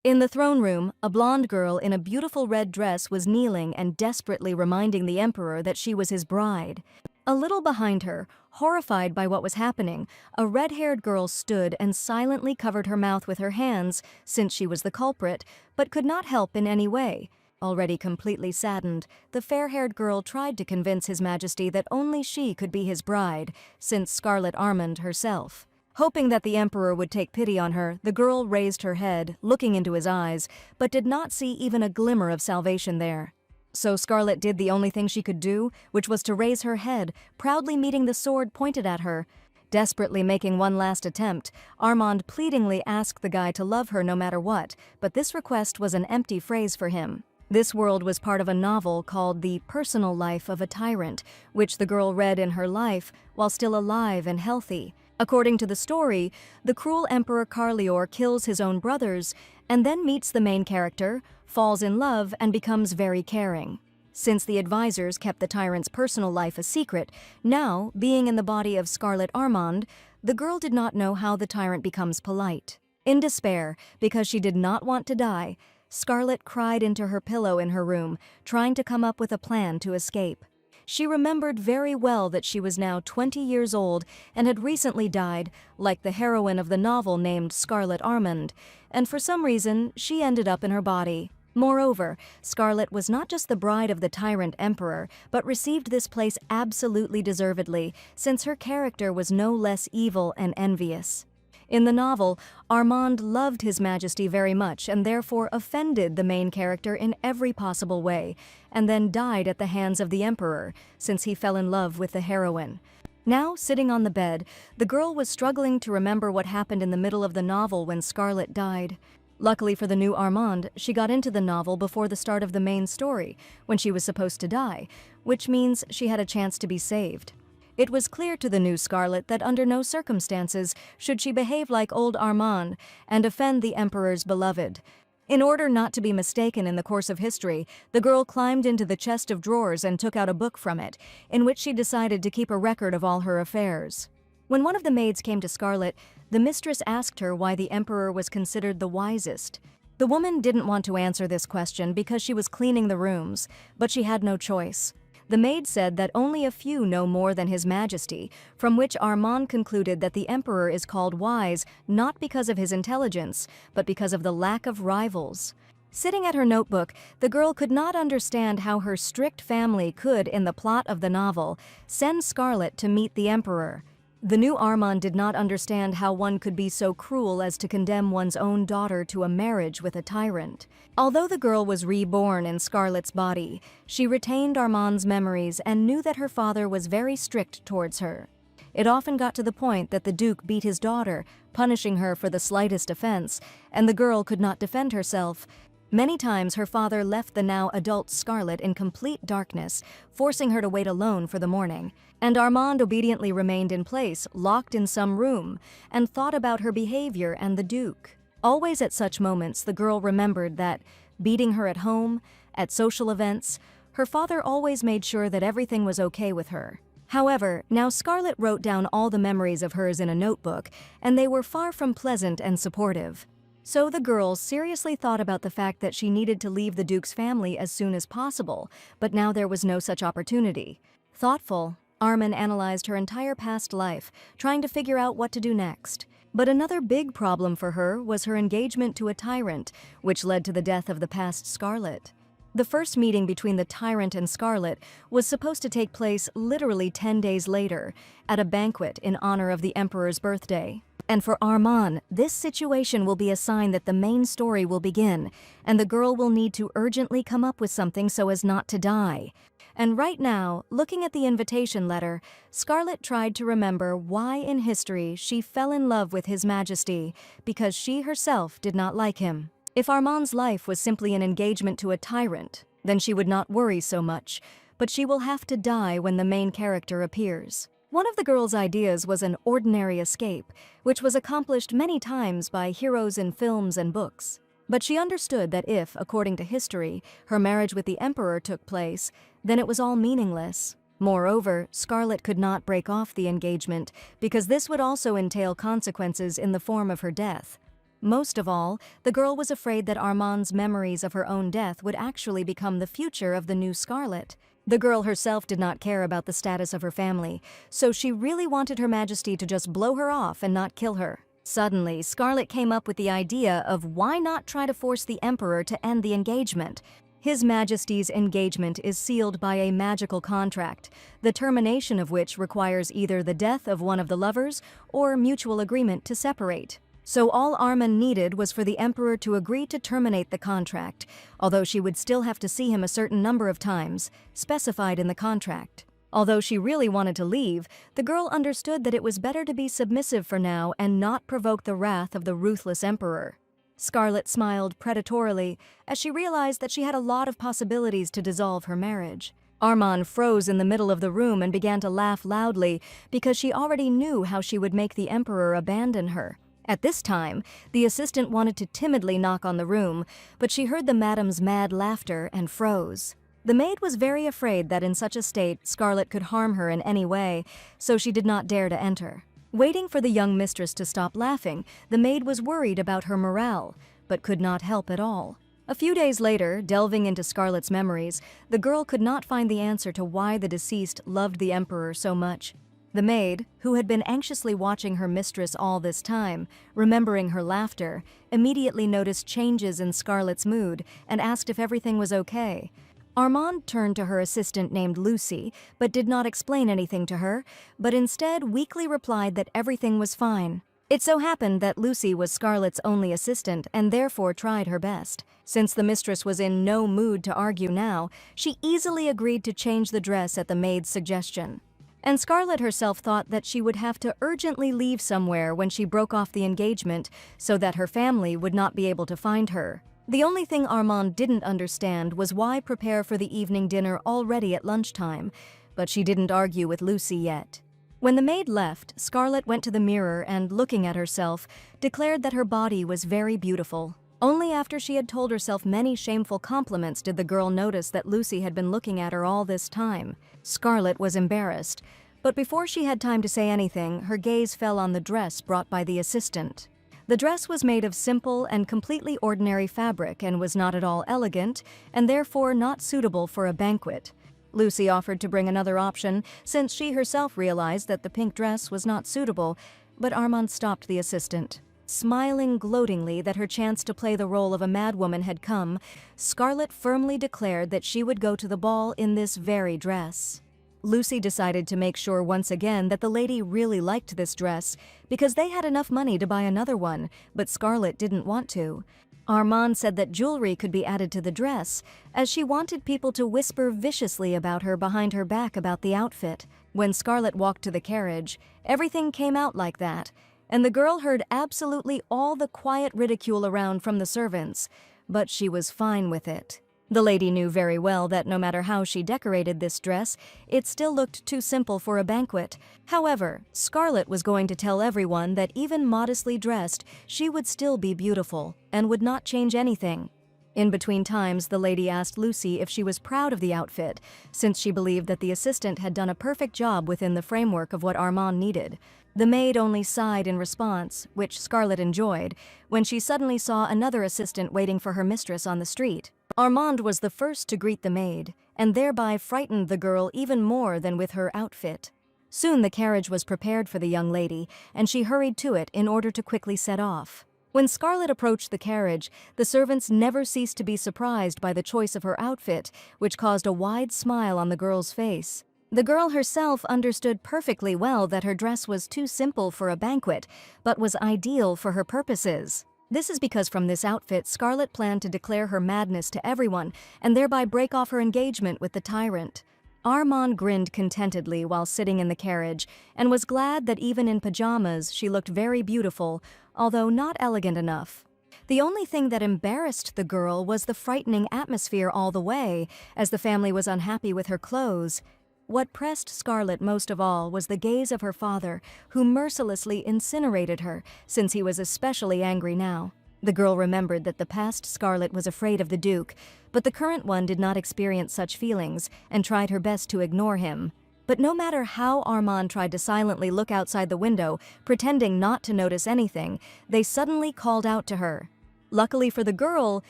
In the throne room, a blonde girl in a beautiful red dress was kneeling and desperately reminding the emperor that she was his bride. A little behind her, horrified by what was happening, a red-haired girl stood and silently covered her mouth with her hands, since she was the culprit, but could not help in any way. Already completely saddened, the fair-haired girl tried to convince His Majesty that only she could be his bride, since Scarlet Armand herself. Hoping that the emperor would take pity on her, the girl raised her head, looking into his eyes, but did not see even a glimmer of salvation there. So Scarlet did the only thing she could do, which was to raise her head, proudly meeting the sword pointed at her. Desperately making one last attempt, Armand pleadingly asked the guy to love her no matter what, but this request was an empty phrase for him. This world was part of a novel called The Personal Life of a Tyrant, which the girl read in her life while still alive and healthy. According to the story, the cruel Emperor Carlior kills his own brothers and then meets the main character, falls in love, and becomes very caring. Since the advisors kept the tyrant's personal life a secret, now, being in the body of Scarlet Armand, the girl did not know how the tyrant becomes polite. In despair, because she did not want to die, Scarlet cried into her pillow in her room, trying to come up with a plan to escape. She remembered very well that she was now 20 years old and had recently died, like the heroine of the novel named Scarlet Armand, and for some reason, she ended up in her body. Moreover, Scarlet was not just the bride of the tyrant emperor, but received this place absolutely deservedly, since her character was no less evil and envious. In the novel, Armand loved His Majesty very much and therefore offended the main character in every possible way, and then died at the hands of the emperor, since he fell in love with the heroine. Now, sitting on the bed, the girl was struggling to remember what happened in the middle of the novel when Scarlet died. Luckily for the new Armand, she got into the novel before the start of the main story, when she was supposed to die, which means she had a chance to be saved. It was clear to the new Scarlet that under no circumstances should she behave like old Armand and offend the Emperor's beloved. In order not to be mistaken in the course of history, the girl climbed into the chest of drawers and took out a book from it, in which she decided to keep a record of all her affairs. When one of the maids came to Scarlet, the mistress asked her why the Emperor was considered the wisest. The woman didn't want to answer this question because she was cleaning the rooms, but she had no choice. The maid said that only a few know more than His Majesty, from which Armand concluded that the Emperor is called wise not because of his intelligence, but because of the lack of rivals. Sitting at her notebook, the girl could not understand how her strict family could, in the plot of the novel, send Scarlet to meet the Emperor. The new Armand did not understand how one could be so cruel as to condemn one's own daughter to a marriage with a tyrant. Although the girl was reborn in Scarlet's body, she retained Armand's memories and knew that her father was very strict towards her. It often got to the point that the Duke beat his daughter, punishing her for the slightest offense, and the girl could not defend herself. Many times her father left the now adult Scarlet in complete darkness, forcing her to wait alone for the morning. And Armand obediently remained in place, locked in some room, and thought about her behavior and the Duke. Always at such moments, the girl remembered that, beating her at home, at social events, her father always made sure that everything was okay with her. However, now Scarlet wrote down all the memories of hers in a notebook, and they were far from pleasant and supportive. So the girl seriously thought about the fact that she needed to leave the Duke's family as soon as possible, but now there was no such opportunity. Thoughtful, Armand analyzed her entire past life, trying to figure out what to do next. But another big problem for her was her engagement to a tyrant, which led to the death of the past Scarlet. The first meeting between the tyrant and Scarlet was supposed to take place literally 10 days later, at a banquet in honor of the Emperor's birthday. And for Armand, this situation will be a sign that the main story will begin, and the girl will need to urgently come up with something so as not to die. And right now, looking at the invitation letter, Scarlet tried to remember why in history she fell in love with His Majesty, because she herself did not like him. If Armand's life was simply an engagement to a tyrant, then she would not worry so much, but she will have to die when the main character appears. One of the girl's ideas was an ordinary escape, which was accomplished many times by heroes in films and books. But she understood that if, according to history, her marriage with the Emperor took place, then it was all meaningless. Moreover, Scarlet could not break off the engagement, because this would also entail consequences in the form of her death. Most of all, the girl was afraid that Armand's memories of her own death would actually become the future of the new Scarlet. The girl herself did not care about the status of her family, so she really wanted Her Majesty to just blow her off and not kill her. Suddenly, Scarlet came up with the idea of why not try to force the Emperor to end the engagement. His Majesty's engagement is sealed by a magical contract, the termination of which requires either the death of one of the lovers or mutual agreement to separate. So all Armand needed was for the Emperor to agree to terminate the contract, although she would still have to see him a certain number of times, specified in the contract. Although she really wanted to leave, the girl understood that it was better to be submissive for now and not provoke the wrath of the ruthless Emperor. Scarlet smiled predatorily as she realized that she had a lot of possibilities to dissolve her marriage. Armand froze in the middle of the room and began to laugh loudly because she already knew how she would make the Emperor abandon her. At this time, the assistant wanted to timidly knock on the room, but she heard the madam's mad laughter and froze. The maid was very afraid that in such a state Scarlet could harm her in any way, so she did not dare to enter. Waiting for the young mistress to stop laughing, the maid was worried about her morale, but could not help at all. A few days later, delving into Scarlet's memories, the girl could not find the answer to why the deceased loved the Emperor so much. The maid, who had been anxiously watching her mistress all this time, remembering her laughter, immediately noticed changes in Scarlet's mood and asked if everything was okay. Armand turned to her assistant named Lucy, but did not explain anything to her, but instead weakly replied that everything was fine. It so happened that Lucy was Scarlet's only assistant and therefore tried her best. Since the mistress was in no mood to argue now, she easily agreed to change the dress at the maid's suggestion. And Scarlet herself thought that she would have to urgently leave somewhere when she broke off the engagement so that her family would not be able to find her. The only thing Armand didn't understand was why prepare for the evening dinner already at lunchtime, but she didn't argue with Lucy yet. When the maid left, Scarlet went to the mirror and, looking at herself, declared that her body was very beautiful. Only after she had told herself many shameful compliments did the girl notice that Lucy had been looking at her all this time. Scarlet was embarrassed, but before she had time to say anything, her gaze fell on the dress brought by the assistant. The dress was made of simple and completely ordinary fabric and was not at all elegant, and therefore not suitable for a banquet. Lucy offered to bring another option, since she herself realized that the pink dress was not suitable, but Armand stopped the assistant. Smiling gloatingly that her chance to play the role of a madwoman had come, Scarlet firmly declared that she would go to the ball in this very dress. Lucy decided to make sure once again that the lady really liked this dress, because they had enough money to buy another one, but Scarlet didn't want to. Armand said that jewelry could be added to the dress, as she wanted people to whisper viciously about her behind her back about the outfit. When Scarlet walked to the carriage, everything came out like that, and the girl heard absolutely all the quiet ridicule around from the servants, but she was fine with it. The lady knew very well that no matter how she decorated this dress, it still looked too simple for a banquet. However, Scarlet was going to tell everyone that even modestly dressed, she would still be beautiful, and would not change anything. In between times, the lady asked Lucy if she was proud of the outfit, since she believed that the assistant had done a perfect job within the framework of what Armand needed. The maid only sighed in response, which Scarlet enjoyed, when she suddenly saw another assistant waiting for her mistress on the street. Armand was the first to greet the maid, and thereby frightened the girl even more than with her outfit. Soon the carriage was prepared for the young lady, and she hurried to it in order to quickly set off. When Scarlet approached the carriage, the servants never ceased to be surprised by the choice of her outfit, which caused a wide smile on the girl's face. The girl herself understood perfectly well that her dress was too simple for a banquet, but was ideal for her purposes. This is because from this outfit, Scarlet planned to declare her madness to everyone and thereby break off her engagement with the Tyrant. Armand grinned contentedly while sitting in the carriage and was glad that even in pajamas she looked very beautiful, although not elegant enough. The only thing that embarrassed the girl was the frightening atmosphere all the way, as the family was unhappy with her clothes. What pressed Scarlet most of all was the gaze of her father, who mercilessly incinerated her, since he was especially angry now. The girl remembered that the past Scarlet was afraid of the Duke, but the current one did not experience such feelings, and tried her best to ignore him. But no matter how Armand tried to silently look outside the window, pretending not to notice anything, they suddenly called out to her. Luckily for the girl,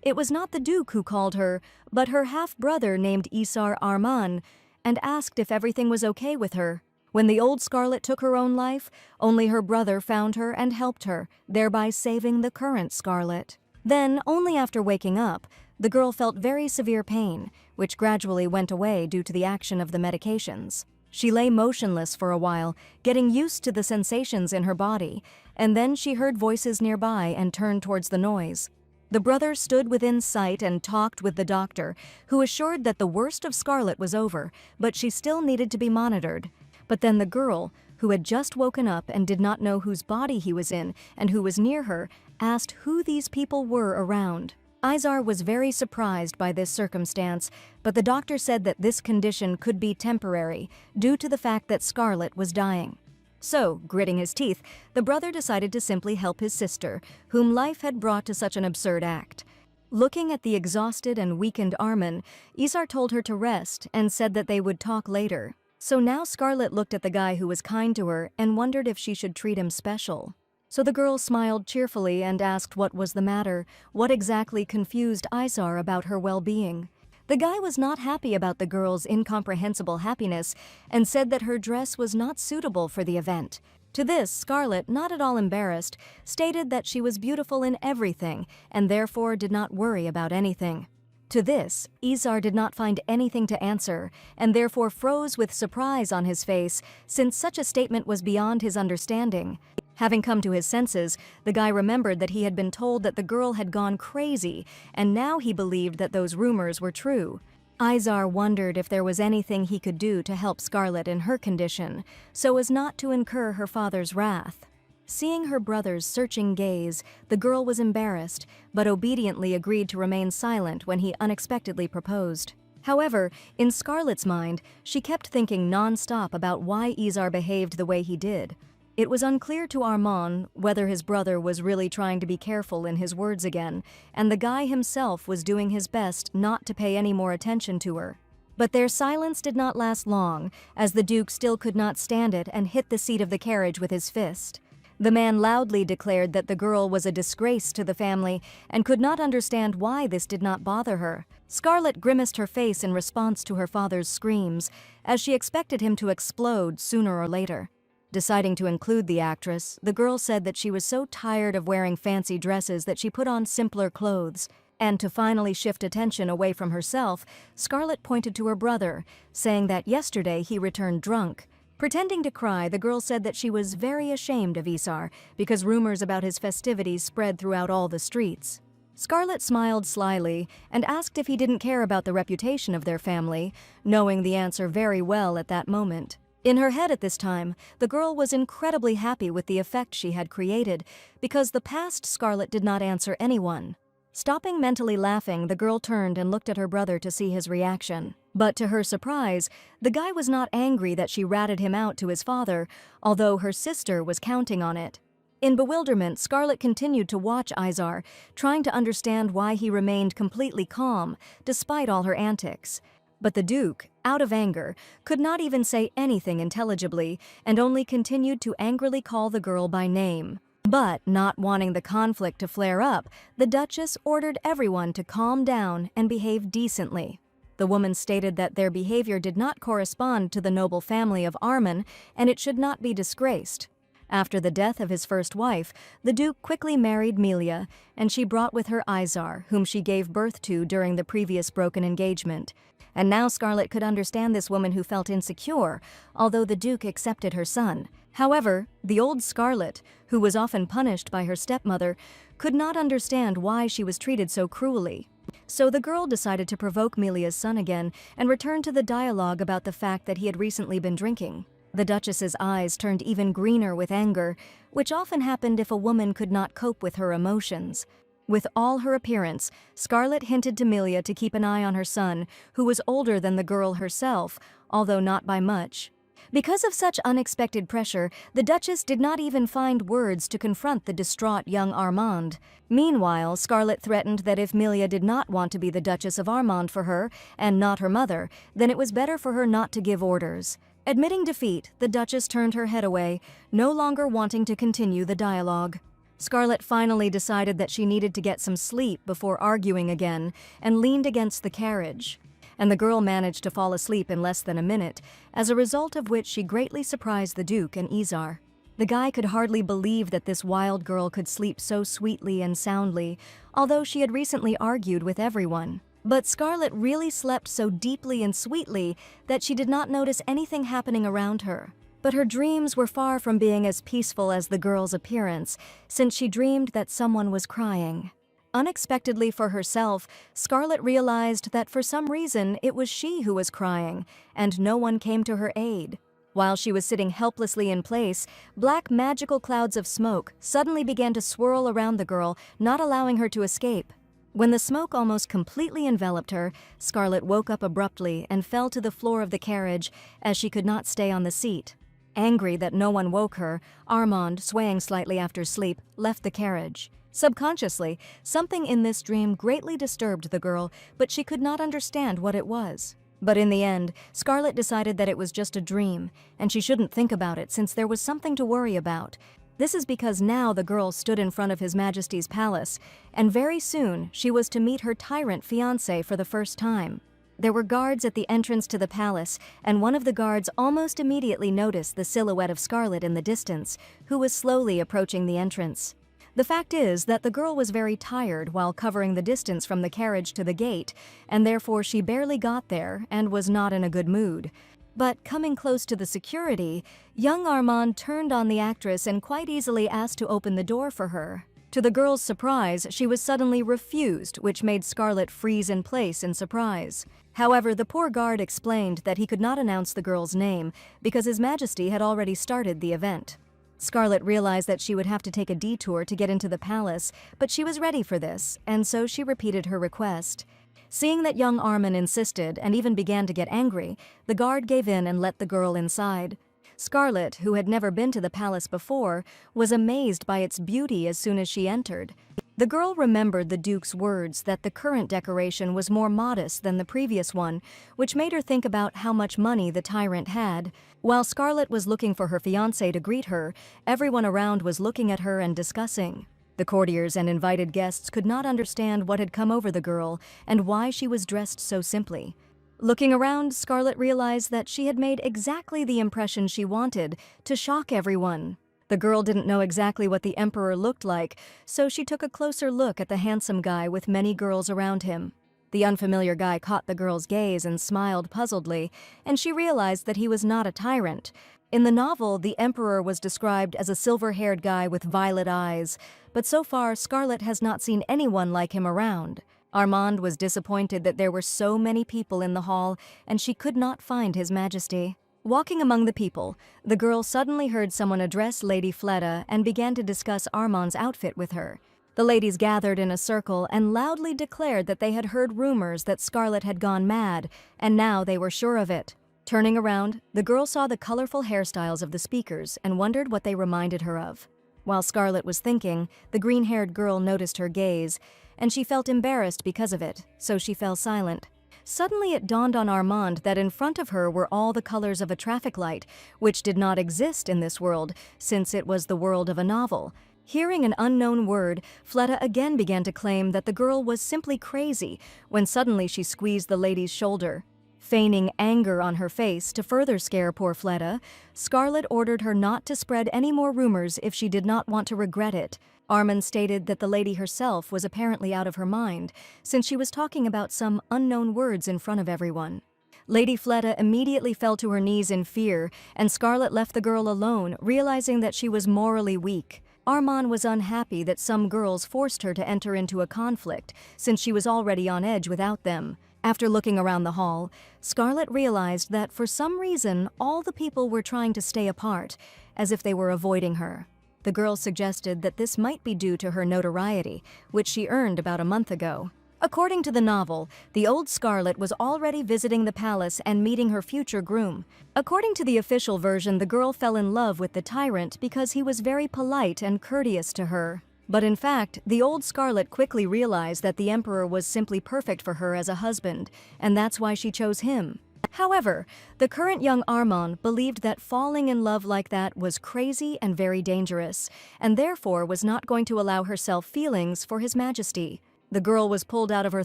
it was not the Duke who called her, but her half-brother named Isar Arman, and asked if everything was okay with her. When the old Scarlet took her own life, only her brother found her and helped her, thereby saving the current Scarlet. Then, only after waking up, the girl felt very severe pain, which gradually went away due to the action of the medications. She lay motionless for a while, getting used to the sensations in her body, and then she heard voices nearby and turned towards the noise. The brother stood within sight and talked with the doctor, who assured that the worst of Scarlet was over, but she still needed to be monitored. But then the girl, who had just woken up and did not know whose body he was in and who was near her, asked who these people were around. Isar was very surprised by this circumstance, but the doctor said that this condition could be temporary due to the fact that Scarlet was dying. So, gritting his teeth, the brother decided to simply help his sister, whom life had brought to such an absurd act. Looking at the exhausted and weakened Armin, Isar told her to rest and said that they would talk later. So now Scarlet looked at the guy who was kind to her and wondered if she should treat him special. So the girl smiled cheerfully and asked what was the matter, what exactly confused Isar about her well-being. The guy was not happy about the girl's incomprehensible happiness and said that her dress was not suitable for the event. To this, Scarlet, not at all embarrassed, stated that she was beautiful in everything and therefore did not worry about anything. To this, Isar did not find anything to answer and therefore froze with surprise on his face, since such a statement was beyond his understanding. Having come to his senses, the guy remembered that he had been told that the girl had gone crazy, and now he believed that those rumors were true. Isar wondered if there was anything he could do to help Scarlet in her condition, so as not to incur her father's wrath. Seeing her brother's searching gaze, the girl was embarrassed, but obediently agreed to remain silent when he unexpectedly proposed. However, in Scarlet's mind, she kept thinking non-stop about why Isar behaved the way he did. It was unclear to Armand whether his brother was really trying to be careful in his words again, and the guy himself was doing his best not to pay any more attention to her. But their silence did not last long, as the Duke still could not stand it and hit the seat of the carriage with his fist. The man loudly declared that the girl was a disgrace to the family and could not understand why this did not bother her. Scarlet grimaced her face in response to her father's screams, as she expected him to explode sooner or later. Deciding to include the actress, the girl said that she was so tired of wearing fancy dresses that she put on simpler clothes. And to finally shift attention away from herself, Scarlet pointed to her brother, saying that yesterday he returned drunk. Pretending to cry, the girl said that she was very ashamed of Isar because rumors about his festivities spread throughout all the streets. Scarlet smiled slyly and asked if he didn't care about the reputation of their family, knowing the answer very well at that moment. In her head at this time, the girl was incredibly happy with the effect she had created, because the past Scarlet did not answer anyone. Stopping mentally laughing, the girl turned and looked at her brother to see his reaction. But to her surprise, the guy was not angry that she ratted him out to his father, although her sister was counting on it. In bewilderment, Scarlet continued to watch Isar, trying to understand why he remained completely calm, despite all her antics. But the Duke, out of anger, could not even say anything intelligibly and only continued to angrily call the girl by name. But, not wanting the conflict to flare up, the Duchess ordered everyone to calm down and behave decently. The woman stated that their behavior did not correspond to the noble family of Armin and it should not be disgraced. After the death of his first wife, the Duke quickly married Melia, and she brought with her Isar, whom she gave birth to during the previous broken engagement. And now Scarlet could understand this woman who felt insecure, although the Duke accepted her son. However, the old Scarlet, who was often punished by her stepmother, could not understand why she was treated so cruelly. So the girl decided to provoke Melia's son again and returned to the dialogue about the fact that he had recently been drinking. The Duchess's eyes turned even greener with anger, which often happened if a woman could not cope with her emotions. With all her appearance, Scarlet hinted to Melia to keep an eye on her son, who was older than the girl herself, although not by much. Because of such unexpected pressure, the Duchess did not even find words to confront the distraught young Armand. Meanwhile, Scarlet threatened that if Melia did not want to be the Duchess of Armand for her, and not her mother, then it was better for her not to give orders. Admitting defeat, the Duchess turned her head away, no longer wanting to continue the dialogue. Scarlet finally decided that she needed to get some sleep before arguing again and leaned against the carriage. And the girl managed to fall asleep in less than a minute, as a result of which she greatly surprised the Duke and Izar. The guy could hardly believe that this wild girl could sleep so sweetly and soundly, although she had recently argued with everyone. But Scarlet really slept so deeply and sweetly that she did not notice anything happening around her. But her dreams were far from being as peaceful as the girl's appearance, since she dreamed that someone was crying. Unexpectedly for herself, Scarlet realized that for some reason it was she who was crying, and no one came to her aid. While she was sitting helplessly in place, black magical clouds of smoke suddenly began to swirl around the girl, not allowing her to escape. When the smoke almost completely enveloped her, Scarlet woke up abruptly and fell to the floor of the carriage as she could not stay on the seat. Angry that no one woke her, Armand, swaying slightly after sleep, left the carriage. Subconsciously, something in this dream greatly disturbed the girl, but she could not understand what it was. But in the end, Scarlet decided that it was just a dream, and she shouldn't think about it since there was something to worry about. This is because now the girl stood in front of His Majesty's palace, and very soon she was to meet her tyrant fiancé for the first time. There were guards at the entrance to the palace, and one of the guards almost immediately noticed the silhouette of Scarlet in the distance, who was slowly approaching the entrance. The fact is that the girl was very tired while covering the distance from the carriage to the gate, and therefore she barely got there and was not in a good mood. But coming close to the security, young Armand turned on the actress and quite easily asked to open the door for her. To the girl's surprise, she was suddenly refused, which made Scarlet freeze in place in surprise. However, the poor guard explained that he could not announce the girl's name because His Majesty had already started the event. Scarlet realized that she would have to take a detour to get into the palace, but she was ready for this, and so she repeated her request. Seeing that young Armand insisted and even began to get angry, the guard gave in and let the girl inside. Scarlet, who had never been to the palace before, was amazed by its beauty as soon as she entered. The girl remembered the Duke's words that the current decoration was more modest than the previous one, which made her think about how much money the tyrant had. While Scarlet was looking for her fiancé to greet her, everyone around was looking at her and discussing. The courtiers and invited guests could not understand what had come over the girl and why she was dressed so simply. Looking around, Scarlet realized that she had made exactly the impression she wanted, to shock everyone. The girl didn't know exactly what the Emperor looked like, so she took a closer look at the handsome guy with many girls around him. The unfamiliar guy caught the girl's gaze and smiled puzzledly, and she realized that he was not a tyrant. In the novel, the Emperor was described as a silver-haired guy with violet eyes, but so far Scarlet has not seen anyone like him around. Armand was disappointed that there were so many people in the hall, and she could not find His Majesty. Walking among the people, the girl suddenly heard someone address Lady Fleda and began to discuss Armand's outfit with her. The ladies gathered in a circle and loudly declared that they had heard rumors that Scarlet had gone mad, and now they were sure of it. Turning around, the girl saw the colorful hairstyles of the speakers and wondered what they reminded her of. While Scarlet was thinking, the green-haired girl noticed her gaze, and she felt embarrassed because of it, so she fell silent. Suddenly it dawned on Armand that in front of her were all the colors of a traffic light, which did not exist in this world, since it was the world of a novel. Hearing an unknown word, Fleda again began to claim that the girl was simply crazy, when suddenly she squeezed the lady's shoulder. Feigning anger on her face to further scare poor Fleda, Scarlet ordered her not to spread any more rumors if she did not want to regret it. Armand stated that the lady herself was apparently out of her mind, since she was talking about some unknown words in front of everyone. Lady Fleda immediately fell to her knees in fear, and Scarlet left the girl alone, realizing that she was morally weak. Armand was unhappy that some girls forced her to enter into a conflict, since she was already on edge without them. After looking around the hall, Scarlet realized that for some reason all the people were trying to stay apart, as if they were avoiding her. The girl suggested that this might be due to her notoriety, which she earned about a month ago. According to the novel, the old Scarlet was already visiting the palace and meeting her future groom. According to the official version, the girl fell in love with the tyrant because he was very polite and courteous to her. But in fact, the old Scarlet quickly realized that the Emperor was simply perfect for her as a husband, and that's why she chose him. However, the current young Armand believed that falling in love like that was crazy and very dangerous, and therefore was not going to allow herself feelings for His Majesty. The girl was pulled out of her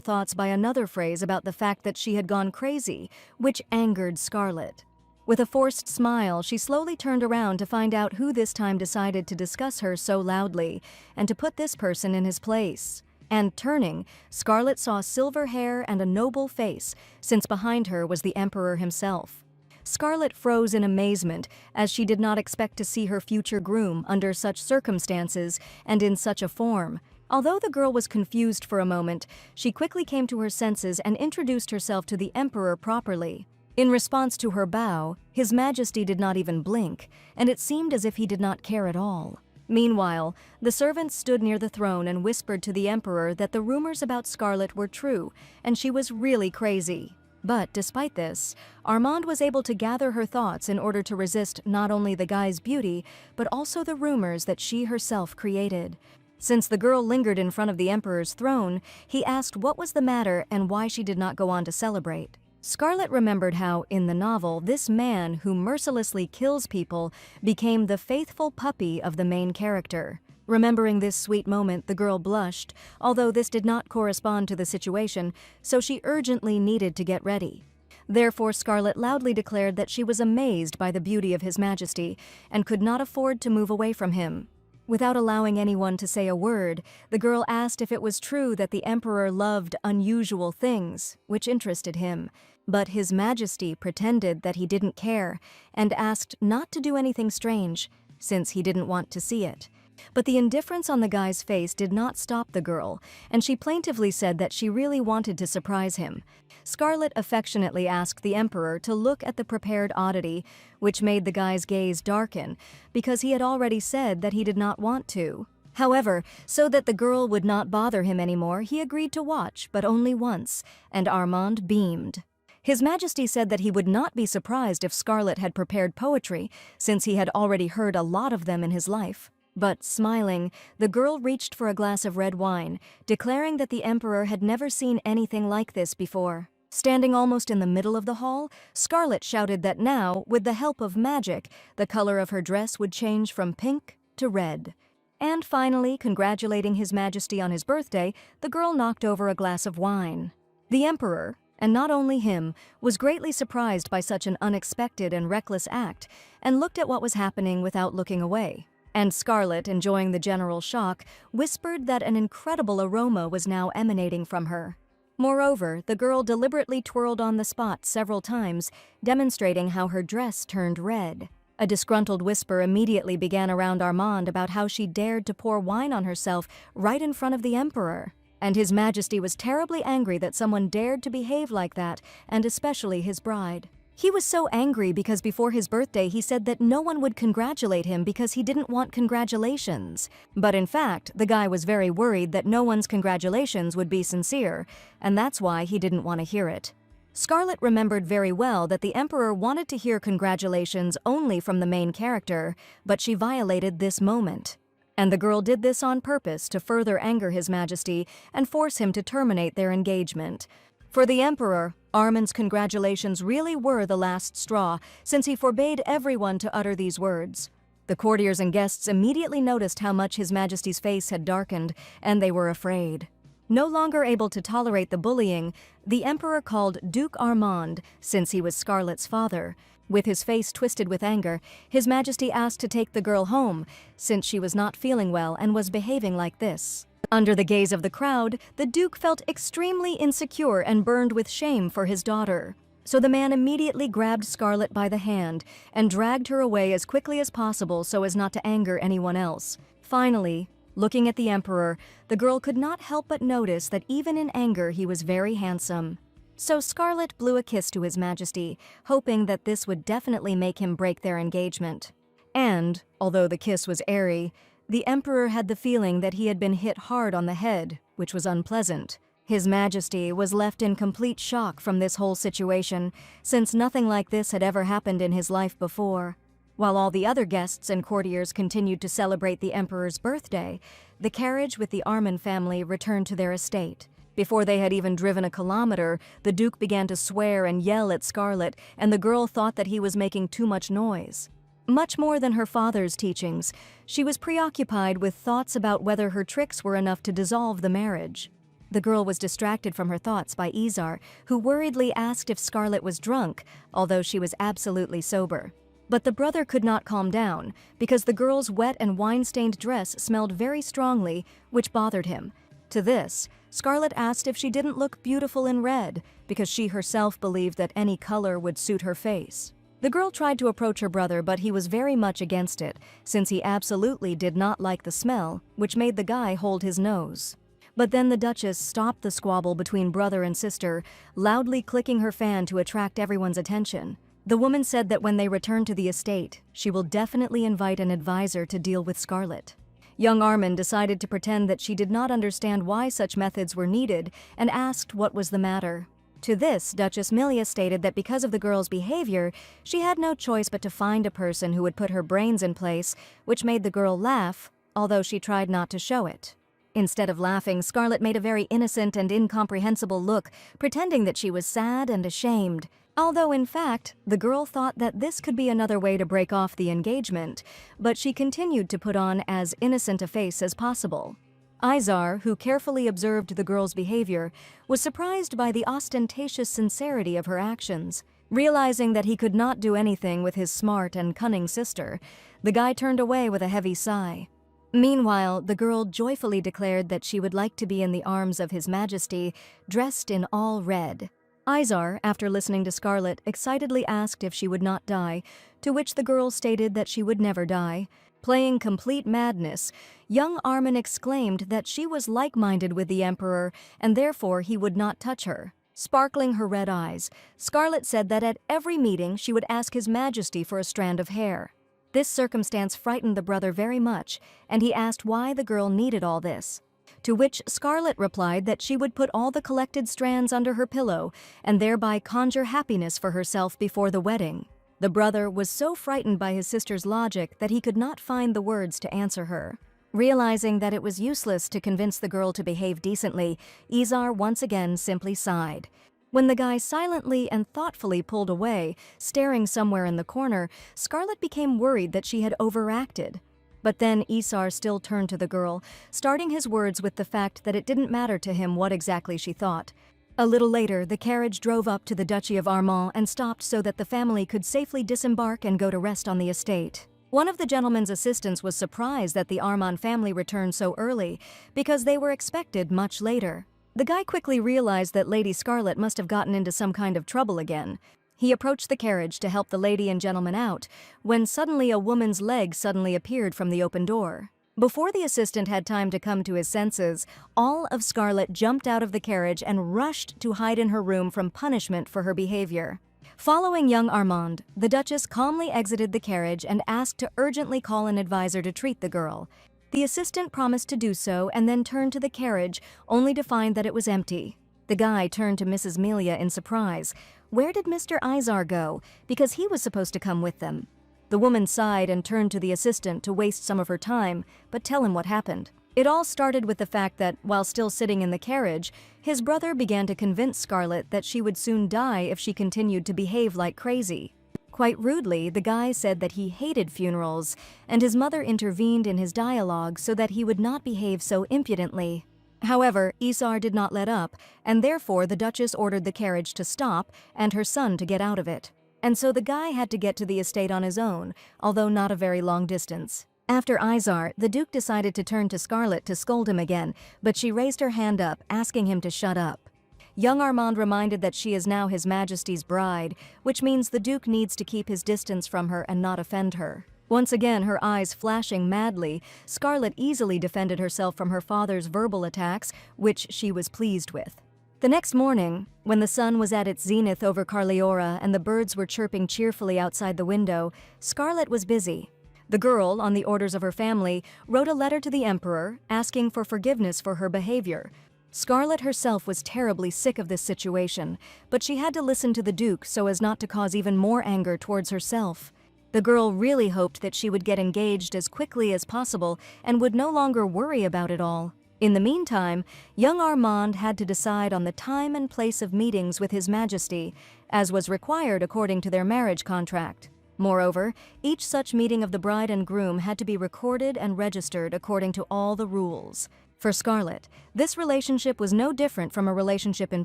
thoughts by another phrase about the fact that she had gone crazy, which angered Scarlet. With a forced smile, she slowly turned around to find out who this time decided to discuss her so loudly, and to put this person in his place. And turning, Scarlet saw silver hair and a noble face, since behind her was the Emperor himself. Scarlet froze in amazement, as she did not expect to see her future groom under such circumstances and in such a form. Although the girl was confused for a moment, she quickly came to her senses and introduced herself to the Emperor properly. In response to her bow, His Majesty did not even blink, and it seemed as if he did not care at all. Meanwhile, the servants stood near the throne and whispered to the Emperor that the rumors about Scarlet were true, and she was really crazy. But despite this, Armand was able to gather her thoughts in order to resist not only the guy's beauty, but also the rumors that she herself created. Since the girl lingered in front of the Emperor's throne, he asked what was the matter and why she did not go on to celebrate. Scarlet remembered how, in the novel, this man who mercilessly kills people became the faithful puppy of the main character. Remembering this sweet moment, the girl blushed, although this did not correspond to the situation, so she urgently needed to get ready. Therefore, Scarlet loudly declared that she was amazed by the beauty of His Majesty and could not afford to move away from him. Without allowing anyone to say a word, the girl asked if it was true that the Emperor loved unusual things, which interested him. But His Majesty pretended that he didn't care and asked not to do anything strange, since he didn't want to see it. But the indifference on the guy's face did not stop the girl, and she plaintively said that she really wanted to surprise him. Scarlet affectionately asked the Emperor to look at the prepared oddity, which made the guy's gaze darken, because he had already said that he did not want to. However, so that the girl would not bother him anymore, he agreed to watch, but only once, and Armand beamed. His Majesty said that he would not be surprised if Scarlet had prepared poetry, since he had already heard a lot of them in his life. But, smiling, the girl reached for a glass of red wine, declaring that the Emperor had never seen anything like this before. Standing almost in the middle of the hall, Scarlet shouted that now, with the help of magic, the color of her dress would change from pink to red. And finally, congratulating His Majesty on his birthday, the girl knocked over a glass of wine. The Emperor, and not only him, was greatly surprised by such an unexpected and reckless act, and looked at what was happening without looking away. And Scarlet, enjoying the general shock, whispered that an incredible aroma was now emanating from her. Moreover, the girl deliberately twirled on the spot several times, demonstrating how her dress turned red. A disgruntled whisper immediately began around Armand about how she dared to pour wine on herself right in front of the Emperor. And His Majesty was terribly angry that someone dared to behave like that, and especially his bride. He was so angry because before his birthday he said that no one would congratulate him because he didn't want congratulations. But in fact, the guy was very worried that no one's congratulations would be sincere, and that's why he didn't want to hear it. Scarlet remembered very well that the Emperor wanted to hear congratulations only from the main character, but she violated this moment. And the girl did this on purpose to further anger His Majesty and force him to terminate their engagement. For the Emperor, Armand's congratulations really were the last straw, since he forbade everyone to utter these words. The courtiers and guests immediately noticed how much His Majesty's face had darkened, and they were afraid. No longer able to tolerate the bullying, the Emperor called Duke Armand, since he was Scarlet's father. With his face twisted with anger, His Majesty asked to take the girl home, since she was not feeling well and was behaving like this. Under the gaze of the crowd, the Duke felt extremely insecure and burned with shame for his daughter. So the man immediately grabbed Scarlet by the hand and dragged her away as quickly as possible so as not to anger anyone else. Finally, looking at the Emperor, the girl could not help but notice that even in anger he was very handsome. So Scarlet blew a kiss to His Majesty, hoping that this would definitely make him break their engagement. And, although the kiss was airy, the Emperor had the feeling that he had been hit hard on the head, which was unpleasant. His Majesty was left in complete shock from this whole situation, since nothing like this had ever happened in his life before. While all the other guests and courtiers continued to celebrate the Emperor's birthday, the carriage with the Armand family returned to their estate. Before they had even driven a kilometer, the Duke began to swear and yell at Scarlet, and the girl thought that he was making too much noise. Much more than her father's teachings, she was preoccupied with thoughts about whether her tricks were enough to dissolve the marriage. The girl was distracted from her thoughts by Izar, who worriedly asked if Scarlet was drunk, although she was absolutely sober. But the brother could not calm down, because the girl's wet and wine-stained dress smelled very strongly, which bothered him. To this, Scarlet asked if she didn't look beautiful in red, because she herself believed that any color would suit her face. The girl tried to approach her brother, but he was very much against it, since he absolutely did not like the smell, which made the guy hold his nose. But then the Duchess stopped the squabble between brother and sister, loudly clicking her fan to attract everyone's attention. The woman said that when they return to the estate, she will definitely invite an advisor to deal with Scarlet. Young Armin decided to pretend that she did not understand why such methods were needed and asked what was the matter. To this, Duchess Milia stated that because of the girl's behavior, she had no choice but to find a person who would put her brains in place, which made the girl laugh, although she tried not to show it. Instead of laughing, Scarlet made a very innocent and incomprehensible look, pretending that she was sad and ashamed. Although, in fact, the girl thought that this could be another way to break off the engagement, but she continued to put on as innocent a face as possible. Izar, who carefully observed the girl's behavior, was surprised by the ostentatious sincerity of her actions. Realizing that he could not do anything with his smart and cunning sister, the guy turned away with a heavy sigh. Meanwhile, the girl joyfully declared that she would like to be in the arms of His Majesty, dressed in all red. Izar, after listening to Scarlet, excitedly asked if she would not die, to which the girl stated that she would never die. Playing complete madness, young Armin exclaimed that she was like-minded with the Emperor, and therefore he would not touch her. Sparkling her red eyes, Scarlet said that at every meeting she would ask His Majesty for a strand of hair. This circumstance frightened the brother very much, and he asked why the girl needed all this. To which Scarlet replied that she would put all the collected strands under her pillow and thereby conjure happiness for herself before the wedding. The brother was so frightened by his sister's logic that he could not find the words to answer her. Realizing that it was useless to convince the girl to behave decently, Izar once again simply sighed. When the guy silently and thoughtfully pulled away, staring somewhere in the corner, Scarlet became worried that she had overacted. But then Izar still turned to the girl, starting his words with the fact that it didn't matter to him what exactly she thought. A little later, the carriage drove up to the Duchy of Armand and stopped so that the family could safely disembark and go to rest on the estate. One of the gentleman's assistants was surprised that the Armand family returned so early, because they were expected much later. The guy quickly realized that Lady Scarlet must have gotten into some kind of trouble again. He approached the carriage to help the lady and gentleman out, when suddenly a woman's leg suddenly appeared from the open door. Before the assistant had time to come to his senses, all of Scarlet jumped out of the carriage and rushed to hide in her room from punishment for her behavior. Following young Armand, the Duchess calmly exited the carriage and asked to urgently call an advisor to treat the girl. The assistant promised to do so and then turned to the carriage, only to find that it was empty. The guy turned to Mrs. Melia in surprise. Where did Mr. Izar go? Because he was supposed to come with them. The woman sighed and turned to the assistant to waste some of her time, but tell him what happened. It all started with the fact that, while still sitting in the carriage, his brother began to convince Scarlet that she would soon die if she continued to behave like crazy. Quite rudely, the guy said that he hated funerals, and his mother intervened in his dialogue so that he would not behave so impudently. However, Izar did not let up, and therefore the Duchess ordered the carriage to stop and her son to get out of it. And so the guy had to get to the estate on his own, although not a very long distance. After Izar, the Duke decided to turn to Scarlet to scold him again, but she raised her hand up, asking him to shut up. Young Armand reminded that she is now His Majesty's bride, which means the Duke needs to keep his distance from her and not offend her. Once again, her eyes flashing madly, Scarlet easily defended herself from her father's verbal attacks, which she was pleased with. The next morning, when the sun was at its zenith over Carliora and the birds were chirping cheerfully outside the window, Scarlet was busy. The girl, on the orders of her family, wrote a letter to the Emperor, asking for forgiveness for her behavior. Scarlet herself was terribly sick of this situation, but she had to listen to the Duke so as not to cause even more anger towards herself. The girl really hoped that she would get engaged as quickly as possible and would no longer worry about it all. In the meantime, young Armand had to decide on the time and place of meetings with His Majesty, as was required according to their marriage contract. Moreover, each such meeting of the bride and groom had to be recorded and registered according to all the rules. For Scarlet, this relationship was no different from a relationship in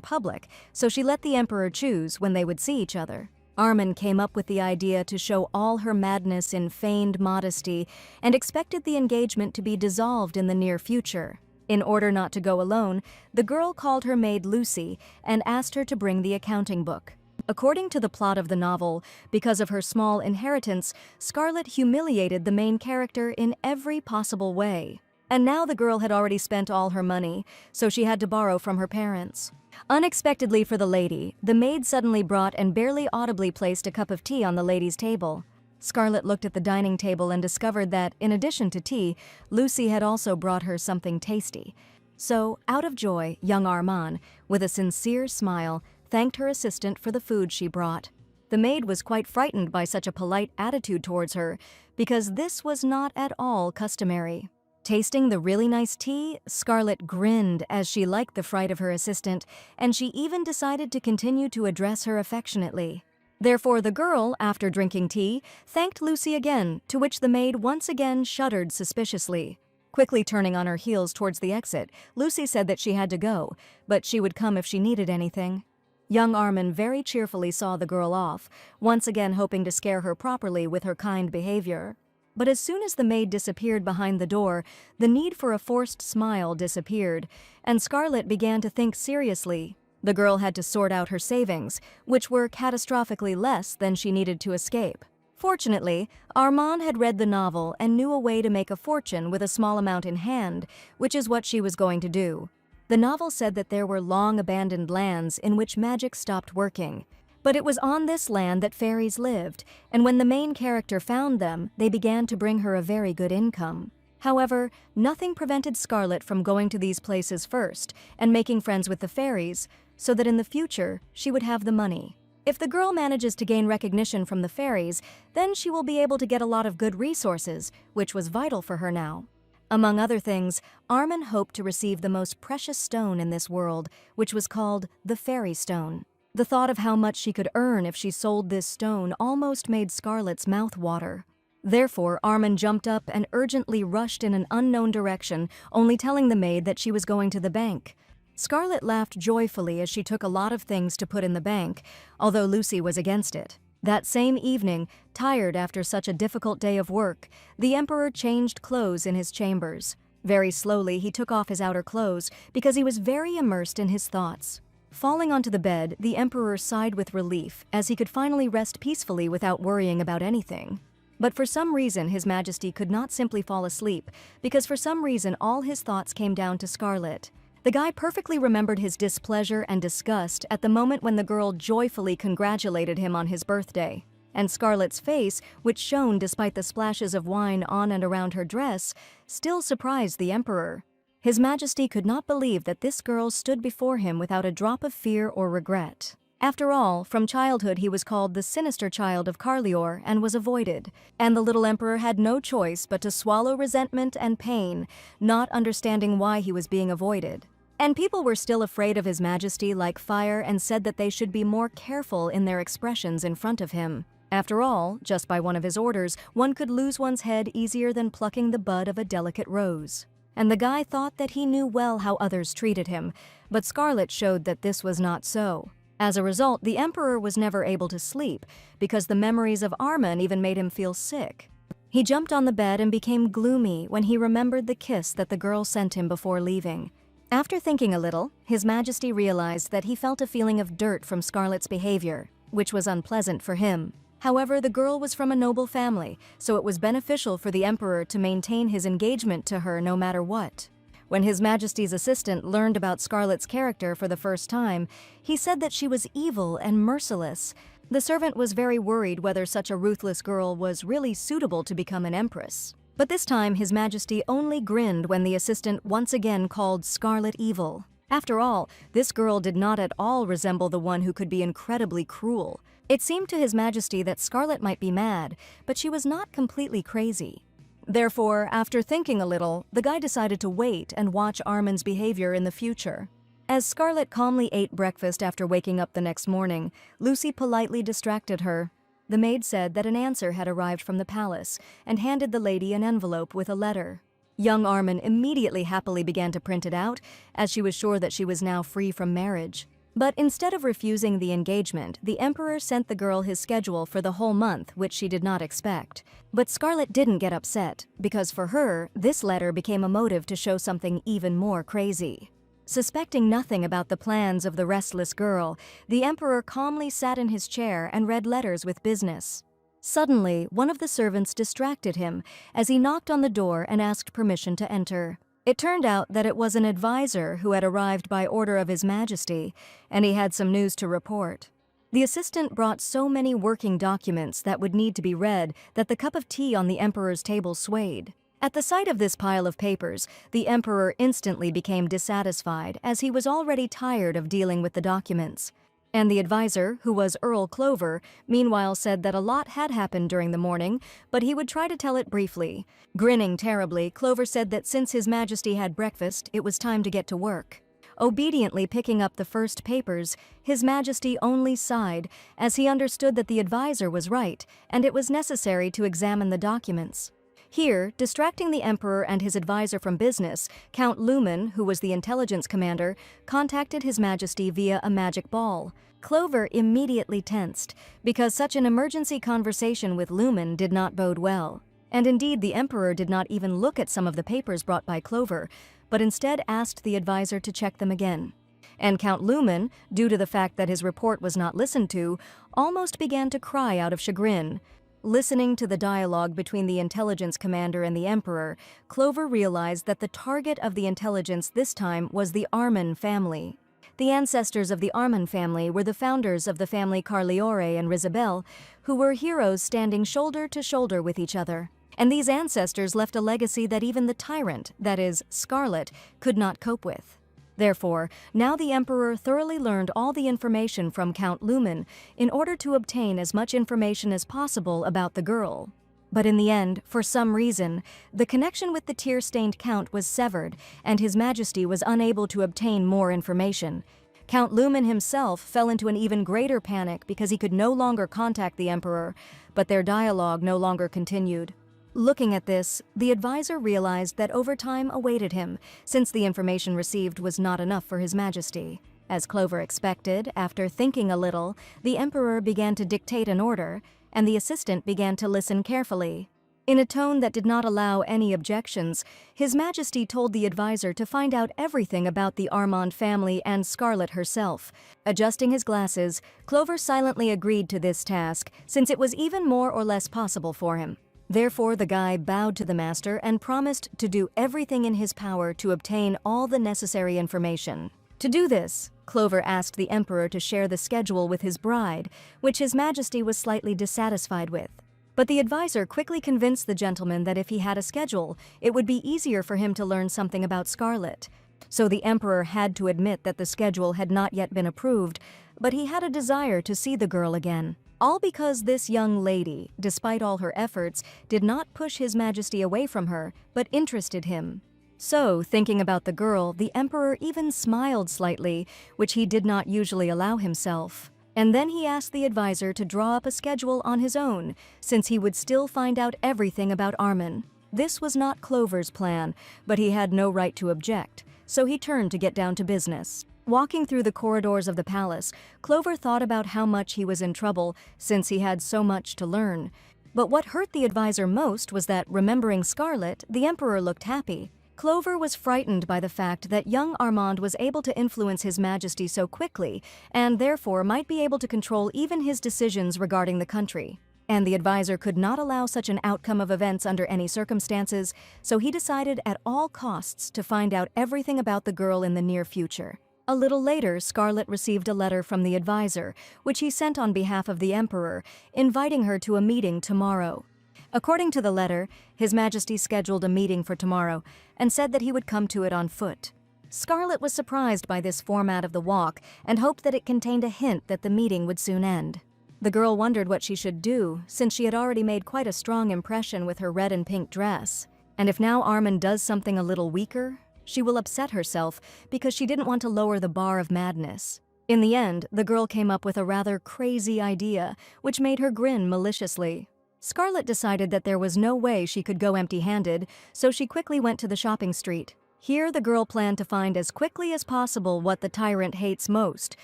public, so she let the Emperor choose when they would see each other. Armin came up with the idea to show all her madness in feigned modesty and expected the engagement to be dissolved in the near future. In order not to go alone, the girl called her maid Lucy and asked her to bring the accounting book. According to the plot of the novel, because of her small inheritance, Scarlet humiliated the main character in every possible way. And now the girl had already spent all her money, so she had to borrow from her parents. Unexpectedly for the lady, the maid suddenly brought and barely audibly placed a cup of tea on the lady's table. Scarlet looked at the dining table and discovered that, in addition to tea, Lucy had also brought her something tasty. So, out of joy, young Armand, with a sincere smile, thanked her assistant for the food she brought. The maid was quite frightened by such a polite attitude towards her, because this was not at all customary. Tasting the really nice tea, Scarlet grinned as she liked the fright of her assistant, and she even decided to continue to address her affectionately. Therefore the girl, after drinking tea, thanked Lucy again, to which the maid once again shuddered suspiciously. Quickly turning on her heels towards the exit, Lucy said that she had to go, but she would come if she needed anything. Young Armin very cheerfully saw the girl off, once again hoping to scare her properly with her kind behavior. But as soon as the maid disappeared behind the door, the need for a forced smile disappeared, and Scarlet began to think seriously. The girl had to sort out her savings, which were catastrophically less than she needed to escape. Fortunately, Armand had read the novel and knew a way to make a fortune with a small amount in hand, which is what she was going to do. The novel said that there were long-abandoned lands in which magic stopped working. But it was on this land that fairies lived, and when the main character found them, they began to bring her a very good income. However, nothing prevented Scarlet from going to these places first and making friends with the fairies, so that in the future she would have the money. If the girl manages to gain recognition from the fairies, then she will be able to get a lot of good resources, which was vital for her now. Among other things, Armin hoped to receive the most precious stone in this world, which was called the Fairy Stone. The thought of how much she could earn if she sold this stone almost made Scarlet's mouth water. Therefore, Armin jumped up and urgently rushed in an unknown direction, only telling the maid that she was going to the bank. Scarlet laughed joyfully as she took a lot of things to put in the bank, although Lucy was against it. That same evening, tired after such a difficult day of work, the Emperor changed clothes in his chambers. Very slowly, he took off his outer clothes because he was very immersed in his thoughts. Falling onto the bed, the Emperor sighed with relief as he could finally rest peacefully without worrying about anything. But for some reason, His Majesty could not simply fall asleep, because for some reason all his thoughts came down to Scarlet. The guy perfectly remembered his displeasure and disgust at the moment when the girl joyfully congratulated him on his birthday. And Scarlet's face, which shone despite the splashes of wine on and around her dress, still surprised the Emperor. His Majesty could not believe that this girl stood before him without a drop of fear or regret. After all, from childhood he was called the sinister child of Carlior and was avoided, and the little Emperor had no choice but to swallow resentment and pain, not understanding why he was being avoided. And people were still afraid of His Majesty like fire and said that they should be more careful in their expressions in front of him. After all, just by one of his orders, one could lose one's head easier than plucking the bud of a delicate rose. And the guy thought that he knew well how others treated him, but Scarlet showed that this was not so. As a result, the Emperor was never able to sleep, because the memories of Armin even made him feel sick. He jumped on the bed and became gloomy when he remembered the kiss that the girl sent him before leaving. After thinking a little, His Majesty realized that he felt a feeling of dirt from Scarlet's behavior, which was unpleasant for him. However, the girl was from a noble family, so it was beneficial for the Emperor to maintain his engagement to her no matter what. When His Majesty's assistant learned about Scarlet's character for the first time, he said that she was evil and merciless. The servant was very worried whether such a ruthless girl was really suitable to become an empress. But this time, His Majesty only grinned when the assistant once again called Scarlet evil. After all, this girl did not at all resemble the one who could be incredibly cruel. It seemed to His Majesty that Scarlet might be mad, but she was not completely crazy. Therefore, after thinking a little, the guy decided to wait and watch Armin's behavior in the future. As Scarlett calmly ate breakfast after waking up the next morning, Lucy politely distracted her. The maid said that an answer had arrived from the palace and handed the lady an envelope with a letter. Young Armin immediately happily began to print it out, as she was sure that she was now free from marriage. But instead of refusing the engagement, the emperor sent the girl his schedule for the whole month, which she did not expect. But Scarlett didn't get upset, because for her, this letter became a motive to show something even more crazy. Suspecting nothing about the plans of the restless girl, the emperor calmly sat in his chair and read letters with business. Suddenly, one of the servants distracted him as he knocked on the door and asked permission to enter. It turned out that it was an advisor who had arrived by order of His Majesty, and he had some news to report. The assistant brought so many working documents that would need to be read that the cup of tea on the emperor's table swayed. At the sight of this pile of papers, the emperor instantly became dissatisfied, as he was already tired of dealing with the documents. And the advisor, who was Earl Clover, meanwhile said that a lot had happened during the morning, but he would try to tell it briefly. Grinning terribly, Clover said that since His Majesty had breakfast, it was time to get to work. Obediently picking up the first papers, His Majesty only sighed, as he understood that the advisor was right, and it was necessary to examine the documents. Here, distracting the emperor and his advisor from business, Count Lumen, who was the intelligence commander, contacted His Majesty via a magic ball. Clover immediately tensed, because such an emergency conversation with Lumen did not bode well. And indeed, the emperor did not even look at some of the papers brought by Clover, but instead asked the advisor to check them again. And Count Lumen, due to the fact that his report was not listened to, almost began to cry out of chagrin. Listening to the dialogue between the intelligence commander and the emperor, Clover realized that the target of the intelligence this time was the Armin family. The ancestors of the Armin family were the founders of the family Carliore and Rizabel, who were heroes standing shoulder to shoulder with each other. And these ancestors left a legacy that even the Tyrant, that is, Scarlett, could not cope with. Therefore, now the emperor thoroughly learned all the information from Count Lumen in order to obtain as much information as possible about the girl. But in the end, for some reason, the connection with the tear-stained Count was severed, and His Majesty was unable to obtain more information. Count Lumen himself fell into an even greater panic because he could no longer contact the emperor, but their dialogue no longer continued. Looking at this, the advisor realized that overtime awaited him, since the information received was not enough for His Majesty. As Clover expected, after thinking a little, the emperor began to dictate an order, and the assistant began to listen carefully. In a tone that did not allow any objections, His Majesty told the advisor to find out everything about the Armand family and Scarlett herself. Adjusting his glasses, Clover silently agreed to this task, since it was even more or less possible for him. Therefore, the guy bowed to the master and promised to do everything in his power to obtain all the necessary information. To do this, Clover asked the emperor to share the schedule with his bride, which His Majesty was slightly dissatisfied with. But the advisor quickly convinced the gentleman that if he had a schedule, it would be easier for him to learn something about Scarlett. So the emperor had to admit that the schedule had not yet been approved, but he had a desire to see the girl again. All because this young lady, despite all her efforts, did not push His Majesty away from her, but interested him. So, thinking about the girl, the emperor even smiled slightly, which he did not usually allow himself. And then he asked the advisor to draw up a schedule on his own, since he would still find out everything about Armin. This was not Clover's plan, but he had no right to object, so he turned to get down to business. Walking through the corridors of the palace, Clover thought about how much he was in trouble, since he had so much to learn. But what hurt the advisor most was that, remembering Scarlett, the emperor looked happy. Clover was frightened by the fact that young Armand was able to influence His Majesty so quickly, and therefore might be able to control even his decisions regarding the country. And the advisor could not allow such an outcome of events under any circumstances, so he decided at all costs to find out everything about the girl in the near future. A little later, Scarlett received a letter from the advisor, which he sent on behalf of the emperor, inviting her to a meeting tomorrow. According to the letter, His Majesty scheduled a meeting for tomorrow and said that he would come to it on foot. Scarlett was surprised by this format of the walk and hoped that it contained a hint that the meeting would soon end. The girl wondered what she should do, since she had already made quite a strong impression with her red and pink dress. And if now Armin does something a little weaker, she will upset herself because she didn't want to lower the bar of madness. In the end, the girl came up with a rather crazy idea, which made her grin maliciously. Scarlet decided that there was no way she could go empty-handed, so she quickly went to the shopping street. Here, the girl planned to find as quickly as possible what the Tyrant hates most,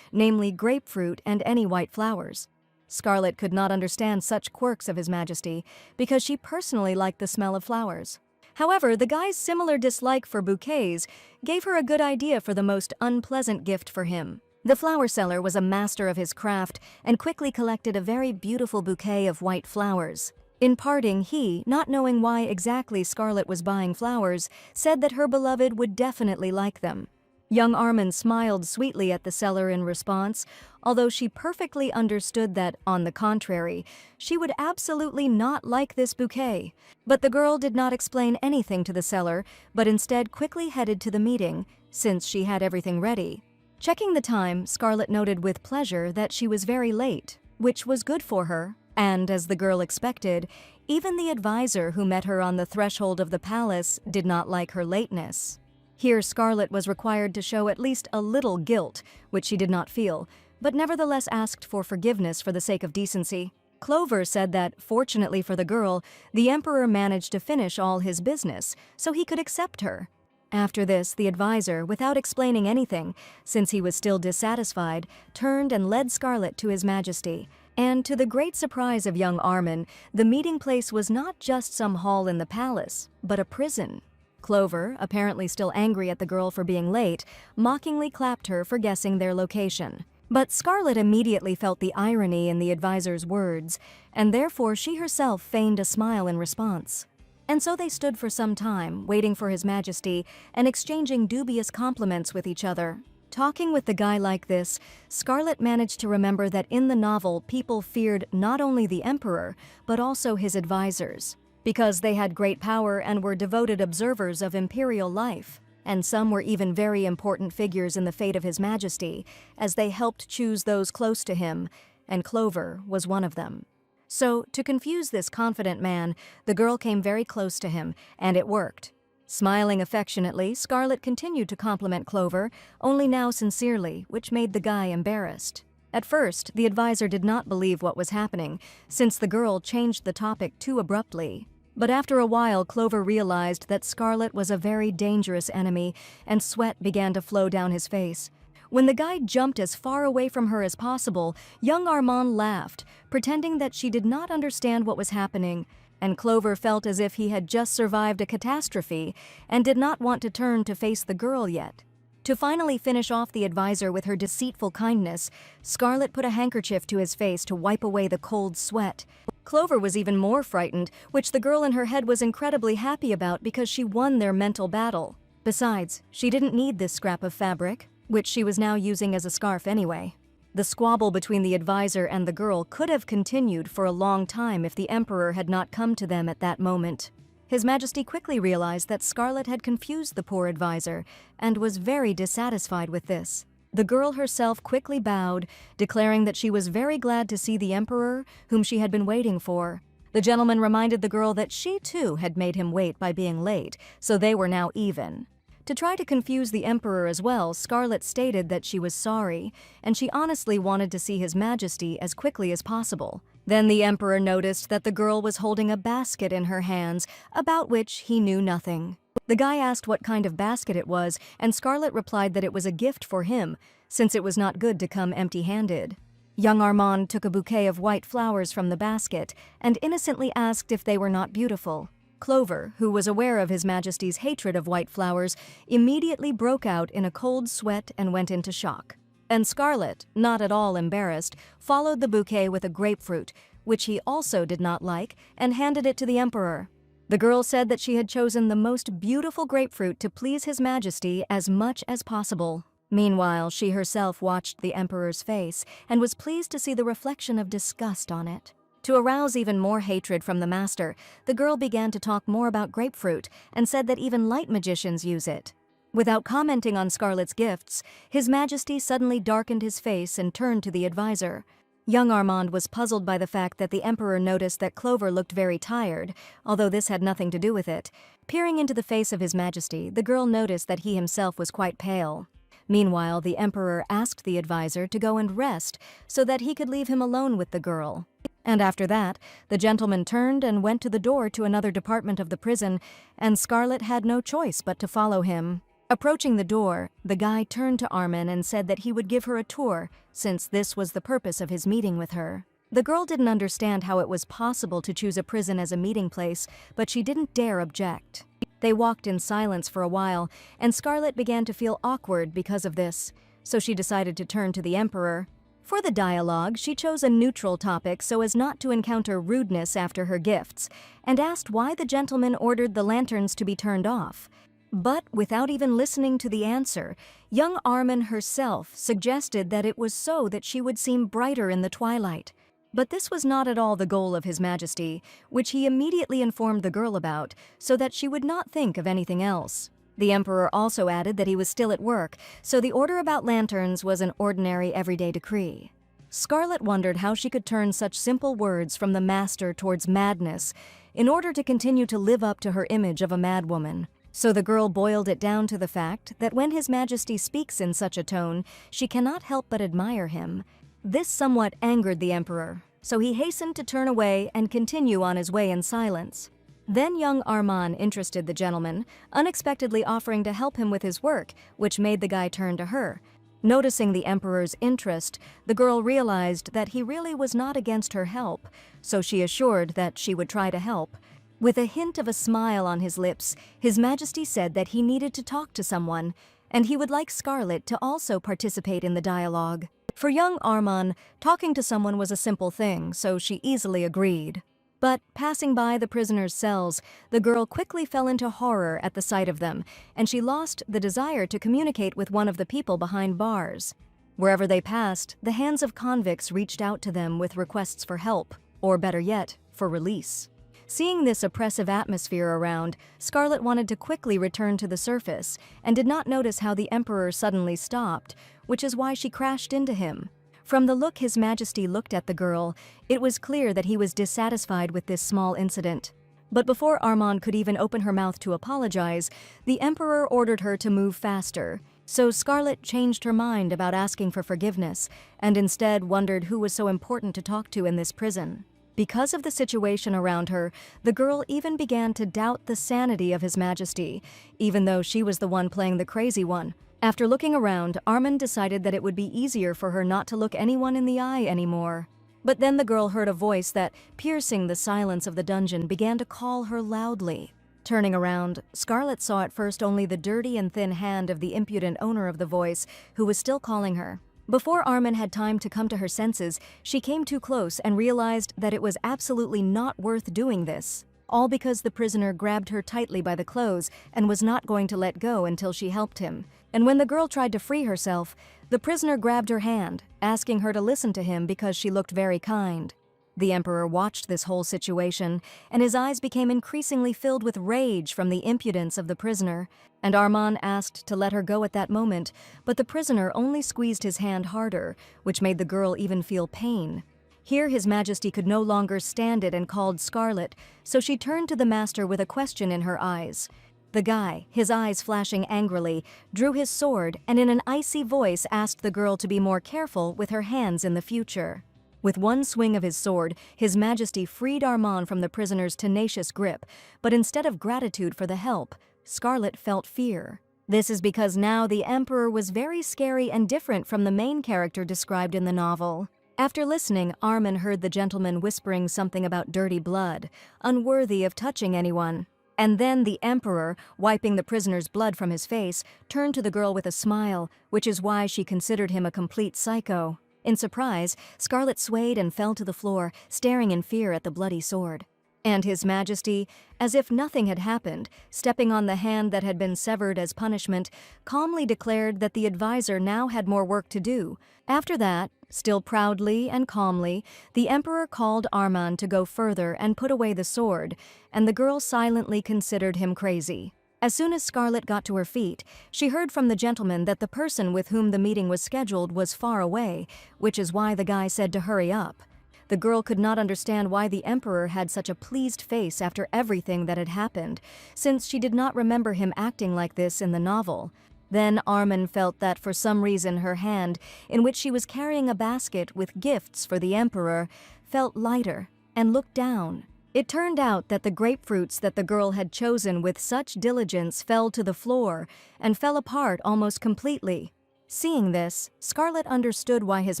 namely grapefruit and any white flowers. Scarlet could not understand such quirks of His Majesty, because she personally liked the smell of flowers. However, the guy's similar dislike for bouquets gave her a good idea for the most unpleasant gift for him. The flower seller was a master of his craft and quickly collected a very beautiful bouquet of white flowers. In parting, he, not knowing why exactly Scarlet was buying flowers, said that her beloved would definitely like them. Young Armin smiled sweetly at the seller in response, although she perfectly understood that, on the contrary, she would absolutely not like this bouquet. But the girl did not explain anything to the seller, but instead quickly headed to the meeting, since she had everything ready. Checking the time, Scarlet noted with pleasure that she was very late, which was good for her, and, as the girl expected, even the advisor who met her on the threshold of the palace did not like her lateness. Here, Scarlet was required to show at least a little guilt, which she did not feel, but nevertheless asked for forgiveness for the sake of decency. Clover said that, fortunately for the girl, the Emperor managed to finish all his business, so he could accept her. After this, the advisor, without explaining anything, since he was still dissatisfied, turned and led Scarlet to His Majesty. And to the great surprise of young Armin, the meeting place was not just some hall in the palace, but a prison. Clover, apparently still angry at the girl for being late, mockingly clapped her for guessing their location. But Scarlet immediately felt the irony in the advisor's words, and therefore she herself feigned a smile in response. And so they stood for some time, waiting for His Majesty and exchanging dubious compliments with each other. Talking with the guy like this, Scarlet managed to remember that in the novel people feared not only the Emperor, but also his advisors, because they had great power and were devoted observers of imperial life. And some were even very important figures in the fate of His Majesty, as they helped choose those close to him, and Clover was one of them. So, to confuse this confident man, the girl came very close to him, and it worked. Smiling affectionately, Scarlet continued to compliment Clover, only now sincerely, which made the guy embarrassed. At first, the advisor did not believe what was happening, since the girl changed the topic too abruptly. But after a while, Clover realized that Scarlet was a very dangerous enemy, and sweat began to flow down his face. When the guy jumped as far away from her as possible, young Armand laughed, pretending that she did not understand what was happening, and Clover felt as if he had just survived a catastrophe and did not want to turn to face the girl yet. To finally finish off the advisor with her deceitful kindness, Scarlet put a handkerchief to his face to wipe away the cold sweat. Clover was even more frightened, which the girl in her head was incredibly happy about because she won their mental battle. Besides, she didn't need this scrap of fabric, which she was now using as a scarf anyway. The squabble between the advisor and the girl could have continued for a long time if the Emperor had not come to them at that moment. His Majesty quickly realized that Scarlet had confused the poor advisor and was very dissatisfied with this. The girl herself quickly bowed, declaring that she was very glad to see the Emperor, whom she had been waiting for. The gentleman reminded the girl that she too had made him wait by being late, so they were now even. To try to confuse the Emperor as well, Scarlet stated that she was sorry, and she honestly wanted to see His Majesty as quickly as possible. Then the Emperor noticed that the girl was holding a basket in her hands, about which he knew nothing. The guy asked what kind of basket it was, and Scarlet replied that it was a gift for him, since it was not good to come empty-handed. Young Armand took a bouquet of white flowers from the basket and innocently asked if they were not beautiful. Clover, who was aware of His Majesty's hatred of white flowers, immediately broke out in a cold sweat and went into shock. And Scarlet, not at all embarrassed, followed the bouquet with a grapefruit, which he also did not like, and handed it to the Emperor. The girl said that she had chosen the most beautiful grapefruit to please His Majesty as much as possible. Meanwhile, she herself watched the Emperor's face and was pleased to see the reflection of disgust on it. To arouse even more hatred from the master, the girl began to talk more about grapefruit and said that even light magicians use it. Without commenting on Scarlet's gifts, His Majesty suddenly darkened his face and turned to the advisor. Young Armand was puzzled by the fact that the Emperor noticed that Clover looked very tired, although this had nothing to do with it. Peering into the face of His Majesty, the girl noticed that he himself was quite pale. Meanwhile, the Emperor asked the advisor to go and rest so that he could leave him alone with the girl. And after that, the gentleman turned and went to the door to another department of the prison, and Scarlet had no choice but to follow him. Approaching the door, the guy turned to Armin and said that he would give her a tour, since this was the purpose of his meeting with her. The girl didn't understand how it was possible to choose a prison as a meeting place, but she didn't dare object. They walked in silence for a while, and Scarlet began to feel awkward because of this, so she decided to turn to the Emperor. For the dialogue, she chose a neutral topic so as not to encounter rudeness after her gifts, and asked why the gentleman ordered the lanterns to be turned off. But without even listening to the answer, young Armin herself suggested that it was so that she would seem brighter in the twilight. But this was not at all the goal of His Majesty, which he immediately informed the girl about, so that she would not think of anything else. The Emperor also added that he was still at work, so the order about lanterns was an ordinary everyday decree. Scarlet wondered how she could turn such simple words from the master towards madness in order to continue to live up to her image of a madwoman. So the girl boiled it down to the fact that when His Majesty speaks in such a tone, she cannot help but admire him. This somewhat angered the Emperor, so he hastened to turn away and continue on his way in silence. Then young Armand interested the gentleman, unexpectedly offering to help him with his work, which made the guy turn to her. Noticing the Emperor's interest, the girl realized that he really was not against her help, so she assured that she would try to help. With a hint of a smile on his lips, His Majesty said that he needed to talk to someone, and he would like Scarlet to also participate in the dialogue. For young Armand, talking to someone was a simple thing, so she easily agreed. But passing by the prisoners' cells, the girl quickly fell into horror at the sight of them, and she lost the desire to communicate with one of the people behind bars. Wherever they passed, the hands of convicts reached out to them with requests for help, or better yet, for release. Seeing this oppressive atmosphere around, Scarlet wanted to quickly return to the surface and did not notice how the Emperor suddenly stopped, which is why she crashed into him. From the look His Majesty looked at the girl, it was clear that he was dissatisfied with this small incident. But before Armand could even open her mouth to apologize, the Emperor ordered her to move faster. So Scarlet changed her mind about asking for forgiveness and instead wondered who was so important to talk to in this prison. Because of the situation around her, the girl even began to doubt the sanity of His Majesty, even though she was the one playing the crazy one. After looking around, Armin decided that it would be easier for her not to look anyone in the eye anymore. But then the girl heard a voice that, piercing the silence of the dungeon, began to call her loudly. Turning around, Scarlet saw at first only the dirty and thin hand of the impudent owner of the voice, who was still calling her. Before Armin had time to come to her senses, she came too close and realized that it was absolutely not worth doing this. All because the prisoner grabbed her tightly by the clothes and was not going to let go until she helped him. And when the girl tried to free herself, the prisoner grabbed her hand, asking her to listen to him because she looked very kind. The Emperor watched this whole situation, and his eyes became increasingly filled with rage from the impudence of the prisoner, and Armand asked to let her go at that moment, but the prisoner only squeezed his hand harder, which made the girl even feel pain. Here His Majesty could no longer stand it and called Scarlet, so she turned to the master with a question in her eyes. The guy, his eyes flashing angrily, drew his sword and in an icy voice asked the girl to be more careful with her hands in the future. With one swing of his sword, His Majesty freed Armand from the prisoner's tenacious grip, but instead of gratitude for the help, Scarlet felt fear. This is because now the Emperor was very scary and different from the main character described in the novel. After listening, Armin heard the gentleman whispering something about dirty blood, unworthy of touching anyone. And then the Emperor, wiping the prisoner's blood from his face, turned to the girl with a smile, which is why she considered him a complete psycho. In surprise, Scarlet swayed and fell to the floor, staring in fear at the bloody sword. And His Majesty, as if nothing had happened, stepping on the hand that had been severed as punishment, calmly declared that the advisor now had more work to do. After that, still proudly and calmly, the Emperor called Armand to go further and put away the sword, and the girl silently considered him crazy. As soon as Scarlet got to her feet, she heard from the gentleman that the person with whom the meeting was scheduled was far away, which is why the guy said to hurry up. The girl could not understand why the Emperor had such a pleased face after everything that had happened, since she did not remember him acting like this in the novel. Then Armin felt that for some reason her hand, in which she was carrying a basket with gifts for the Emperor, felt lighter, and looked down. It turned out that the grapefruits that the girl had chosen with such diligence fell to the floor and fell apart almost completely. Seeing this, Scarlet understood why His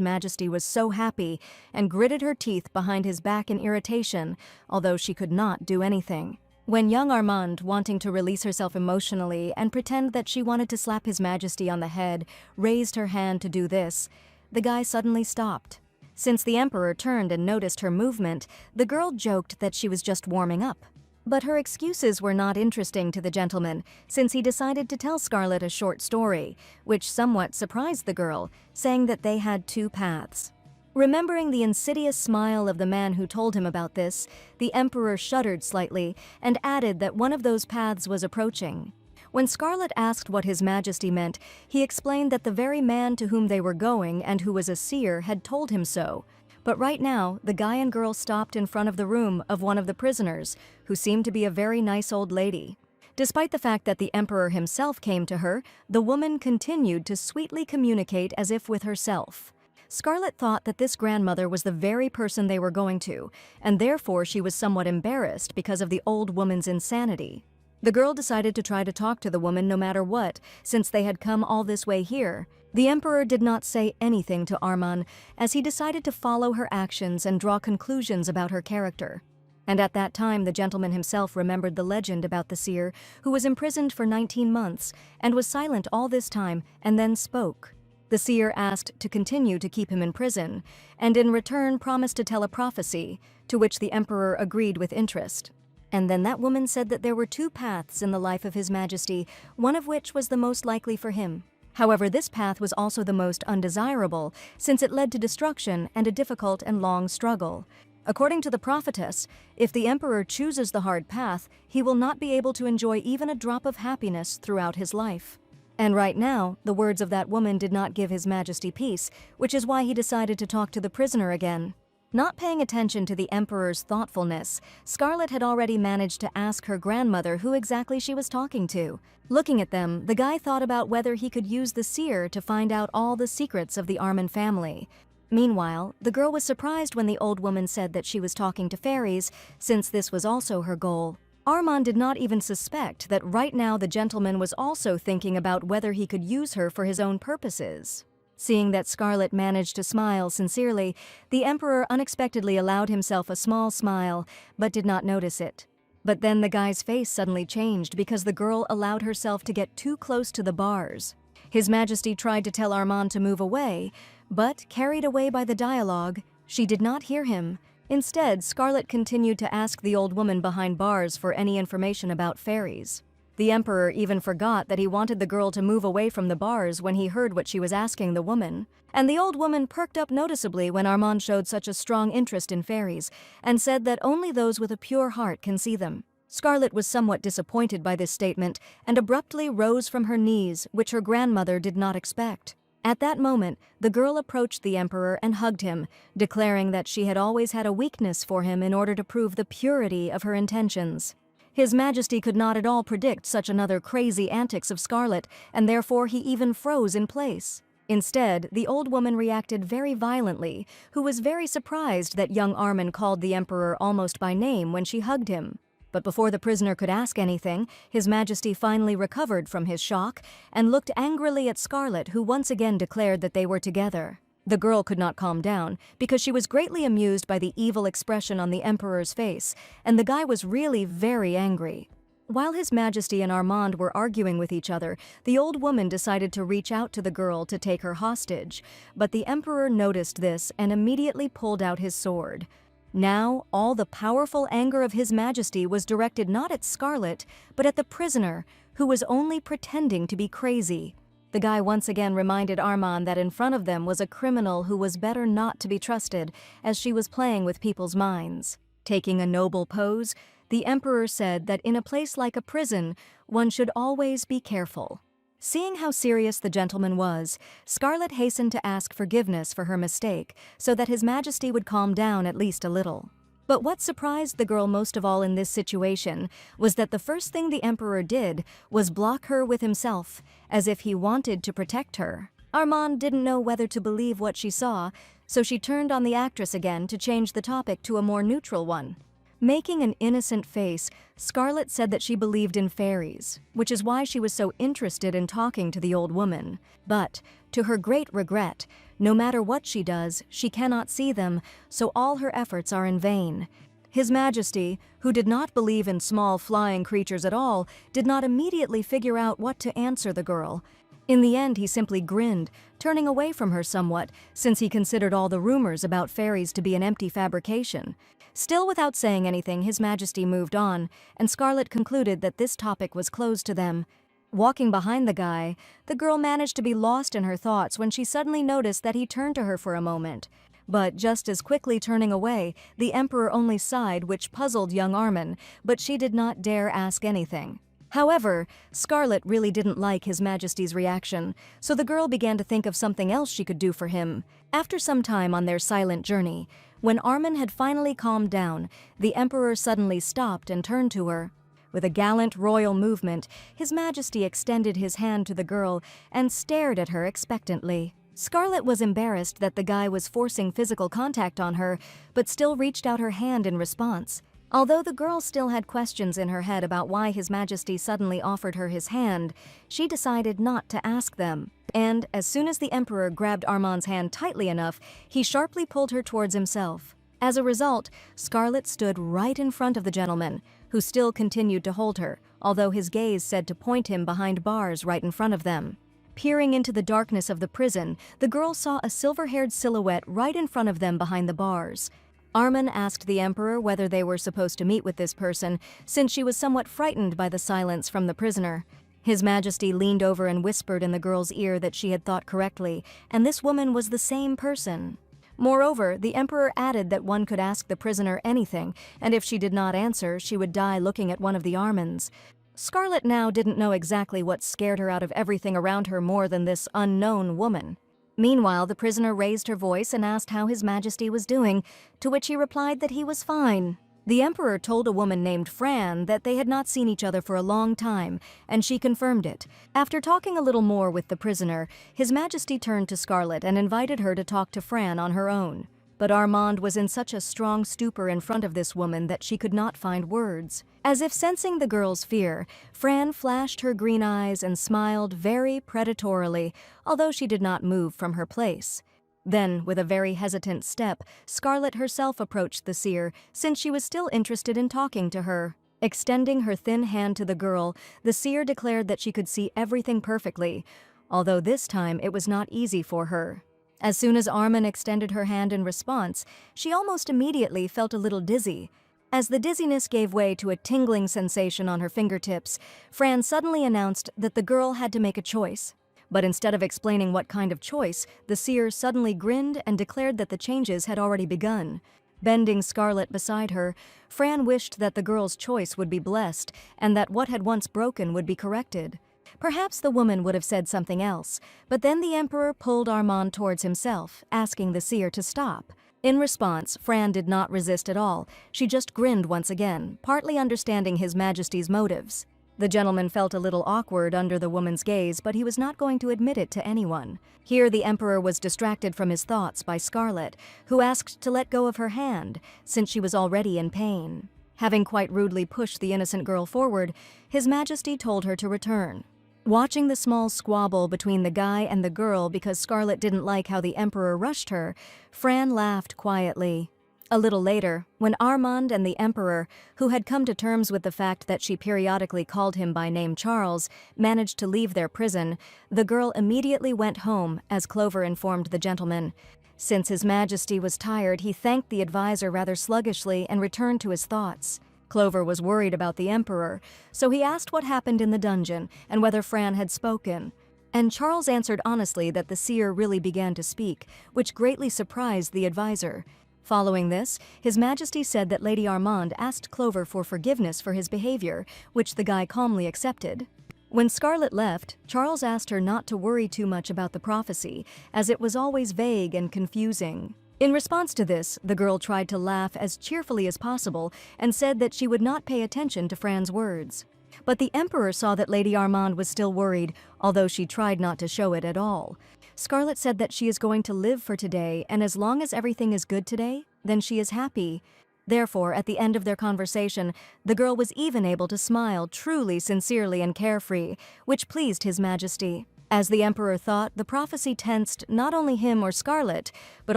Majesty was so happy and gritted her teeth behind his back in irritation, although she could not do anything. When young Armand, wanting to release herself emotionally and pretend that she wanted to slap His Majesty on the head, raised her hand to do this, the guy suddenly stopped. Since the Emperor turned and noticed her movement, the girl joked that she was just warming up. But her excuses were not interesting to the gentleman, since he decided to tell Scarlet a short story, which somewhat surprised the girl, saying that they had two paths. Remembering the insidious smile of the man who told him about this, the Emperor shuddered slightly and added that one of those paths was approaching. When Scarlet asked what His Majesty meant, he explained that the very man to whom they were going and who was a seer had told him so. But right now, the guy and girl stopped in front of the room of one of the prisoners, who seemed to be a very nice old lady. Despite the fact that the Emperor himself came to her, the woman continued to sweetly communicate as if with herself. Scarlet thought that this grandmother was the very person they were going to, and therefore she was somewhat embarrassed because of the old woman's insanity. The girl decided to try to talk to the woman no matter what, since they had come all this way here. The Emperor did not say anything to Arman, as he decided to follow her actions and draw conclusions about her character. And at that time the gentleman himself remembered the legend about the seer, who was imprisoned for 19 months, and was silent all this time, and then spoke. The seer asked to continue to keep him in prison, and in return promised to tell a prophecy, to which the Emperor agreed with interest. And then that woman said that there were two paths in the life of His Majesty, one of which was the most likely for him. However, this path was also the most undesirable, since it led to destruction and a difficult and long struggle. According to the prophetess, if the Emperor chooses the hard path, he will not be able to enjoy even a drop of happiness throughout his life. And right now, the words of that woman did not give His Majesty peace, which is why he decided to talk to the prisoner again. Not paying attention to the Emperor's thoughtfulness, Scarlet had already managed to ask her grandmother who exactly she was talking to. Looking at them, the guy thought about whether he could use the seer to find out all the secrets of the Armin family. Meanwhile, the girl was surprised when the old woman said that she was talking to fairies, since this was also her goal. Armand did not even suspect that right now the gentleman was also thinking about whether he could use her for his own purposes. Seeing that Scarlet managed to smile sincerely, the Emperor unexpectedly allowed himself a small smile, but did not notice it. But then the guy's face suddenly changed because the girl allowed herself to get too close to the bars. His Majesty tried to tell Armand to move away, but, carried away by the dialogue, she did not hear him. Instead, Scarlet continued to ask the old woman behind bars for any information about fairies. The Emperor even forgot that he wanted the girl to move away from the bars when he heard what she was asking the woman. And the old woman perked up noticeably when Armand showed such a strong interest in fairies, and said that only those with a pure heart can see them. Scarlet was somewhat disappointed by this statement, and abruptly rose from her knees, which her grandmother did not expect. At that moment, the girl approached the Emperor and hugged him, declaring that she had always had a weakness for him in order to prove the purity of her intentions. His Majesty could not at all predict such another crazy antics of Scarlet, and therefore he even froze in place. Instead, the old woman reacted very violently, who was very surprised that young Armin called the Emperor almost by name when she hugged him. But before the prisoner could ask anything, His Majesty finally recovered from his shock and looked angrily at Scarlet, who once again declared that they were together. The girl could not calm down, because she was greatly amused by the evil expression on the Emperor's face, and the guy was really very angry. While His Majesty and Armand were arguing with each other, the old woman decided to reach out to the girl to take her hostage, but the Emperor noticed this and immediately pulled out his sword. Now, all the powerful anger of His Majesty was directed not at Scarlet, but at the prisoner, who was only pretending to be crazy. The guy once again reminded Armand that in front of them was a criminal who was better not to be trusted, as she was playing with people's minds. Taking a noble pose, the emperor said that in a place like a prison, one should always be careful. Seeing how serious the gentleman was, Scarlet hastened to ask forgiveness for her mistake so that His Majesty would calm down at least a little. But what surprised the girl most of all in this situation was that the first thing the emperor did was block her with himself, as if he wanted to protect her. Armand didn't know whether to believe what she saw, so she turned on the actress again to change the topic to a more neutral one. Making an innocent face, Scarlet said that she believed in fairies, which is why she was so interested in talking to the old woman. But, to her great regret, no matter what she does, she cannot see them, so all her efforts are in vain. His Majesty, who did not believe in small flying creatures at all, did not immediately figure out what to answer the girl. In the end, he simply grinned, turning away from her somewhat, since he considered all the rumors about fairies to be an empty fabrication. Still without saying anything, His Majesty moved on, and Scarlet concluded that this topic was closed to them. Walking behind the guy, the girl managed to be lost in her thoughts when she suddenly noticed that he turned to her for a moment. But just as quickly turning away, the Emperor only sighed, which puzzled young Armin, but she did not dare ask anything. However, Scarlet really didn't like His Majesty's reaction, so the girl began to think of something else she could do for him. After some time on their silent journey, when Armin had finally calmed down, the Emperor suddenly stopped and turned to her. With a gallant royal movement, His Majesty extended his hand to the girl and stared at her expectantly. Scarlet was embarrassed that the guy was forcing physical contact on her, but still reached out her hand in response. Although the girl still had questions in her head about why His Majesty suddenly offered her his hand, she decided not to ask them. And as soon as the Emperor grabbed Armand's hand tightly enough, he sharply pulled her towards himself. As a result, Scarlet stood right in front of the gentleman, who still continued to hold her, although his gaze said to point him behind bars right in front of them. Peering into the darkness of the prison, the girl saw a silver-haired silhouette right in front of them behind the bars. Armin asked the Emperor whether they were supposed to meet with this person, since she was somewhat frightened by the silence from the prisoner. His Majesty leaned over and whispered in the girl's ear that she had thought correctly, and this woman was the same person. Moreover, the Emperor added that one could ask the prisoner anything, and if she did not answer, she would die looking at one of the Armins. Scarlet now didn't know exactly what scared her out of everything around her more than this unknown woman. Meanwhile, the prisoner raised her voice and asked how His Majesty was doing, to which he replied that he was fine. The Emperor told a woman named Fran that they had not seen each other for a long time, and she confirmed it. After talking a little more with the prisoner, His Majesty turned to Scarlet and invited her to talk to Fran on her own. But Armand was in such a strong stupor in front of this woman that she could not find words. As if sensing the girl's fear, Fran flashed her green eyes and smiled very predatorily, although she did not move from her place. Then, with a very hesitant step, Scarlet herself approached the seer, since she was still interested in talking to her. Extending her thin hand to the girl, the seer declared that she could see everything perfectly, although this time it was not easy for her. As soon as Armin extended her hand in response, she almost immediately felt a little dizzy. As the dizziness gave way to a tingling sensation on her fingertips, Fran suddenly announced that the girl had to make a choice. But instead of explaining what kind of choice, the seer suddenly grinned and declared that the changes had already begun. Bending Scarlet beside her, Fran wished that the girl's choice would be blessed and that what had once broken would be corrected. Perhaps the woman would have said something else, but then the Emperor pulled Armand towards himself, asking the seer to stop. In response, Fran did not resist at all. She just grinned once again, partly understanding His Majesty's motives. The gentleman felt a little awkward under the woman's gaze, but he was not going to admit it to anyone. Here the Emperor was distracted from his thoughts by Scarlet, who asked to let go of her hand, since she was already in pain. Having quite rudely pushed the innocent girl forward, His Majesty told her to return. Watching the small squabble between the guy and the girl because Scarlet didn't like how the Emperor rushed her, Fran laughed quietly. A little later, when Armand and the Emperor, who had come to terms with the fact that she periodically called him by name Charles, managed to leave their prison, the girl immediately went home, as Clover informed the gentleman. Since His Majesty was tired, he thanked the advisor rather sluggishly and returned to his thoughts. Clover was worried about the Emperor, so he asked what happened in the dungeon and whether Fran had spoken. And Charles answered honestly that the seer really began to speak, which greatly surprised the advisor. Following this, His Majesty said that Lady Armand asked Clover for forgiveness for his behavior, which the guy calmly accepted. When Scarlet left, Charles asked her not to worry too much about the prophecy, as it was always vague and confusing. In response to this, the girl tried to laugh as cheerfully as possible and said that she would not pay attention to Fran's words. But the Emperor saw that Lady Armand was still worried, although she tried not to show it at all. Scarlet said that she is going to live for today, and as long as everything is good today, then she is happy. Therefore, at the end of their conversation, the girl was even able to smile truly, sincerely, and carefree, which pleased His Majesty. As the Emperor thought, the prophecy tensed not only him or Scarlet, but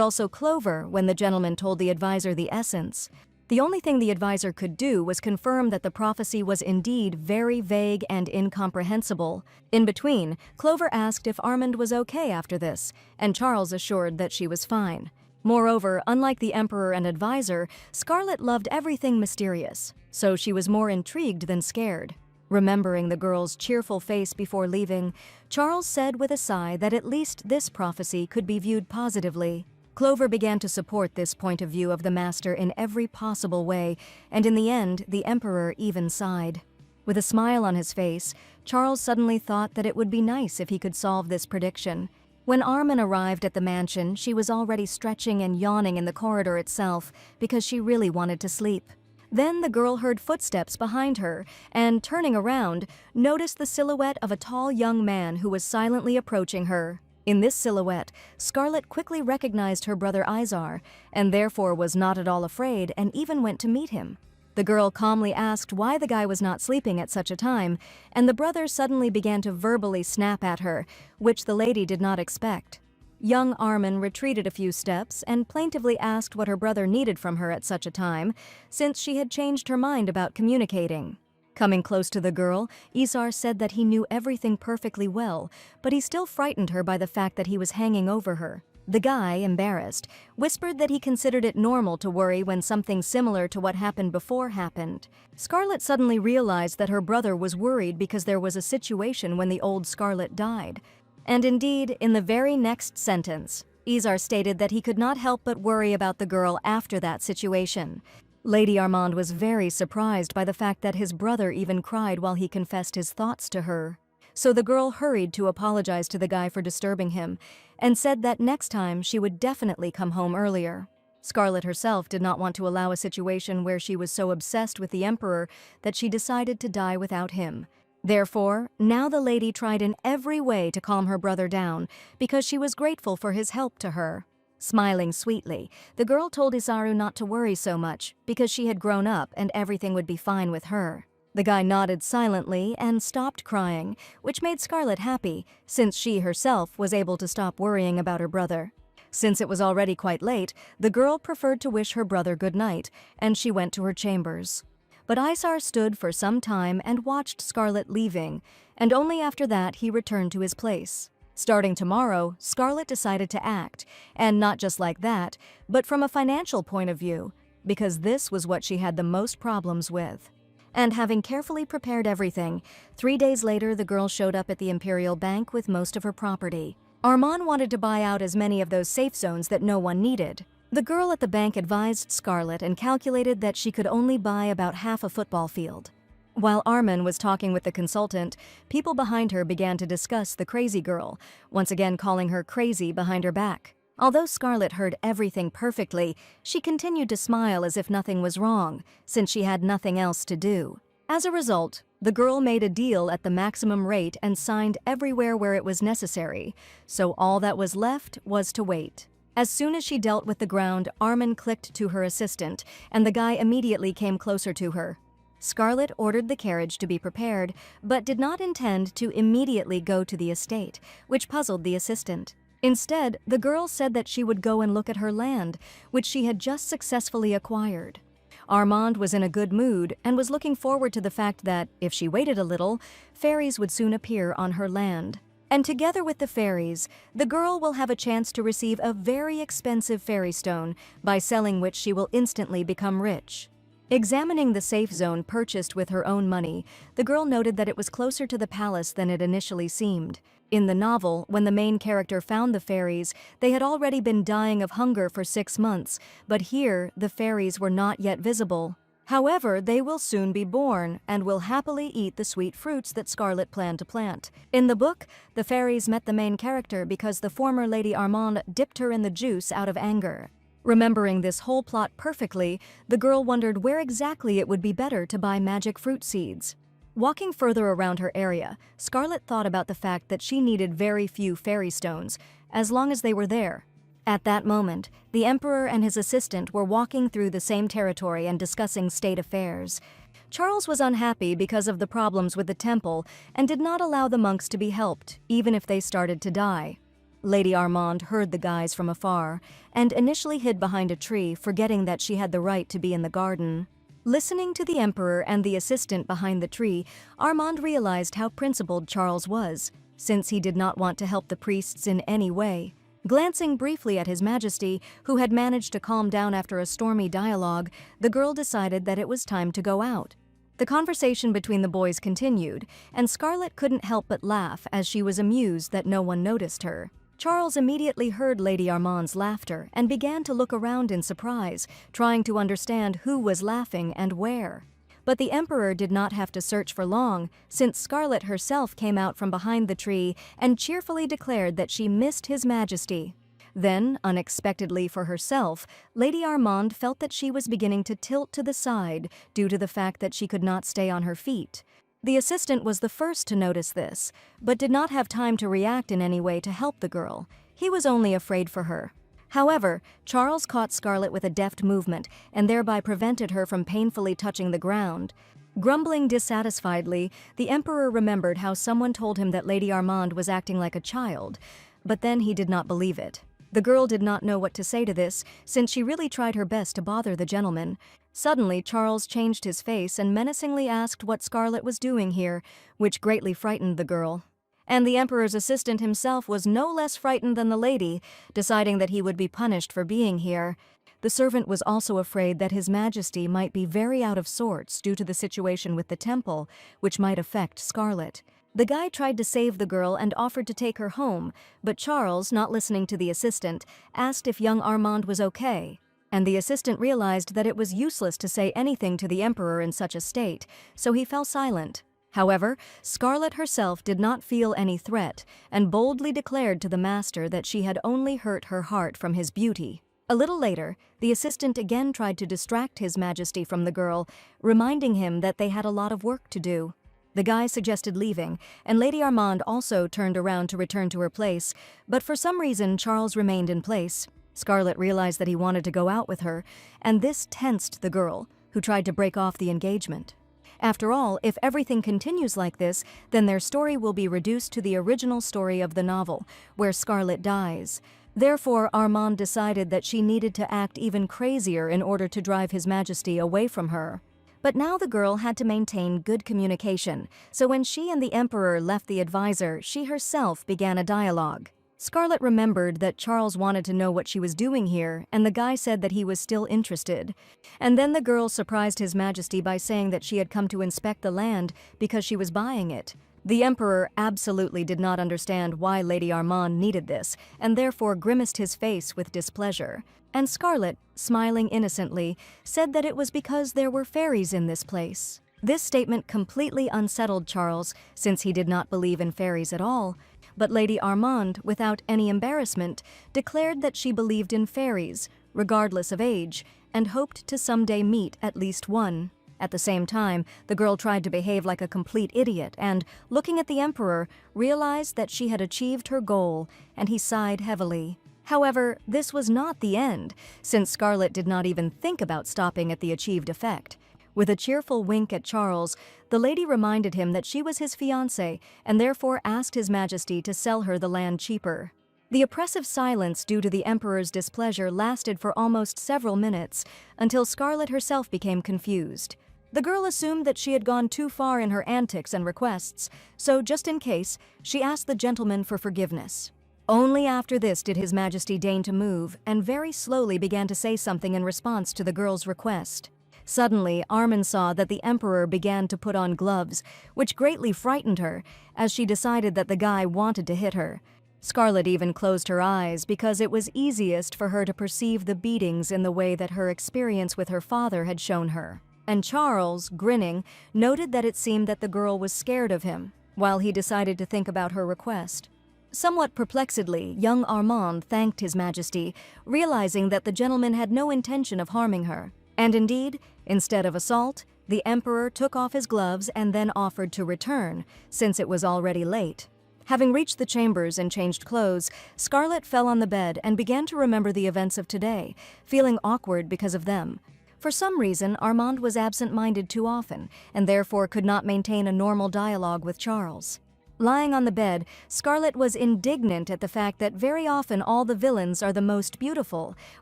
also Clover when the gentleman told the advisor the essence. The only thing the advisor could do was confirm that the prophecy was indeed very vague and incomprehensible. In between, Clover asked if Armand was okay after this, and Charles assured that she was fine. Moreover, unlike the Emperor and advisor, Scarlet loved everything mysterious, so she was more intrigued than scared. Remembering the girl's cheerful face before leaving, Charles said with a sigh that at least this prophecy could be viewed positively. Clover began to support this point of view of the master in every possible way, and in the end, the Emperor even sighed. With a smile on his face, Charles suddenly thought that it would be nice if he could solve this prediction. When Armin arrived at the mansion, she was already stretching and yawning in the corridor itself because she really wanted to sleep. Then the girl heard footsteps behind her and, turning around, noticed the silhouette of a tall young man who was silently approaching her. In this silhouette, Scarlet quickly recognized her brother Izar, and therefore was not at all afraid and even went to meet him. The girl calmly asked why the guy was not sleeping at such a time, and the brother suddenly began to verbally snap at her, which the lady did not expect. Young Armin retreated a few steps and plaintively asked what her brother needed from her at such a time, since she had changed her mind about communicating. Coming close to the girl, Izar said that he knew everything perfectly well, but he still frightened her by the fact that he was hanging over her. The guy, embarrassed, whispered that he considered it normal to worry when something similar to what happened before happened. Scarlet suddenly realized that her brother was worried because there was a situation when the old Scarlet died. And indeed, in the very next sentence, Izar stated that he could not help but worry about the girl after that situation. Lady Armand was very surprised by the fact that his brother even cried while he confessed his thoughts to her. So the girl hurried to apologize to the guy for disturbing him, and said that next time she would definitely come home earlier. Scarlet herself did not want to allow a situation where she was so obsessed with the Emperor that she decided to die without him. Therefore, now the lady tried in every way to calm her brother down, because she was grateful for his help to her. Smiling sweetly, the girl told Isaru not to worry so much, because she had grown up and everything would be fine with her. The guy nodded silently and stopped crying, which made Scarlet happy, since she herself was able to stop worrying about her brother. Since it was already quite late, the girl preferred to wish her brother good night, and she went to her chambers. But Isar stood for some time and watched Scarlet leaving, and only after that he returned to his place. Starting tomorrow, Scarlet decided to act, and not just like that, but from a financial point of view, because this was what she had the most problems with. And having carefully prepared everything, 3 days later the girl showed up at the Imperial Bank with most of her property. Armand wanted to buy out as many of those safe zones that no one needed. The girl at the bank advised Scarlet and calculated that she could only buy about half a football field. While Armin was talking with the consultant, people behind her began to discuss the crazy girl, once again calling her crazy behind her back. Although Scarlet heard everything perfectly, she continued to smile as if nothing was wrong, since she had nothing else to do. As a result, the girl made a deal at the maximum rate and signed everywhere where it was necessary, so all that was left was to wait. As soon as she dealt with the ground, Armin clicked to her assistant, and the guy immediately came closer to her. Scarlet ordered the carriage to be prepared, but did not intend to immediately go to the estate, which puzzled the assistant. Instead, the girl said that she would go and look at her land, which she had just successfully acquired. Armand was in a good mood and was looking forward to the fact that, if she waited a little, fairies would soon appear on her land. And together with the fairies, the girl will have a chance to receive a very expensive fairy stone, by selling which she will instantly become rich. Examining the safe zone purchased with her own money, the girl noted that it was closer to the palace than it initially seemed. In the novel, when the main character found the fairies, they had already been dying of hunger for 6 months, but here, the fairies were not yet visible. However, they will soon be born, and will happily eat the sweet fruits that Scarlet planned to plant. In the book, the fairies met the main character because the former Lady Armand dipped her in the juice out of anger. Remembering this whole plot perfectly, the girl wondered where exactly it would be better to buy magic fruit seeds. Walking further around her area, Scarlet thought about the fact that she needed very few fairy stones, as long as they were there. At that moment, the Emperor and his assistant were walking through the same territory and discussing state affairs. Charles was unhappy because of the problems with the temple and did not allow the monks to be helped, even if they started to die. Lady Armand heard the guys from afar and initially hid behind a tree, forgetting that she had the right to be in the garden. Listening to the Emperor and the assistant behind the tree, Armand realized how principled Charles was, since he did not want to help the priests in any way. Glancing briefly at His Majesty, who had managed to calm down after a stormy dialogue, the girl decided that it was time to go out. The conversation between the boys continued, and Scarlet couldn't help but laugh as she was amused that no one noticed her. Charles immediately heard Lady Armand's laughter and began to look around in surprise, trying to understand who was laughing and where. But the Emperor did not have to search for long, since Scarlet herself came out from behind the tree and cheerfully declared that she missed His Majesty. Then, unexpectedly for herself, Lady Armand felt that she was beginning to tilt to the side due to the fact that she could not stay on her feet. The assistant was the first to notice this, but did not have time to react in any way to help the girl. He was only afraid for her. However, Charles caught Scarlet with a deft movement and thereby prevented her from painfully touching the ground. Grumbling dissatisfiedly, the Emperor remembered how someone told him that Lady Armand was acting like a child, but then he did not believe it. The girl did not know what to say to this, since she really tried her best to bother the gentleman. Suddenly, Charles changed his face and menacingly asked what Scarlet was doing here, which greatly frightened the girl. And the Emperor's assistant himself was no less frightened than the lady, deciding that he would be punished for being here. The servant was also afraid that His Majesty might be very out of sorts due to the situation with the temple, which might affect Scarlet. The guy tried to save the girl and offered to take her home, but Charles, not listening to the assistant, asked if young Armand was okay. And the assistant realized that it was useless to say anything to the Emperor in such a state, so he fell silent. However, Scarlet herself did not feel any threat and boldly declared to the master that she had only hurt her heart from his beauty. A little later, the assistant again tried to distract His Majesty from the girl, reminding him that they had a lot of work to do. The guy suggested leaving, and Lady Armand also turned around to return to her place, but for some reason Charles remained in place. Scarlet realized that he wanted to go out with her, and this tensed the girl, who tried to break off the engagement. After all, if everything continues like this, then their story will be reduced to the original story of the novel, where Scarlet dies. Therefore, Armand decided that she needed to act even crazier in order to drive His Majesty away from her. But now the girl had to maintain good communication, so when she and the Emperor left the advisor, she herself began a dialogue. Scarlet remembered that Charles wanted to know what she was doing here, and the guy said that he was still interested. And then the girl surprised His Majesty by saying that she had come to inspect the land because she was buying it. The Emperor absolutely did not understand why Lady Armand needed this, and therefore grimaced his face with displeasure. And Scarlet, smiling innocently, said that it was because there were fairies in this place. This statement completely unsettled Charles, since he did not believe in fairies at all. But Lady Armand, without any embarrassment, declared that she believed in fairies, regardless of age, and hoped to someday meet at least one. At the same time, the girl tried to behave like a complete idiot and, looking at the Emperor, realized that she had achieved her goal, and he sighed heavily. However, this was not the end, since Scarlet did not even think about stopping at the achieved effect. With a cheerful wink at Charles, the lady reminded him that she was his fiancée and therefore asked His Majesty to sell her the land cheaper. The oppressive silence due to the Emperor's displeasure lasted for almost several minutes, until Scarlet herself became confused. The girl assumed that she had gone too far in her antics and requests, so just in case, she asked the gentleman for forgiveness. Only after this did His Majesty deign to move and very slowly began to say something in response to the girl's request. Suddenly, Armin saw that the Emperor began to put on gloves, which greatly frightened her, as she decided that the guy wanted to hit her. Scarlet even closed her eyes because it was easiest for her to perceive the beatings in the way that her experience with her father had shown her. And Charles, grinning, noted that it seemed that the girl was scared of him, while he decided to think about her request. Somewhat perplexedly, young Armand thanked His Majesty, realizing that the gentleman had no intention of harming her. And indeed, instead of assault, the Emperor took off his gloves and then offered to return, since it was already late. Having reached the chambers and changed clothes, Scarlet fell on the bed and began to remember the events of today, feeling awkward because of them. For some reason, Armand was absent-minded too often, and therefore could not maintain a normal dialogue with Charles. Lying on the bed, Scarlet was indignant at the fact that very often all the villains are the most beautiful,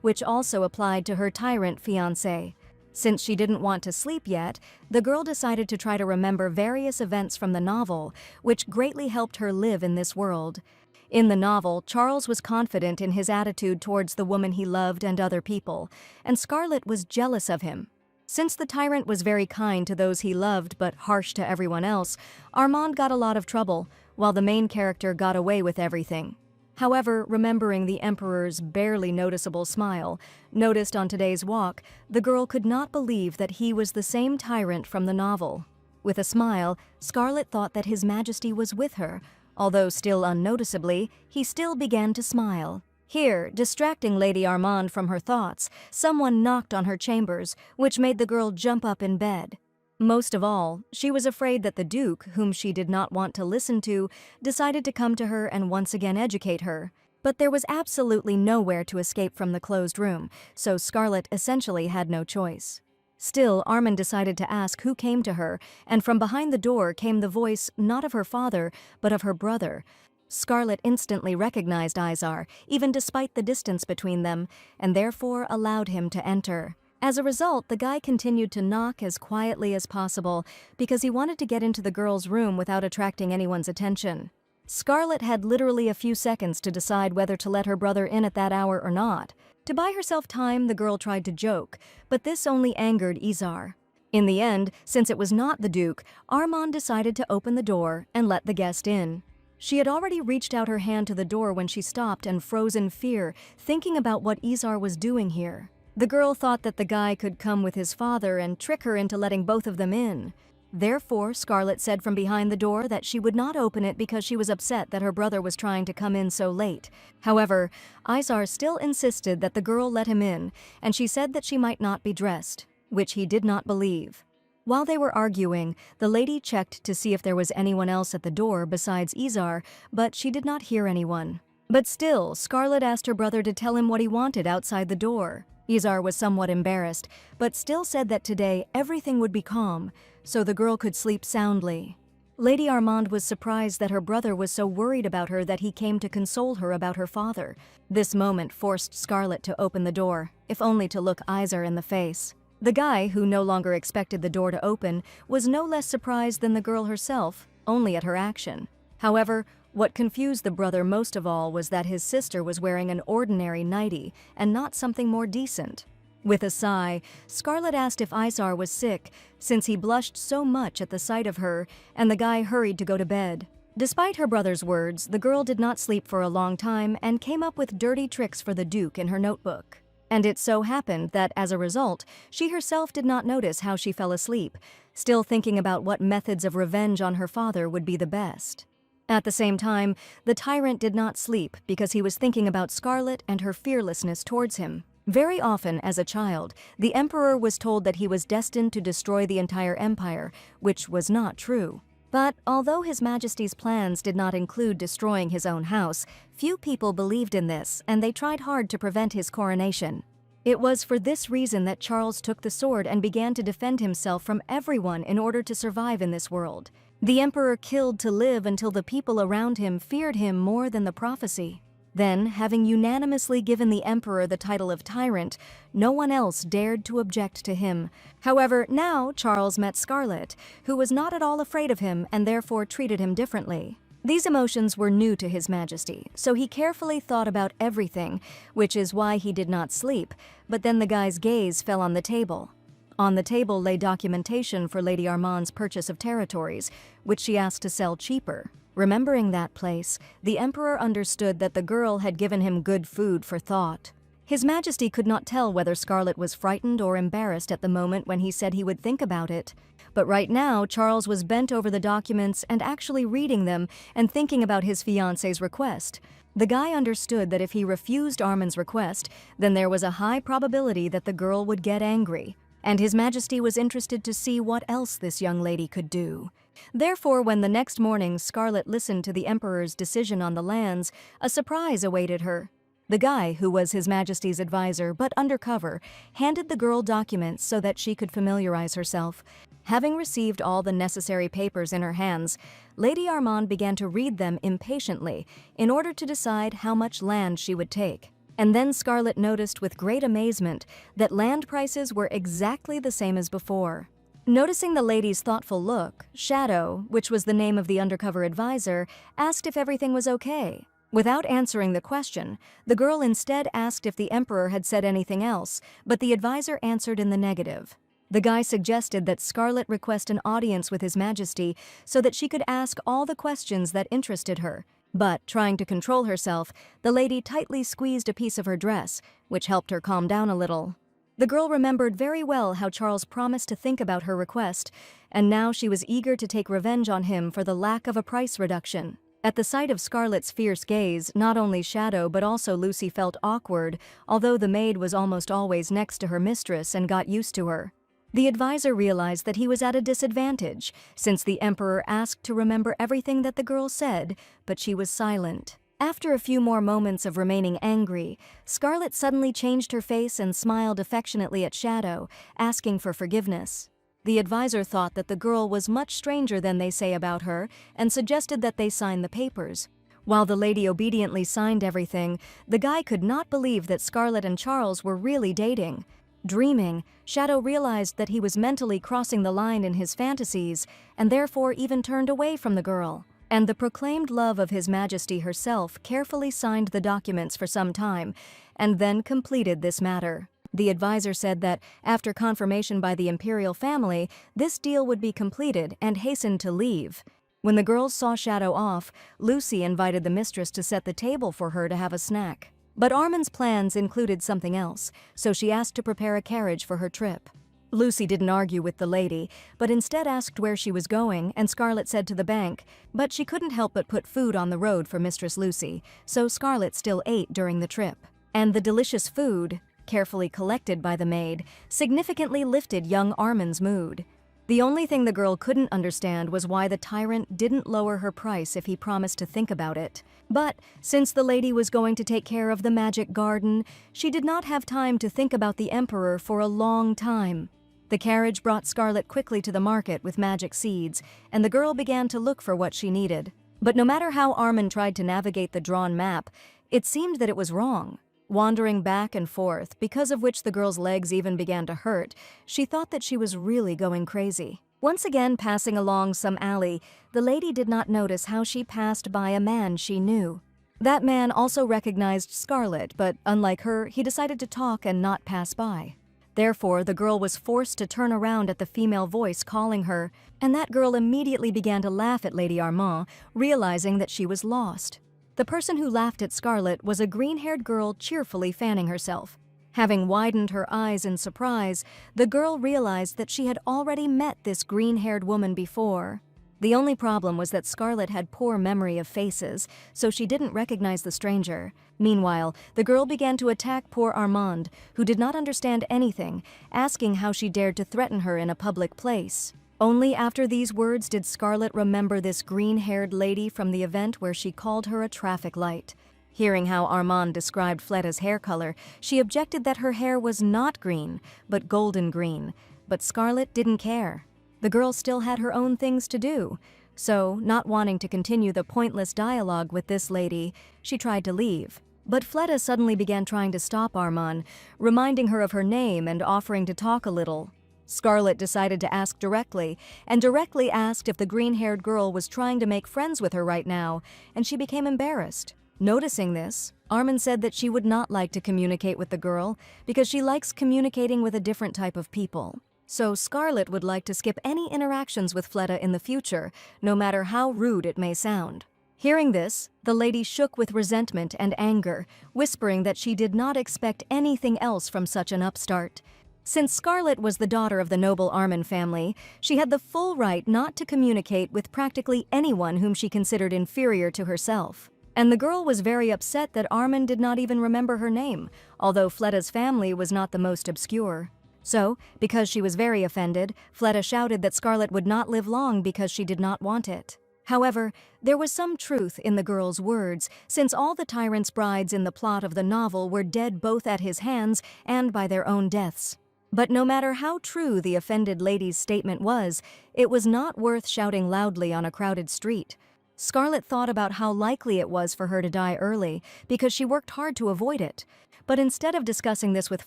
which also applied to her tyrant fiancé. Since she didn't want to sleep yet, the girl decided to try to remember various events from the novel, which greatly helped her live in this world. In the novel, Charles was confident in his attitude towards the woman he loved and other people, and Scarlet was jealous of him. Since the tyrant was very kind to those he loved but harsh to everyone else, Armand got a lot of trouble, while the main character got away with everything. However, remembering the Emperor's barely noticeable smile, noticed on today's walk, the girl could not believe that he was the same tyrant from the novel. With a smile, Scarlet thought that His Majesty was with her, although still unnoticeably, he still began to smile. Here, distracting Lady Armand from her thoughts, someone knocked on her chambers, which made the girl jump up in bed. Most of all, she was afraid that the Duke, whom she did not want to listen to, decided to come to her and once again educate her. But there was absolutely nowhere to escape from the closed room, so Scarlet essentially had no choice. Still, Armin decided to ask who came to her, and from behind the door came the voice not of her father, but of her brother. Scarlet instantly recognized Izar, even despite the distance between them, and therefore allowed him to enter. As a result, the guy continued to knock as quietly as possible because he wanted to get into the girl's room without attracting anyone's attention. Scarlet had literally a few seconds to decide whether to let her brother in at that hour or not. To buy herself time, the girl tried to joke, but this only angered Izar. In the end, since it was not the Duke, Armand decided to open the door and let the guest in. She had already reached out her hand to the door when she stopped and froze in fear, thinking about what Izar was doing here. The girl thought that the guy could come with his father and trick her into letting both of them in. Therefore, Scarlet said from behind the door that she would not open it because she was upset that her brother was trying to come in so late. However, Izar still insisted that the girl let him in, and she said that she might not be dressed, which he did not believe. While they were arguing, the lady checked to see if there was anyone else at the door besides Izar, but she did not hear anyone. But still, Scarlet asked her brother to tell him what he wanted outside the door. Izar was somewhat embarrassed, but still said that today everything would be calm, so the girl could sleep soundly. Lady Armand was surprised that her brother was so worried about her that he came to console her about her father. This moment forced Scarlet to open the door, if only to look Izar in the face. The guy, who no longer expected the door to open, was no less surprised than the girl herself, only at her action. However, what confused the brother most of all was that his sister was wearing an ordinary nightie and not something more decent. With a sigh, Scarlet asked if Izar was sick, since he blushed so much at the sight of her, and the guy hurried to go to bed. Despite her brother's words, the girl did not sleep for a long time and came up with dirty tricks for the Duke in her notebook. And it so happened that, as a result, she herself did not notice how she fell asleep, still thinking about what methods of revenge on her father would be the best. At the same time, the tyrant did not sleep because he was thinking about Scarlet and her fearlessness towards him. Very often, as a child, the Emperor was told that he was destined to destroy the entire empire, which was not true. But although His Majesty's plans did not include destroying his own house, few people believed in this, and they tried hard to prevent his coronation. It was for this reason that Charles took the sword and began to defend himself from everyone in order to survive in this world. The Emperor killed to live until the people around him feared him more than the prophecy. Then, having unanimously given the Emperor the title of Tyrant, no one else dared to object to him. However, now Charles met Scarlet, who was not at all afraid of him and therefore treated him differently. These emotions were new to His Majesty, so he carefully thought about everything, which is why he did not sleep, but then the guy's gaze fell on the table. On the table lay documentation for Lady Armand's purchase of territories, which she asked to sell cheaper. Remembering that place, the Emperor understood that the girl had given him good food for thought. His Majesty could not tell whether Scarlet was frightened or embarrassed at the moment when he said he would think about it. But right now, Charles was bent over the documents and actually reading them and thinking about his fiancée's request. The guy understood that if he refused Armand's request, then there was a high probability that the girl would get angry. And His Majesty was interested to see what else this young lady could do. Therefore, when the next morning Scarlet listened to the Emperor's decision on the lands, a surprise awaited her. The guy, who was His Majesty's advisor but undercover, handed the girl documents so that she could familiarize herself. Having received all the necessary papers in her hands, Lady Armand began to read them impatiently in order to decide how much land she would take. And then Scarlet noticed with great amazement that land prices were exactly the same as before. Noticing the lady's thoughtful look, Shadow, which was the name of the undercover advisor, asked if everything was okay. Without answering the question, the girl instead asked if the Emperor had said anything else, but the advisor answered in the negative. The guy suggested that Scarlet request an audience with His Majesty so that she could ask all the questions that interested her. But, trying to control herself, the lady tightly squeezed a piece of her dress, which helped her calm down a little. The girl remembered very well how Charles promised to think about her request, and now she was eager to take revenge on him for the lack of a price reduction. At the sight of Scarlet's fierce gaze, not only Shadow but also Lucy felt awkward, although the maid was almost always next to her mistress and got used to her. The advisor realized that he was at a disadvantage, since the Emperor asked to remember everything that the girl said, but she was silent. After a few more moments of remaining angry, Scarlet suddenly changed her face and smiled affectionately at Shadow, asking for forgiveness. The advisor thought that the girl was much stranger than they say about her and suggested that they sign the papers. While the lady obediently signed everything, the guy could not believe that Scarlet and Charles were really dating. Dreaming, Shadow realized that he was mentally crossing the line in his fantasies and therefore even turned away from the girl. And the proclaimed love of His Majesty herself carefully signed the documents for some time and then completed this matter. The advisor said that, after confirmation by the imperial family, this deal would be completed and hastened to leave. When the girls saw Shadow off, Lucy invited the mistress to set the table for her to have a snack. But Armand's plans included something else, so she asked to prepare a carriage for her trip. Lucy didn't argue with the lady, but instead asked where she was going, and Scarlet said to the bank, but she couldn't help but put food on the road for Mistress Lucy, so Scarlet still ate during the trip. And the delicious food, carefully collected by the maid, significantly lifted young Armand's mood. The only thing the girl couldn't understand was why the Tyrant didn't lower her price if he promised to think about it. But since the lady was going to take care of the magic garden, she did not have time to think about the Emperor for a long time. The carriage brought Scarlet quickly to the market with magic seeds, and the girl began to look for what she needed. But no matter how Armand tried to navigate the drawn map, it seemed that it was wrong. Wandering back and forth, because of which the girl's legs even began to hurt, she thought that she was really going crazy. Once again passing along some alley, the lady did not notice how she passed by a man she knew. That man also recognized Scarlet, but unlike her, he decided to talk and not pass by. Therefore, the girl was forced to turn around at the female voice calling her, and that girl immediately began to laugh at Lady Armand, realizing that she was lost. The person who laughed at Scarlet was a green-haired girl cheerfully fanning herself. Having widened her eyes in surprise, the girl realized that she had already met this green-haired woman before. The only problem was that Scarlet had poor memory of faces, so she didn't recognize the stranger. Meanwhile, the girl began to attack poor Armand, who did not understand anything, asking how she dared to threaten her in a public place. Only after these words did Scarlet remember this green-haired lady from the event where she called her a traffic light. Hearing how Armand described Fletta's hair color, she objected that her hair was not green, but golden green. But Scarlet didn't care. The girl still had her own things to do. So, not wanting to continue the pointless dialogue with this lady, she tried to leave. But Fletta suddenly began trying to stop Armand, reminding her of her name and offering to talk a little. Scarlet decided to ask directly, and directly asked if the green-haired girl was trying to make friends with her right now, and she became embarrassed. Noticing this, Armand said that she would not like to communicate with the girl because she likes communicating with a different type of people. so Scarlet would like to skip any interactions with Fleta in the future, no matter how rude it may sound. Hearing this, the lady shook with resentment and anger, whispering that she did not expect anything else from such an upstart. Since Scarlet was the daughter of the noble Armin family, she had the full right not to communicate with practically anyone whom she considered inferior to herself. And the girl was very upset that Armin did not even remember her name, although Fleta's family was not the most obscure. So, because she was very offended, Fleta shouted that Scarlet would not live long because she did not want it. However, there was some truth in the girl's words, since all the tyrant's brides in the plot of the novel were dead both at his hands and by their own deaths. But no matter how true the offended lady's statement was, it was not worth shouting loudly on a crowded street. Scarlet thought about how likely it was for her to die early, because she worked hard to avoid it. But instead of discussing this with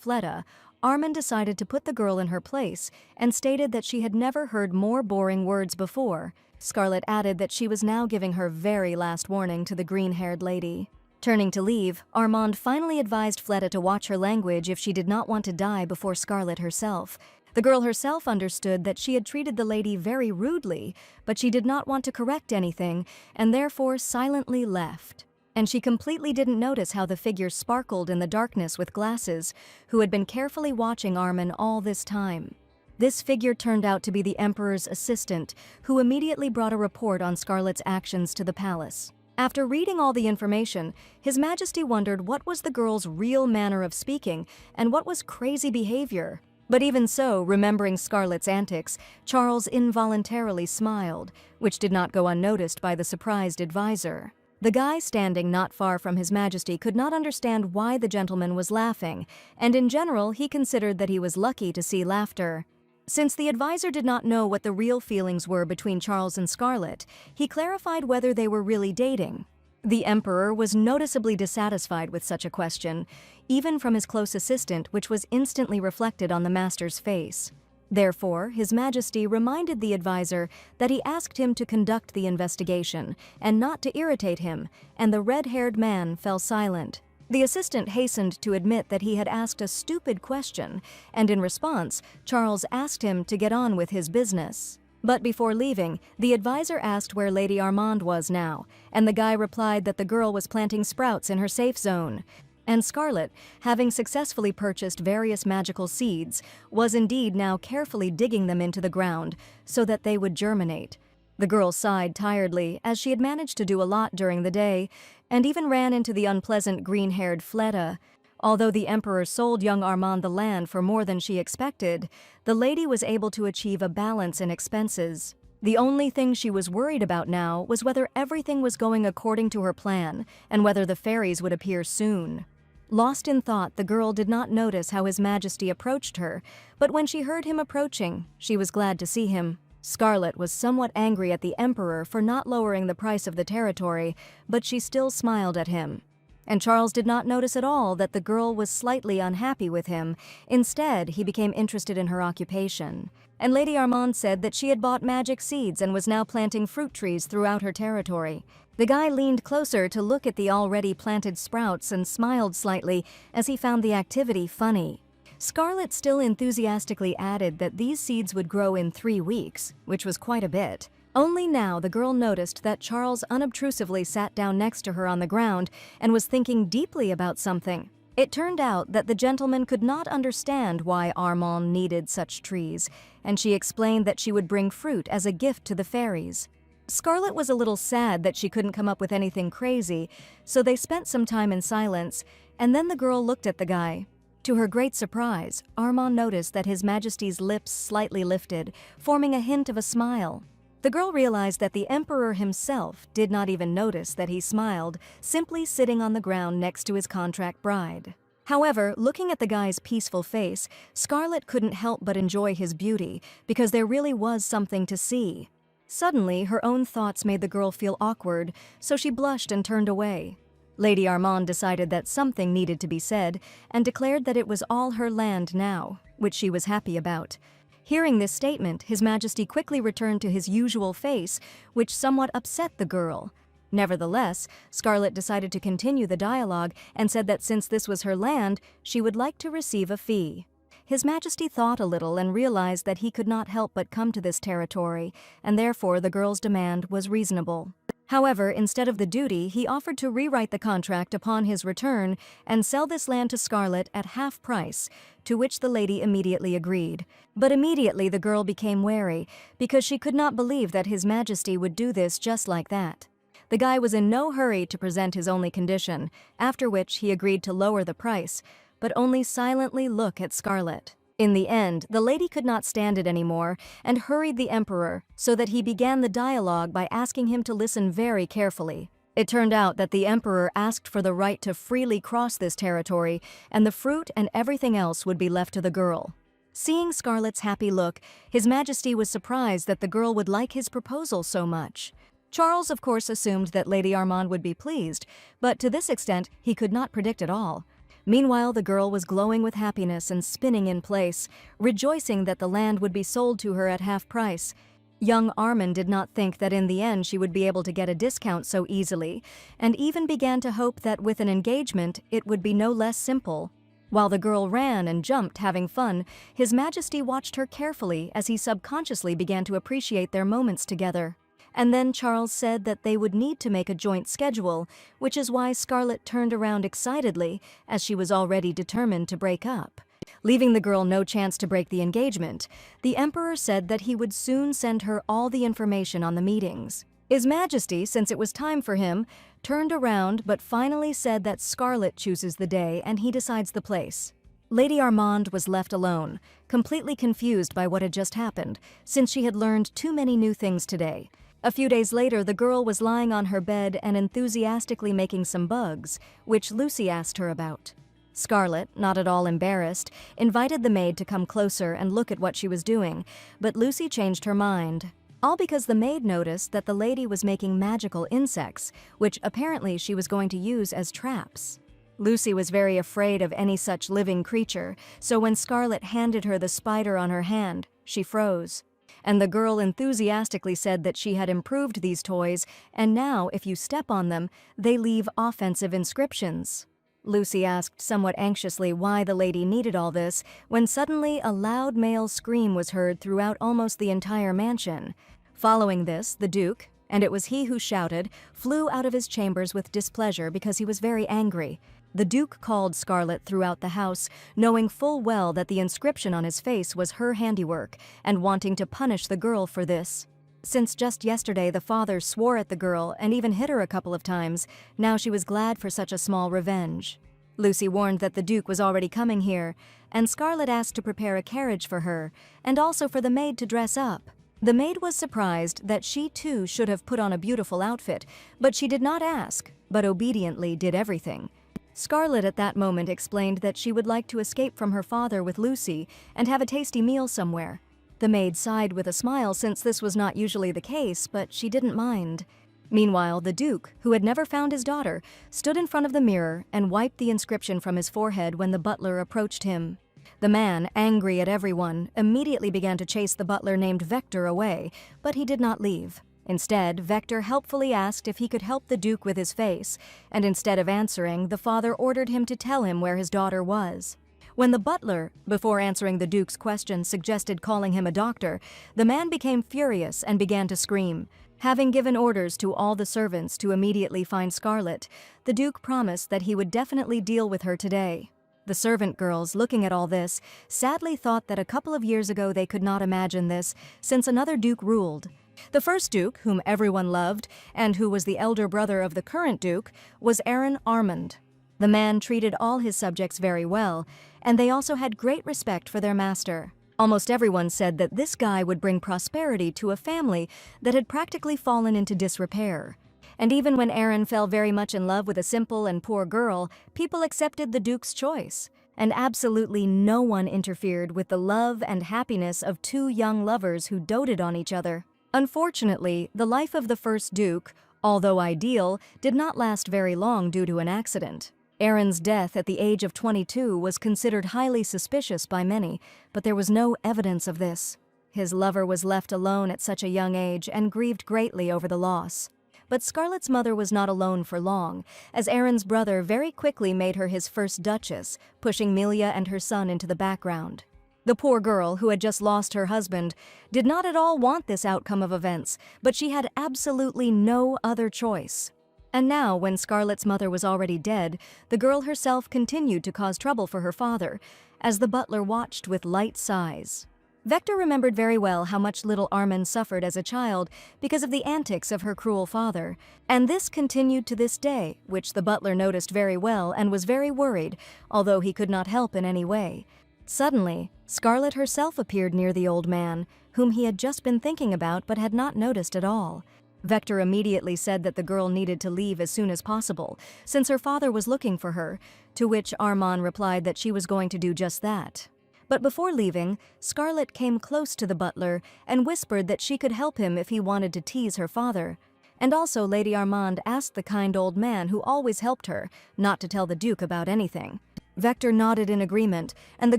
Fleta, Armin decided to put the girl in her place and stated that she had never heard more boring words before. Scarlet added that she was now giving her very last warning to the green-haired lady. Turning to leave, Armand finally advised Fleta to watch her language if she did not want to die before Scarlet herself. The girl herself understood that she had treated the lady very rudely, but she did not want to correct anything, and therefore silently left. And she completely didn't notice how the figure sparkled in the darkness with glasses, who had been carefully watching Armin all this time. This figure turned out to be the Emperor's assistant, who immediately brought a report on Scarlet's actions to the palace. After reading all the information, His Majesty wondered what was the girl's real manner of speaking and what was crazy behavior. But even so, remembering Scarlet's antics, Charles involuntarily smiled, which did not go unnoticed by the surprised advisor. The guy standing not far from His Majesty could not understand why the gentleman was laughing, and in general he considered that he was lucky to see laughter. Since the advisor did not know what the real feelings were between Charles and Scarlet, he clarified whether they were really dating. The Emperor was noticeably dissatisfied with such a question, even from his close assistant, which was instantly reflected on the master's face. Therefore, His Majesty reminded the advisor that he asked him to conduct the investigation and not to irritate him, and the red-haired man fell silent. The assistant hastened to admit that he had asked a stupid question, and in response, Charles asked him to get on with his business. But before leaving, the advisor asked where Lady Armand was now, and the guy replied that the girl was planting sprouts in her safe zone. And Scarlet, having successfully purchased various magical seeds, was indeed now carefully digging them into the ground so that they would germinate. The girl sighed tiredly, as she had managed to do a lot during the day, and even ran into the unpleasant green-haired Fleta. Although the Emperor sold young Armand the land for more than she expected, the lady was able to achieve a balance in expenses. The only thing she was worried about now was whether everything was going according to her plan, and whether the fairies would appear soon. Lost in thought, the girl did not notice how His Majesty approached her, but when she heard him approaching, she was glad to see him. Scarlet was somewhat angry at the Emperor for not lowering the price of the territory, but she still smiled at him. And Charles did not notice at all that the girl was slightly unhappy with him. Instead, he became interested in her occupation. And Lady Armand said that she had bought magic seeds and was now planting fruit trees throughout her territory. The guy leaned closer to look at the already planted sprouts and smiled slightly as he found the activity funny. Scarlet still enthusiastically added that these seeds would grow in 3 weeks, which was quite a bit. Only now the girl noticed that Charles unobtrusively sat down next to her on the ground and was thinking deeply about something. It turned out that the gentleman could not understand why Armand needed such trees, and she explained that she would bring fruit as a gift to the fairies. Scarlet was a little sad that she couldn't come up with anything crazy, so they spent some time in silence, and then the girl looked at the guy. To her great surprise, Armand noticed that His Majesty's lips slightly lifted, forming a hint of a smile. The girl realized that the Emperor himself did not even notice that he smiled, simply sitting on the ground next to his contract bride. However, looking at the guy's peaceful face, Scarlet couldn't help but enjoy his beauty, because there really was something to see. Suddenly, her own thoughts made the girl feel awkward, so she blushed and turned away. Lady Armand decided that something needed to be said, and declared that it was all her land now, which she was happy about. Hearing this statement, His Majesty quickly returned to his usual face, which somewhat upset the girl. Nevertheless, Scarlet decided to continue the dialogue and said that since this was her land, she would like to receive a fee. His Majesty thought a little and realized that he could not help but come to this territory, and therefore the girl's demand was reasonable. However, instead of the duty, he offered to rewrite the contract upon his return and sell this land to Scarlet at half price, to which the lady immediately agreed. But immediately the girl became wary, because she could not believe that His Majesty would do this just like that. The guy was in no hurry to present his only condition, after which he agreed to lower the price, but only silently look at Scarlet. In the end, the lady could not stand it anymore and hurried the emperor so that he began the dialogue by asking him to listen very carefully. It turned out that the emperor asked for the right to freely cross this territory, and the fruit and everything else would be left to the girl. Seeing Scarlet's happy look, His Majesty was surprised that the girl would like his proposal so much. Charles, of course, assumed that Lady Armande would be pleased, but to this extent he could not predict at all. Meanwhile, the girl was glowing with happiness and spinning in place, rejoicing that the land would be sold to her at half price. Young Armand did not think that in the end she would be able to get a discount so easily, and even began to hope that with an engagement it would be no less simple. While the girl ran and jumped, having fun, His Majesty watched her carefully as he subconsciously began to appreciate their moments together. And then Charles said that they would need to make a joint schedule, which is why Scarlet turned around excitedly, as she was already determined to break up. Leaving the girl no chance to break the engagement, the Emperor said that he would soon send her all the information on the meetings. His Majesty, since it was time for him, turned around but finally said that Scarlet chooses the day and he decides the place. Lady Armande was left alone, completely confused by what had just happened, since she had learned too many new things today. A few days later, the girl was lying on her bed and enthusiastically making some bugs, which Lucy asked her about. Scarlet, not at all embarrassed, invited the maid to come closer and look at what she was doing, but Lucy changed her mind. All because the maid noticed that the lady was making magical insects, which apparently she was going to use as traps. Lucy was very afraid of any such living creature, so when Scarlet handed her the spider on her hand, she froze. And the girl enthusiastically said that she had improved these toys, and now, if you step on them, they leave offensive inscriptions. Lucy asked somewhat anxiously why the lady needed all this, when suddenly a loud male scream was heard throughout almost the entire mansion. Following this, the Duke, and it was he who shouted, flew out of his chambers with displeasure because he was very angry. The Duke called Scarlet throughout the house, knowing full well that the inscription on his face was her handiwork, and wanting to punish the girl for this. Since just yesterday the father swore at the girl and even hit her a couple of times, now she was glad for such a small revenge. Lucy warned that the Duke was already coming here, and Scarlet asked to prepare a carriage for her, and also for the maid to dress up. The maid was surprised that she too should have put on a beautiful outfit, but she did not ask, but obediently did everything. Scarlet at that moment explained that she would like to escape from her father with Lucy and have a tasty meal somewhere. The maid sighed with a smile since this was not usually the case, but she didn't mind. Meanwhile, the Duke, who had never found his daughter, stood in front of the mirror and wiped the inscription from his forehead when the butler approached him. The man, angry at everyone, immediately began to chase the butler named Vector away, but he did not leave. Instead, Vector helpfully asked if he could help the Duke with his face, and instead of answering, the father ordered him to tell him where his daughter was. When the butler, before answering the Duke's question, suggested calling him a doctor, the man became furious and began to scream. Having given orders to all the servants to immediately find Scarlet, the Duke promised that he would definitely deal with her today. The servant girls, looking at all this, sadly thought that a couple of years ago they could not imagine this, since another Duke ruled. The first Duke, whom everyone loved, and who was the elder brother of the current Duke, was Aaron Armand. The man treated all his subjects very well, and they also had great respect for their master. Almost everyone said that this guy would bring prosperity to a family that had practically fallen into disrepair. And even when Aaron fell very much in love with a simple and poor girl, people accepted the Duke's choice, and absolutely no one interfered with the love and happiness of two young lovers who doted on each other. Unfortunately, the life of the first Duke, although ideal, did not last very long due to an accident. Aaron's death at the age of 22 was considered highly suspicious by many, but there was no evidence of this. His lover was left alone at such a young age and grieved greatly over the loss. But Scarlet's mother was not alone for long, as Aaron's brother very quickly made her his first duchess, pushing Melia and her son into the background. The poor girl, who had just lost her husband, did not at all want this outcome of events, but she had absolutely no other choice. And now, when Scarlett's mother was already dead, the girl herself continued to cause trouble for her father, as the butler watched with light sighs. Vector remembered very well how much little Armin suffered as a child because of the antics of her cruel father, and this continued to this day, which the butler noticed very well and was very worried, although he could not help in any way. Suddenly, Scarlett herself appeared near the old man, whom he had just been thinking about but had not noticed at all. Vector immediately said that the girl needed to leave as soon as possible, since her father was looking for her, to which Armin replied that she was going to do just that. But before leaving, Scarlett came close to the butler and whispered that she could help him if he wanted to tease her father. And also Lady Armand asked the kind old man who always helped her not to tell the Duke about anything. Vector nodded in agreement, and the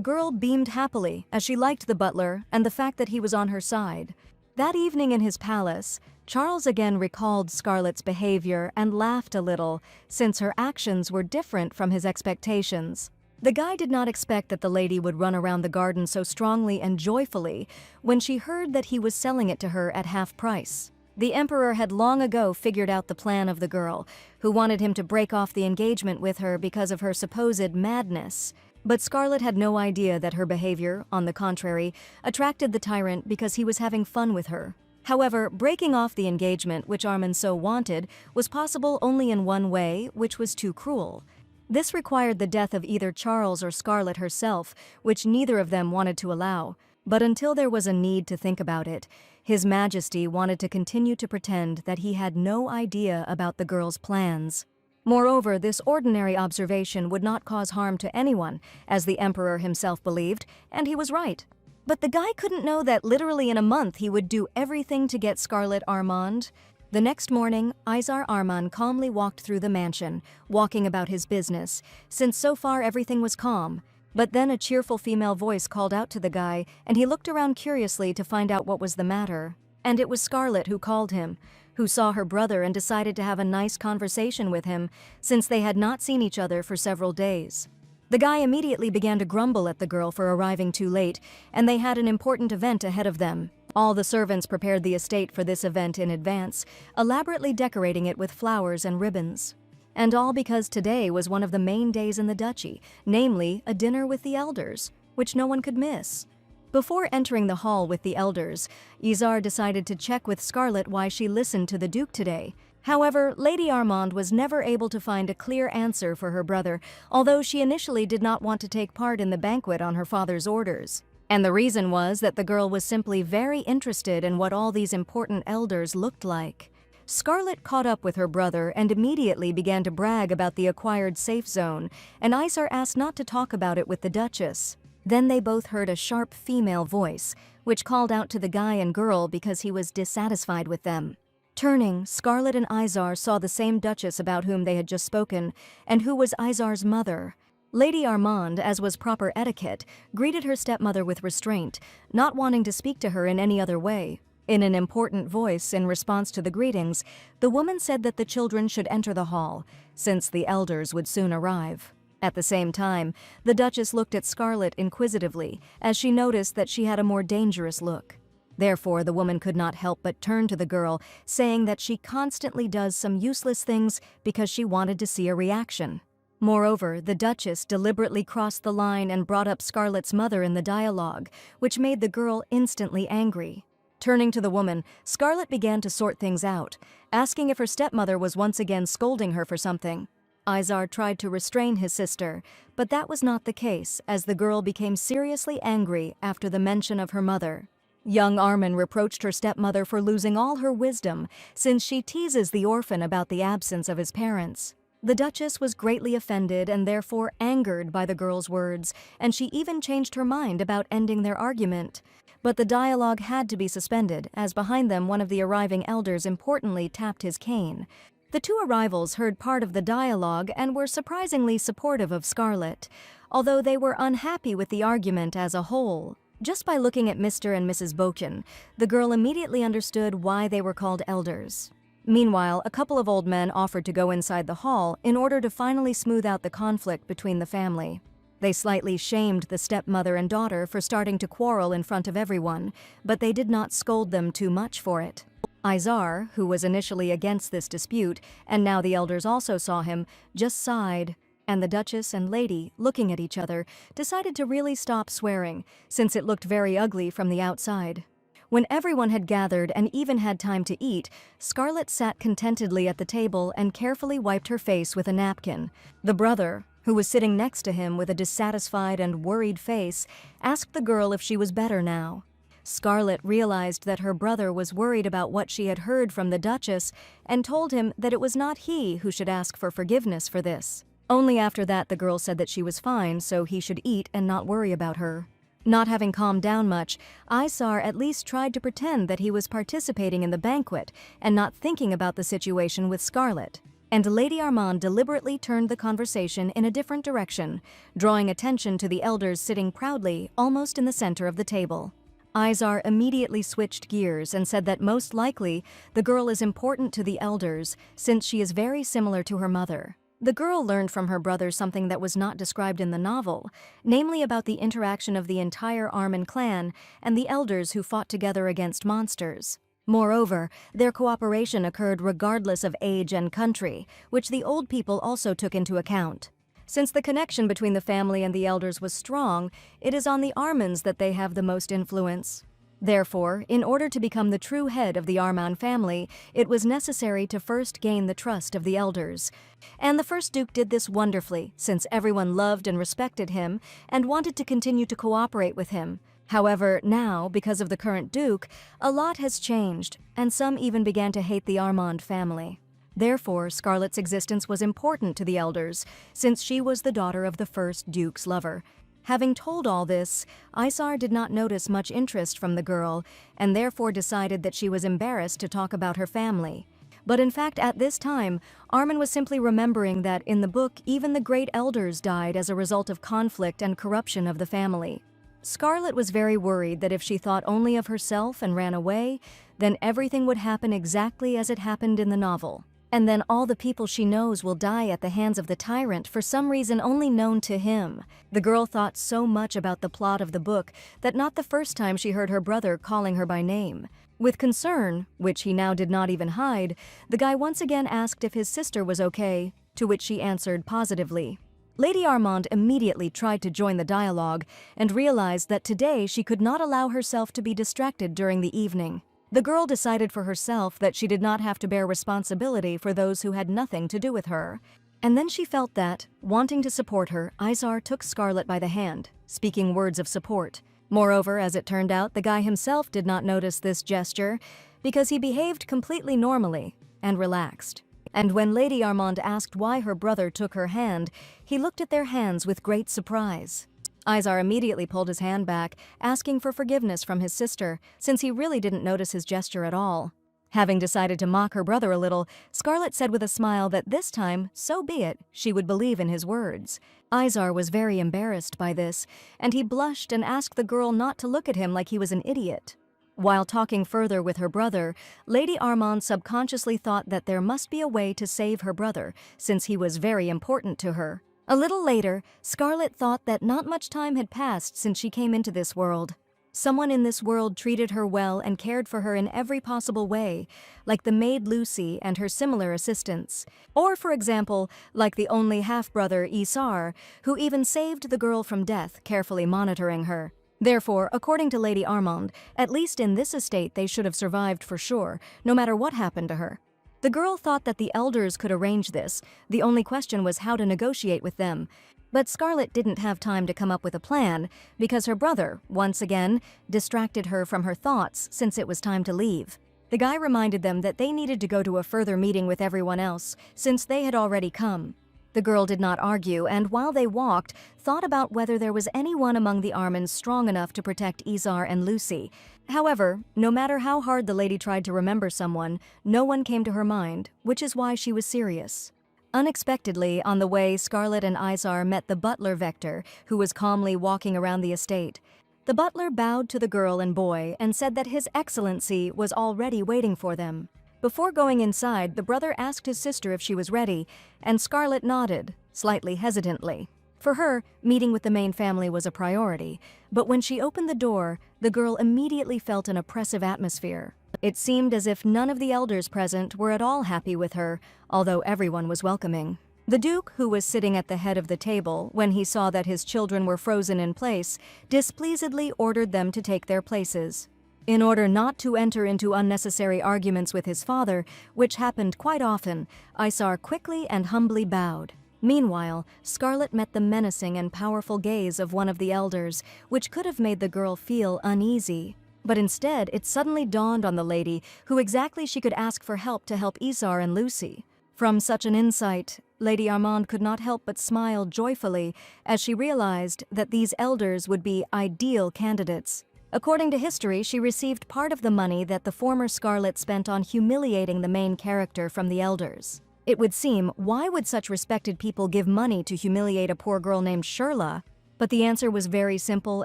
girl beamed happily as she liked the butler and the fact that he was on her side. That evening in his palace, Charles again recalled Scarlett's behavior and laughed a little, since her actions were different from his expectations. The guy did not expect that the lady would run around the garden so strongly and joyfully when she heard that he was selling it to her at half price. The Emperor had long ago figured out the plan of the girl, who wanted him to break off the engagement with her because of her supposed madness. But Scarlett had no idea that her behavior, on the contrary, attracted the Tyrant because he was having fun with her. However, breaking off the engagement, which Armin so wanted, was possible only in one way, which was too cruel. This required the death of either Charles or Scarlett herself, which neither of them wanted to allow. But until there was a need to think about it, His Majesty wanted to continue to pretend that he had no idea about the girl's plans. Moreover, this ordinary observation would not cause harm to anyone, as the Emperor himself believed, and he was right. But the guy couldn't know that literally in a month he would do everything to get Scarlett Armand. The next morning, Izar Arman calmly walked through the mansion, walking about his business, since so far everything was calm. But then a cheerful female voice called out to the guy, and he looked around curiously to find out what was the matter. And it was Scarlett who called him, who saw her brother and decided to have a nice conversation with him, since they had not seen each other for several days. The guy immediately began to grumble at the girl for arriving too late, and they had an important event ahead of them. All the servants prepared the estate for this event in advance, elaborately decorating it with flowers and ribbons. And all because today was one of the main days in the duchy, namely a dinner with the elders, which no one could miss. Before entering the hall with the elders, Izar decided to check with Scarlett why she listened to the Duke today. However, Lady Armand was never able to find a clear answer for her brother, although she initially did not want to take part in the banquet on her father's orders. And the reason was that the girl was simply very interested in what all these important elders looked like. Scarlett caught up with her brother and immediately began to brag about the acquired safe zone, and Izar asked not to talk about it with the Duchess. Then they both heard a sharp female voice, which called out to the guy and girl because he was dissatisfied with them. Turning, Scarlett and Izar saw the same Duchess about whom they had just spoken, and who was Izar's mother. Lady Armand, as was proper etiquette, greeted her stepmother with restraint, not wanting to speak to her in any other way. In an important voice, in response to the greetings, the woman said that the children should enter the hall, since the elders would soon arrive. At the same time, the Duchess looked at Scarlett inquisitively, as she noticed that she had a more dangerous look. Therefore, the woman could not help but turn to the girl, saying that she constantly does some useless things because she wanted to see a reaction. Moreover, the Duchess deliberately crossed the line and brought up Scarlett's mother in the dialogue, which made the girl instantly angry. Turning to the woman, Scarlett began to sort things out, asking if her stepmother was once again scolding her for something. Izar tried to restrain his sister, but that was not the case, as the girl became seriously angry after the mention of her mother. Young Armin reproached her stepmother for losing all her wisdom, since she teases the orphan about the absence of his parents. The Duchess was greatly offended and therefore angered by the girl's words, and she even changed her mind about ending their argument. But the dialogue had to be suspended, as behind them one of the arriving elders importantly tapped his cane. The two arrivals heard part of the dialogue and were surprisingly supportive of Scarlett, although they were unhappy with the argument as a whole. Just by looking at Mr. and Mrs. Boken, the girl immediately understood why they were called elders. Meanwhile, a couple of old men offered to go inside the hall in order to finally smooth out the conflict between the family. They slightly shamed the stepmother and daughter for starting to quarrel in front of everyone, but they did not scold them too much for it. Izar, who was initially against this dispute, and now the elders also saw him, just sighed, and the Duchess and Lady, looking at each other, decided to really stop swearing, since it looked very ugly from the outside. When everyone had gathered and even had time to eat, Scarlet sat contentedly at the table and carefully wiped her face with a napkin. The brother, who was sitting next to him with a dissatisfied and worried face, asked the girl if she was better now. Scarlet realized that her brother was worried about what she had heard from the Duchess and told him that it was not he who should ask for forgiveness for this. Only after that the girl said that she was fine, so he should eat and not worry about her. Not having calmed down much, Izar at least tried to pretend that he was participating in the banquet and not thinking about the situation with Scarlet. And Lady Armand deliberately turned the conversation in a different direction, drawing attention to the elders sitting proudly almost in the center of the table. Izar immediately switched gears and said that most likely the girl is important to the elders since she is very similar to her mother. The girl learned from her brother something that was not described in the novel, namely about the interaction of the entire Armin clan and the elders who fought together against monsters. Moreover, their cooperation occurred regardless of age and country, which the old people also took into account. Since the connection between the family and the elders was strong, it is on the Armans that they have the most influence. Therefore, in order to become the true head of the Arman family, it was necessary to first gain the trust of the elders. And the first Duke did this wonderfully, since everyone loved and respected him and wanted to continue to cooperate with him. However, now, because of the current Duke, a lot has changed, and some even began to hate the Armand family. Therefore, Scarlet's existence was important to the elders, since she was the daughter of the first Duke's lover. Having told all this, Izar did not notice much interest from the girl, and therefore decided that she was embarrassed to talk about her family. But in fact, at this time, Armin was simply remembering that in the book, even the great elders died as a result of conflict and corruption of the family. Scarlet was very worried that if she thought only of herself and ran away, then everything would happen exactly as it happened in the novel. And then all the people she knows will die at the hands of the Tyrant for some reason only known to him. The girl thought so much about the plot of the book that not the first time she heard her brother calling her by name. With concern, which he now did not even hide, the guy once again asked if his sister was okay, to which she answered positively. Lady Armand immediately tried to join the dialogue and realized that today she could not allow herself to be distracted during the evening. The girl decided for herself that she did not have to bear responsibility for those who had nothing to do with her. And then she felt that, wanting to support her, Izar took Scarlet by the hand, speaking words of support. Moreover, as it turned out, the guy himself did not notice this gesture because he behaved completely normally and relaxed. And when Lady Armand asked why her brother took her hand, he looked at their hands with great surprise. Izar immediately pulled his hand back, asking for forgiveness from his sister, since he really didn't notice his gesture at all. Having decided to mock her brother a little, Scarlet said with a smile that this time, so be it, she would believe in his words. Izar was very embarrassed by this, and he blushed and asked the girl not to look at him like he was an idiot. While talking further with her brother, Lady Armand subconsciously thought that there must be a way to save her brother, since he was very important to her. A little later, Scarlet thought that not much time had passed since she came into this world. Someone in this world treated her well and cared for her in every possible way, like the maid Lucy and her similar assistants. Or, for example, like the only half-brother Isar, who even saved the girl from death, carefully monitoring her. Therefore, according to Lady Armand, at least in this estate they should have survived for sure, no matter what happened to her. The girl thought that the elders could arrange this. The only question was how to negotiate with them. But Scarlet didn't have time to come up with a plan because her brother, once again, distracted her from her thoughts since it was time to leave. The guy reminded them that they needed to go to a further meeting with everyone else since they had already come. The girl did not argue, and while they walked, thought about whether there was anyone among the Armans strong enough to protect Izar and Lucy. However, no matter how hard the lady tried to remember someone, no one came to her mind, which is why she was serious. Unexpectedly, on the way, Scarlet and Izar met the butler Vector, who was calmly walking around the estate. The butler bowed to the girl and boy and said that His Excellency was already waiting for them. Before going inside, the brother asked his sister if she was ready, and Scarlet nodded, slightly hesitantly. For her, meeting with the main family was a priority, but when she opened the door, the girl immediately felt an oppressive atmosphere. It seemed as if none of the elders present were at all happy with her, although everyone was welcoming. The Duke, who was sitting at the head of the table, when he saw that his children were frozen in place, displeasedly ordered them to take their places. In order not to enter into unnecessary arguments with his father, which happened quite often, Isar quickly and humbly bowed. Meanwhile, Scarlet met the menacing and powerful gaze of one of the elders, which could have made the girl feel uneasy. But instead, it suddenly dawned on the lady who exactly she could ask for help to help Isar and Lucy. From such an insight, Lady Armand could not help but smile joyfully as she realized that these elders would be ideal candidates. According to history, she received part of the money that the former Scarlet spent on humiliating the main character from the elders. It would seem, why would such respected people give money to humiliate a poor girl named Shirla? But the answer was very simple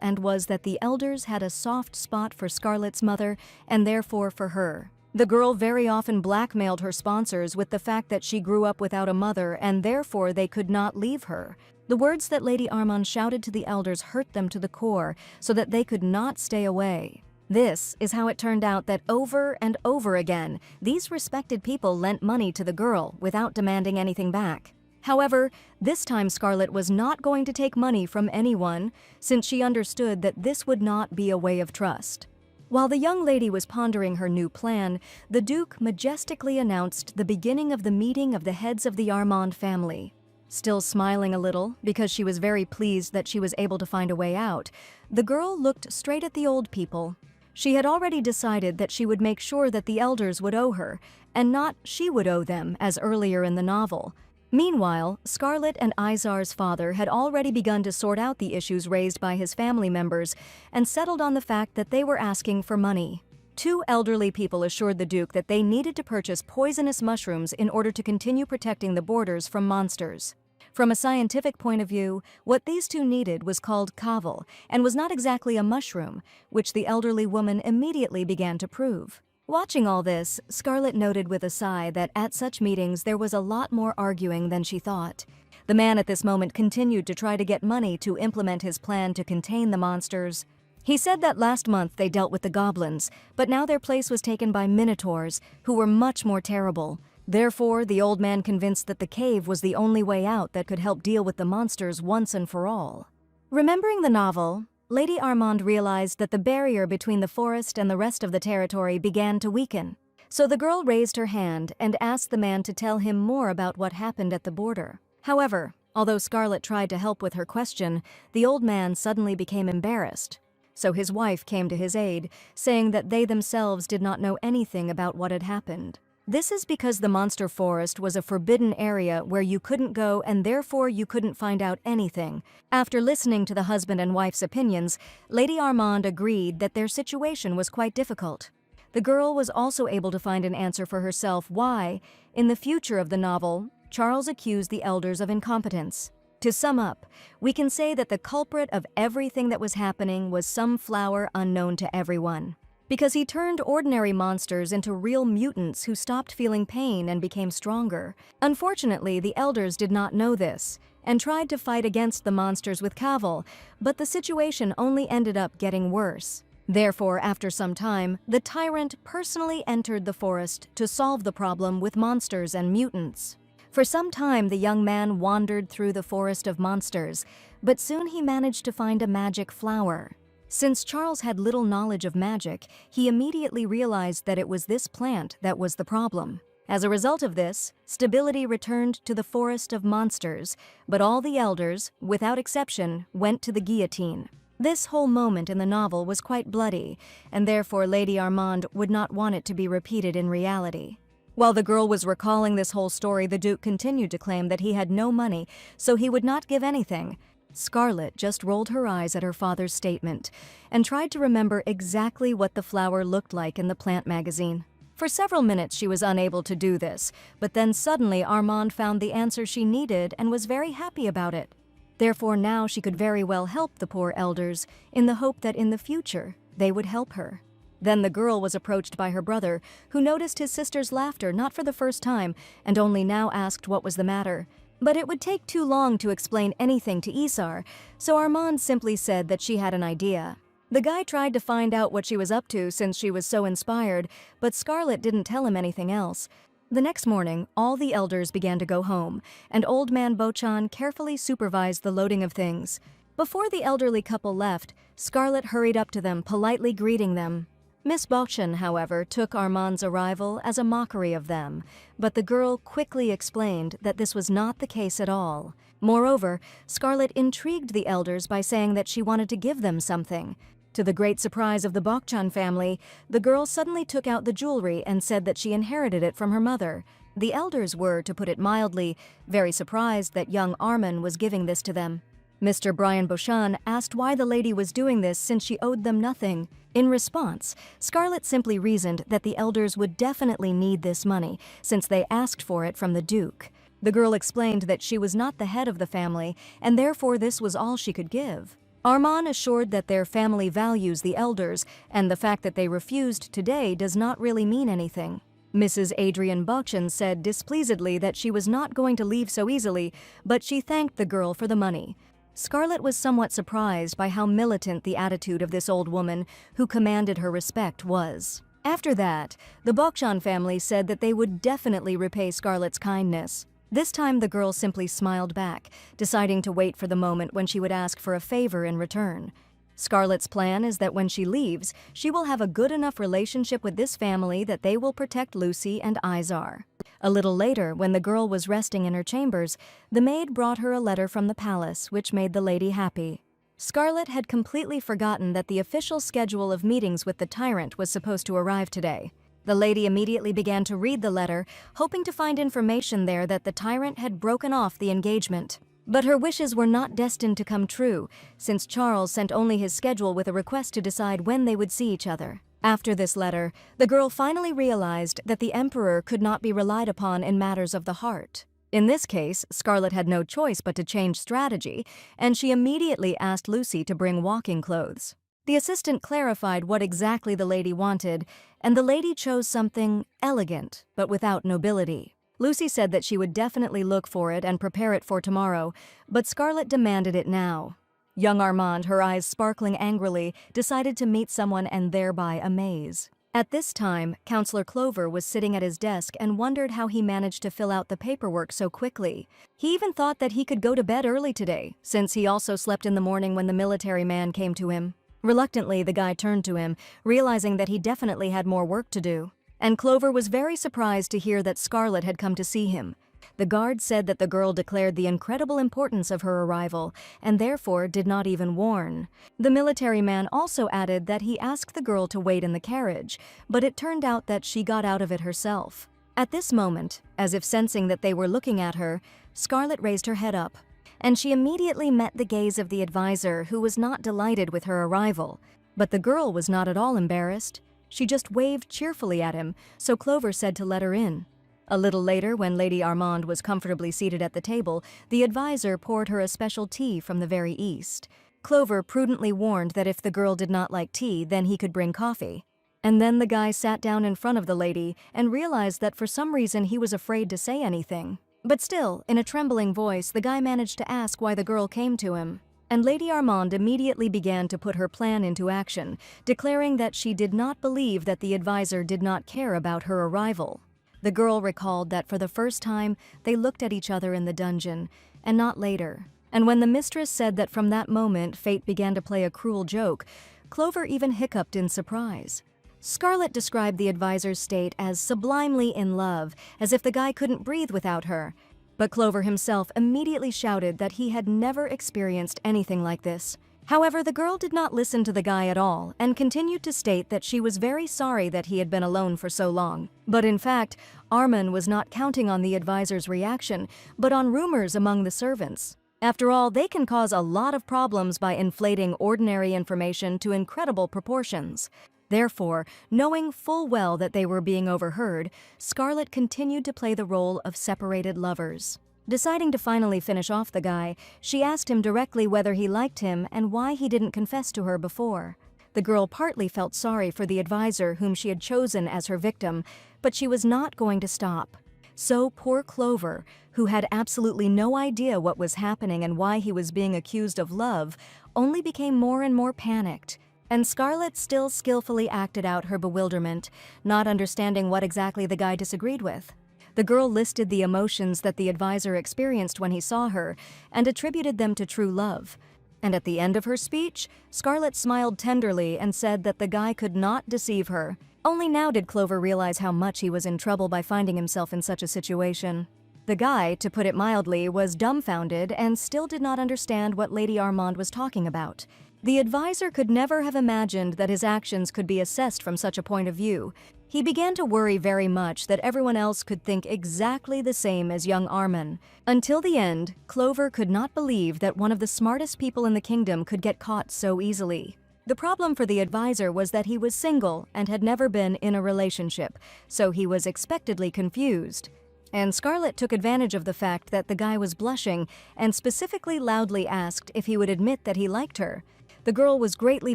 and was that the elders had a soft spot for Scarlet's mother and therefore for her. The girl very often blackmailed her sponsors with the fact that she grew up without a mother and therefore they could not leave her. The words that Lady Armand shouted to the elders hurt them to the core so that they could not stay away. This is how it turned out that over and over again, these respected people lent money to the girl without demanding anything back. However, this time Scarlet was not going to take money from anyone since she understood that this would not be a way of trust. While the young lady was pondering her new plan, the Duke majestically announced the beginning of the meeting of the heads of the Armand family. Still smiling a little, because she was very pleased that she was able to find a way out, the girl looked straight at the old people. She had already decided that she would make sure that the elders would owe her, and not she would owe them, as earlier in the novel. Meanwhile, Scarlet and Isar's father had already begun to sort out the issues raised by his family members and settled on the fact that they were asking for money. Two elderly people assured the Duke that they needed to purchase poisonous mushrooms in order to continue protecting the borders from monsters. From a scientific point of view, what these two needed was called kavil and was not exactly a mushroom, which the elderly woman immediately began to prove. Watching all this, Scarlet noted with a sigh that at such meetings there was a lot more arguing than she thought. The man at this moment continued to try to get money to implement his plan to contain the monsters. He said that last month they dealt with the goblins, but now their place was taken by minotaurs, who were much more terrible. Therefore, the old man convinced that the cave was the only way out that could help deal with the monsters once and for all. Remembering the novel, Lady Armand realized that the barrier between the forest and the rest of the territory began to weaken. So the girl raised her hand and asked the man to tell him more about what happened at the border. However, although Scarlet tried to help with her question, the old man suddenly became embarrassed. So his wife came to his aid, saying that they themselves did not know anything about what had happened. This is because the monster forest was a forbidden area where you couldn't go and therefore you couldn't find out anything. After listening to the husband and wife's opinions, Lady Armand agreed that their situation was quite difficult. The girl was also able to find an answer for herself why, in the future of the novel, Charles accused the elders of incompetence. To sum up, we can say that the culprit of everything that was happening was some flower unknown to everyone. Because he turned ordinary monsters into real mutants who stopped feeling pain and became stronger. Unfortunately, the elders did not know this, and tried to fight against the monsters with kavil, but the situation only ended up getting worse. Therefore, after some time, the Tyrant personally entered the forest to solve the problem with monsters and mutants. For some time, the young man wandered through the forest of monsters, but soon he managed to find a magic flower. Since Charles had little knowledge of magic, he immediately realized that it was this plant that was the problem. As a result of this, stability returned to the forest of monsters, but all the elders, without exception, went to the guillotine. This whole moment in the novel was quite bloody, and therefore Lady Armand would not want it to be repeated in reality. While the girl was recalling this whole story, the Duke continued to claim that he had no money, so he would not give anything. Scarlet just rolled her eyes at her father's statement and tried to remember exactly what the flower looked like in the plant magazine. For several minutes she was unable to do this, but then suddenly Armand found the answer she needed and was very happy about it. Therefore now she could very well help the poor elders in the hope that in the future they would help her. Then the girl was approached by her brother, who noticed his sister's laughter not for the first time and only now asked what was the matter. But it would take too long to explain anything to Isar, so Armand simply said that she had an idea. The guy tried to find out what she was up to since she was so inspired, but Scarlet didn't tell him anything else. The next morning, all the elders began to go home, and Old Man Bochan carefully supervised the loading of things. Before the elderly couple left, Scarlet hurried up to them, politely greeting them. Miss Bochan, however, took Armand's arrival as a mockery of them, but the girl quickly explained that this was not the case at all. Moreover, Scarlet intrigued the elders by saying that she wanted to give them something. To the great surprise of the Bochan family, the girl suddenly took out the jewelry and said that she inherited it from her mother. The elders were, to put it mildly, very surprised that young Armand was giving this to them. Mr. Brian Bochan asked why the lady was doing this since she owed them nothing. In response, Scarlet simply reasoned that the elders would definitely need this money since they asked for it from the Duke. The girl explained that she was not the head of the family and therefore this was all she could give. Armand assured that their family values the elders and the fact that they refused today does not really mean anything. Mrs. Adrian Bochan said displeasedly that she was not going to leave so easily, but she thanked the girl for the money. Scarlet was somewhat surprised by how militant the attitude of this old woman, who commanded her respect, was. After that, the Bochan family said that they would definitely repay Scarlet's kindness. This time the girl simply smiled back, deciding to wait for the moment when she would ask for a favor in return. Scarlet's plan is that when she leaves, she will have a good enough relationship with this family that they will protect Lucy and Izar. A little later, when the girl was resting in her chambers, the maid brought her a letter from the palace, which made the lady happy. Scarlet had completely forgotten that the official schedule of meetings with the Tyrant was supposed to arrive today. The lady immediately began to read the letter, hoping to find information there that the Tyrant had broken off the engagement. But her wishes were not destined to come true, since Charles sent only his schedule with a request to decide when they would see each other. After this letter, the girl finally realized that the Emperor could not be relied upon in matters of the heart. In this case, Scarlet had no choice but to change strategy, and she immediately asked Lucy to bring walking clothes. The assistant clarified what exactly the lady wanted, and the lady chose something elegant, but without nobility. Lucy said that she would definitely look for it and prepare it for tomorrow, but Scarlet demanded it now. Young Armand, her eyes sparkling angrily, decided to meet someone and thereby amaze. At this time, Counselor Clover was sitting at his desk and wondered how he managed to fill out the paperwork so quickly. He even thought that he could go to bed early today, since he also slept in the morning when the military man came to him. Reluctantly, the guy turned to him, realizing that he definitely had more work to do. And Clover was very surprised to hear that Scarlet had come to see him. The guard said that the girl declared the incredible importance of her arrival, and therefore did not even warn. The military man also added that he asked the girl to wait in the carriage, but it turned out that she got out of it herself. At this moment, as if sensing that they were looking at her, Scarlet raised her head up, and she immediately met the gaze of the advisor, who was not delighted with her arrival. But the girl was not at all embarrassed. She just waved cheerfully at him, so Clover said to let her in. A little later, when Lady Armand was comfortably seated at the table, the advisor poured her a special tea from the very east. Clover prudently warned that if the girl did not like tea, then he could bring coffee. And then the guy sat down in front of the lady and realized that for some reason he was afraid to say anything. But still, in a trembling voice, the guy managed to ask why the girl came to him. And Lady Armand immediately began to put her plan into action, declaring that she did not believe that the advisor did not care about her arrival. The girl recalled that for the first time, they looked at each other in the dungeon, and not later. And when the mistress said that from that moment fate began to play a cruel joke, Clover even hiccuped in surprise. Scarlet described the advisor's state as sublimely in love, as if the guy couldn't breathe without her. But Clover himself immediately shouted that he had never experienced anything like this. However, the girl did not listen to the guy at all and continued to state that she was very sorry that he had been alone for so long. But in fact, Armand was not counting on the advisor's reaction, but on rumors among the servants. After all, they can cause a lot of problems by inflating ordinary information to incredible proportions. Therefore, knowing full well that they were being overheard, Scarlet continued to play the role of separated lovers. Deciding to finally finish off the guy, she asked him directly whether he liked him and why he didn't confess to her before. The girl partly felt sorry for the advisor whom she had chosen as her victim, but she was not going to stop. So poor Clover, who had absolutely no idea what was happening and why he was being accused of love, only became more and more panicked. And Scarlet still skillfully acted out her bewilderment, not understanding what exactly the guy disagreed with. The girl listed the emotions that the advisor experienced when he saw her and attributed them to true love. And at the end of her speech, Scarlet smiled tenderly and said that the guy could not deceive her. Only now did Clover realize how much he was in trouble by finding himself in such a situation. The guy, to put it mildly, was dumbfounded and still did not understand what Lady Armand was talking about. The advisor could never have imagined that his actions could be assessed from such a point of view. He began to worry very much that everyone else could think exactly the same as young Armin. Until the end, Clover could not believe that one of the smartest people in the kingdom could get caught so easily. The problem for the advisor was that he was single and had never been in a relationship, so he was expectedly confused. And Scarlet took advantage of the fact that the guy was blushing and specifically loudly asked if he would admit that he liked her. The girl was greatly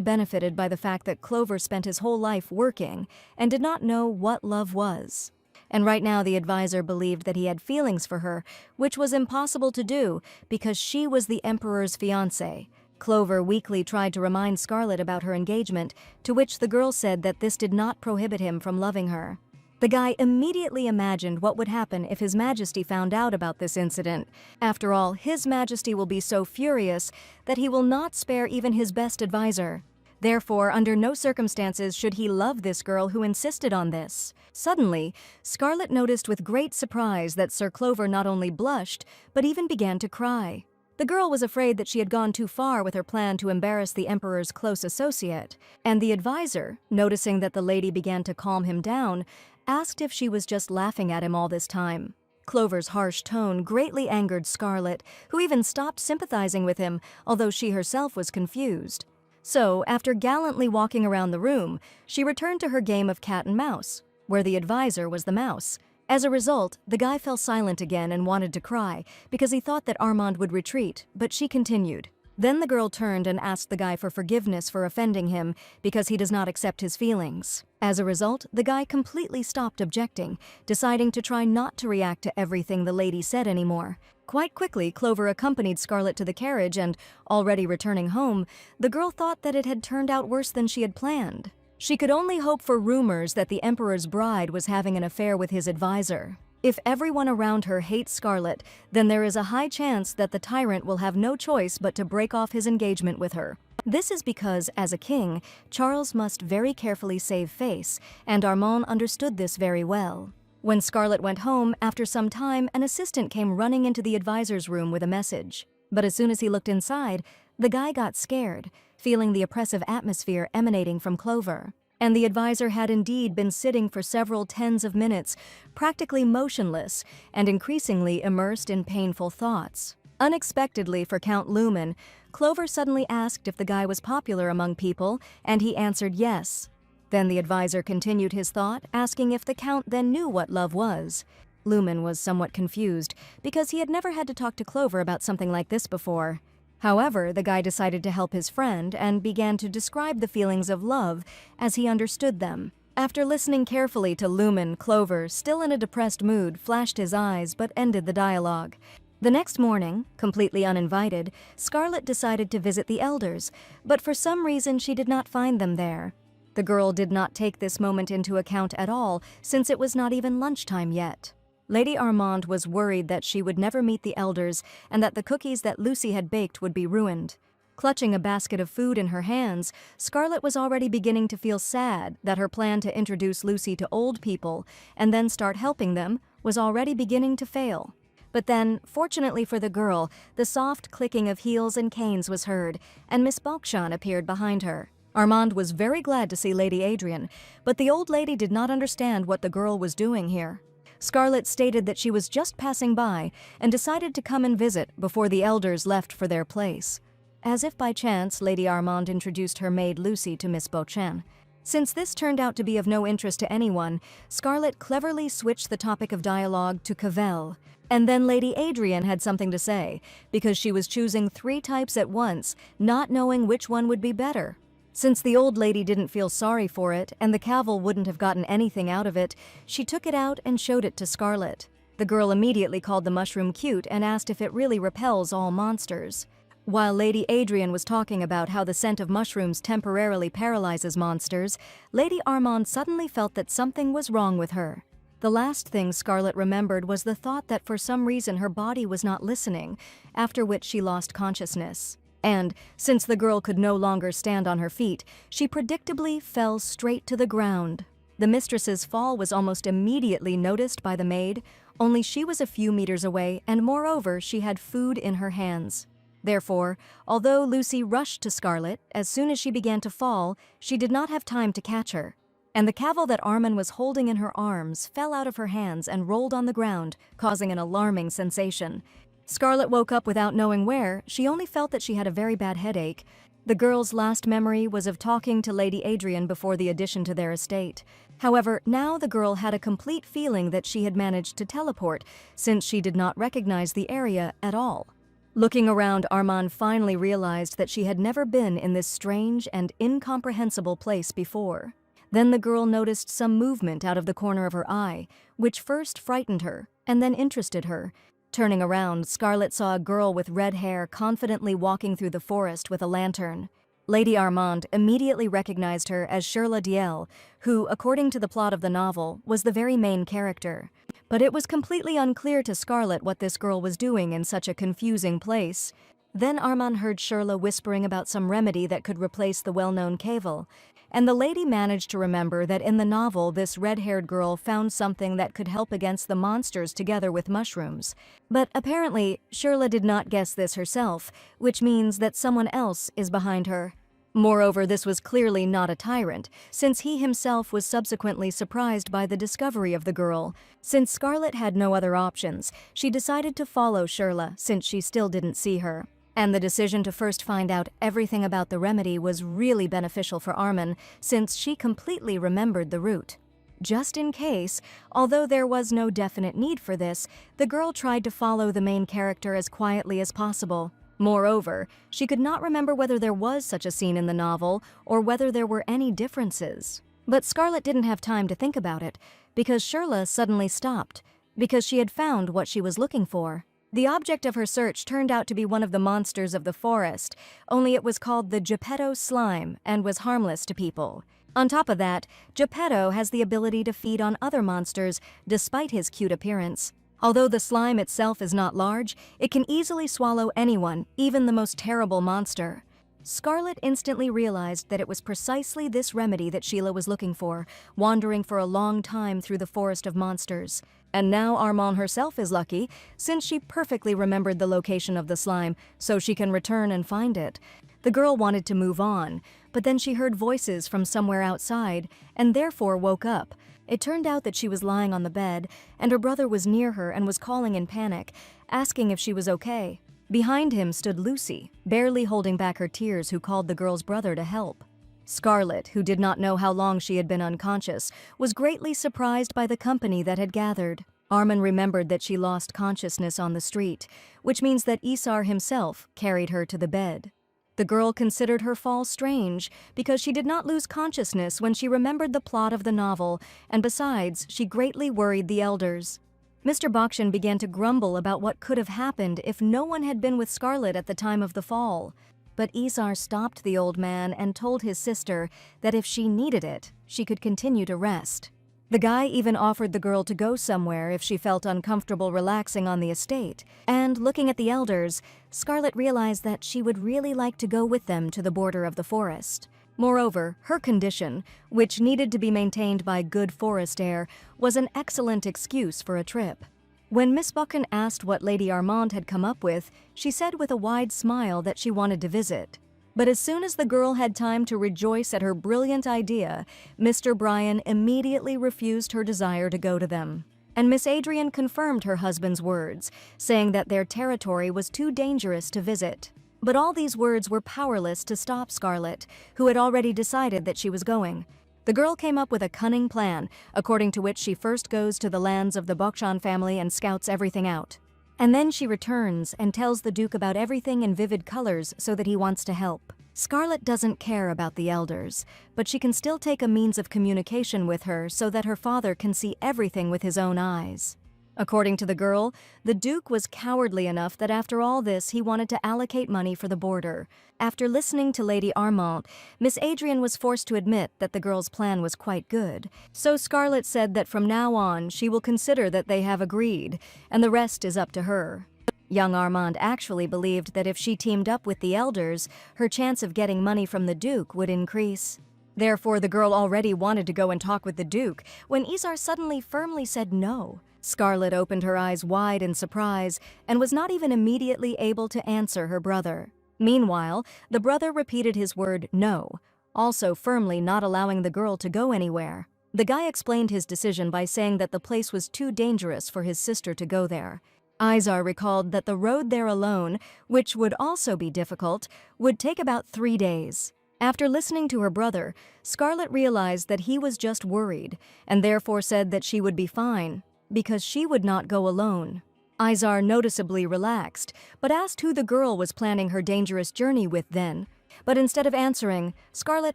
benefited by the fact that Clover spent his whole life working and did not know what love was. And right now the advisor believed that he had feelings for her, which was impossible to do because she was the Emperor's fiancée. Clover weakly tried to remind Scarlet about her engagement, to which the girl said that this did not prohibit him from loving her. The guy immediately imagined what would happen if His Majesty found out about this incident. After all, His Majesty will be so furious that he will not spare even his best advisor. Therefore, under no circumstances should he love this girl who insisted on this. Suddenly, Scarlet noticed with great surprise that Sir Clover not only blushed, but even began to cry. The girl was afraid that she had gone too far with her plan to embarrass the Emperor's close associate, and the advisor, noticing that the lady began to calm him down, asked if she was just laughing at him all this time. Clover's harsh tone greatly angered Scarlet, who even stopped sympathizing with him, although she herself was confused. So, after gallantly walking around the room, she returned to her game of cat and mouse, where the advisor was the mouse. As a result, the guy fell silent again and wanted to cry, because he thought that Armand would retreat, but she continued. Then the girl turned and asked the guy for forgiveness for offending him, because he does not accept his feelings. As a result, the guy completely stopped objecting, deciding to try not to react to everything the lady said anymore. Quite quickly, Clover accompanied Scarlet to the carriage and, already returning home, the girl thought that it had turned out worse than she had planned. She could only hope for rumors that the Emperor's bride was having an affair with his advisor. If everyone around her hates Scarlet, then there is a high chance that the Tyrant will have no choice but to break off his engagement with her. This is because, as a king, Charles must very carefully save face, and Armand understood this very well. When Scarlet went home, after some time, an assistant came running into the advisor's room with a message. But as soon as he looked inside, the guy got scared, feeling the oppressive atmosphere emanating from Clover. And the advisor had indeed been sitting for several tens of minutes, practically motionless and increasingly immersed in painful thoughts. Unexpectedly for Count Lumen, Clover suddenly asked if the guy was popular among people, and he answered yes. Then the advisor continued his thought, asking if the Count then knew what love was. Lumen was somewhat confused, because he had never had to talk to Clover about something like this before. However, the guy decided to help his friend and began to describe the feelings of love as he understood them. After listening carefully to Lumen, Clover, still in a depressed mood, flashed his eyes but ended the dialogue. The next morning, completely uninvited, Scarlet decided to visit the elders, but for some reason she did not find them there. The girl did not take this moment into account at all, since it was not even lunchtime yet. Lady Armand was worried that she would never meet the elders and that the cookies that Lucy had baked would be ruined. Clutching a basket of food in her hands, Scarlet was already beginning to feel sad that her plan to introduce Lucy to old people and then start helping them was already beginning to fail. But then, fortunately for the girl, the soft clicking of heels and canes was heard, and Miss Balkshan appeared behind her. Armand was very glad to see Lady Adrian, but the old lady did not understand what the girl was doing here. Scarlet stated that she was just passing by and decided to come and visit before the elders left for their place. As if by chance, Lady Armand introduced her maid Lucy to Miss Beauchamp. Since this turned out to be of no interest to anyone, Scarlet cleverly switched the topic of dialogue to Cavell. And then Lady Adrian had something to say, because she was choosing 3 types at once, not knowing which one would be better. Since the old lady didn't feel sorry for it, and the Cavell wouldn't have gotten anything out of it, she took it out and showed it to Scarlet. The girl immediately called the mushroom cute and asked if it really repels all monsters. While Lady Adrian was talking about how the scent of mushrooms temporarily paralyzes monsters, Lady Armand suddenly felt that something was wrong with her. The last thing Scarlet remembered was the thought that for some reason her body was not listening, after which she lost consciousness. And, since the girl could no longer stand on her feet, she predictably fell straight to the ground. The mistress's fall was almost immediately noticed by the maid, only she was a few meters away, and moreover, she had food in her hands. Therefore, although Lucy rushed to Scarlet, as soon as she began to fall, she did not have time to catch her. And the cavil that Armin was holding in her arms fell out of her hands and rolled on the ground, causing an alarming sensation. Scarlet woke up without knowing where. She only felt that she had a very bad headache. The girl's last memory was of talking to Lady Adrian before the addition to their estate. However, now the girl had a complete feeling that she had managed to teleport, since she did not recognize the area at all. Looking around, Armand finally realized that she had never been in this strange and incomprehensible place before. Then the girl noticed some movement out of the corner of her eye, which first frightened her, and then interested her. Turning around, Scarlet saw a girl with red hair confidently walking through the forest with a lantern. Lady Armand immediately recognized her as Shirla Diel, who, according to the plot of the novel, was the very main character. But it was completely unclear to Scarlet what this girl was doing in such a confusing place. Then Armand heard Shirla whispering about some remedy that could replace the well-known cavil, and the lady managed to remember that in the novel this red-haired girl found something that could help against the monsters together with mushrooms. But apparently, Shirla did not guess this herself, which means that someone else is behind her. Moreover, this was clearly not a tyrant, since he himself was subsequently surprised by the discovery of the girl. Since Scarlet had no other options, she decided to follow Shirla since she still didn't see her. And the decision to first find out everything about the remedy was really beneficial for Armin, since she completely remembered the route. Just in case, although there was no definite need for this, the girl tried to follow the main character as quietly as possible. Moreover, she could not remember whether there was such a scene in the novel or whether there were any differences. But Scarlet didn't have time to think about it, because Shirla suddenly stopped, because she had found what she was looking for. The object of her search turned out to be one of the monsters of the forest, only it was called the Geppetto slime and was harmless to people. On top of that, Geppetto has the ability to feed on other monsters despite his cute appearance. Although the slime itself is not large, it can easily swallow anyone, even the most terrible monster. Scarlet instantly realized that it was precisely this remedy that Sheila was looking for, wandering for a long time through the forest of monsters. And now Armand herself is lucky, since she perfectly remembered the location of the slime, so she can return and find it. The girl wanted to move on, but then she heard voices from somewhere outside, and therefore woke up. It turned out that she was lying on the bed, and her brother was near her and was calling in panic, asking if she was okay. Behind him stood Lucy, barely holding back her tears, who called the girl's brother to help. Scarlet, who did not know how long she had been unconscious, was greatly surprised by the company that had gathered. Armin remembered that she lost consciousness on the street, which means that Isar himself carried her to the bed. The girl considered her fall strange because she did not lose consciousness when she remembered the plot of the novel, and besides, she greatly worried the elders. Mr. Bakshin began to grumble about what could have happened if no one had been with Scarlet at the time of the fall. But Isar stopped the old man and told his sister that if she needed it, she could continue to rest. The guy even offered the girl to go somewhere if she felt uncomfortable relaxing on the estate, and looking at the elders, Scarlet realized that she would really like to go with them to the border of the forest. Moreover, her condition, which needed to be maintained by good forest air, was an excellent excuse for a trip. When Miss Buchan asked what Lady Armand had come up with, she said with a wide smile that she wanted to visit. But as soon as the girl had time to rejoice at her brilliant idea, Mr. Bryan immediately refused her desire to go to them. And Miss Adrian confirmed her husband's words, saying that their territory was too dangerous to visit. But all these words were powerless to stop Scarlet, who had already decided that she was going. The girl came up with a cunning plan, according to which she first goes to the lands of the Bakshan family and scouts everything out. And then she returns and tells the Duke about everything in vivid colors so that he wants to help. Scarlet doesn't care about the elders, but she can still take a means of communication with her so that her father can see everything with his own eyes. According to the girl, the Duke was cowardly enough that after all this he wanted to allocate money for the border. After listening to Lady Armand, Miss Adrian was forced to admit that the girl's plan was quite good. So Scarlet said that from now on she will consider that they have agreed, and the rest is up to her. Young Armand actually believed that if she teamed up with the elders, her chance of getting money from the Duke would increase. Therefore, the girl already wanted to go and talk with the Duke when Isar suddenly firmly said no. Scarlet opened her eyes wide in surprise and was not even immediately able to answer her brother. Meanwhile, the brother repeated his word no, also firmly not allowing the girl to go anywhere. The guy explained his decision by saying that the place was too dangerous for his sister to go there. Isar recalled that the road there alone, which would also be difficult, would take about 3 days. After listening to her brother, Scarlet realized that he was just worried, and therefore said that she would be fine, because she would not go alone. Isar noticeably relaxed, but asked who the girl was planning her dangerous journey with then. But instead of answering, Scarlet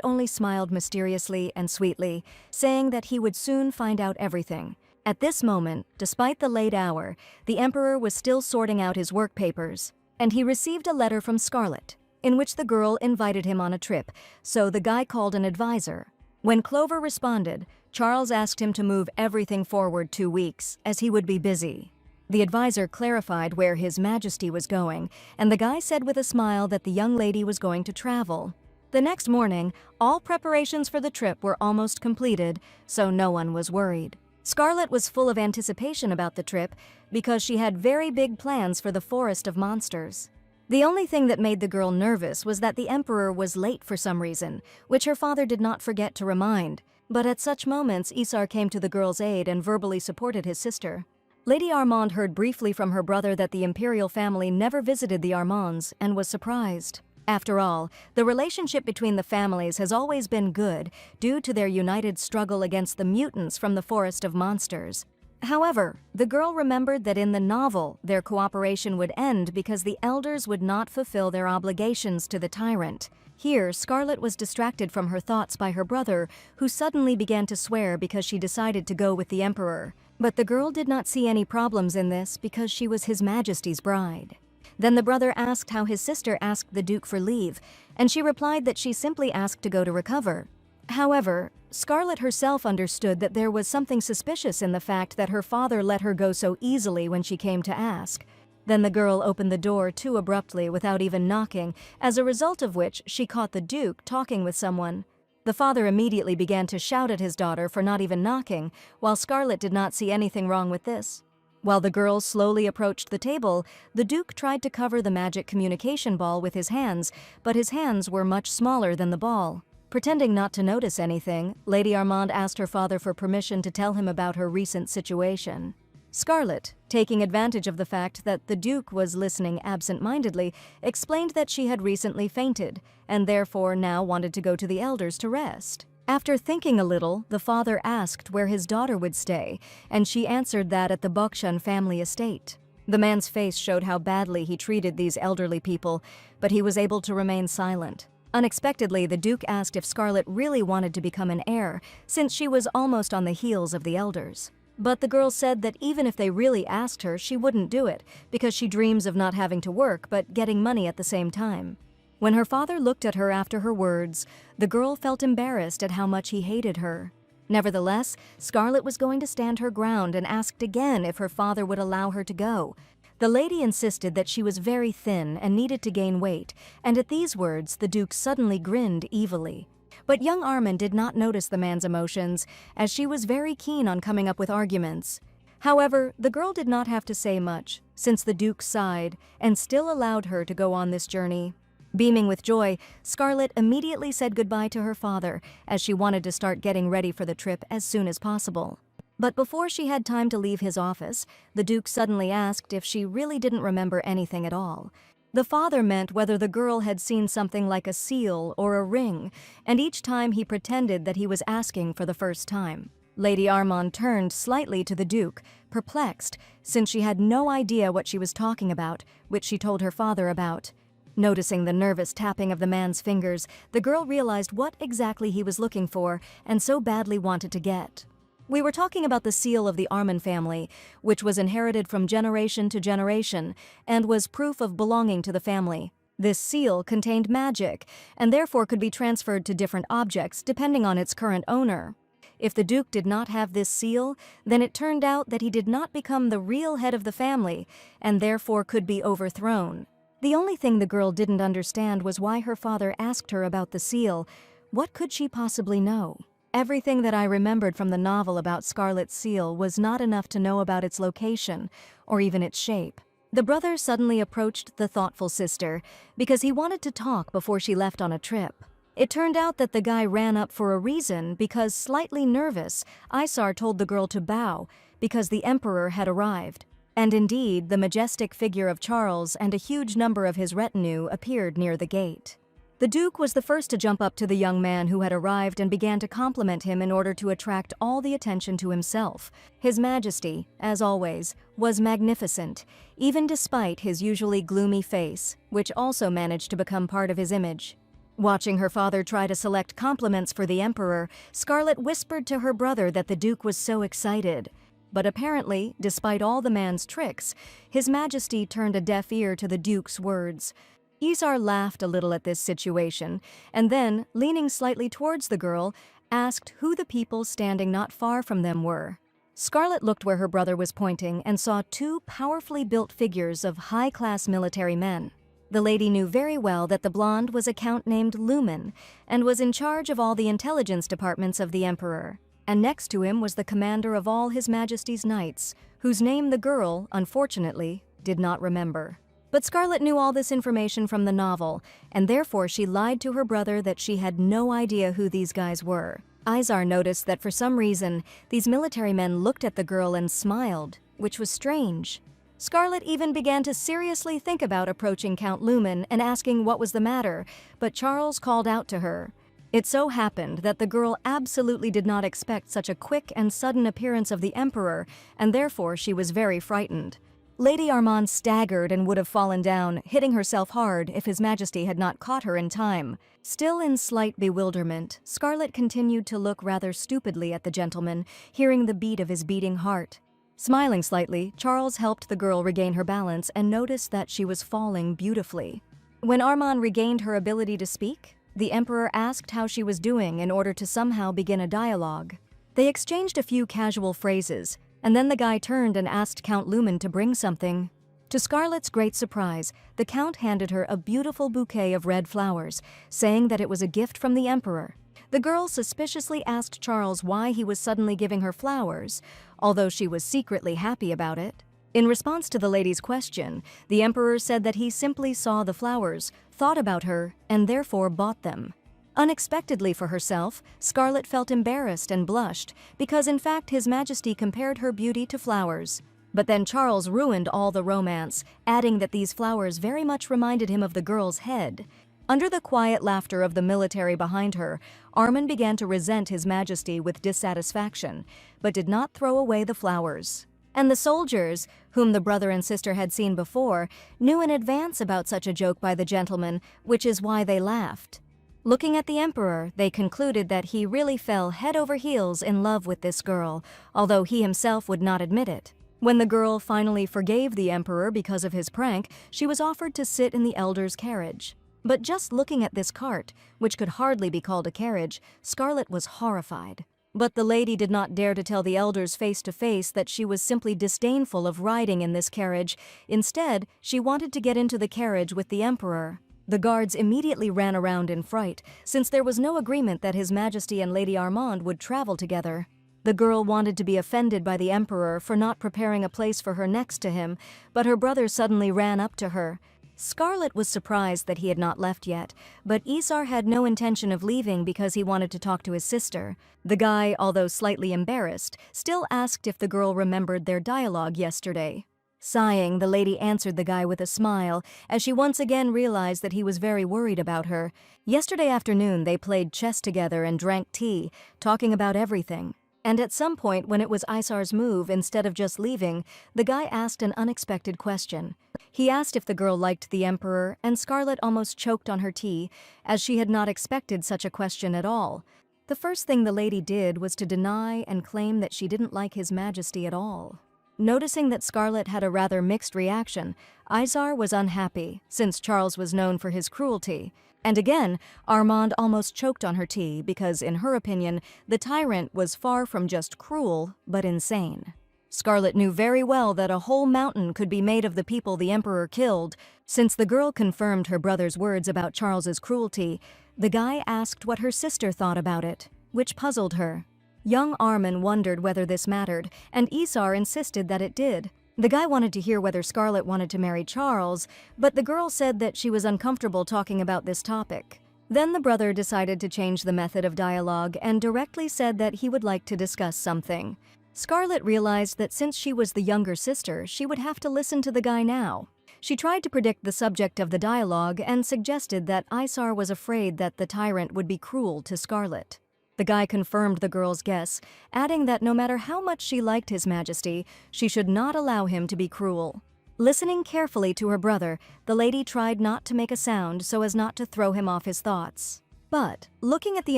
only smiled mysteriously and sweetly, saying that he would soon find out everything. At this moment, despite the late hour, the Emperor was still sorting out his work papers, and he received a letter from Scarlet, in which the girl invited him on a trip, so the guy called an advisor. When Clover responded, Charles asked him to move everything forward 2 weeks, as he would be busy. The advisor clarified where His Majesty was going, and the guy said with a smile that the young lady was going to travel. The next morning, all preparations for the trip were almost completed, so no one was worried. Scarlet was full of anticipation about the trip because she had very big plans for the Forest of Monsters. The only thing that made the girl nervous was that the Emperor was late for some reason, which her father did not forget to remind. But at such moments, Isar came to the girl's aid and verbally supported his sister. Lady Armand heard briefly from her brother that the imperial family never visited the Armands and was surprised. After all, the relationship between the families has always been good due to their united struggle against the mutants from the Forest of Monsters. However, the girl remembered that in the novel, their cooperation would end because the elders would not fulfill their obligations to the Tyrant. Here, Scarlet was distracted from her thoughts by her brother, who suddenly began to swear because she decided to go with the Emperor. But the girl did not see any problems in this because she was His Majesty's bride. Then the brother asked how his sister asked the Duke for leave, and she replied that she simply asked to go to recover. However, Scarlet herself understood that there was something suspicious in the fact that her father let her go so easily when she came to ask. Then the girl opened the door too abruptly without even knocking, as a result of which she caught the Duke talking with someone. The father immediately began to shout at his daughter for not even knocking, while Scarlet did not see anything wrong with this. While the girl slowly approached the table, the Duke tried to cover the magic communication ball with his hands, but his hands were much smaller than the ball. Pretending not to notice anything, Lady Armand asked her father for permission to tell him about her recent situation. Scarlet, taking advantage of the fact that the Duke was listening absent-mindedly, explained that she had recently fainted, and therefore now wanted to go to the elders to rest. After thinking a little, the father asked where his daughter would stay, and she answered that at the Bokshan family estate. The man's face showed how badly he treated these elderly people, but he was able to remain silent. Unexpectedly, the Duke asked if Scarlet really wanted to become an heir, since she was almost on the heels of the elders. But the girl said that even if they really asked her, she wouldn't do it, because she dreams of not having to work but getting money at the same time. When her father looked at her after her words, the girl felt embarrassed at how much he hated her. Nevertheless, Scarlet was going to stand her ground and asked again if her father would allow her to go. The lady insisted that she was very thin and needed to gain weight, and at these words, the Duke suddenly grinned evilly. But young Armin did not notice the man's emotions, as she was very keen on coming up with arguments. However, the girl did not have to say much, since the Duke sighed and still allowed her to go on this journey. Beaming with joy, Scarlet immediately said goodbye to her father, as she wanted to start getting ready for the trip as soon as possible. But before she had time to leave his office, the Duke suddenly asked if she really didn't remember anything at all. The father meant whether the girl had seen something like a seal or a ring, and each time he pretended that he was asking for the first time. Lady Armand turned slightly to the Duke, perplexed, since she had no idea what she was talking about, which she told her father about. Noticing the nervous tapping of the man's fingers, the girl realized what exactly he was looking for and so badly wanted to get. We were talking about the seal of the Arman family, which was inherited from generation to generation and was proof of belonging to the family. This seal contained magic and therefore could be transferred to different objects depending on its current owner. If the Duke did not have this seal, then it turned out that he did not become the real head of the family and therefore could be overthrown. The only thing the girl didn't understand was why her father asked her about the seal. What could she possibly know? Everything that I remembered from the novel about Scarlet's seal was not enough to know about its location or even its shape. The brother suddenly approached the thoughtful sister because he wanted to talk before she left on a trip. It turned out that the guy ran up for a reason because, slightly nervous, Isar told the girl to bow because the emperor had arrived. And indeed, the majestic figure of Charles and a huge number of his retinue appeared near the gate. The Duke was the first to jump up to the young man who had arrived and began to compliment him in order to attract all the attention to himself. His Majesty, as always, was magnificent, even despite his usually gloomy face, which also managed to become part of his image. Watching her father try to select compliments for the Emperor, Scarlet whispered to her brother that the Duke was so excited. But apparently, despite all the man's tricks, His Majesty turned a deaf ear to the Duke's words. Isar laughed a little at this situation, and then, leaning slightly towards the girl, asked who the people standing not far from them were. Scarlet looked where her brother was pointing and saw two powerfully built figures of high-class military men. The lady knew very well that the blonde was a count named Lumen and was in charge of all the intelligence departments of the Emperor. And next to him was the commander of all His Majesty's knights, whose name the girl, unfortunately, did not remember. But Scarlet knew all this information from the novel, and therefore she lied to her brother that she had no idea who these guys were. Isar noticed that for some reason, these military men looked at the girl and smiled, which was strange. Scarlet even began to seriously think about approaching Count Lumen and asking what was the matter, but Charles called out to her. It so happened that the girl absolutely did not expect such a quick and sudden appearance of the Emperor, and therefore she was very frightened. Lady Armand staggered and would have fallen down, hitting herself hard if His Majesty had not caught her in time. Still in slight bewilderment, Scarlet continued to look rather stupidly at the gentleman, hearing the beat of his beating heart. Smiling slightly, Charles helped the girl regain her balance and noticed that she was falling beautifully. When Armand regained her ability to speak, the Emperor asked how she was doing in order to somehow begin a dialogue. They exchanged a few casual phrases, and then the guy turned and asked Count Lumen to bring something. To Scarlet's great surprise, the Count handed her a beautiful bouquet of red flowers, saying that it was a gift from the Emperor. The girl suspiciously asked Charles why he was suddenly giving her flowers, although she was secretly happy about it. In response to the lady's question, the Emperor said that he simply saw the flowers, thought about her, and therefore bought them. Unexpectedly for herself, Scarlet felt embarrassed and blushed because in fact His Majesty compared her beauty to flowers. But then Charles ruined all the romance, adding that these flowers very much reminded him of the girl's head. Under the quiet laughter of the military behind her, Armand began to resent His Majesty with dissatisfaction, but did not throw away the flowers. And the soldiers, whom the brother and sister had seen before, knew in advance about such a joke by the gentleman, which is why they laughed. Looking at the Emperor, they concluded that he really fell head over heels in love with this girl, although he himself would not admit it. When the girl finally forgave the Emperor because of his prank, she was offered to sit in the elder's carriage. But just looking at this cart, which could hardly be called a carriage, Scarlet was horrified. But the lady did not dare to tell the elders face to face that she was simply disdainful of riding in this carriage. Instead, she wanted to get into the carriage with the Emperor. The guards immediately ran around in fright, since there was no agreement that His Majesty and Lady Armand would travel together. The girl wanted to be offended by the Emperor for not preparing a place for her next to him, but her brother suddenly ran up to her. Scarlet was surprised that he had not left yet, but Isar had no intention of leaving because he wanted to talk to his sister. The guy, although slightly embarrassed, still asked if the girl remembered their dialogue yesterday. Sighing, the lady answered the guy with a smile, as she once again realized that he was very worried about her. Yesterday afternoon, they played chess together and drank tea, talking about everything. And at some point, when it was Isar's move, instead of just leaving, the guy asked an unexpected question. He asked if the girl liked the Emperor, and Scarlet almost choked on her tea, as she had not expected such a question at all. The first thing the lady did was to deny and claim that she didn't like His Majesty at all. Noticing that Scarlet had a rather mixed reaction, Izar was unhappy, since Charles was known for his cruelty. And again, Armand almost choked on her tea because, in her opinion, the Tyrant was far from just cruel, but insane. Scarlet knew very well that a whole mountain could be made of the people the Emperor killed. Since the girl confirmed her brother's words about Charles's cruelty, the guy asked what her sister thought about it, which puzzled her. Young Armin wondered whether this mattered, and Isar insisted that it did. The guy wanted to hear whether Scarlet wanted to marry Charles, but the girl said that she was uncomfortable talking about this topic. Then the brother decided to change the method of dialogue and directly said that he would like to discuss something. Scarlet realized that since she was the younger sister, she would have to listen to the guy now. She tried to predict the subject of the dialogue and suggested that Isar was afraid that the Tyrant would be cruel to Scarlet. The guy confirmed the girl's guess, adding that no matter how much she liked His Majesty, she should not allow him to be cruel. Listening carefully to her brother, the lady tried not to make a sound so as not to throw him off his thoughts. But, looking at the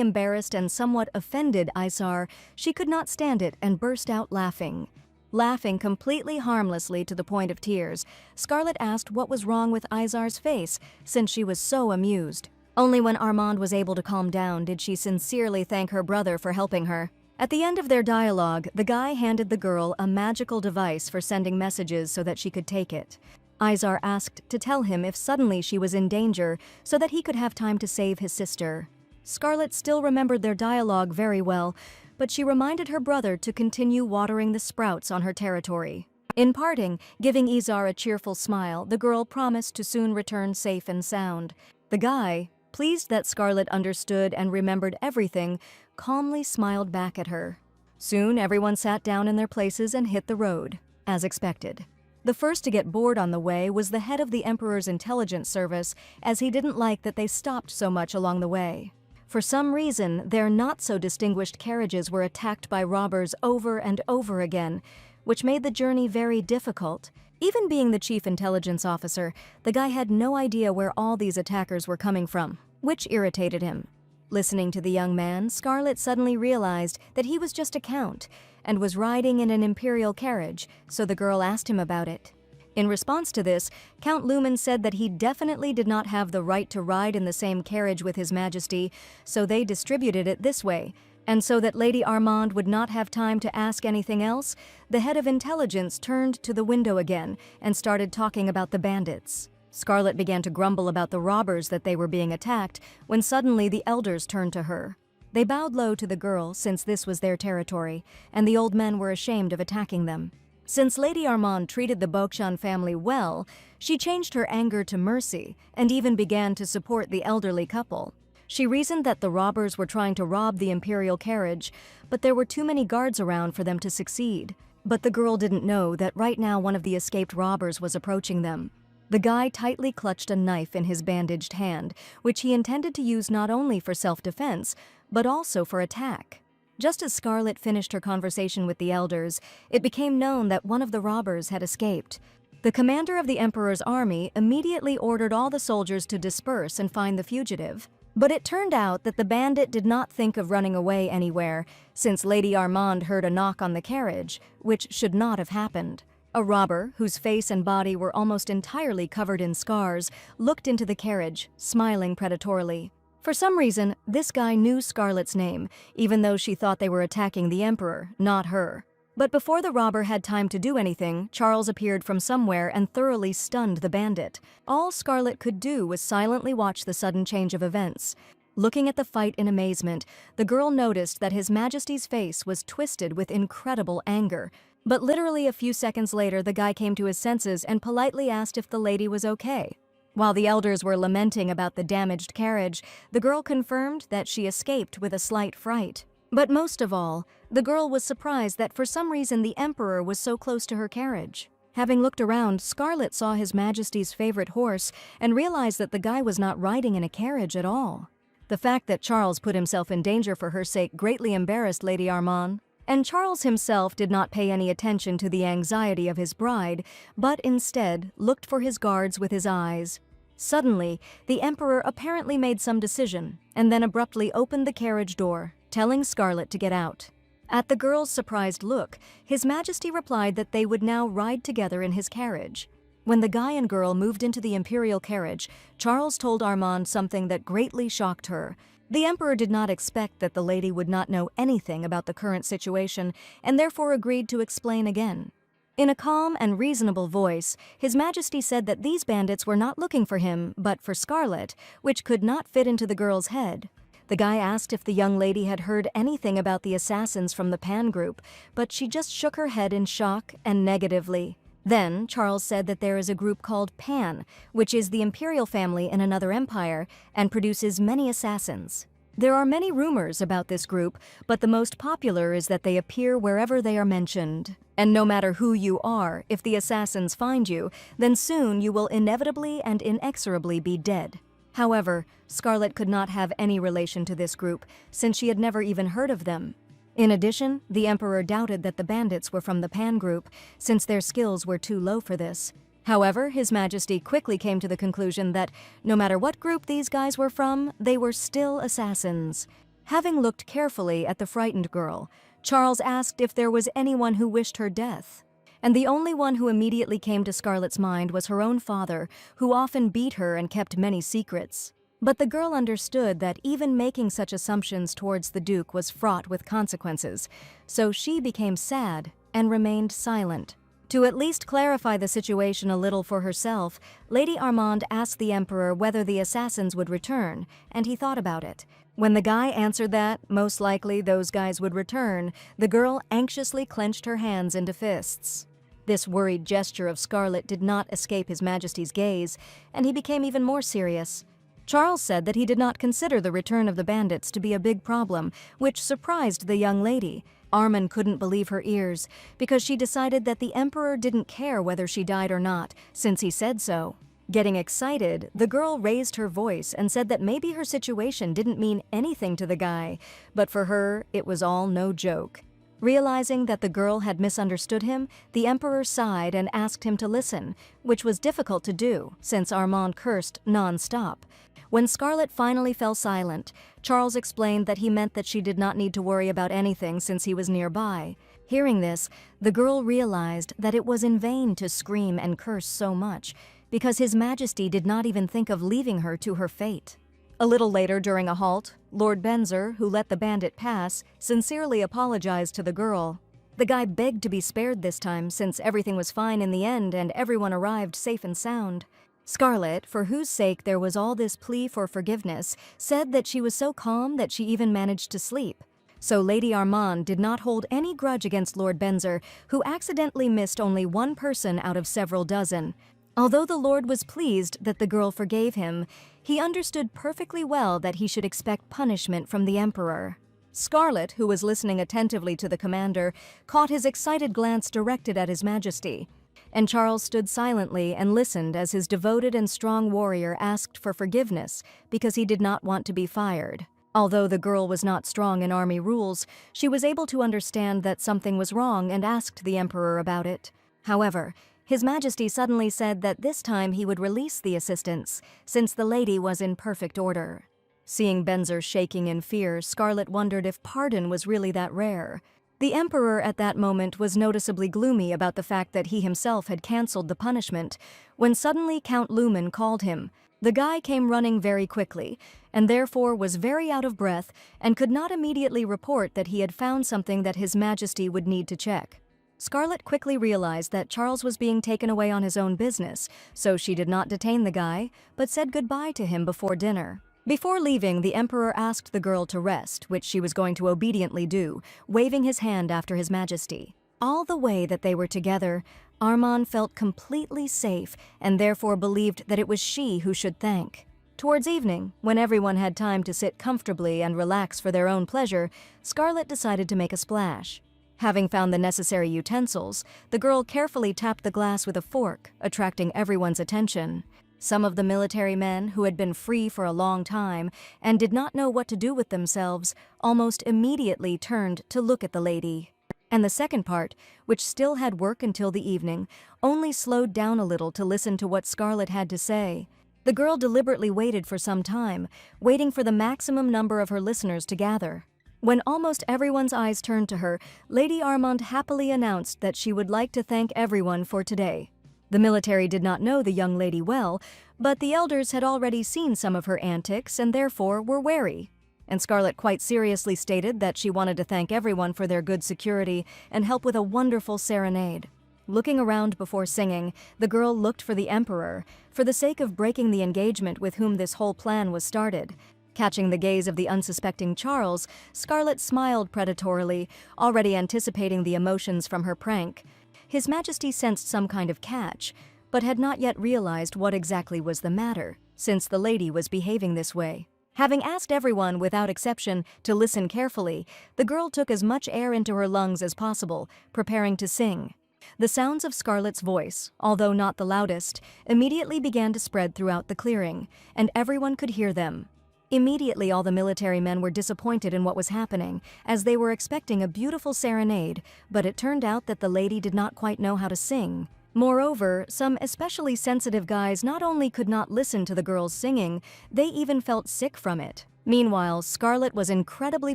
embarrassed and somewhat offended Isar, she could not stand it and burst out laughing. Laughing completely harmlessly to the point of tears, Scarlet asked what was wrong with Isar's face, since she was so amused. Only when Armand was able to calm down did she sincerely thank her brother for helping her. At the end of their dialogue, the guy handed the girl a magical device for sending messages so that she could take it. Isar asked to tell him if suddenly she was in danger so that he could have time to save his sister. Scarlet still remembered their dialogue very well, but she reminded her brother to continue watering the sprouts on her territory. In parting, giving Isar a cheerful smile, the girl promised to soon return safe and sound. The guy, pleased that Scarlet understood and remembered everything, calmly smiled back at her. Soon everyone sat down in their places and hit the road, as expected. The first to get bored on the way was the head of the Emperor's intelligence service, as he didn't like that they stopped so much along the way. For some reason, their not-so-distinguished carriages were attacked by robbers over and over again, which made the journey very difficult. Even being the chief intelligence officer, the guy had no idea where all these attackers were coming from, which irritated him. Listening to the young man, Scarlet suddenly realized that he was just a count and was riding in an imperial carriage, so the girl asked him about it. In response to this, Count Lumen said that he definitely did not have the right to ride in the same carriage with His Majesty, so they distributed it this way. And so that Lady Armand would not have time to ask anything else, the head of intelligence turned to the window again and started talking about the bandits. Scarlet began to grumble about the robbers that they were being attacked when suddenly the elders turned to her. They bowed low to the girl since this was their territory, and the old men were ashamed of attacking them. Since Lady Armand treated the Bokshan family well, she changed her anger to mercy and even began to support the elderly couple. She reasoned that the robbers were trying to rob the imperial carriage, but there were too many guards around for them to succeed. But the girl didn't know that right now one of the escaped robbers was approaching them. The guy tightly clutched a knife in his bandaged hand, which he intended to use not only for self-defense, but also for attack. Just as Scarlet finished her conversation with the elders, it became known that one of the robbers had escaped. The commander of the Emperor's army immediately ordered all the soldiers to disperse and find the fugitive. But it turned out that the bandit did not think of running away anywhere, since Lady Armand heard a knock on the carriage, which should not have happened. A robber, whose face and body were almost entirely covered in scars, looked into the carriage, smiling predatorily. For some reason, this guy knew Scarlet's name, even though she thought they were attacking the Emperor, not her. But before the robber had time to do anything, Charles appeared from somewhere and thoroughly stunned the bandit. All Scarlet could do was silently watch the sudden change of events. Looking at the fight in amazement, the girl noticed that His Majesty's face was twisted with incredible anger. But literally a few seconds later, the guy came to his senses and politely asked if the lady was okay. While the elders were lamenting about the damaged carriage, the girl confirmed that she escaped with a slight fright. But most of all, the girl was surprised that for some reason the Emperor was so close to her carriage. Having looked around, Scarlet saw His Majesty's favorite horse and realized that the guy was not riding in a carriage at all. The fact that Charles put himself in danger for her sake greatly embarrassed Lady Armand, and Charles himself did not pay any attention to the anxiety of his bride, but instead looked for his guards with his eyes. Suddenly, the Emperor apparently made some decision, and then abruptly opened the carriage door. telling Scarlet to get out. At the girl's surprised look, His Majesty replied that they would now ride together in his carriage. When the guy and girl moved into the imperial carriage, Charles told Armand something that greatly shocked her. The Emperor did not expect that the lady would not know anything about the current situation and therefore agreed to explain again. In a calm and reasonable voice, His Majesty said that these bandits were not looking for him, but for Scarlet, which could not fit into the girl's head. The guy asked if the young lady had heard anything about the assassins from the Pan group, but she just shook her head in shock and negatively. Then, Charles said that there is a group called Pan, which is the imperial family in another empire, and produces many assassins. There are many rumors about this group, but the most popular is that they appear wherever they are mentioned. And no matter who you are, if the assassins find you, then soon you will inevitably and inexorably be dead. However, Scarlet could not have any relation to this group, since she had never even heard of them. In addition, the Emperor doubted that the bandits were from the Pan group, since their skills were too low for this. However, His Majesty quickly came to the conclusion that, no matter what group these guys were from, they were still assassins. Having looked carefully at the frightened girl, Charles asked if there was anyone who wished her death. And the only one who immediately came to Scarlet's mind was her own father, who often beat her and kept many secrets. But the girl understood that even making such assumptions towards the Duke was fraught with consequences, so she became sad and remained silent. To at least clarify the situation a little for herself, Lady Armand asked the Emperor whether the assassins would return, and he thought about it. When the guy answered that, most likely those guys would return, the girl anxiously clenched her hands into fists. This worried gesture of Scarlet did not escape His Majesty's gaze, and he became even more serious. Charles said that he did not consider the return of the bandits to be a big problem, which surprised the young lady. Armand couldn't believe her ears, because she decided that the Emperor didn't care whether she died or not, since he said so. Getting excited, the girl raised her voice and said that maybe her situation didn't mean anything to the guy, but for her, it was all no joke. Realizing that the girl had misunderstood him, the Emperor sighed and asked him to listen, which was difficult to do, since Armand cursed non-stop. When Scarlet finally fell silent, Charles explained that he meant that she did not need to worry about anything since he was nearby. Hearing this, the girl realized that it was in vain to scream and curse so much, because His Majesty did not even think of leaving her to her fate. A little later during a halt, Lord Benzer, who let the bandit pass, sincerely apologized to the girl. The guy begged to be spared this time since everything was fine in the end and everyone arrived safe and sound. Scarlet, for whose sake there was all this plea for forgiveness, said that she was so calm that she even managed to sleep. So Lady Armand did not hold any grudge against Lord Benzer, who accidentally missed only one person out of several dozen. Although the Lord was pleased that the girl forgave him, he understood perfectly well that he should expect punishment from the Emperor. Scarlet, who was listening attentively to the commander, caught his excited glance directed at His Majesty. And Charles stood silently and listened as his devoted and strong warrior asked for forgiveness because he did not want to be fired. Although the girl was not strong in army rules, she was able to understand that something was wrong and asked the Emperor about it. However, His Majesty suddenly said that this time he would release the assistants, since the lady was in perfect order. Seeing Benzer shaking in fear, Scarlet wondered if pardon was really that rare. The Emperor at that moment was noticeably gloomy about the fact that he himself had cancelled the punishment, when suddenly Count Lumen called him. The guy came running very quickly, and therefore was very out of breath and could not immediately report that he had found something that His Majesty would need to check. Scarlet quickly realized that Charles was being taken away on his own business, so she did not detain the guy, but said goodbye to him before dinner. Before leaving, the Emperor asked the girl to rest, which she was going to obediently do, waving his hand after His Majesty. All the way that they were together, Armand felt completely safe and therefore believed that it was she who should thank. Towards evening, when everyone had time to sit comfortably and relax for their own pleasure, Scarlet decided to make a splash. Having found the necessary utensils, the girl carefully tapped the glass with a fork, attracting everyone's attention. Some of the military men, who had been free for a long time and did not know what to do with themselves, almost immediately turned to look at the lady. And the second part, which still had work until the evening, only slowed down a little to listen to what Scarlet had to say. The girl deliberately waited for some time, waiting for the maximum number of her listeners to gather. When almost everyone's eyes turned to her, Lady Armand happily announced that she would like to thank everyone for today. The military did not know the young lady well, but the elders had already seen some of her antics and therefore were wary. And Scarlet quite seriously stated that she wanted to thank everyone for their good security and help with a wonderful serenade. Looking around before singing, the girl looked for the Emperor, for the sake of breaking the engagement with whom this whole plan was started. Catching the gaze of the unsuspecting Charles, Scarlet smiled predatorily, already anticipating the emotions from her prank. His Majesty sensed some kind of catch, but had not yet realized what exactly was the matter, since the lady was behaving this way. Having asked everyone, without exception, to listen carefully, the girl took as much air into her lungs as possible, preparing to sing. The sounds of Scarlet's voice, although not the loudest, immediately began to spread throughout the clearing, and everyone could hear them. Immediately all the military men were disappointed in what was happening, as they were expecting a beautiful serenade, but it turned out that the lady did not quite know how to sing. Moreover, some especially sensitive guys not only could not listen to the girl's singing, they even felt sick from it. Meanwhile, Scarlet was incredibly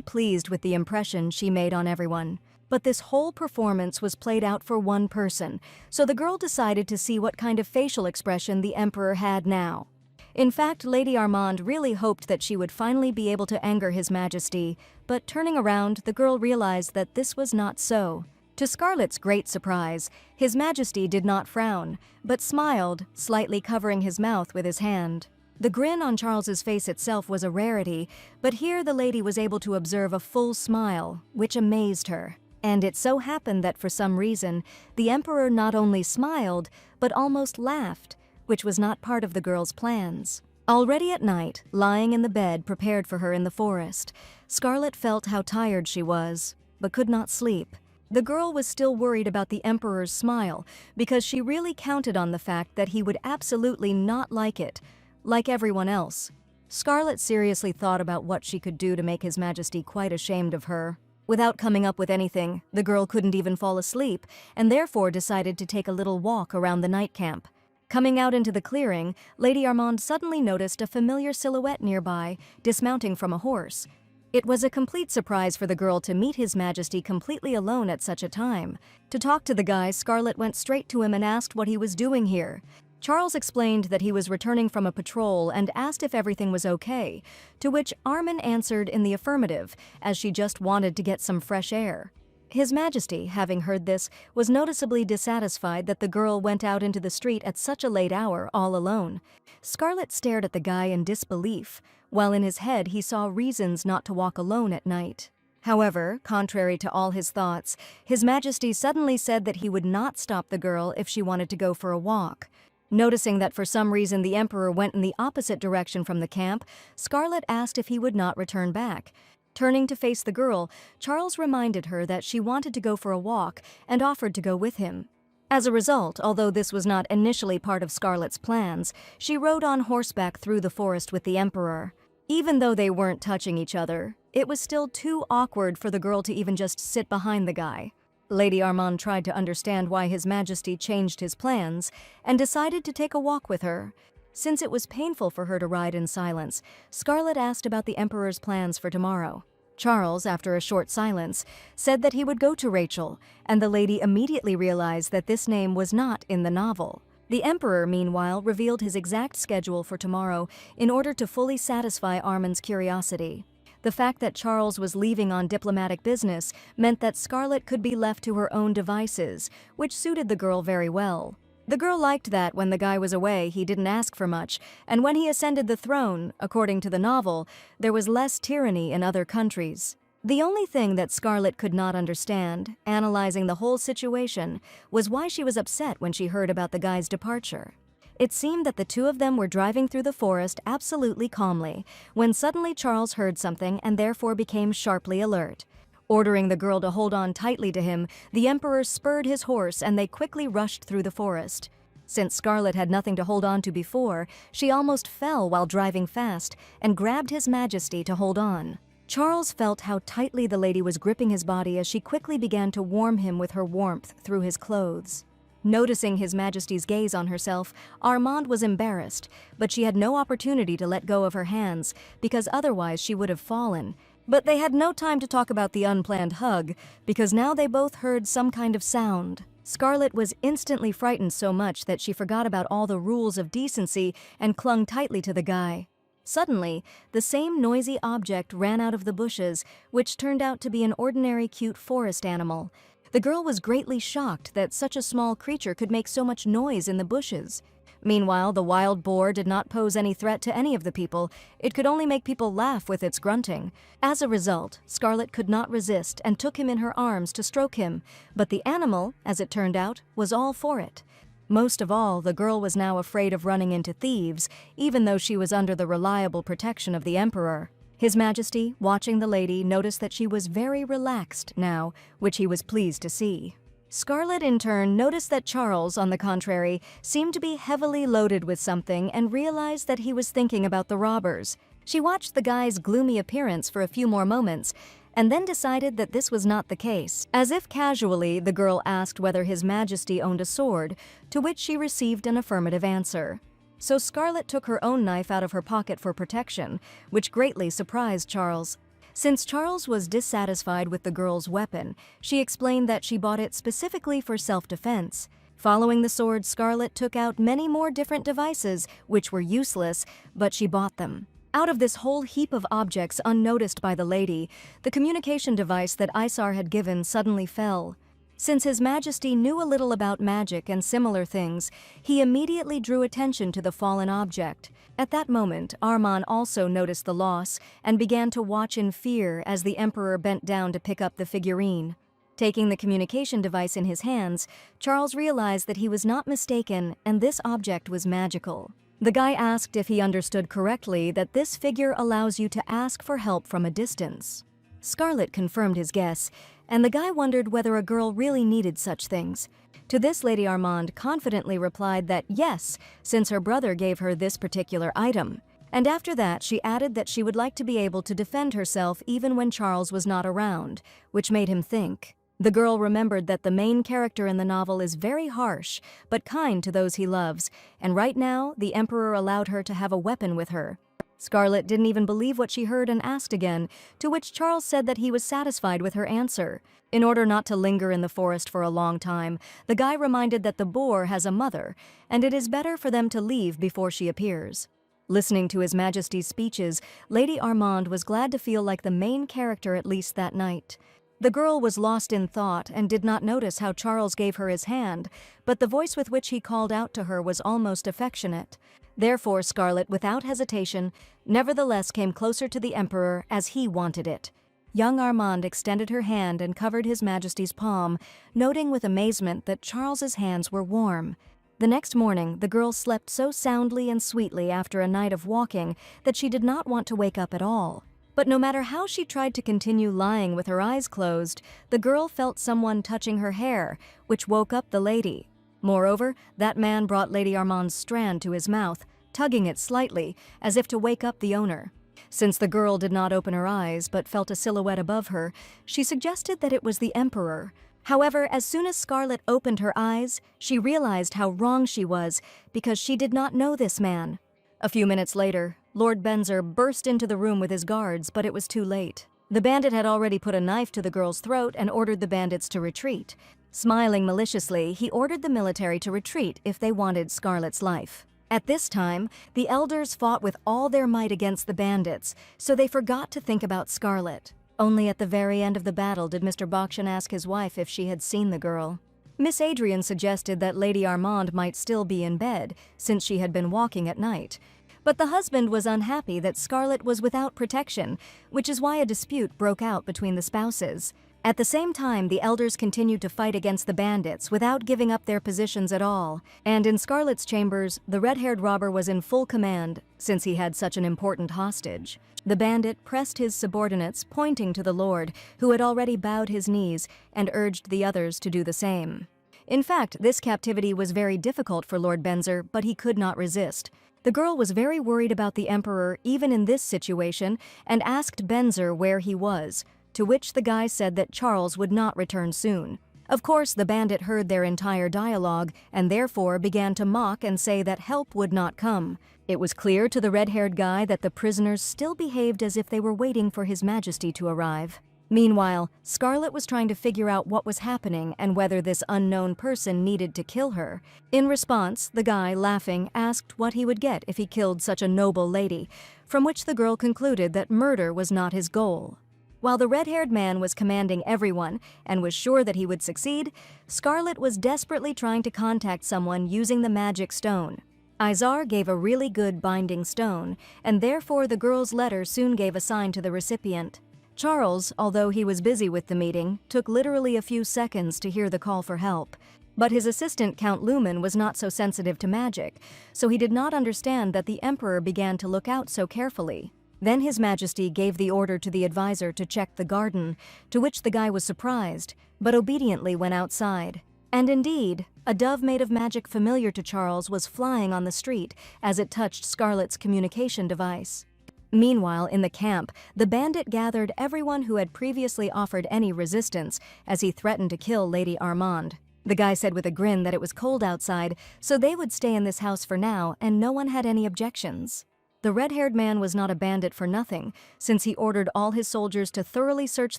pleased with the impression she made on everyone. But this whole performance was played out for one person, so the girl decided to see what kind of facial expression the Emperor had now. In fact, Lady Armand really hoped that she would finally be able to anger His Majesty, but turning around, the girl realized that this was not so. To Scarlet's great surprise, His Majesty did not frown, but smiled, slightly covering his mouth with his hand. The grin on Charles's face itself was a rarity, but here the lady was able to observe a full smile, which amazed her. And it so happened that for some reason, the Emperor not only smiled, but almost laughed, which was not part of the girl's plans. Already at night, lying in the bed prepared for her in the forest, Scarlet felt how tired she was, but could not sleep. The girl was still worried about the Emperor's smile, because she really counted on the fact that he would absolutely not like it, like everyone else. Scarlet seriously thought about what she could do to make His Majesty quite ashamed of her. Without coming up with anything, the girl couldn't even fall asleep, and therefore decided to take a little walk around the night camp. Coming out into the clearing, Lady Armand suddenly noticed a familiar silhouette nearby, dismounting from a horse. It was a complete surprise for the girl to meet His Majesty completely alone at such a time. To talk to the guy, Scarlet went straight to him and asked what he was doing here. Charles explained that he was returning from a patrol and asked if everything was okay, to which Armin answered in the affirmative, as she just wanted to get some fresh air. His Majesty, having heard this, was noticeably dissatisfied that the girl went out into the street at such a late hour all alone. Scarlet stared at the guy in disbelief, while in his head he saw reasons not to walk alone at night. However, contrary to all his thoughts, His Majesty suddenly said that he would not stop the girl if she wanted to go for a walk. Noticing that for some reason the Emperor went in the opposite direction from the camp, Scarlet asked if he would not return back. Turning to face the girl, Charles reminded her that she wanted to go for a walk and offered to go with him. As a result, although this was not initially part of Scarlet's plans, she rode on horseback through the forest with the Emperor. Even though they weren't touching each other, it was still too awkward for the girl to even just sit behind the guy. Lady Armand tried to understand why His Majesty changed his plans and decided to take a walk with her. Since it was painful for her to ride in silence, Scarlet asked about the Emperor's plans for tomorrow. Charles, after a short silence, said that he would go to Rachel, and the lady immediately realized that this name was not in the novel. The Emperor, meanwhile, revealed his exact schedule for tomorrow in order to fully satisfy Armin's curiosity. The fact that Charles was leaving on diplomatic business meant that Scarlet could be left to her own devices, which suited the girl very well. The girl liked that when the guy was away, he didn't ask for much, and when he ascended the throne, according to the novel, there was less tyranny in other countries. The only thing that Scarlet could not understand, analyzing the whole situation, was why she was upset when she heard about the guy's departure. It seemed that the two of them were driving through the forest absolutely calmly, when suddenly Charles heard something and therefore became sharply alert. Ordering the girl to hold on tightly to him, the Emperor spurred his horse and they quickly rushed through the forest. Since Scarlet had nothing to hold on to before, she almost fell while driving fast and grabbed His Majesty to hold on. Charles felt how tightly the lady was gripping his body as she quickly began to warm him with her warmth through his clothes. Noticing His Majesty's gaze on herself, Armand was embarrassed, but she had no opportunity to let go of her hands because otherwise she would have fallen, But they had no time to talk about the unplanned hug, because now they both heard some kind of sound. Scarlet was instantly frightened so much that she forgot about all the rules of decency and clung tightly to the guy. Suddenly, the same noisy object ran out of the bushes, which turned out to be an ordinary cute forest animal. The girl was greatly shocked that such a small creature could make so much noise in the bushes. Meanwhile, the wild boar did not pose any threat to any of the people. It could only make people laugh with its grunting. As a result, Scarlet could not resist and took him in her arms to stroke him, but the animal, as it turned out, was all for it. Most of all, the girl was now afraid of running into thieves, even though she was under the reliable protection of the Emperor. His Majesty, watching the lady, noticed that she was very relaxed now, which he was pleased to see. Scarlet, in turn, noticed that Charles, on the contrary, seemed to be heavily loaded with something and realized that he was thinking about the robbers. She watched the guy's gloomy appearance for a few more moments, and then decided that this was not the case. As if casually, the girl asked whether His Majesty owned a sword, to which she received an affirmative answer. So Scarlet took her own knife out of her pocket for protection, which greatly surprised Charles. Since Charles was dissatisfied with the girl's weapon, she explained that she bought it specifically for self-defense. Following the sword, Scarlet took out many more different devices, which were useless, but she bought them. Out of this whole heap of objects unnoticed by the lady, the communication device that Isar had given suddenly fell. Since His Majesty knew a little about magic and similar things, he immediately drew attention to the fallen object. At that moment, Armand also noticed the loss and began to watch in fear as the Emperor bent down to pick up the figurine. Taking the communication device in his hands, Charles realized that he was not mistaken and this object was magical. The guy asked if he understood correctly that this figure allows you to ask for help from a distance. Scarlet confirmed his guess, and the guy wondered whether a girl really needed such things. To this, Lady Armand confidently replied that yes, since her brother gave her this particular item. And after that, she added that she would like to be able to defend herself even when Charles was not around, which made him think. The girl remembered that the main character in the novel is very harsh, but kind to those he loves, and right now, the Emperor allowed her to have a weapon with her. Scarlet didn't even believe what she heard and asked again, to which Charles said that he was satisfied with her answer. In order not to linger in the forest for a long time, the guy reminded that the boar has a mother, and it is better for them to leave before she appears. Listening to His Majesty's speeches, Lady Armand was glad to feel like the main character at least that night. The girl was lost in thought and did not notice how Charles gave her his hand, but the voice with which he called out to her was almost affectionate. Therefore, Scarlet, without hesitation, nevertheless came closer to the Emperor as he wanted it. Young Armand extended her hand and covered His Majesty's palm, noting with amazement that Charles's hands were warm. The next morning, the girl slept so soundly and sweetly after a night of walking that she did not want to wake up at all. But no matter how she tried to continue lying with her eyes closed, the girl felt someone touching her hair, which woke up the lady. Moreover, that man brought Lady Armand's strand to his mouth, tugging it slightly, as if to wake up the owner. Since the girl did not open her eyes but felt a silhouette above her, she suggested that it was the Emperor. However, as soon as Scarlet opened her eyes, she realized how wrong she was because she did not know this man. A few minutes later, Lord Benzer burst into the room with his guards, but it was too late. The bandit had already put a knife to the girl's throat and ordered the bandits to retreat. Smiling maliciously, he ordered the military to retreat if they wanted Scarlet's life. At this time, the elders fought with all their might against the bandits, so they forgot to think about Scarlet. Only at the very end of the battle did Mr. Bakshan ask his wife if she had seen the girl. Miss Adrian suggested that Lady Armand might still be in bed, since she had been walking at night. But the husband was unhappy that Scarlet was without protection, which is why a dispute broke out between the spouses. At the same time, the elders continued to fight against the bandits without giving up their positions at all. And in Scarlet's chambers, the red-haired robber was in full command, since he had such an important hostage. The bandit pressed his subordinates, pointing to the Lord, who had already bowed his knees, and urged the others to do the same. In fact, this captivity was very difficult for Lord Benzer, but he could not resist. The girl was very worried about the Emperor even in this situation and asked Benzer where he was, to which the guy said that Charles would not return soon. Of course, the bandit heard their entire dialogue and therefore began to mock and say that help would not come. It was clear to the red-haired guy that the prisoners still behaved as if they were waiting for His Majesty to arrive. Meanwhile, Scarlet was trying to figure out what was happening and whether this unknown person needed to kill her. In response, the guy, laughing, asked what he would get if he killed such a noble lady, from which the girl concluded that murder was not his goal. While the red-haired man was commanding everyone and was sure that he would succeed, Scarlet was desperately trying to contact someone using the magic stone. Izar gave a really good binding stone, and therefore the girl's letter soon gave a sign to the recipient. Charles, although he was busy with the meeting, took literally a few seconds to hear the call for help. But his assistant, Count Lumen, was not so sensitive to magic, so he did not understand that the Emperor began to look out so carefully. Then His Majesty gave the order to the advisor to check the garden, to which the guy was surprised, but obediently went outside. And indeed, a dove made of magic familiar to Charles was flying on the street as it touched Scarlet's communication device. Meanwhile, in the camp, the bandit gathered everyone who had previously offered any resistance as he threatened to kill Lady Armand. The guy said with a grin that it was cold outside, so they would stay in this house for now and no one had any objections. The red-haired man was not a bandit for nothing, since he ordered all his soldiers to thoroughly search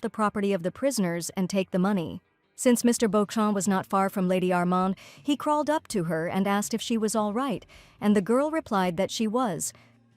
the property of the prisoners and take the money. Since Mr. Beauchamp was not far from Lady Armand, he crawled up to her and asked if she was all right, and the girl replied that she was.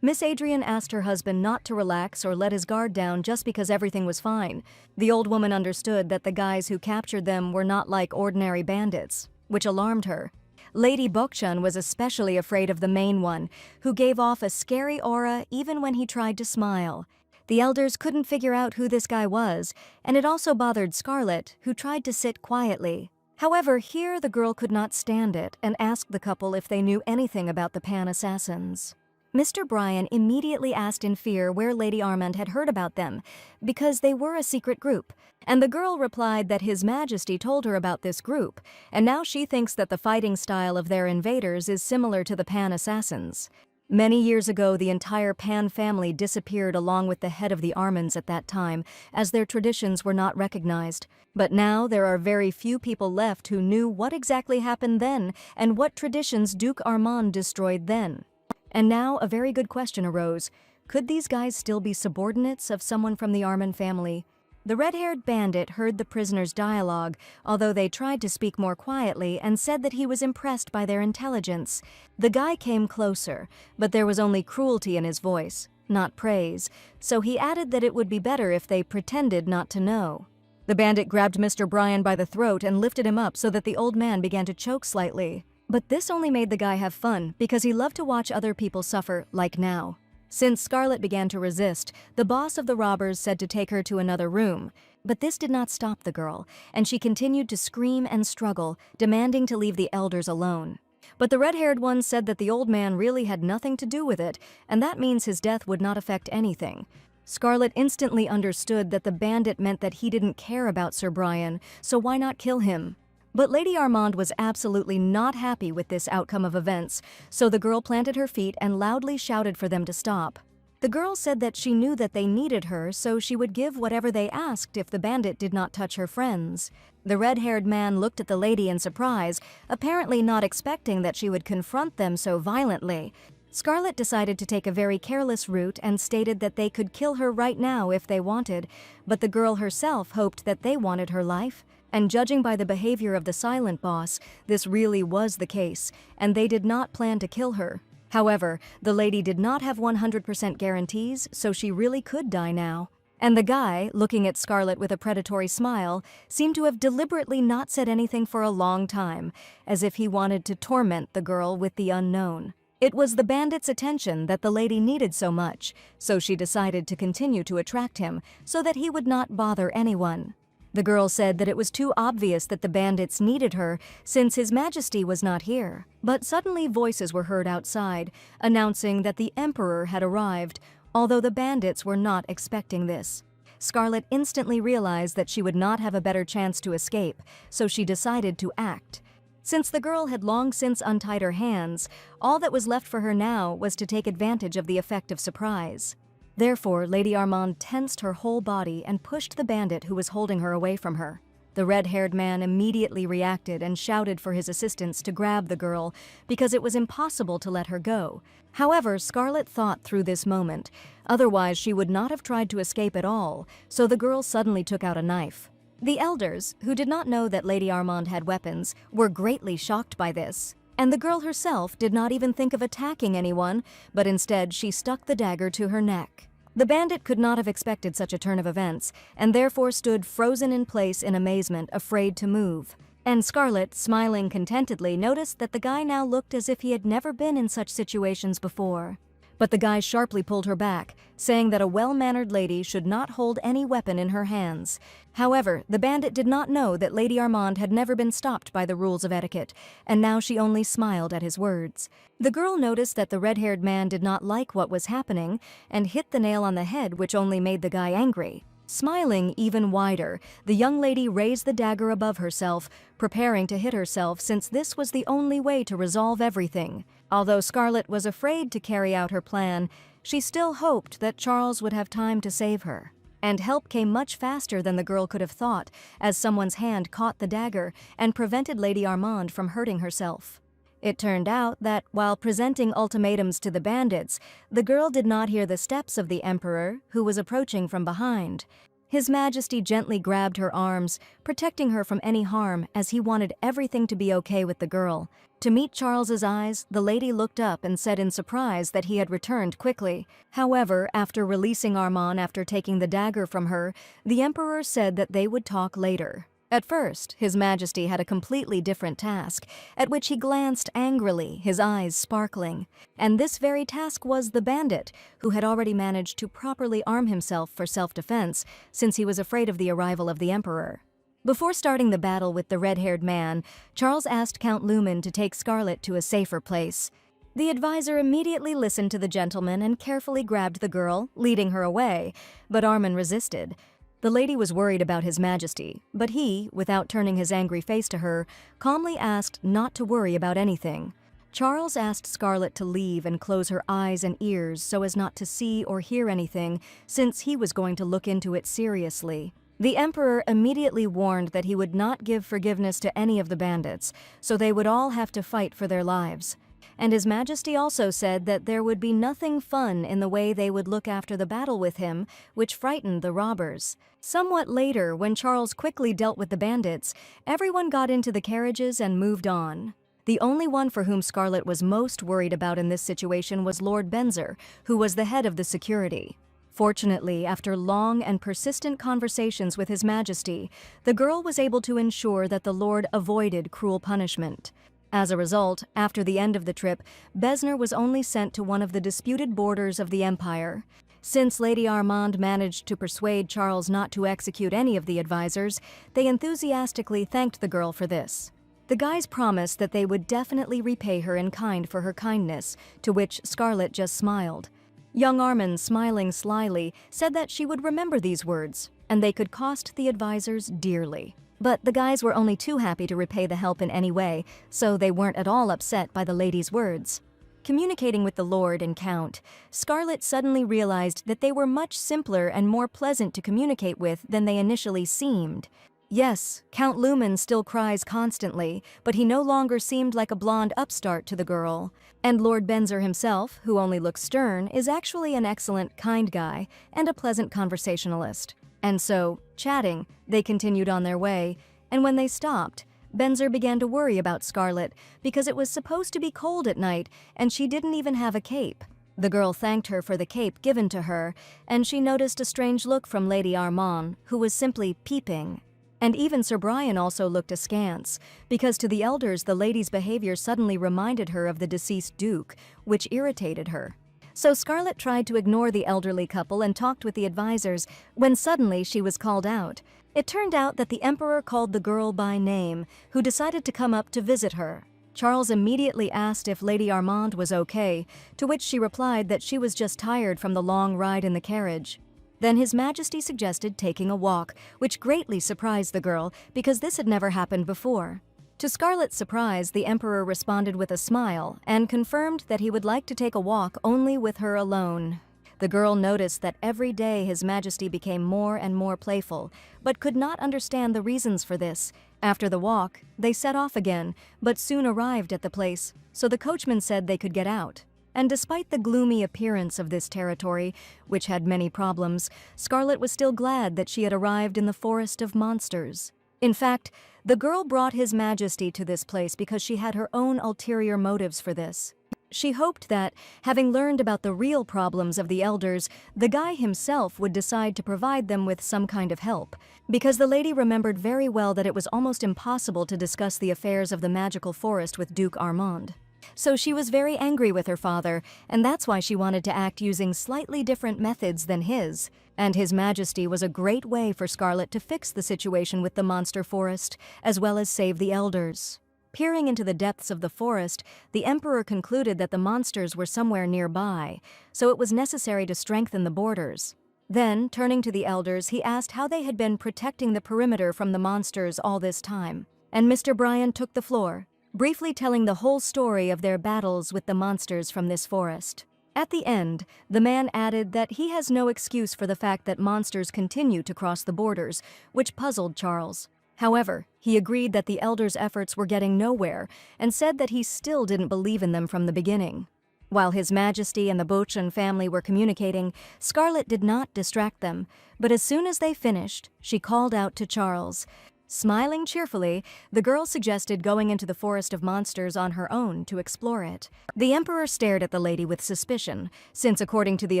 Miss Adrian asked her husband not to relax or let his guard down just because everything was fine. The old woman understood that the guys who captured them were not like ordinary bandits, which alarmed her. Lady Bokchun was especially afraid of the main one, who gave off a scary aura even when he tried to smile. The elders couldn't figure out who this guy was, and it also bothered Scarlet, who tried to sit quietly. However, here the girl could not stand it and asked the couple if they knew anything about the Pan assassins. Mr. Bryan immediately asked in fear where Lady Armand had heard about them, because they were a secret group, and the girl replied that His Majesty told her about this group, and now she thinks that the fighting style of their invaders is similar to the Pan assassins. Many years ago, the entire Pan family disappeared along with the head of the Armands at that time, as their traditions were not recognized. But now there are very few people left who knew what exactly happened then and what traditions Duke Armand destroyed then. And now a very good question arose. Could these guys still be subordinates of someone from the Armand family? The red-haired bandit heard the prisoners' dialogue, although they tried to speak more quietly and said that he was impressed by their intelligence. The guy came closer, but there was only cruelty in his voice, not praise, so he added that it would be better if they pretended not to know. The bandit grabbed Mr. Bryan by the throat and lifted him up so that the old man began to choke slightly. But this only made the guy have fun because he loved to watch other people suffer, like now. Since Scarlet began to resist, the boss of the robbers said to take her to another room. But this did not stop the girl, and she continued to scream and struggle, demanding to leave the elders alone. But the red-haired one said that the old man really had nothing to do with it, and that means his death would not affect anything. Scarlet instantly understood that the bandit meant that he didn't care about Sir Bryan, so why not kill him? But Lady Armand was absolutely not happy with this outcome of events, so the girl planted her feet and loudly shouted for them to stop. The girl said that she knew that they needed her, so she would give whatever they asked if the bandit did not touch her friends. The red-haired man looked at the lady in surprise, apparently not expecting that she would confront them so violently. Scarlet decided to take a very careless route and stated that they could kill her right now if they wanted, but the girl herself hoped that they wanted her life. And judging by the behavior of the silent boss, this really was the case, and they did not plan to kill her. However, the lady did not have 100% guarantees, so she really could die now. And the guy, looking at Scarlet with a predatory smile, seemed to have deliberately not said anything for a long time, as if he wanted to torment the girl with the unknown. It was the bandit's attention that the lady needed so much, so she decided to continue to attract him so that he would not bother anyone. The girl said that it was too obvious that the bandits needed her since His Majesty was not here. But suddenly voices were heard outside, announcing that the Emperor had arrived, although the bandits were not expecting this. Scarlet instantly realized that she would not have a better chance to escape, so she decided to act. Since the girl had long since untied her hands, all that was left for her now was to take advantage of the effect of surprise. Therefore, Lady Armand tensed her whole body and pushed the bandit who was holding her away from her. The red-haired man immediately reacted and shouted for his assistants to grab the girl because it was impossible to let her go. However, Scarlet thought through this moment. Otherwise, she would not have tried to escape at all, so the girl suddenly took out a knife. The elders, who did not know that Lady Armand had weapons, were greatly shocked by this. And the girl herself did not even think of attacking anyone, but instead she stuck the dagger to her neck. The bandit could not have expected such a turn of events, and therefore stood frozen in place in amazement, afraid to move. And Scarlet, smiling contentedly, noticed that the guy now looked as if he had never been in such situations before. But the guy sharply pulled her back, saying that a well-mannered lady should not hold any weapon in her hands. However, the bandit did not know that Lady Armand had never been stopped by the rules of etiquette, and now she only smiled at his words. The girl noticed that the red-haired man did not like what was happening, and hit the nail on the head, which only made the guy angry. Smiling even wider, the young lady raised the dagger above herself, preparing to hit herself since this was the only way to resolve everything. Although Scarlet was afraid to carry out her plan, she still hoped that Charles would have time to save her. And help came much faster than the girl could have thought, as someone's hand caught the dagger and prevented Lady Armand from hurting herself. It turned out that, while presenting ultimatums to the bandits, the girl did not hear the steps of the Emperor, who was approaching from behind. His Majesty gently grabbed her arms, protecting her from any harm as he wanted everything to be okay with the girl. To meet Charles's eyes, the lady looked up and said in surprise that he had returned quickly. However, after releasing Armand after taking the dagger from her, the Emperor said that they would talk later. At first, His Majesty had a completely different task, at which he glanced angrily, his eyes sparkling. And this very task was the bandit, who had already managed to properly arm himself for self-defense, since he was afraid of the arrival of the Emperor. Before starting the battle with the red-haired man, Charles asked Count Lumen to take Scarlet to a safer place. The advisor immediately listened to the gentleman and carefully grabbed the girl, leading her away, but Armand resisted. The lady was worried about His Majesty, but he, without turning his angry face to her, calmly asked not to worry about anything. Charles asked Scarlet to leave and close her eyes and ears so as not to see or hear anything, since he was going to look into it seriously. The Emperor immediately warned that he would not give forgiveness to any of the bandits, so they would all have to fight for their lives. And His Majesty also said that there would be nothing fun in the way they would look after the battle with him, which frightened the robbers. Somewhat later, when Charles quickly dealt with the bandits, everyone got into the carriages and moved on. The only one for whom Scarlet was most worried about in this situation was Lord Benzer, who was the head of the security. Fortunately, after long and persistent conversations with His Majesty, the girl was able to ensure that the Lord avoided cruel punishment. As a result, after the end of the trip, Besner was only sent to one of the disputed borders of the Empire. Since Lady Armand managed to persuade Charles not to execute any of the advisors, they enthusiastically thanked the girl for this. The guys promised that they would definitely repay her in kind for her kindness, to which Scarlet just smiled. Young Armand, smiling slyly, said that she would remember these words, and they could cost the advisors dearly. But the guys were only too happy to repay the help in any way, so they weren't at all upset by the lady's words. Communicating with the Lord and Count, Scarlet suddenly realized that they were much simpler and more pleasant to communicate with than they initially seemed. Yes, Count Lumen still cries constantly, but he no longer seemed like a blonde upstart to the girl. And Lord Benzer himself, who only looks stern, is actually an excellent, kind guy and a pleasant conversationalist. And so, chatting, they continued on their way, and when they stopped, Benzer began to worry about Scarlet because it was supposed to be cold at night and she didn't even have a cape. The girl thanked her for the cape given to her, and she noticed a strange look from Lady Armand, who was simply peeping. And even Sir Brian also looked askance, because to the elders the lady's behavior suddenly reminded her of the deceased Duke, which irritated her. So Scarlet tried to ignore the elderly couple and talked with the advisors, when suddenly she was called out. It turned out that the Emperor called the girl by name, who decided to come up to visit her. Charles immediately asked if Lady Armand was okay, to which she replied that she was just tired from the long ride in the carriage. Then His Majesty suggested taking a walk, which greatly surprised the girl because this had never happened before. To Scarlet's surprise, the Emperor responded with a smile and confirmed that he would like to take a walk only with her alone. The girl noticed that every day His Majesty became more and more playful, but could not understand the reasons for this. After the walk, they set off again, but soon arrived at the place, so the coachman said they could get out. And despite the gloomy appearance of this territory, which had many problems, Scarlet was still glad that she had arrived in the forest of monsters. In fact, the girl brought His Majesty to this place because she had her own ulterior motives for this. She hoped that, having learned about the real problems of the elders, the guy himself would decide to provide them with some kind of help, because the lady remembered very well that it was almost impossible to discuss the affairs of the magical forest with Duke Armand. So she was very angry with her father, and that's why she wanted to act using slightly different methods than his. And His Majesty was a great way for Scarlet to fix the situation with the monster forest, as well as save the elders. Peering into the depths of the forest, the Emperor concluded that the monsters were somewhere nearby, so it was necessary to strengthen the borders. Then, turning to the elders, he asked how they had been protecting the perimeter from the monsters all this time. And Mr. Bryan took the floor, briefly telling the whole story of their battles with the monsters from this forest. At the end, the man added that he has no excuse for the fact that monsters continue to cross the borders, which puzzled Charles. However, he agreed that the elders' efforts were getting nowhere and said that he still didn't believe in them from the beginning. While His Majesty and the Bochan family were communicating, Scarlet did not distract them, but as soon as they finished, she called out to Charles. Smiling cheerfully, the girl suggested going into the forest of monsters on her own to explore it. The Emperor stared at the lady with suspicion, since according to the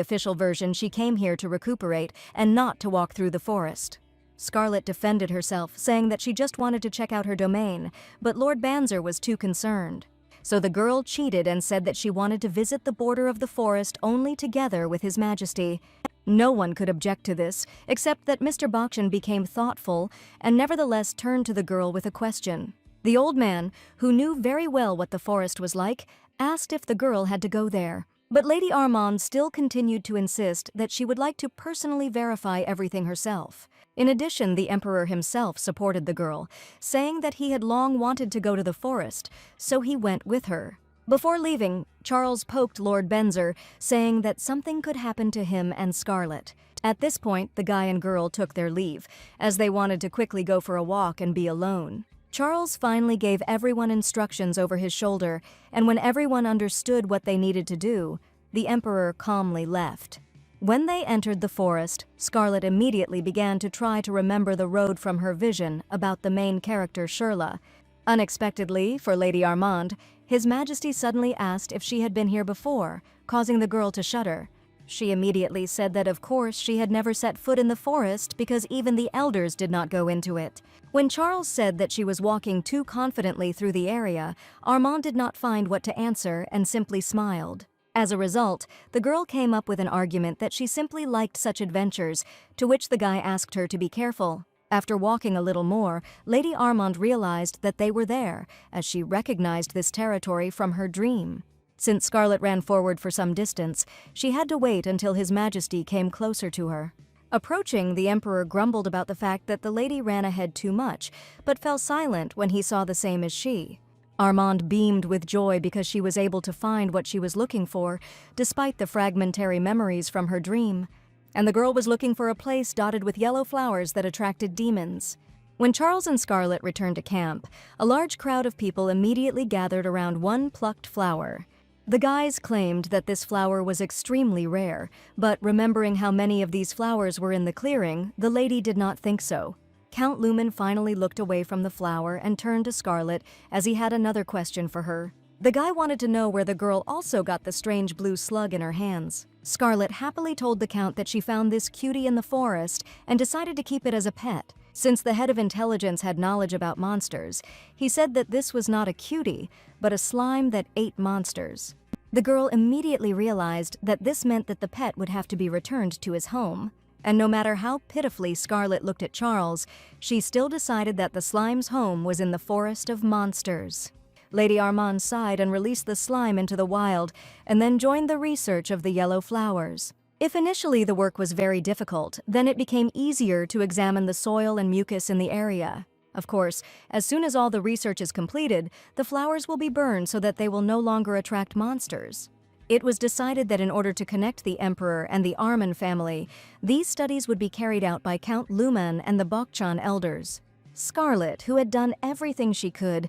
official version she came here to recuperate and not to walk through the forest. Scarlet defended herself, saying that she just wanted to check out her domain, but Lord Banzer was too concerned. So the girl cheated and said that she wanted to visit the border of the forest only together with His Majesty. No one could object to this, except that Mr. Bochan became thoughtful and nevertheless turned to the girl with a question. The old man, who knew very well what the forest was like, asked if the girl had to go there. But Lady Armand still continued to insist that she would like to personally verify everything herself. In addition, the Emperor himself supported the girl, saying that he had long wanted to go to the forest, so he went with her. Before leaving, Charles poked Lord Banzer, saying that something could happen to him and Scarlet. At this point, the guy and girl took their leave, as they wanted to quickly go for a walk and be alone. Charles finally gave everyone instructions over his shoulder, and when everyone understood what they needed to do, the Emperor calmly left. When they entered the forest, Scarlet immediately began to try to remember the road from her vision about the main character Shirla. Unexpectedly, for Lady Armand, His Majesty suddenly asked if she had been here before, causing the girl to shudder. She immediately said that of course she had never set foot in the forest because even the elders did not go into it. When Charles said that she was walking too confidently through the area, Armand did not find what to answer and simply smiled. As a result, the girl came up with an argument that she simply liked such adventures, to which the guy asked her to be careful. After walking a little more, Lady Armand realized that they were there, as she recognized this territory from her dream. Since Scarlet ran forward for some distance, she had to wait until His Majesty came closer to her. Approaching, the Emperor grumbled about the fact that the lady ran ahead too much, but fell silent when he saw the same as she. Armand beamed with joy because she was able to find what she was looking for, despite the fragmentary memories from her dream. And the girl was looking for a place dotted with yellow flowers that attracted demons. When Charles and Scarlet returned to camp, a large crowd of people immediately gathered around one plucked flower. The guys claimed that this flower was extremely rare, but remembering how many of these flowers were in the clearing, the lady did not think so. Count Lumen finally looked away from the flower and turned to Scarlet as he had another question for her. The guy wanted to know where the girl also got the strange blue slug in her hands. Scarlet happily told the Count that she found this cutie in the forest and decided to keep it as a pet. Since the head of intelligence had knowledge about monsters, he said that this was not a cutie, but a slime that ate monsters. The girl immediately realized that this meant that the pet would have to be returned to his home. And no matter how pitifully Scarlet looked at Charles, she still decided that the slime's home was in the forest of monsters. Lady Armand sighed and released the slime into the wild, and then joined the research of the yellow flowers. If initially the work was very difficult, then it became easier to examine the soil and mucus in the area. Of course, as soon as all the research is completed, the flowers will be burned so that they will no longer attract monsters. It was decided that in order to connect the emperor and the Arman family, these studies would be carried out by Count Luman and the Bokchan elders. Scarlet, who had done everything she could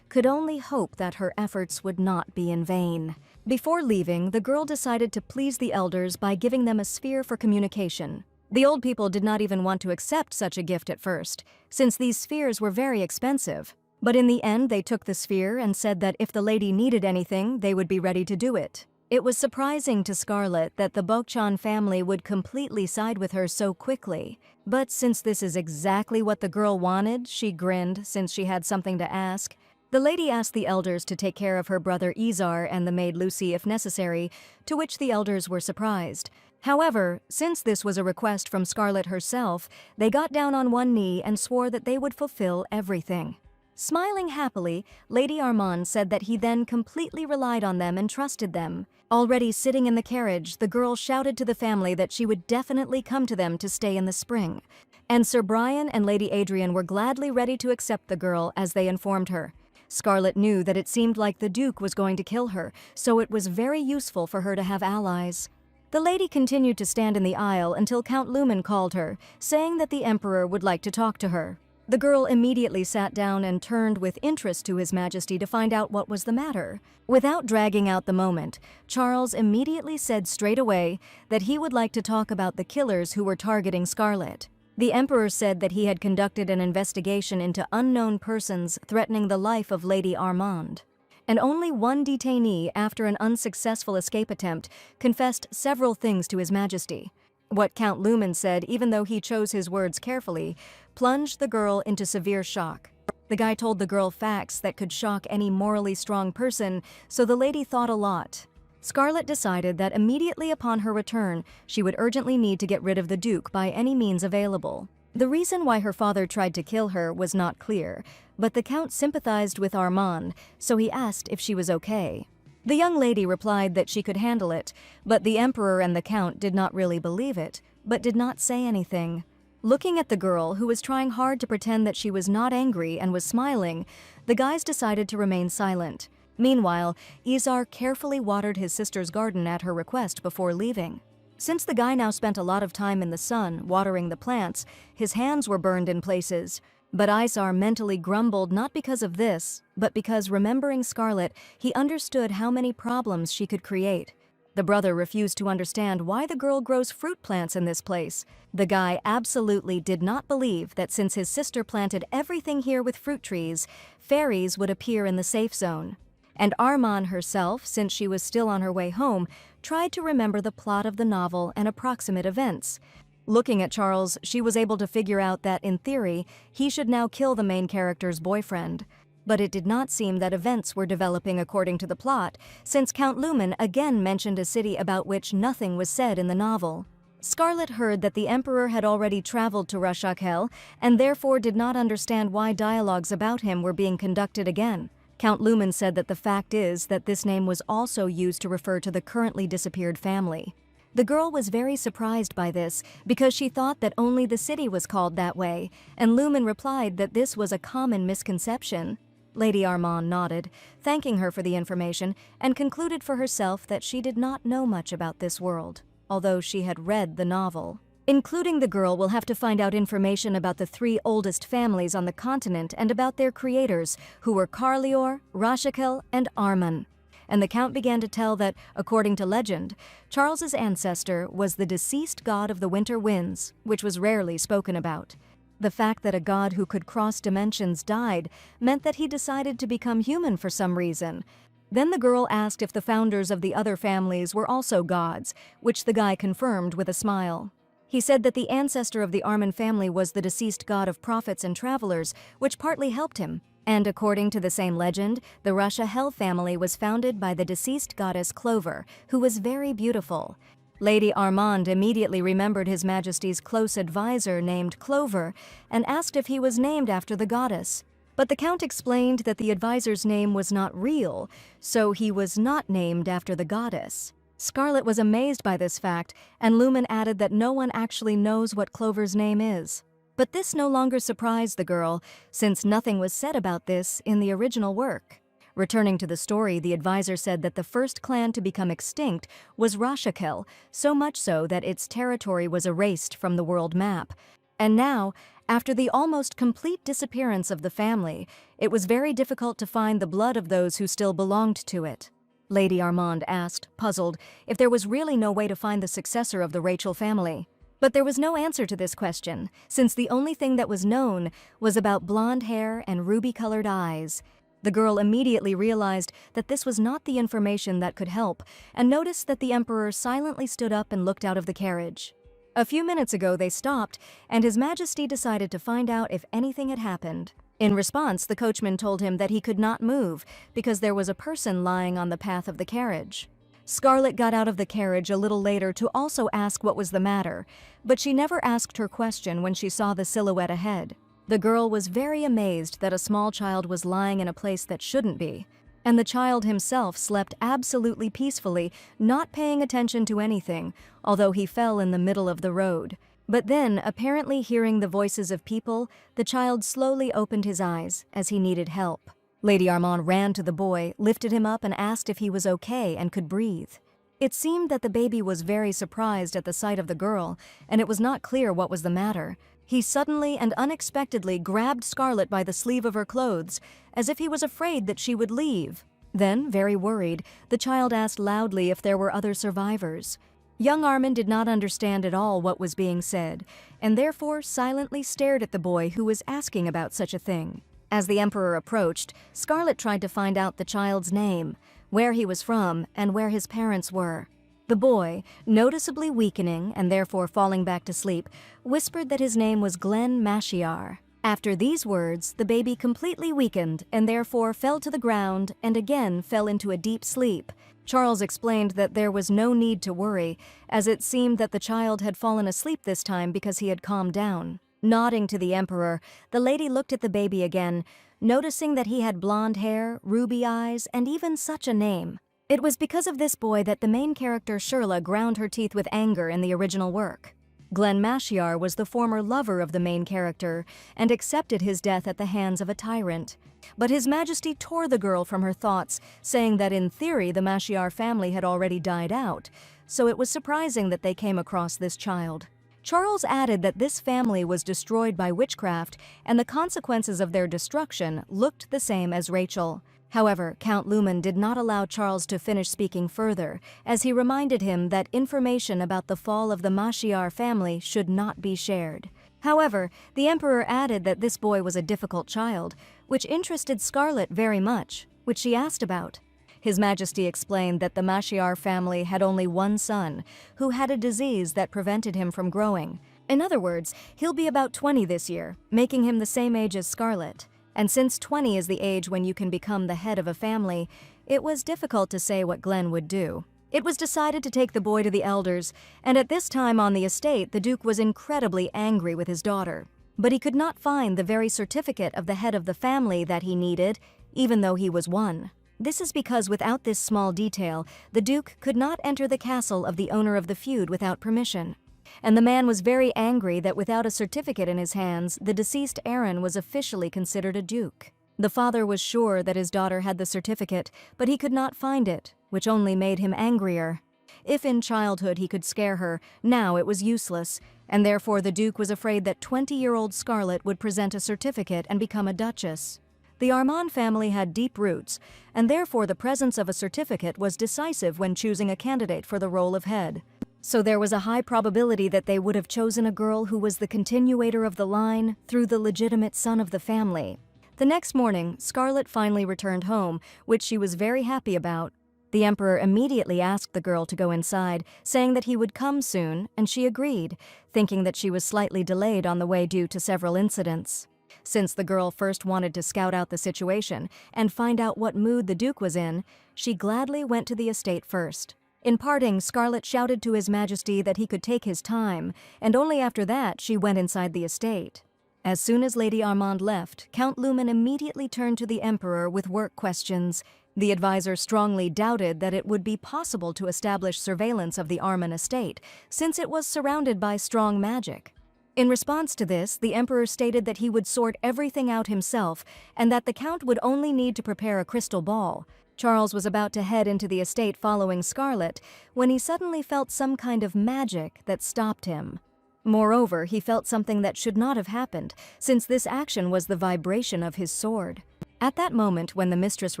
only hope that her efforts would not be in vain. Before leaving, the girl decided to please the elders by giving them a sphere for communication. The old people did not even want to accept such a gift at first, since these spheres were very expensive. But in the end, they took the sphere and said that if the lady needed anything, they would be ready to do it. It was surprising to Scarlet that the Bokchan family would completely side with her so quickly. But since this is exactly what the girl wanted, she grinned since she had something to ask. The lady asked the elders to take care of her brother Izar and the maid Lucy if necessary, to which the elders were surprised. However, since this was a request from Scarlet herself, they got down on one knee and swore that they would fulfill everything. Smiling happily, Lady Armand said that he then completely relied on them and trusted them. Already sitting in the carriage, the girl shouted to the family that she would definitely come to them to stay in the spring. And Sir Brian and Lady Adrian were gladly ready to accept the girl as they informed her. Scarlet knew that it seemed like the Duke was going to kill her, so it was very useful for her to have allies. The lady continued to stand in the aisle until Count Luman called her, saying that the Emperor would like to talk to her. The girl immediately sat down and turned with interest to His Majesty to find out what was the matter. Without dragging out the moment, Charles immediately said straight away that he would like to talk about the killers who were targeting Scarlet. The Emperor said that he had conducted an investigation into unknown persons threatening the life of Lady Armand. And only one detainee, after an unsuccessful escape attempt, confessed several things to His Majesty. What Count Luman said, even though he chose his words carefully, plunged the girl into severe shock. The guy told the girl facts that could shock any morally strong person, so the lady thought a lot. Scarlet decided that immediately upon her return, she would urgently need to get rid of the Duke by any means available. The reason why her father tried to kill her was not clear, but the Count sympathized with Armand, so he asked if she was okay. The young lady replied that she could handle it, but the Emperor and the Count did not really believe it, but did not say anything. Looking at the girl, who was trying hard to pretend that she was not angry and was smiling, the guys decided to remain silent. Meanwhile, Izar carefully watered his sister's garden at her request before leaving. Since the guy now spent a lot of time in the sun watering the plants, his hands were burned in places. But Izar mentally grumbled not because of this, but because remembering Scarlet, he understood how many problems she could create. The brother refused to understand why the girl grows fruit plants in this place. The guy absolutely did not believe that since his sister planted everything here with fruit trees, fairies would appear in the safe zone. And Armand herself, since she was still on her way home, tried to remember the plot of the novel and approximate events. Looking at Charles, she was able to figure out that, in theory, he should now kill the main character's boyfriend. But it did not seem that events were developing according to the plot, since Count Luman again mentioned a city about which nothing was said in the novel. Scarlet heard that the Emperor had already traveled to Yahello and therefore did not understand why dialogues about him were being conducted again. Count Luman said that the fact is that this name was also used to refer to the currently disappeared family. The girl was very surprised by this because she thought that only the city was called that way, and Luman replied that this was a common misconception. Lady Armand nodded, thanking her for the information, and concluded for herself that she did not know much about this world, although she had read the novel. Including the girl will have to find out information about the 3 oldest families on the continent and about their creators, who were Carlior, Rashakel, and Arman. And the Count began to tell that, according to legend, Charles's ancestor was the deceased god of the winter winds, which was rarely spoken about. The fact that a god who could cross dimensions died meant that he decided to become human for some reason. Then the girl asked if the founders of the other families were also gods, which the guy confirmed with a smile. He said that the ancestor of the Arman family was the deceased god of prophets and travelers, which partly helped him. And according to the same legend, the Yahello family was founded by the deceased goddess Clover, who was very beautiful. Lady Armand immediately remembered His Majesty's close advisor named Clover and asked if he was named after the goddess. But the Count explained that the advisor's name was not real, so he was not named after the goddess. Scarlet was amazed by this fact, and Luman added that no one actually knows what Clover's name is. But this no longer surprised the girl, since nothing was said about this in the original work. Returning to the story, the advisor said that the first clan to become extinct was Rashakel, so much so that its territory was erased from the world map. And now, after the almost complete disappearance of the family, it was very difficult to find the blood of those who still belonged to it. Lady Armand asked, puzzled, if there was really no way to find the successor of the Rachel family. But there was no answer to this question, since the only thing that was known was about blonde hair and ruby-colored eyes. The girl immediately realized that this was not the information that could help, and noticed that the Emperor silently stood up and looked out of the carriage. A few minutes ago they stopped, and His Majesty decided to find out if anything had happened. In response, the coachman told him that he could not move because there was a person lying on the path of the carriage. Scarlet got out of the carriage a little later to also ask what was the matter, but she never asked her question when she saw the silhouette ahead. The girl was very amazed that a small child was lying in a place that shouldn't be, and the child himself slept absolutely peacefully, not paying attention to anything, although he fell in the middle of the road. But then, apparently hearing the voices of people, the child slowly opened his eyes as he needed help. Lady Armand ran to the boy, lifted him up and asked if he was okay and could breathe. It seemed that the baby was very surprised at the sight of the girl, and it was not clear what was the matter. He suddenly and unexpectedly grabbed Scarlet by the sleeve of her clothes, as if he was afraid that she would leave. Then, very worried, the child asked loudly if there were other survivors. Young Armin did not understand at all what was being said, and therefore silently stared at the boy who was asking about such a thing. As the Emperor approached, Scarlet tried to find out the child's name, where he was from, and where his parents were. The boy, noticeably weakening and therefore falling back to sleep, whispered that his name was Glenn Mashiar. After these words, the baby completely weakened and therefore fell to the ground and again fell into a deep sleep. Charles explained that there was no need to worry, as it seemed that the child had fallen asleep this time because he had calmed down. Nodding to the Emperor, the lady looked at the baby again, noticing that he had blonde hair, ruby eyes, and even such a name. It was because of this boy that the main character Shirla ground her teeth with anger in the original work. Glenn Mashiar was the former lover of the main character and accepted his death at the hands of a tyrant. But His Majesty tore the girl from her thoughts, saying that in theory the Mashiar family had already died out, so it was surprising that they came across this child. Charles added that this family was destroyed by witchcraft, and the consequences of their destruction looked the same as Rachel. However, Count Lumen did not allow Charles to finish speaking further, as he reminded him that information about the fall of the Mashiar family should not be shared. However, the Emperor added that this boy was a difficult child, which interested Scarlet very much, which she asked about. His Majesty explained that the Mashiar family had only one son, who had a disease that prevented him from growing. In other words, he'll be about 20 this year, making him the same age as Scarlet. And since 20 is the age when you can become the head of a family, it was difficult to say what Glenn would do. It was decided to take the boy to the elders, and at this time on the estate, the Duke was incredibly angry with his daughter. But he could not find the very certificate of the head of the family that he needed, even though he was one. This is because without this small detail, the Duke could not enter the castle of the owner of the feud without permission. And the man was very angry that without a certificate in his hands, the deceased Aaron was officially considered a duke. The father was sure that his daughter had the certificate, but he could not find it, which only made him angrier. If in childhood he could scare her, now it was useless, and therefore the Duke was afraid that 20-year-old Scarlet would present a certificate and become a duchess. The Armand family had deep roots, and therefore the presence of a certificate was decisive when choosing a candidate for the role of head. So there was a high probability that they would have chosen a girl who was the continuator of the line through the legitimate son of the family. The next morning, Scarlet finally returned home, which she was very happy about. The Emperor immediately asked the girl to go inside, saying that he would come soon, and she agreed, thinking that she was slightly delayed on the way due to several incidents. Since the girl first wanted to scout out the situation and find out what mood the Duke was in, she gladly went to the estate first. In parting, Scarlet shouted to His Majesty that he could take his time, and only after that she went inside the estate. As soon as Lady Armand left, Count Lumen immediately turned to the Emperor with work questions. The advisor strongly doubted that it would be possible to establish surveillance of the Armand estate, since it was surrounded by strong magic. In response to this, the emperor stated that he would sort everything out himself and that the count would only need to prepare a crystal ball. Charles was about to head into the estate following Scarlet when he suddenly felt some kind of magic that stopped him. Moreover, he felt something that should not have happened, since this action was the vibration of his sword. At that moment, when the mistress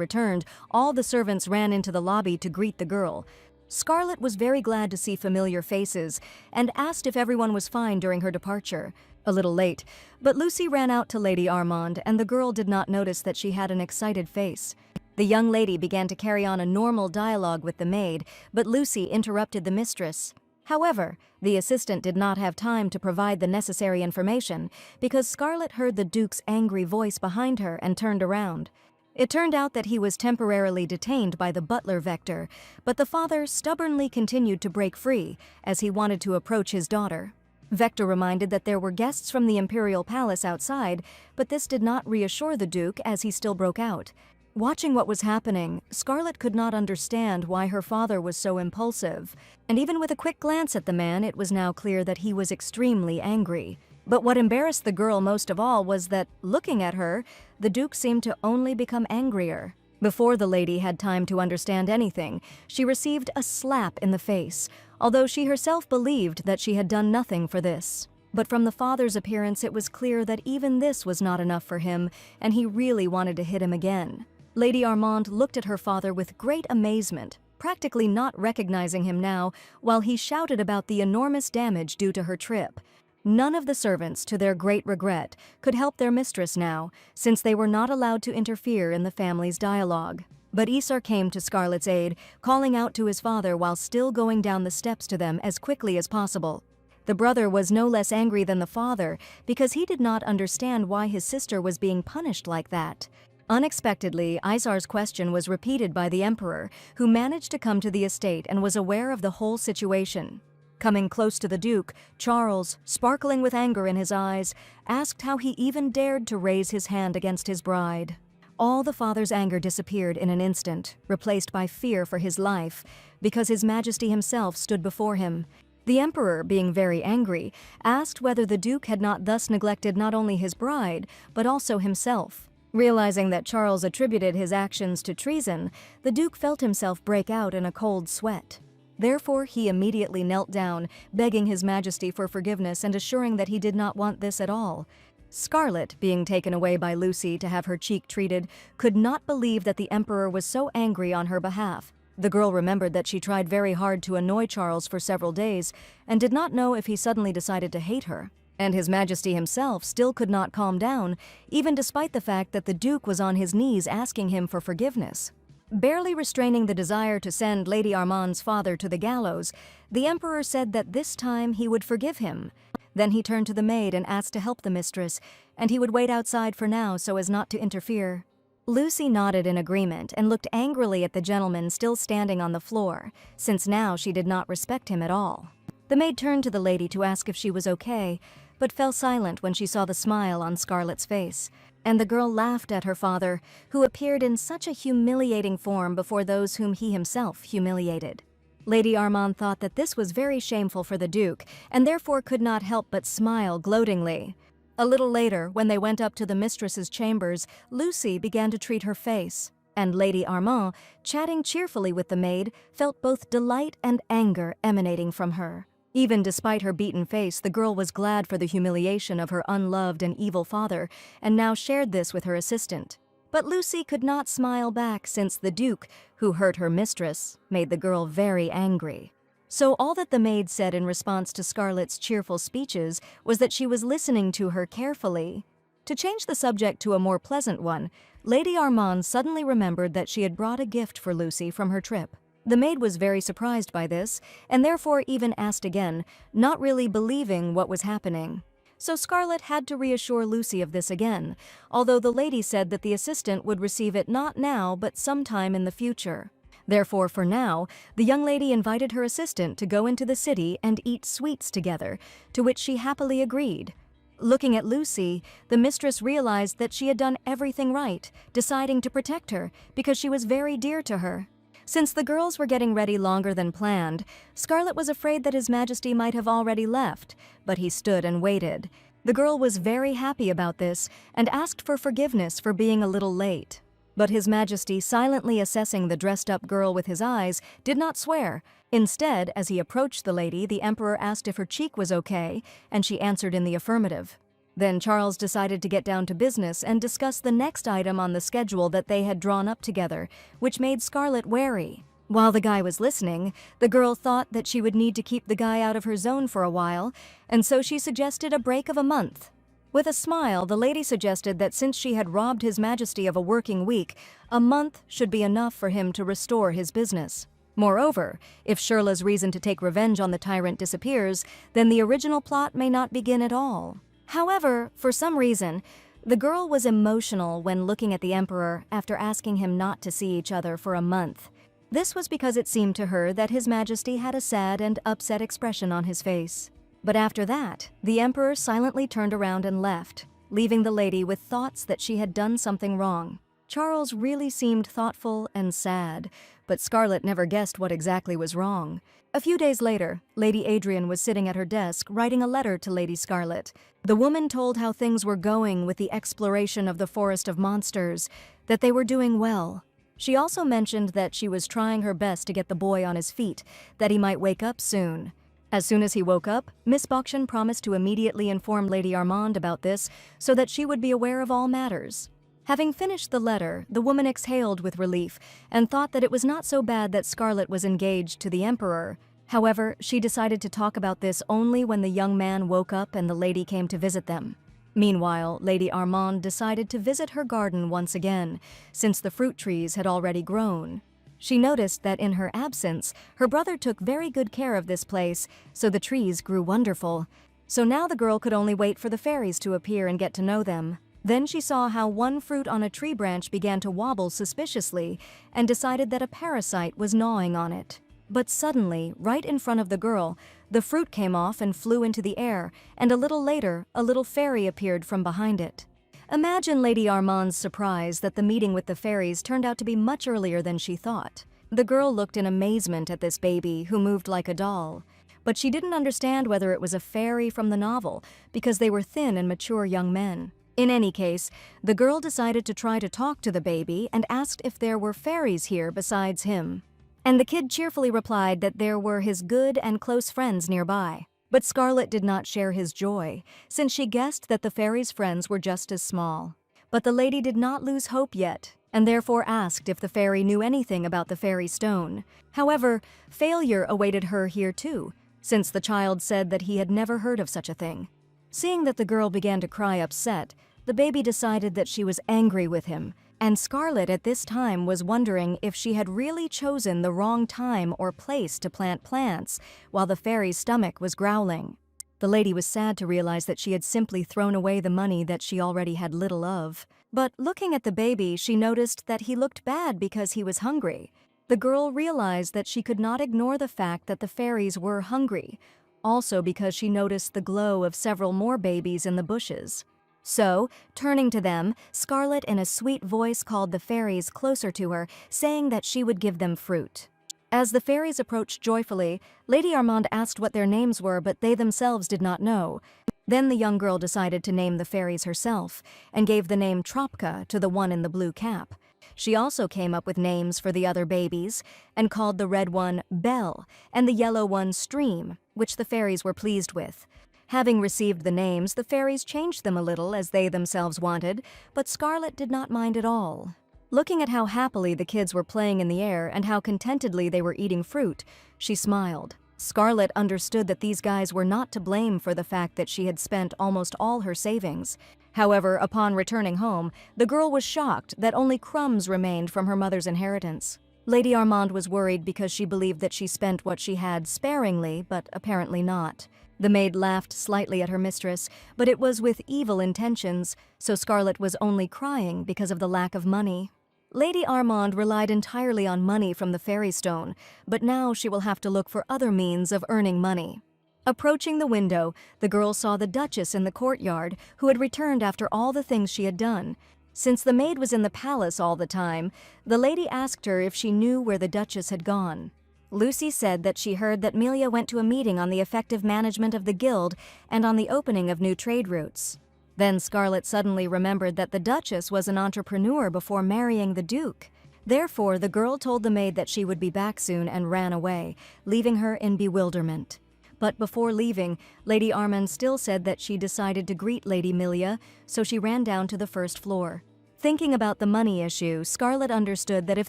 returned, all the servants ran into the lobby to greet the girl. Scarlet was very glad to see familiar faces and asked if everyone was fine during her departure. A little late, but Lucy ran out to Lady Armand, and the girl did not notice that she had an excited face. The young lady began to carry on a normal dialogue with the maid, but Lucy interrupted the mistress. However, the assistant did not have time to provide the necessary information because Scarlet heard the Duke's angry voice behind her and turned around. It turned out that he was temporarily detained by the butler Vector, but the father stubbornly continued to break free as he wanted to approach his daughter. Vector reminded that there were guests from the imperial palace outside, but this did not reassure the Duke as he still broke out. Watching what was happening, Scarlet could not understand why her father was so impulsive, and even with a quick glance at the man, it was now clear that he was extremely angry. But what embarrassed the girl most of all was that, looking at her, the Duke seemed to only become angrier. Before the lady had time to understand anything, she received a slap in the face, although she herself believed that she had done nothing for this. But from the father's appearance, it was clear that even this was not enough for him, and he really wanted to hit him again. Lady Armand looked at her father with great amazement, practically not recognizing him now, while he shouted about the enormous damage due to her trip. None of the servants, to their great regret, could help their mistress now, since they were not allowed to interfere in the family's dialogue. But Isar came to Scarlet's aid, calling out to his father while still going down the steps to them as quickly as possible. The brother was no less angry than the father because he did not understand why his sister was being punished like that. Unexpectedly, Isar's question was repeated by the emperor, who managed to come to the estate and was aware of the whole situation. Coming close to the Duke, Charles, sparkling with anger in his eyes, asked how he even dared to raise his hand against his bride. All the father's anger disappeared in an instant, replaced by fear for his life, because His Majesty himself stood before him. The emperor, being very angry, asked whether the Duke had not thus neglected not only his bride, but also himself. Realizing that Charles attributed his actions to treason, the Duke felt himself break out in a cold sweat. Therefore, he immediately knelt down, begging His Majesty for forgiveness and assuring that he did not want this at all. Scarlet, being taken away by Lucy to have her cheek treated, could not believe that the emperor was so angry on her behalf. The girl remembered that she tried very hard to annoy Charles for several days and did not know if he suddenly decided to hate her. And His Majesty himself still could not calm down, even despite the fact that the Duke was on his knees asking him for forgiveness. Barely restraining the desire to send Lady Armand's father to the gallows, the emperor said that this time he would forgive him. Then he turned to the maid and asked to help the mistress, and he would wait outside for now so as not to interfere. Lucy nodded in agreement and looked angrily at the gentleman still standing on the floor, since now she did not respect him at all. The maid turned to the lady to ask if she was okay, but fell silent when she saw the smile on Scarlet's face. And the girl laughed at her father, who appeared in such a humiliating form before those whom he himself humiliated. Lady Armand thought that this was very shameful for the Duke, and therefore could not help but smile gloatingly. A little later, when they went up to the mistress's chambers, Lucy began to treat her face, and Lady Armand, chatting cheerfully with the maid, felt both delight and anger emanating from her. Even despite her beaten face, the girl was glad for the humiliation of her unloved and evil father, and now shared this with her assistant. But Lucy could not smile back since the Duke, who hurt her mistress, made the girl very angry. So all that the maid said in response to Scarlet's cheerful speeches was that she was listening to her carefully. To change the subject to a more pleasant one, Lady Armand suddenly remembered that she had brought a gift for Lucy from her trip. The maid was very surprised by this, and therefore even asked again, not really believing what was happening. So Scarlet had to reassure Lucy of this again, although the lady said that the assistant would receive it not now but sometime in the future. Therefore, for now, the young lady invited her assistant to go into the city and eat sweets together, to which she happily agreed. Looking at Lucy, the mistress realized that she had done everything right, deciding to protect her because she was very dear to her. Since the girls were getting ready longer than planned, Scarlet was afraid that His Majesty might have already left, but he stood and waited. The girl was very happy about this and asked for forgiveness for being a little late. But His Majesty, silently assessing the dressed-up girl with his eyes, did not swear. Instead, as he approached the lady, the Emperor asked if her cheek was okay, and she answered in the affirmative. Then Charles decided to get down to business and discuss the next item on the schedule that they had drawn up together, which made Scarlet wary. While the guy was listening, the girl thought that she would need to keep the guy out of her zone for a while, and so she suggested a break of a month. With a smile, the lady suggested that since she had robbed His Majesty of a working week, a month should be enough for him to restore his business. Moreover, if Shirla's reason to take revenge on the tyrant disappears, then the original plot may not begin at all. However, for some reason, the girl was emotional when looking at the Emperor after asking him not to see each other for a month. This was because it seemed to her that His Majesty had a sad and upset expression on his face. But after that, the Emperor silently turned around and left, leaving the lady with thoughts that she had done something wrong. Charles really seemed thoughtful and sad, but Scarlet never guessed what exactly was wrong. A few days later, Lady Adrian was sitting at her desk writing a letter to Lady Scarlet. The woman told how things were going with the exploration of the Forest of Monsters, that they were doing well. She also mentioned that she was trying her best to get the boy on his feet, that he might wake up soon. As soon as he woke up, Miss Bokshun promised to immediately inform Lady Armand about this so that she would be aware of all matters. Having finished the letter, the woman exhaled with relief and thought that it was not so bad that Scarlet was engaged to the Emperor. However, she decided to talk about this only when the young man woke up and the lady came to visit them. Meanwhile, Lady Armand decided to visit her garden once again, since the fruit trees had already grown. She noticed that in her absence, her brother took very good care of this place, so the trees grew wonderful. So now the girl could only wait for the fairies to appear and get to know them. Then she saw how one fruit on a tree branch began to wobble suspiciously and decided that a parasite was gnawing on it. But suddenly, right in front of the girl, the fruit came off and flew into the air, and a little later, a little fairy appeared from behind it. Imagine Lady Armand's surprise that the meeting with the fairies turned out to be much earlier than she thought. The girl looked in amazement at this baby who moved like a doll. But she didn't understand whether it was a fairy from the novel, because they were thin and mature young men. In any case, the girl decided to try to talk to the baby and asked if there were fairies here besides him. And the kid cheerfully replied that there were his good and close friends nearby. But Scarlet did not share his joy, since she guessed that the fairy's friends were just as small. But the lady did not lose hope yet, and therefore asked if the fairy knew anything about the fairy stone. However, failure awaited her here too, since the child said that he had never heard of such a thing. Seeing that the girl began to cry upset, the baby decided that she was angry with him, and Scarlet at this time was wondering if she had really chosen the wrong time or place to plant plants while the fairy's stomach was growling. The lady was sad to realize that she had simply thrown away the money that she already had little of. But looking at the baby, she noticed that he looked bad because he was hungry. The girl realized that she could not ignore the fact that the fairies were hungry, also because she noticed the glow of several more babies in the bushes. So, turning to them, Scarlet in a sweet voice called the fairies closer to her, saying that she would give them fruit. As the fairies approached joyfully, Lady Armand asked what their names were, but they themselves did not know. Then the young girl decided to name the fairies herself, and gave the name Tropka to the one in the blue cap. She also came up with names for the other babies, and called the red one Belle, and the yellow one Stream, which the fairies were pleased with. Having received the names, the fairies changed them a little as they themselves wanted, but Scarlet did not mind at all. Looking at how happily the kids were playing in the air and how contentedly they were eating fruit, she smiled. Scarlet understood that these guys were not to blame for the fact that she had spent almost all her savings. However, upon returning home, the girl was shocked that only crumbs remained from her mother's inheritance. Lady Armand was worried because she believed that she spent what she had sparingly, but apparently not. The maid laughed slightly at her mistress, but it was with evil intentions, so Scarlet was only crying because of the lack of money. Lady Armand relied entirely on money from the fairy stone, but now she will have to look for other means of earning money. Approaching the window, the girl saw the Duchess in the courtyard, who had returned after all the things she had done. Since the maid was in the palace all the time, the lady asked her if she knew where the Duchess had gone. Lucy said that she heard that Melia went to a meeting on the effective management of the guild and on the opening of new trade routes. Then Scarlet suddenly remembered that the Duchess was an entrepreneur before marrying the Duke. Therefore, the girl told the maid that she would be back soon and ran away, leaving her in bewilderment. But before leaving, Lady Armand still said that she decided to greet Lady Melia, so she ran down to the first floor. Thinking about the money issue, Scarlet understood that if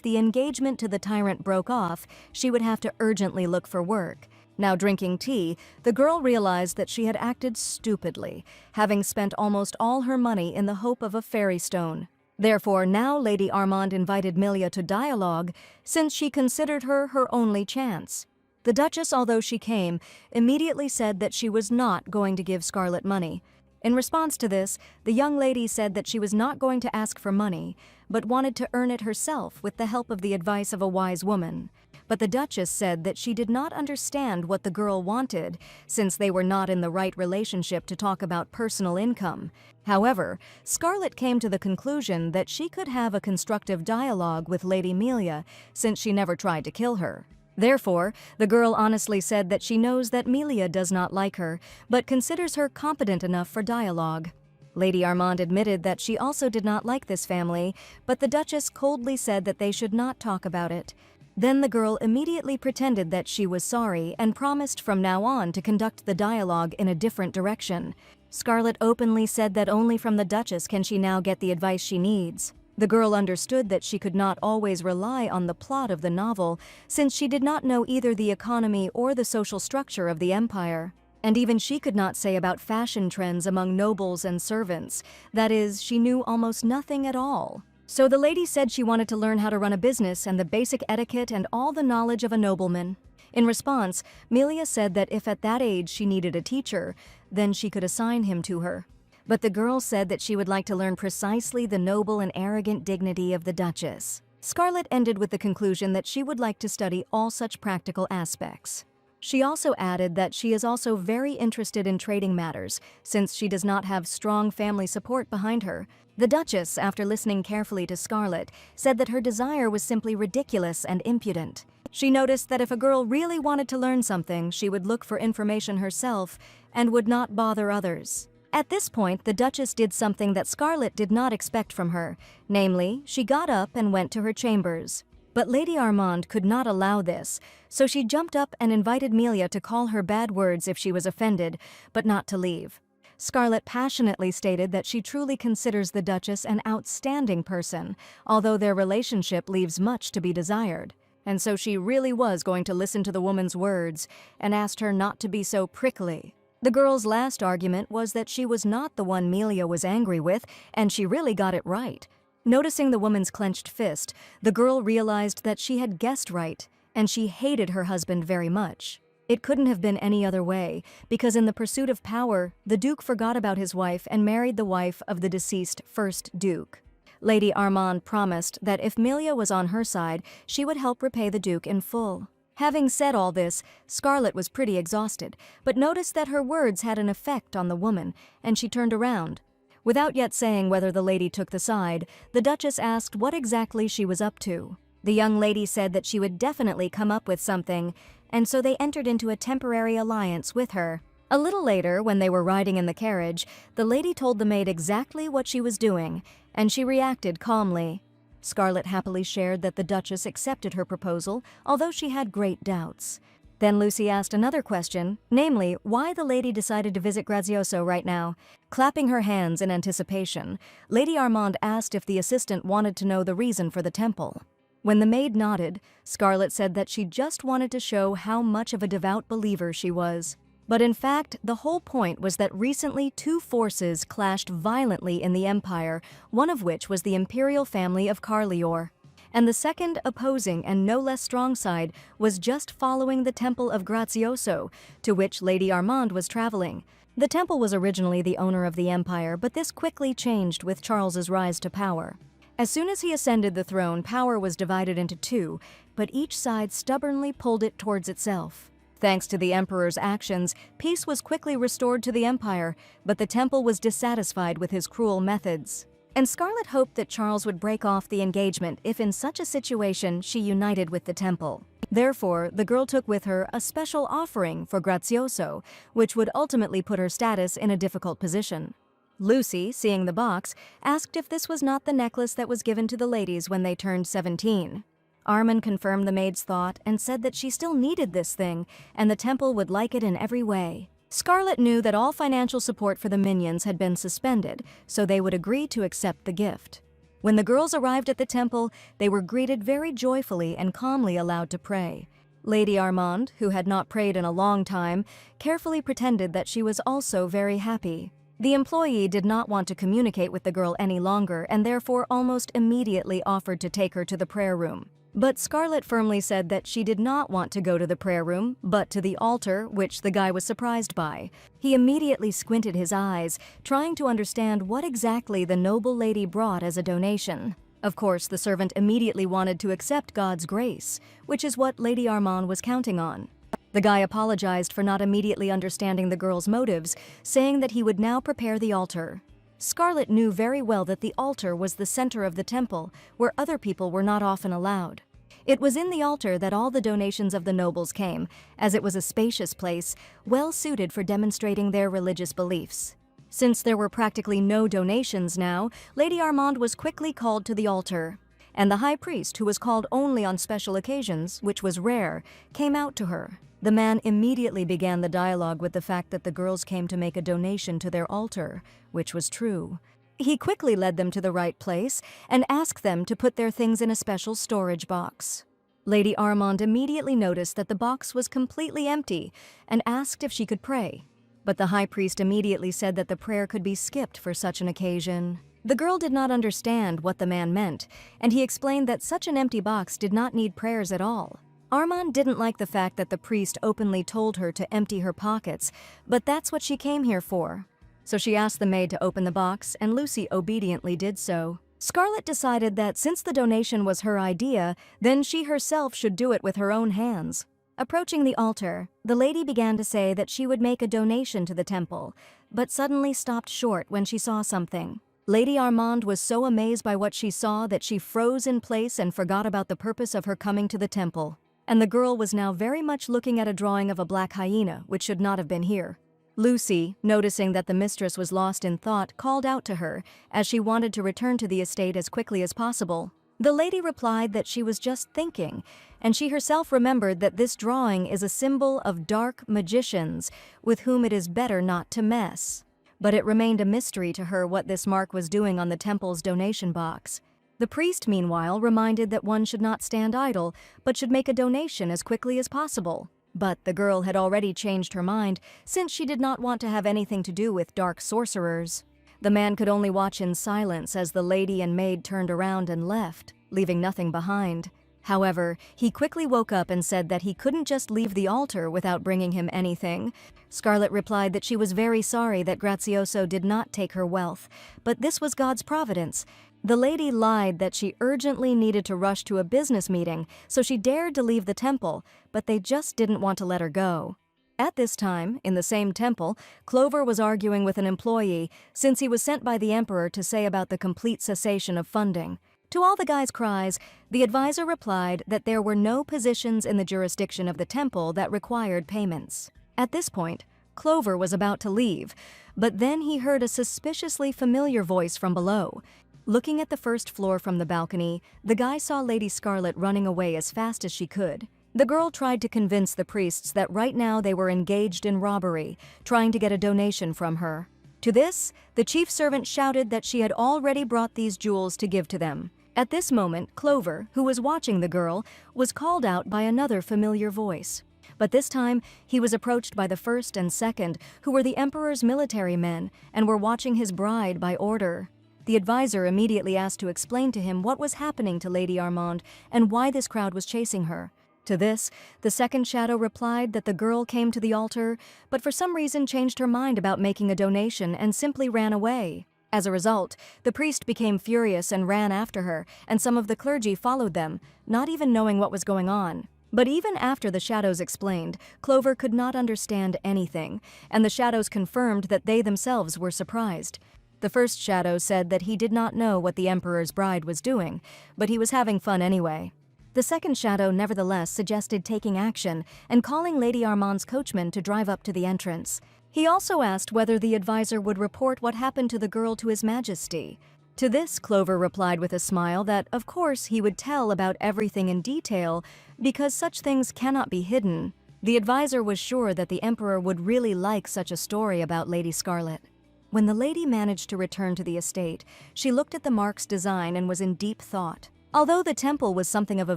the engagement to the Tyrant broke off, she would have to urgently look for work. Now drinking tea, the girl realized that she had acted stupidly, having spent almost all her money in the hope of a fairy stone. Therefore, now Lady Armand invited Melia to dialogue, since she considered her her only chance. The Duchess, although she came, immediately said that she was not going to give Scarlet money. In response to this, the young lady said that she was not going to ask for money, but wanted to earn it herself with the help of the advice of a wise woman. But the Duchess said that she did not understand what the girl wanted, since they were not in the right relationship to talk about personal income. However, Scarlet came to the conclusion that she could have a constructive dialogue with Lady Melia, since she never tried to kill her. Therefore, the girl honestly said that she knows that Melia does not like her, but considers her competent enough for dialogue. Lady Armand admitted that she also did not like this family, but the Duchess coldly said that they should not talk about it. Then the girl immediately pretended that she was sorry and promised from now on to conduct the dialogue in a different direction. Scarlet openly said that only from the Duchess can she now get the advice she needs. The girl understood that she could not always rely on the plot of the novel, since she did not know either the economy or the social structure of the empire. And even she could not say about fashion trends among nobles and servants. That is, she knew almost nothing at all. So the lady said she wanted to learn how to run a business and the basic etiquette and all the knowledge of a nobleman. In response, Melia said that if at that age she needed a teacher, then she could assign him to her. But the girl said that she would like to learn precisely the noble and arrogant dignity of the Duchess. Scarlet ended with the conclusion that she would like to study all such practical aspects. She also added that she is also very interested in trading matters, since she does not have strong family support behind her. The Duchess, after listening carefully to Scarlet, said that her desire was simply ridiculous and impudent. She noticed that if a girl really wanted to learn something, she would look for information herself and would not bother others. At this point, the Duchess did something that Scarlet did not expect from her, namely, she got up and went to her chambers. But Lady Armand could not allow this, so she jumped up and invited Melia to call her bad words if she was offended, but not to leave. Scarlet passionately stated that she truly considers the Duchess an outstanding person, although their relationship leaves much to be desired. And so she really was going to listen to the woman's words and asked her not to be so prickly. The girl's last argument was that she was not the one Melia was angry with, and she really got it right. Noticing the woman's clenched fist, the girl realized that she had guessed right, and she hated her husband very much. It couldn't have been any other way, because in the pursuit of power, the Duke forgot about his wife and married the wife of the deceased first Duke. Lady Armand promised that if Melia was on her side, she would help repay the Duke in full. Having said all this, Scarlet was pretty exhausted, but noticed that her words had an effect on the woman, and she turned around. Without yet saying whether the lady took the side, the Duchess asked what exactly she was up to. The young lady said that she would definitely come up with something, and so they entered into a temporary alliance with her. A little later, when they were riding in the carriage, the lady told the maid exactly what she was doing, and she reacted calmly. Scarlet happily shared that the Duchess accepted her proposal, although she had great doubts. Then Lucy asked another question, namely, why the lady decided to visit Grazioso right now. Clapping her hands in anticipation, Lady Armand asked if the assistant wanted to know the reason for the temple. When the maid nodded, Scarlet said that she just wanted to show how much of a devout believer she was. But in fact, the whole point was that recently two forces clashed violently in the Empire, one of which was the imperial family of Carlior. And the second, opposing and no less strong side, was just following the Temple of Grazioso, to which Lady Armand was traveling. The temple was originally the owner of the empire, but this quickly changed with Charles's rise to power. As soon as he ascended the throne, power was divided into two, but each side stubbornly pulled it towards itself. Thanks to the emperor's actions, peace was quickly restored to the empire, but the temple was dissatisfied with his cruel methods. and Scarlet hoped that Charles would break off the engagement if in such a situation she united with the temple. Therefore, the girl took with her a special offering for Grazioso, which would ultimately put her status in a difficult position. Lucy, seeing the box, asked if this was not the necklace that was given to the ladies when they turned 17. Armin confirmed the maid's thought and said that she still needed this thing, and the temple would like it in every way. Scarlet knew that all financial support for the minions had been suspended, so they would agree to accept the gift. When the girls arrived at the temple, they were greeted very joyfully and calmly allowed to pray. Lady Armand, who had not prayed in a long time, carefully pretended that she was also very happy. The employee did not want to communicate with the girl any longer and therefore almost immediately offered to take her to the prayer room. But Scarlet firmly said that she did not want to go to the prayer room, but to the altar, which the guy was surprised by. He immediately squinted his eyes, trying to understand what exactly the noble lady brought as a donation. Of course, the servant immediately wanted to accept God's grace, which is what Lady Armand was counting on. The guy apologized for not immediately understanding the girl's motives, saying that he would now prepare the altar. Scarlet knew very well that the altar was the center of the temple, where other people were not often allowed. It was in the altar that all the donations of the nobles came, as it was a spacious place, well suited for demonstrating their religious beliefs. Since there were practically no donations now, Lady Armand was quickly called to the altar, and the high priest, who was called only on special occasions, which was rare, came out to her. The man immediately began the dialogue with the fact that the girls came to make a donation to their altar, which was true. He quickly led them to the right place and asked them to put their things in a special storage box. Lady Armand immediately noticed that the box was completely empty and asked if she could pray. But the high priest immediately said that the prayer could be skipped for such an occasion. The girl did not understand what the man meant, and he explained that such an empty box did not need prayers at all. Armand didn't like the fact that the priest openly told her to empty her pockets, but that's what she came here for. So she asked the maid to open the box, and Lucy obediently did so. Scarlet decided that since the donation was her idea, then she herself should do it with her own hands. Approaching the altar, the lady began to say that she would make a donation to the temple, but suddenly stopped short when she saw something. Lady Armand was so amazed by what she saw that she froze in place and forgot about the purpose of her coming to the temple. And the girl was now very much looking at a drawing of a black hyena, which should not have been here. Lucy, noticing that the mistress was lost in thought, called out to her, as she wanted to return to the estate as quickly as possible. The lady replied that she was just thinking, and she herself remembered that this drawing is a symbol of dark magicians, with whom it is better not to mess. But it remained a mystery to her what this mark was doing on the temple's donation box. The priest, meanwhile, reminded that one should not stand idle, but should make a donation as quickly as possible. But the girl had already changed her mind, since she did not want to have anything to do with dark sorcerers. The man could only watch in silence as the lady and maid turned around and left, leaving nothing behind. However, he quickly woke up and said that he couldn't just leave the altar without bringing him anything. Scarlet replied that she was very sorry that Grazioso did not take her wealth, but this was God's providence. The lady lied that she urgently needed to rush to a business meeting, so she dared to leave the temple, but they just didn't want to let her go. At this time, in the same temple, Clover was arguing with an employee since he was sent by the emperor to say about the complete cessation of funding. To all the guy's cries, the advisor replied that there were no positions in the jurisdiction of the temple that required payments. At this point, Clover was about to leave, but then he heard a suspiciously familiar voice from below. Looking at the first floor from the balcony, the guy saw Lady Scarlet running away as fast as she could. The girl tried to convince the priests that right now they were engaged in robbery, trying to get a donation from her. To this, the chief servant shouted that she had already brought these jewels to give to them. At this moment, Clover, who was watching the girl, was called out by another familiar voice. But this time, he was approached by the first and second, who were the emperor's military men and were watching his bride by order. The advisor immediately asked to explain to him what was happening to Lady Armand and why this crowd was chasing her. To this, the second shadow replied that the girl came to the altar, but for some reason changed her mind about making a donation and simply ran away. As a result, the priest became furious and ran after her, and some of the clergy followed them, not even knowing what was going on. But even after the shadows explained, Clover could not understand anything, and the shadows confirmed that they themselves were surprised. The first shadow said that he did not know what the emperor's bride was doing, but he was having fun anyway. The second shadow nevertheless suggested taking action and calling Lady Armand's coachman to drive up to the entrance. He also asked whether the advisor would report what happened to the girl to His Majesty. To this, Clover replied with a smile that, of course, he would tell about everything in detail because such things cannot be hidden. The advisor was sure that the emperor would really like such a story about Lady Scarlet. When the lady managed to return to the estate, she looked at the mark's design and was in deep thought. Although the temple was something of a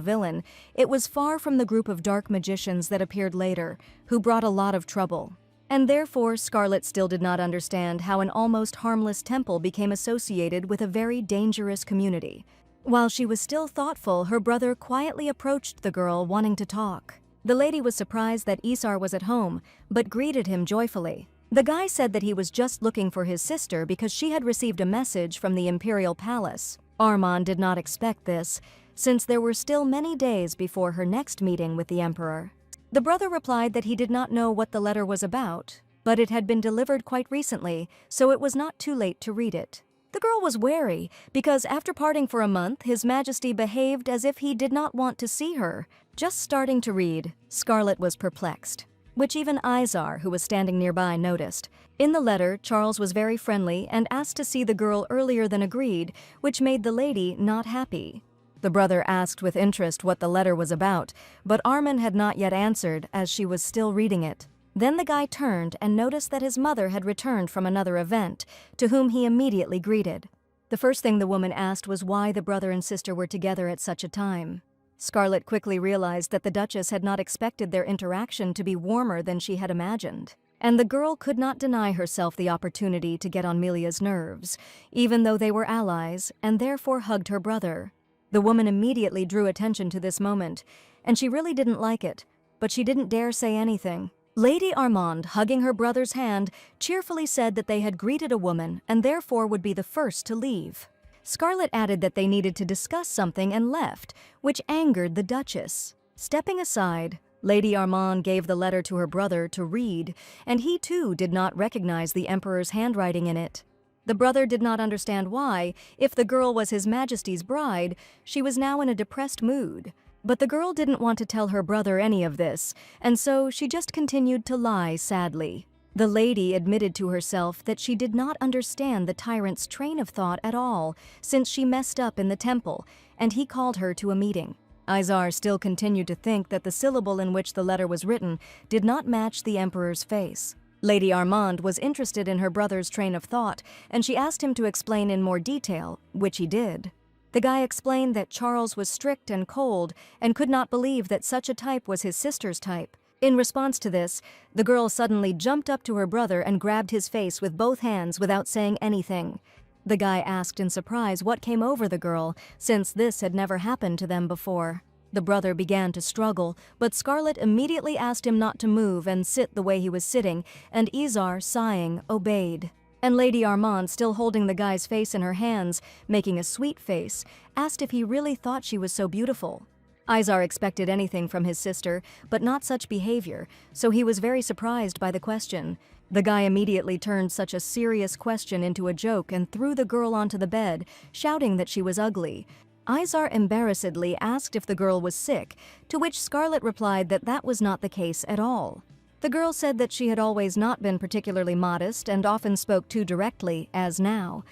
villain, it was far from the group of dark magicians that appeared later, who brought a lot of trouble. And therefore, Scarlet still did not understand how an almost harmless temple became associated with a very dangerous community. While she was still thoughtful, her brother quietly approached the girl, wanting to talk. The lady was surprised that Isar was at home, but greeted him joyfully. The guy said that he was just looking for his sister because she had received a message from the Imperial Palace. Armand did not expect this, since there were still many days before her next meeting with the Emperor. The brother replied that he did not know what the letter was about, but it had been delivered quite recently, so it was not too late to read it. The girl was wary, because after parting for a month, His Majesty behaved as if he did not want to see her. Just starting to read, Scarlet was perplexed, which even Isar, who was standing nearby, noticed. In the letter, Charles was very friendly and asked to see the girl earlier than agreed, which made the lady not happy. The brother asked with interest what the letter was about, but Armand had not yet answered as she was still reading it. Then the guy turned and noticed that his mother had returned from another event, to whom he immediately greeted. The first thing the woman asked was why the brother and sister were together at such a time. Scarlet quickly realized that the Duchess had not expected their interaction to be warmer than she had imagined. And the girl could not deny herself the opportunity to get on Melia's nerves, even though they were allies, and therefore hugged her brother. The woman immediately drew attention to this moment, and she really didn't like it, but she didn't dare say anything. Lady Armand, hugging her brother's hand, cheerfully said that they had greeted a woman and therefore would be the first to leave. Scarlet added that they needed to discuss something and left, which angered the Duchess. Stepping aside, Lady Armand gave the letter to her brother to read, and he too did not recognize the Emperor's handwriting in it. The brother did not understand why, if the girl was His Majesty's bride, she was now in a depressed mood. But the girl didn't want to tell her brother any of this, and so she just continued to lie sadly. The lady admitted to herself that she did not understand the tyrant's train of thought at all, since she messed up in the temple, and he called her to a meeting. Isar still continued to think that the syllable in which the letter was written did not match the Emperor's face. Lady Armand was interested in her brother's train of thought, and she asked him to explain in more detail, which he did. The guy explained that Charles was strict and cold and could not believe that such a type was his sister's type. In response to this, the girl suddenly jumped up to her brother and grabbed his face with both hands without saying anything. The guy asked in surprise what came over the girl, since this had never happened to them before. The brother began to struggle, but Scarlet immediately asked him not to move and sit the way he was sitting, and Isar, sighing, obeyed. And Lady Armand, still holding the guy's face in her hands, making a sweet face, asked if he really thought she was so beautiful. Isar expected anything from his sister, but not such behavior, so he was very surprised by the question. The guy immediately turned such a serious question into a joke and threw the girl onto the bed, shouting that she was ugly. Isar embarrassedly asked if the girl was sick, to which Scarlet replied that that was not the case at all. The girl said that she had always not been particularly modest and often spoke too directly, as now.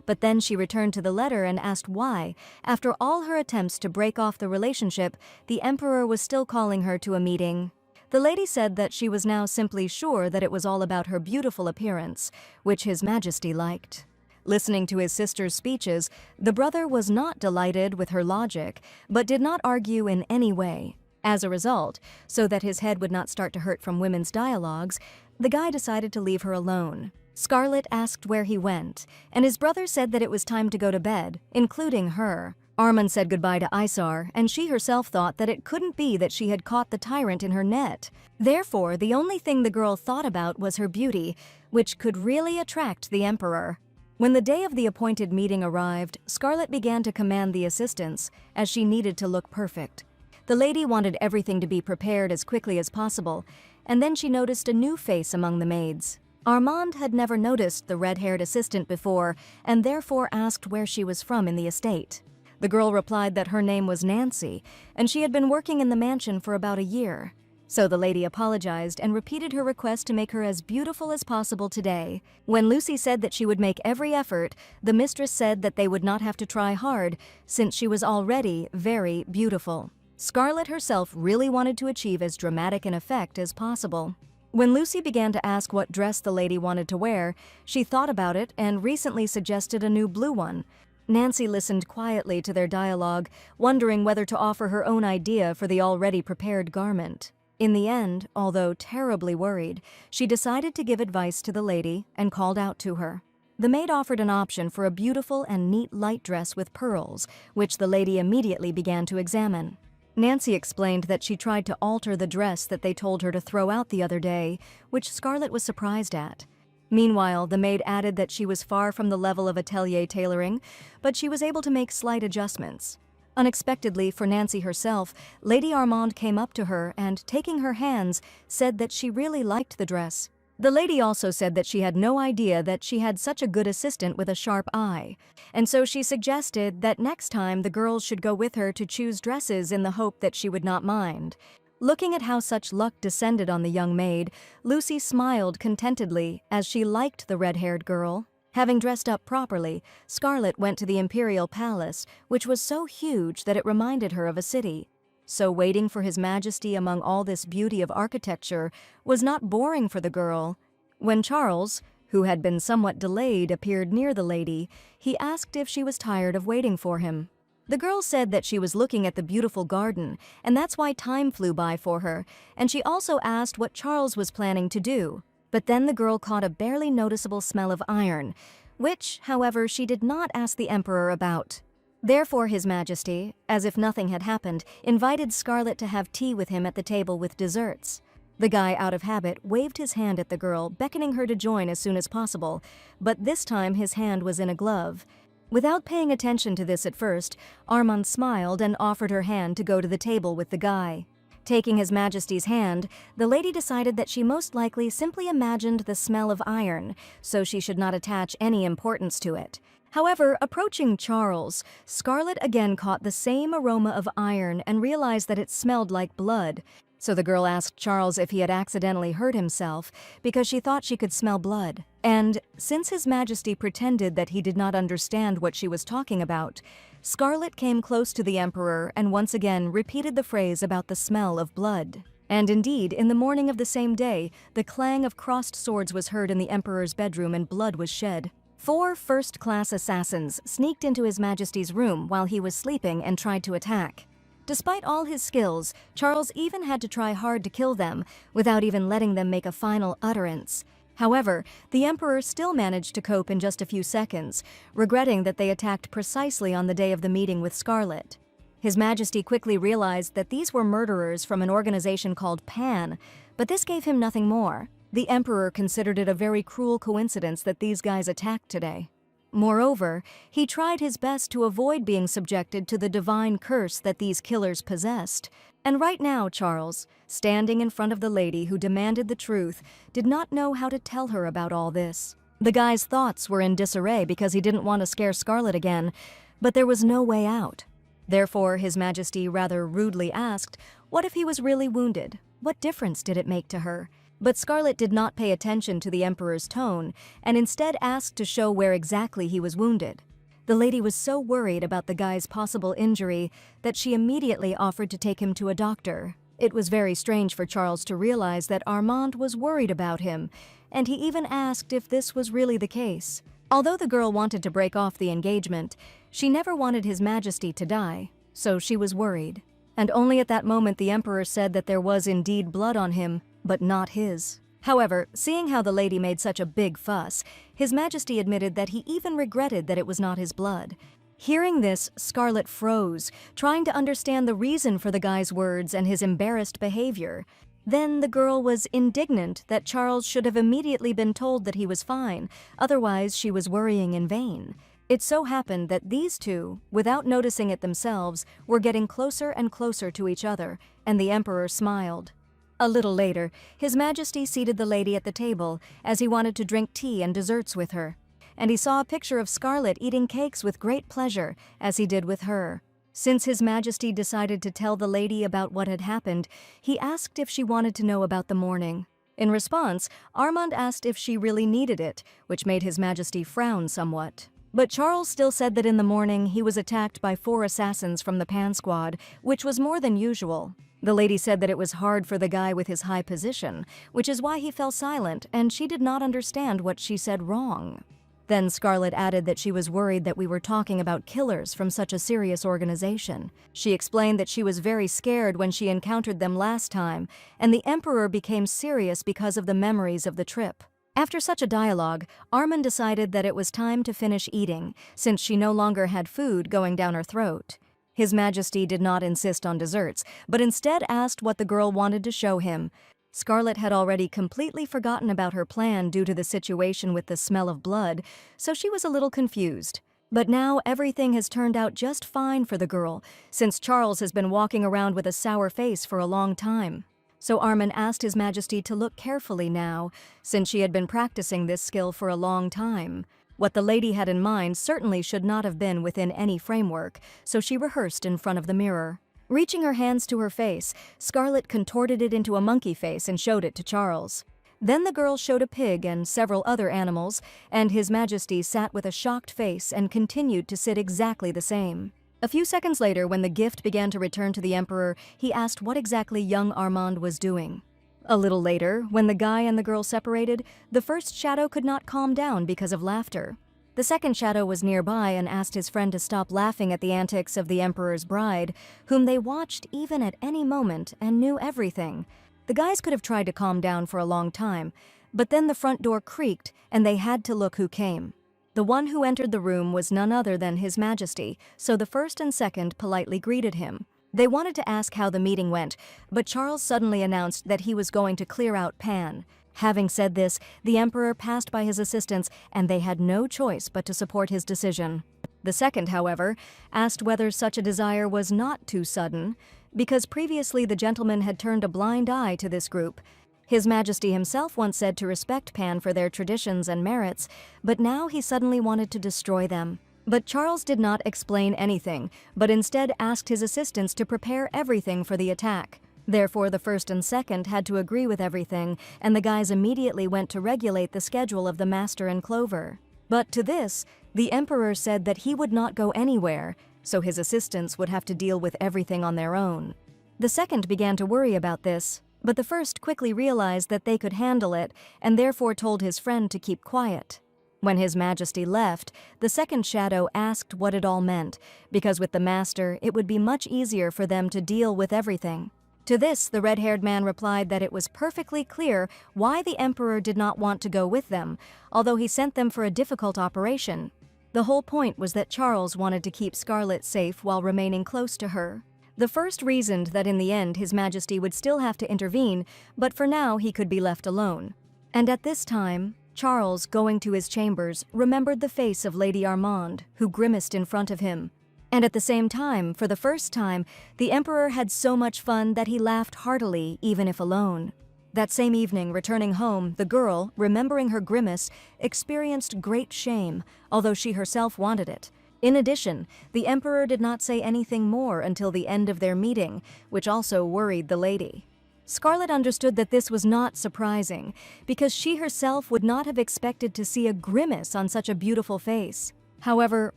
But then she returned to the letter and asked why, after all her attempts to break off the relationship, the Emperor was still calling her to a meeting. The lady said that she was now simply sure that it was all about her beautiful appearance, which His Majesty liked. Listening to his sister's speeches, the brother was not delighted with her logic, but did not argue in any way. As a result, so that his head would not start to hurt from women's dialogues, the guy decided to leave her alone. Scarlet asked where he went, and his brother said that it was time to go to bed, including her. Armand said goodbye to Isar, and she herself thought that it couldn't be that she had caught the tyrant in her net. Therefore, the only thing the girl thought about was her beauty, which could really attract the Emperor. When the day of the appointed meeting arrived, Scarlet began to command the assistants, as she needed to look perfect. The lady wanted everything to be prepared as quickly as possible, and then she noticed a new face among the maids. Armand had never noticed the red-haired assistant before and therefore asked where she was from in the estate. The girl replied that her name was Nancy and she had been working in the mansion for about a year. So the lady apologized and repeated her request to make her as beautiful as possible today. When Lucy said that she would make every effort, the mistress said that they would not have to try hard since she was already very beautiful. Scarlett herself really wanted to achieve as dramatic an effect as possible. When Lucy began to ask what dress the lady wanted to wear, she thought about it and recently suggested a new blue one. Nancy listened quietly to their dialogue, wondering whether to offer her own idea for the already prepared garment. In the end, although terribly worried, she decided to give advice to the lady and called out to her. The maid offered an option for a beautiful and neat light dress with pearls, which the lady immediately began to examine. Nancy explained that she tried to alter the dress that they told her to throw out the other day, which Scarlett was surprised at. Meanwhile, the maid added that she was far from the level of atelier tailoring, but she was able to make slight adjustments. Unexpectedly for Nancy herself, Lady Armand came up to her and, taking her hands, said that she really liked the dress. The lady also said that she had no idea that she had such a good assistant with a sharp eye, and so she suggested that next time the girls should go with her to choose dresses in the hope that she would not mind. Looking at how such luck descended on the young maid, Lucy smiled contentedly as she liked the red-haired girl. Having dressed up properly, Scarlett went to the Imperial Palace, which was so huge that it reminded her of a city. So waiting for His Majesty among all this beauty of architecture was not boring for the girl. When Charles, who had been somewhat delayed, appeared near the lady, he asked if she was tired of waiting for him. The girl said that she was looking at the beautiful garden, and that's why time flew by for her, and she also asked what Charles was planning to do. But then the girl caught a barely noticeable smell of iron, which, however, she did not ask the Emperor about. Therefore His Majesty, as if nothing had happened, invited Scarlett to have tea with him at the table with desserts. The guy, out of habit, waved his hand at the girl, beckoning her to join as soon as possible, but this time his hand was in a glove. Without paying attention to this at first, Armand smiled and offered her hand to go to the table with the guy. Taking His Majesty's hand, the lady decided that she most likely simply imagined the smell of iron, so she should not attach any importance to it. However, approaching Charles, Scarlett again caught the same aroma of iron and realized that it smelled like blood. So the girl asked Charles if he had accidentally hurt himself because she thought she could smell blood. And since His Majesty pretended that he did not understand what she was talking about, Scarlett came close to the Emperor and once again repeated the phrase about the smell of blood. And indeed, in the morning of the same day, the clang of crossed swords was heard in the Emperor's bedroom and blood was shed. 4 first-class assassins sneaked into His Majesty's room while he was sleeping and tried to attack. Despite all his skills, Charles even had to try hard to kill them without even letting them make a final utterance. However, the Emperor still managed to cope in just a few seconds, regretting that they attacked precisely on the day of the meeting with Scarlett. His Majesty quickly realized that these were murderers from an organization called Pan, but this gave him nothing more. The Emperor considered it a very cruel coincidence that these guys attacked today. Moreover, he tried his best to avoid being subjected to the divine curse that these killers possessed. And right now, Charles, standing in front of the lady who demanded the truth, did not know how to tell her about all this. The guy's thoughts were in disarray because he didn't want to scare Scarlett again, but there was no way out. Therefore, His Majesty rather rudely asked, what if he was really wounded? What difference did it make to her? But Scarlett did not pay attention to the Emperor's tone, and instead asked to show where exactly he was wounded. The lady was so worried about the guy's possible injury that she immediately offered to take him to a doctor. It was very strange for Charles to realize that Armand was worried about him, and he even asked if this was really the case. Although the girl wanted to break off the engagement, she never wanted His Majesty to die, so she was worried. And only at that moment the Emperor said that there was indeed blood on him, but not his. However, seeing how the lady made such a big fuss, His Majesty admitted that he even regretted that it was not his blood. Hearing this, Scarlett froze, trying to understand the reason for the guy's words and his embarrassed behavior. Then the girl was indignant that Charles should have immediately been told that he was fine, otherwise she was worrying in vain. It so happened that these two, without noticing it themselves, were getting closer and closer to each other, and the Emperor smiled. A little later, His Majesty seated the lady at the table as he wanted to drink tea and desserts with her. And he saw a picture of Scarlet eating cakes with great pleasure, as he did with her. Since His Majesty decided to tell the lady about what had happened, he asked if she wanted to know about the mourning. In response, Armand asked if she really needed it, which made His Majesty frown somewhat. But Charles still said that in the morning he was attacked by 4 assassins from the Pan Squad, which was more than usual. The lady said that it was hard for the guy with his high position, which is why he fell silent, and she did not understand what she said wrong. Then Scarlet added that she was worried that we were talking about killers from such a serious organization. She explained that she was very scared when she encountered them last time, and the Emperor became serious because of the memories of the trip. After such a dialogue, Armand decided that it was time to finish eating, since she no longer had food going down her throat. His Majesty did not insist on desserts, but instead asked what the girl wanted to show him. Scarlet had already completely forgotten about her plan due to the situation with the smell of blood, so she was a little confused. But now everything has turned out just fine for the girl, since Charles has been walking around with a sour face for a long time. So Armand asked His Majesty to look carefully now, since she had been practicing this skill for a long time. What the lady had in mind certainly should not have been within any framework, so she rehearsed in front of the mirror. Reaching her hands to her face, Scarlet contorted it into a monkey face and showed it to Charles. Then the girl showed a pig and several other animals, and His Majesty sat with a shocked face and continued to sit exactly the same. A few seconds later, when the gift began to return to the Emperor, he asked what exactly young Armand was doing. A little later, when the guy and the girl separated, the first shadow could not calm down because of laughter. The second shadow was nearby and asked his friend to stop laughing at the antics of the Emperor's bride, whom they watched even at any moment and knew everything. The guys could have tried to calm down for a long time, but then the front door creaked and they had to look who came. The one who entered the room was none other than His Majesty, so the first and second politely greeted him. They wanted to ask how the meeting went, but Charles suddenly announced that he was going to clear out Pan. Having said this, the Emperor passed by his assistants, and they had no choice but to support his decision. The second, however, asked whether such a desire was not too sudden, because previously the gentleman had turned a blind eye to this group. His Majesty himself once said to respect Pan for their traditions and merits, but now he suddenly wanted to destroy them. But Charles did not explain anything, but instead asked his assistants to prepare everything for the attack. Therefore, the first and second had to agree with everything, and the guys immediately went to regulate the schedule of the Master and Clover. But to this, the Emperor said that he would not go anywhere, so his assistants would have to deal with everything on their own. The second began to worry about this, but the first quickly realized that they could handle it, and therefore told his friend to keep quiet. When His Majesty left, the second shadow asked what it all meant, because with the Master, it would be much easier for them to deal with everything. To this, the red-haired man replied that it was perfectly clear why the Emperor did not want to go with them, although he sent them for a difficult operation. The whole point was that Charles wanted to keep Scarlet safe while remaining close to her. The first reasoned that in the end His Majesty would still have to intervene, but for now he could be left alone. And at this time, Charles, going to his chambers, remembered the face of Lady Armand, who grimaced in front of him. And at the same time, for the first time, the Emperor had so much fun that he laughed heartily, even if alone. That same evening, returning home, the girl, remembering her grimace, experienced great shame, although she herself wanted it. In addition, the Emperor did not say anything more until the end of their meeting, which also worried the lady. Scarlet understood that this was not surprising, because she herself would not have expected to see a grimace on such a beautiful face. However,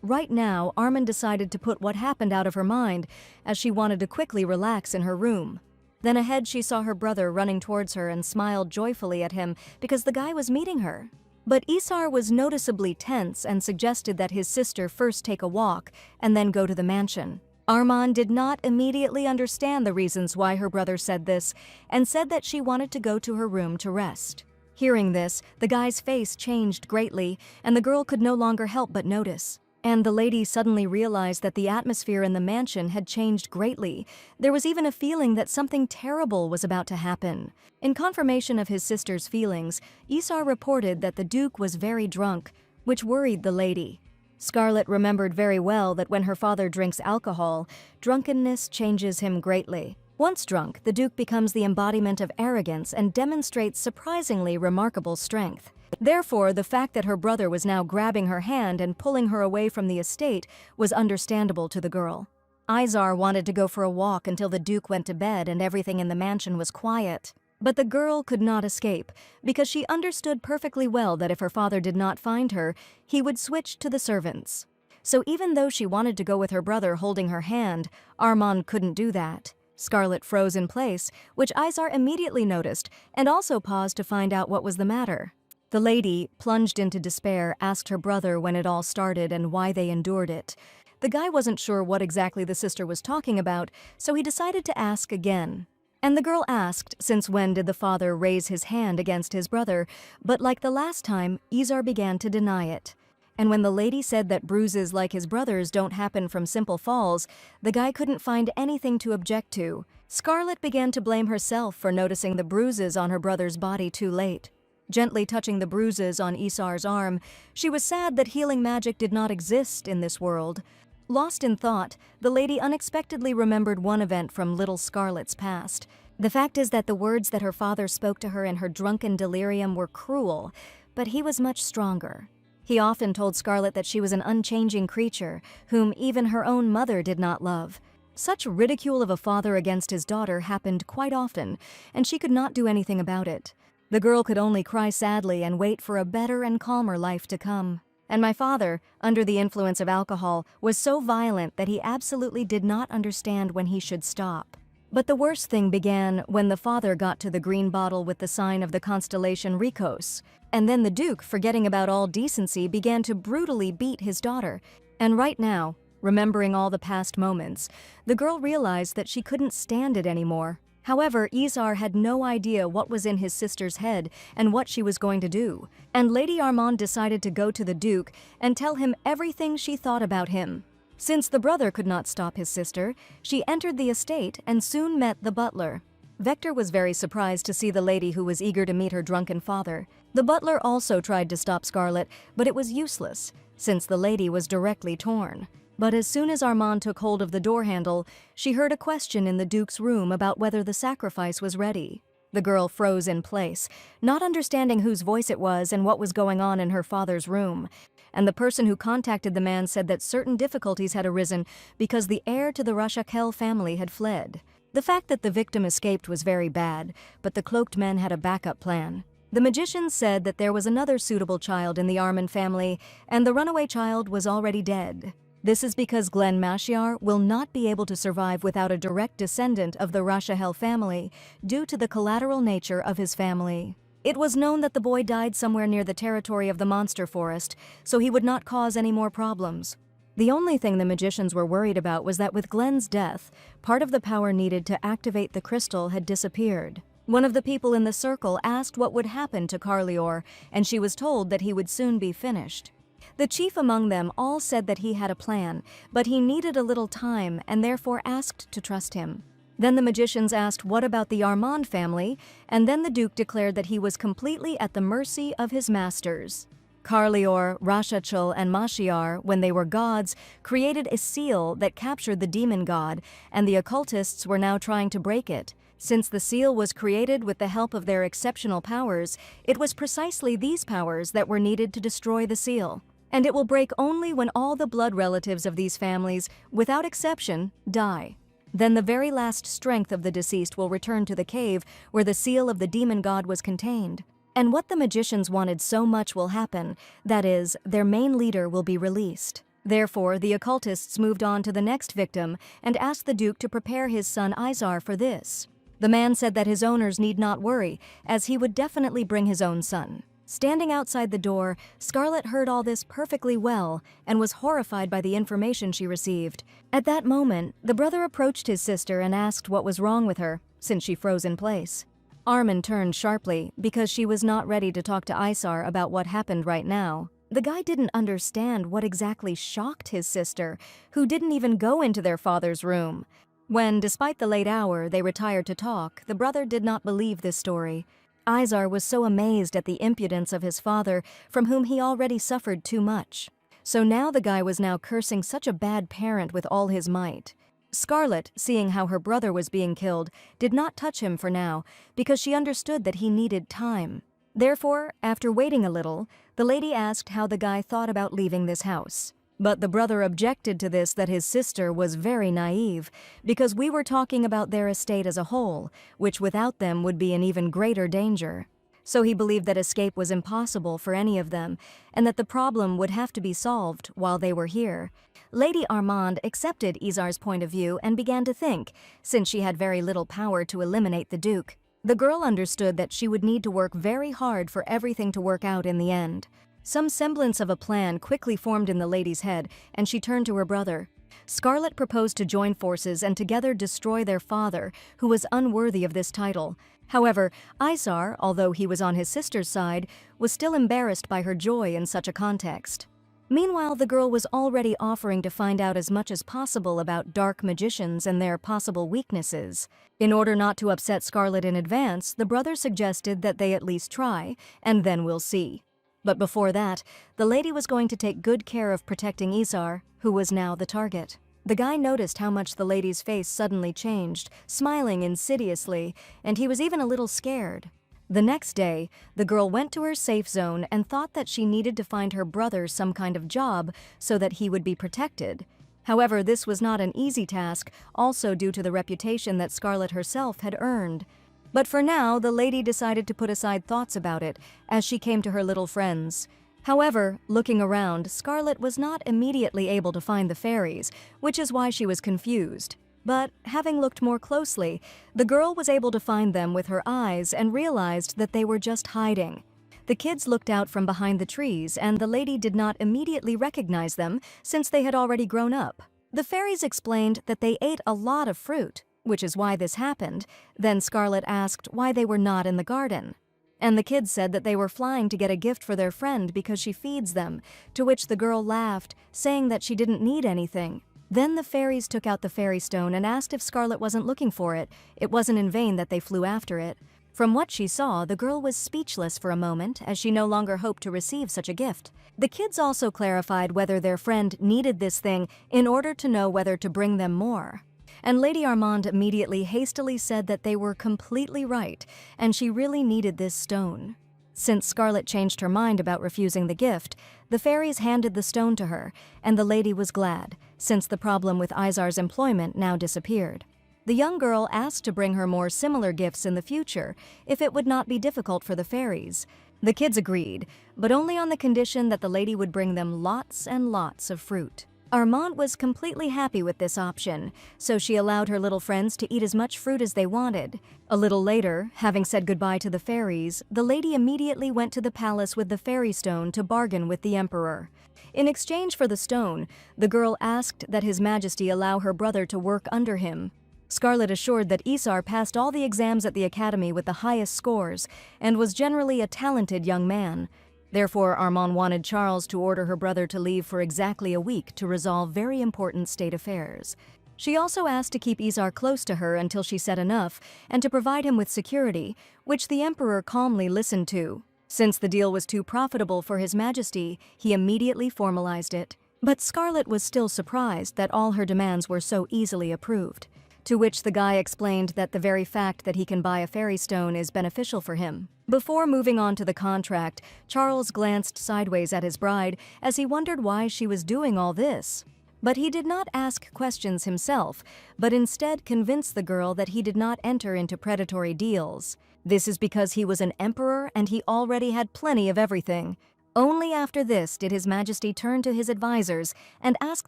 right now, Armand decided to put what happened out of her mind, as she wanted to quickly relax in her room. Then ahead she saw her brother running towards her and smiled joyfully at him because the guy was meeting her. But Isar was noticeably tense and suggested that his sister first take a walk and then go to the mansion. Armand did not immediately understand the reasons why her brother said this, and said that she wanted to go to her room to rest. Hearing this, the guy's face changed greatly, and the girl could no longer help but notice. And the lady suddenly realized that the atmosphere in the mansion had changed greatly. There was even a feeling that something terrible was about to happen. In confirmation of his sister's feelings, Isar reported that the Duke was very drunk, which worried the lady. Scarlet remembered very well that when her father drinks alcohol, drunkenness changes him greatly. Once drunk, the Duke becomes the embodiment of arrogance and demonstrates surprisingly remarkable strength. Therefore, the fact that her brother was now grabbing her hand and pulling her away from the estate was understandable to the girl. Izar wanted to go for a walk until the Duke went to bed and everything in the mansion was quiet. But the girl could not escape, because she understood perfectly well that if her father did not find her, he would switch to the servants. So even though she wanted to go with her brother holding her hand, Armand couldn't do that. Scarlet froze in place, which Izar immediately noticed, and also paused to find out what was the matter. The lady, plunged into despair, asked her brother when it all started and why they endured it. The guy wasn't sure what exactly the sister was talking about, so he decided to ask again. And the girl asked, since when did the father raise his hand against his brother, but like the last time, Izar began to deny it. And when the lady said that bruises like his brother's don't happen from simple falls, the guy couldn't find anything to object to. Scarlet began to blame herself for noticing the bruises on her brother's body too late. Gently touching the bruises on Isar's arm, she was sad that healing magic did not exist in this world. Lost in thought, the lady unexpectedly remembered one event from little Scarlet's past. The fact is that the words that her father spoke to her in her drunken delirium were cruel, but he was much stronger. He often told Scarlet that she was an unchanging creature, whom even her own mother did not love. Such ridicule of a father against his daughter happened quite often, and she could not do anything about it. The girl could only cry sadly and wait for a better and calmer life to come. And my father, under the influence of alcohol, was so violent that he absolutely did not understand when he should stop. But the worst thing began when the father got to the green bottle with the sign of the constellation Ricos. And then the Duke, forgetting about all decency, began to brutally beat his daughter. And right now, remembering all the past moments, the girl realized that she couldn't stand it anymore. However, Izar had no idea what was in his sister's head and what she was going to do, and Lady Armand decided to go to the Duke and tell him everything she thought about him. Since the brother could not stop his sister, she entered the estate and soon met the butler. Vector was very surprised to see the lady who was eager to meet her drunken father. The butler also tried to stop Scarlet, but it was useless, since the lady was directly torn. But as soon as Armand took hold of the door handle, she heard a question in the Duke's room about whether the sacrifice was ready. The girl froze in place, not understanding whose voice it was and what was going on in her father's room. And the person who contacted the man said that certain difficulties had arisen because the heir to the Ruthless family had fled. The fact that the victim escaped was very bad, but the cloaked men had a backup plan. The magician said that there was another suitable child in the Armand family, and the runaway child was already dead. This is because Glenn Mashiar will not be able to survive without a direct descendant of the Ruthless family due to the collateral nature of his family. It was known that the boy died somewhere near the territory of the monster forest, so he would not cause any more problems. The only thing the magicians were worried about was that with Glenn's death, part of the power needed to activate the crystal had disappeared. One of the people in the circle asked what would happen to Carlior, and she was told that he would soon be finished. The chief among them all said that he had a plan, but he needed a little time and therefore asked to trust him. Then the magicians asked what about the Armand family, and then the Duke declared that he was completely at the mercy of his masters. Carlior, Rashachul, and Mashiar, when they were gods, created a seal that captured the demon god, and the occultists were now trying to break it. Since the seal was created with the help of their exceptional powers, it was precisely these powers that were needed to destroy the seal. And it will break only when all the blood relatives of these families, without exception, die. Then the very last strength of the deceased will return to the cave where the seal of the demon god was contained. And what the magicians wanted so much will happen, that is, their main leader will be released. Therefore, the occultists moved on to the next victim and asked the Duke to prepare his son Izar for this. The man said that his owners need not worry, as he would definitely bring his own son. Standing outside the door, Scarlet heard all this perfectly well and was horrified by the information she received. At that moment, the brother approached his sister and asked what was wrong with her, since she froze in place. Armin turned sharply because she was not ready to talk to Izar about what happened right now. The guy didn't understand what exactly shocked his sister, who didn't even go into their father's room. When, despite the late hour, they retired to talk, the brother did not believe this story. Izar was so amazed at the impudence of his father, from whom he already suffered too much. So now the guy was now cursing such a bad parent with all his might. Scarlet, seeing how her brother was being killed, did not touch him for now because she understood that he needed time. Therefore, after waiting a little, the lady asked how the guy thought about leaving this house. But the brother objected to this, that his sister was very naive, because we were talking about their estate as a whole, which without them would be in even greater danger. So he believed that escape was impossible for any of them, and that the problem would have to be solved while they were here. Lady Armand accepted Izar's point of view and began to think, since she had very little power to eliminate the Duke. The girl understood that she would need to work very hard for everything to work out in the end. Some semblance of a plan quickly formed in the lady's head, and she turned to her brother. Scarlet proposed to join forces and together destroy their father, who was unworthy of this title. However, Izar, although he was on his sister's side, was still embarrassed by her joy in such a context. Meanwhile, the girl was already offering to find out as much as possible about dark magicians and their possible weaknesses. In order not to upset Scarlet in advance, the brother suggested that they at least try, and then we'll see. But before that, the lady was going to take good care of protecting Izar, who was now the target. The guy noticed how much the lady's face suddenly changed, smiling insidiously, and he was even a little scared. The next day, the girl went to her safe zone and thought that she needed to find her brother some kind of job so that he would be protected. However, this was not an easy task, also due to the reputation that Scarlet herself had earned. But for now, the lady decided to put aside thoughts about it as she came to her little friends. However, looking around, Scarlet was not immediately able to find the fairies, which is why she was confused. But, having looked more closely, the girl was able to find them with her eyes and realized that they were just hiding. The kids looked out from behind the trees, and the lady did not immediately recognize them since they had already grown up. The fairies explained that they ate a lot of fruit, which is why this happened. Then Scarlet asked why they were not in the garden. And the kids said that they were flying to get a gift for their friend because she feeds them, to which the girl laughed, saying that she didn't need anything. Then the fairies took out the fairy stone and asked if Scarlet wasn't looking for it. It wasn't in vain that they flew after it. From what she saw, the girl was speechless for a moment, as she no longer hoped to receive such a gift. The kids also clarified whether their friend needed this thing in order to know whether to bring them more. And Lady Armand immediately hastily said that they were completely right, and she really needed this stone. Since Scarlet changed her mind about refusing the gift, the fairies handed the stone to her, and the lady was glad, since the problem with Izar's employment now disappeared. The young girl asked to bring her more similar gifts in the future, if it would not be difficult for the fairies. The kids agreed, but only on the condition that the lady would bring them lots and lots of fruit. Armand was completely happy with this option, so she allowed her little friends to eat as much fruit as they wanted. A little later, having said goodbye to the fairies, the lady immediately went to the palace with the fairy stone to bargain with the emperor. In exchange for the stone, the girl asked that His Majesty allow her brother to work under him. Scarlet assured that Izar passed all the exams at the academy with the highest scores and was generally a talented young man. Therefore, Armand wanted Charles to order her brother to leave for exactly a week to resolve very important state affairs. She also asked to keep Izar close to her until she said enough, and to provide him with security, which the emperor calmly listened to. Since the deal was too profitable for His Majesty, he immediately formalized it. But Scarlet was still surprised that all her demands were so easily approved. To which the guy explained that the very fact that he can buy a fairy stone is beneficial for him. Before moving on to the contract, Charles glanced sideways at his bride as he wondered why she was doing all this. But he did not ask questions himself, but instead convinced the girl that he did not enter into predatory deals. This is because he was an emperor and he already had plenty of everything. Only after this did His Majesty turn to his advisors and ask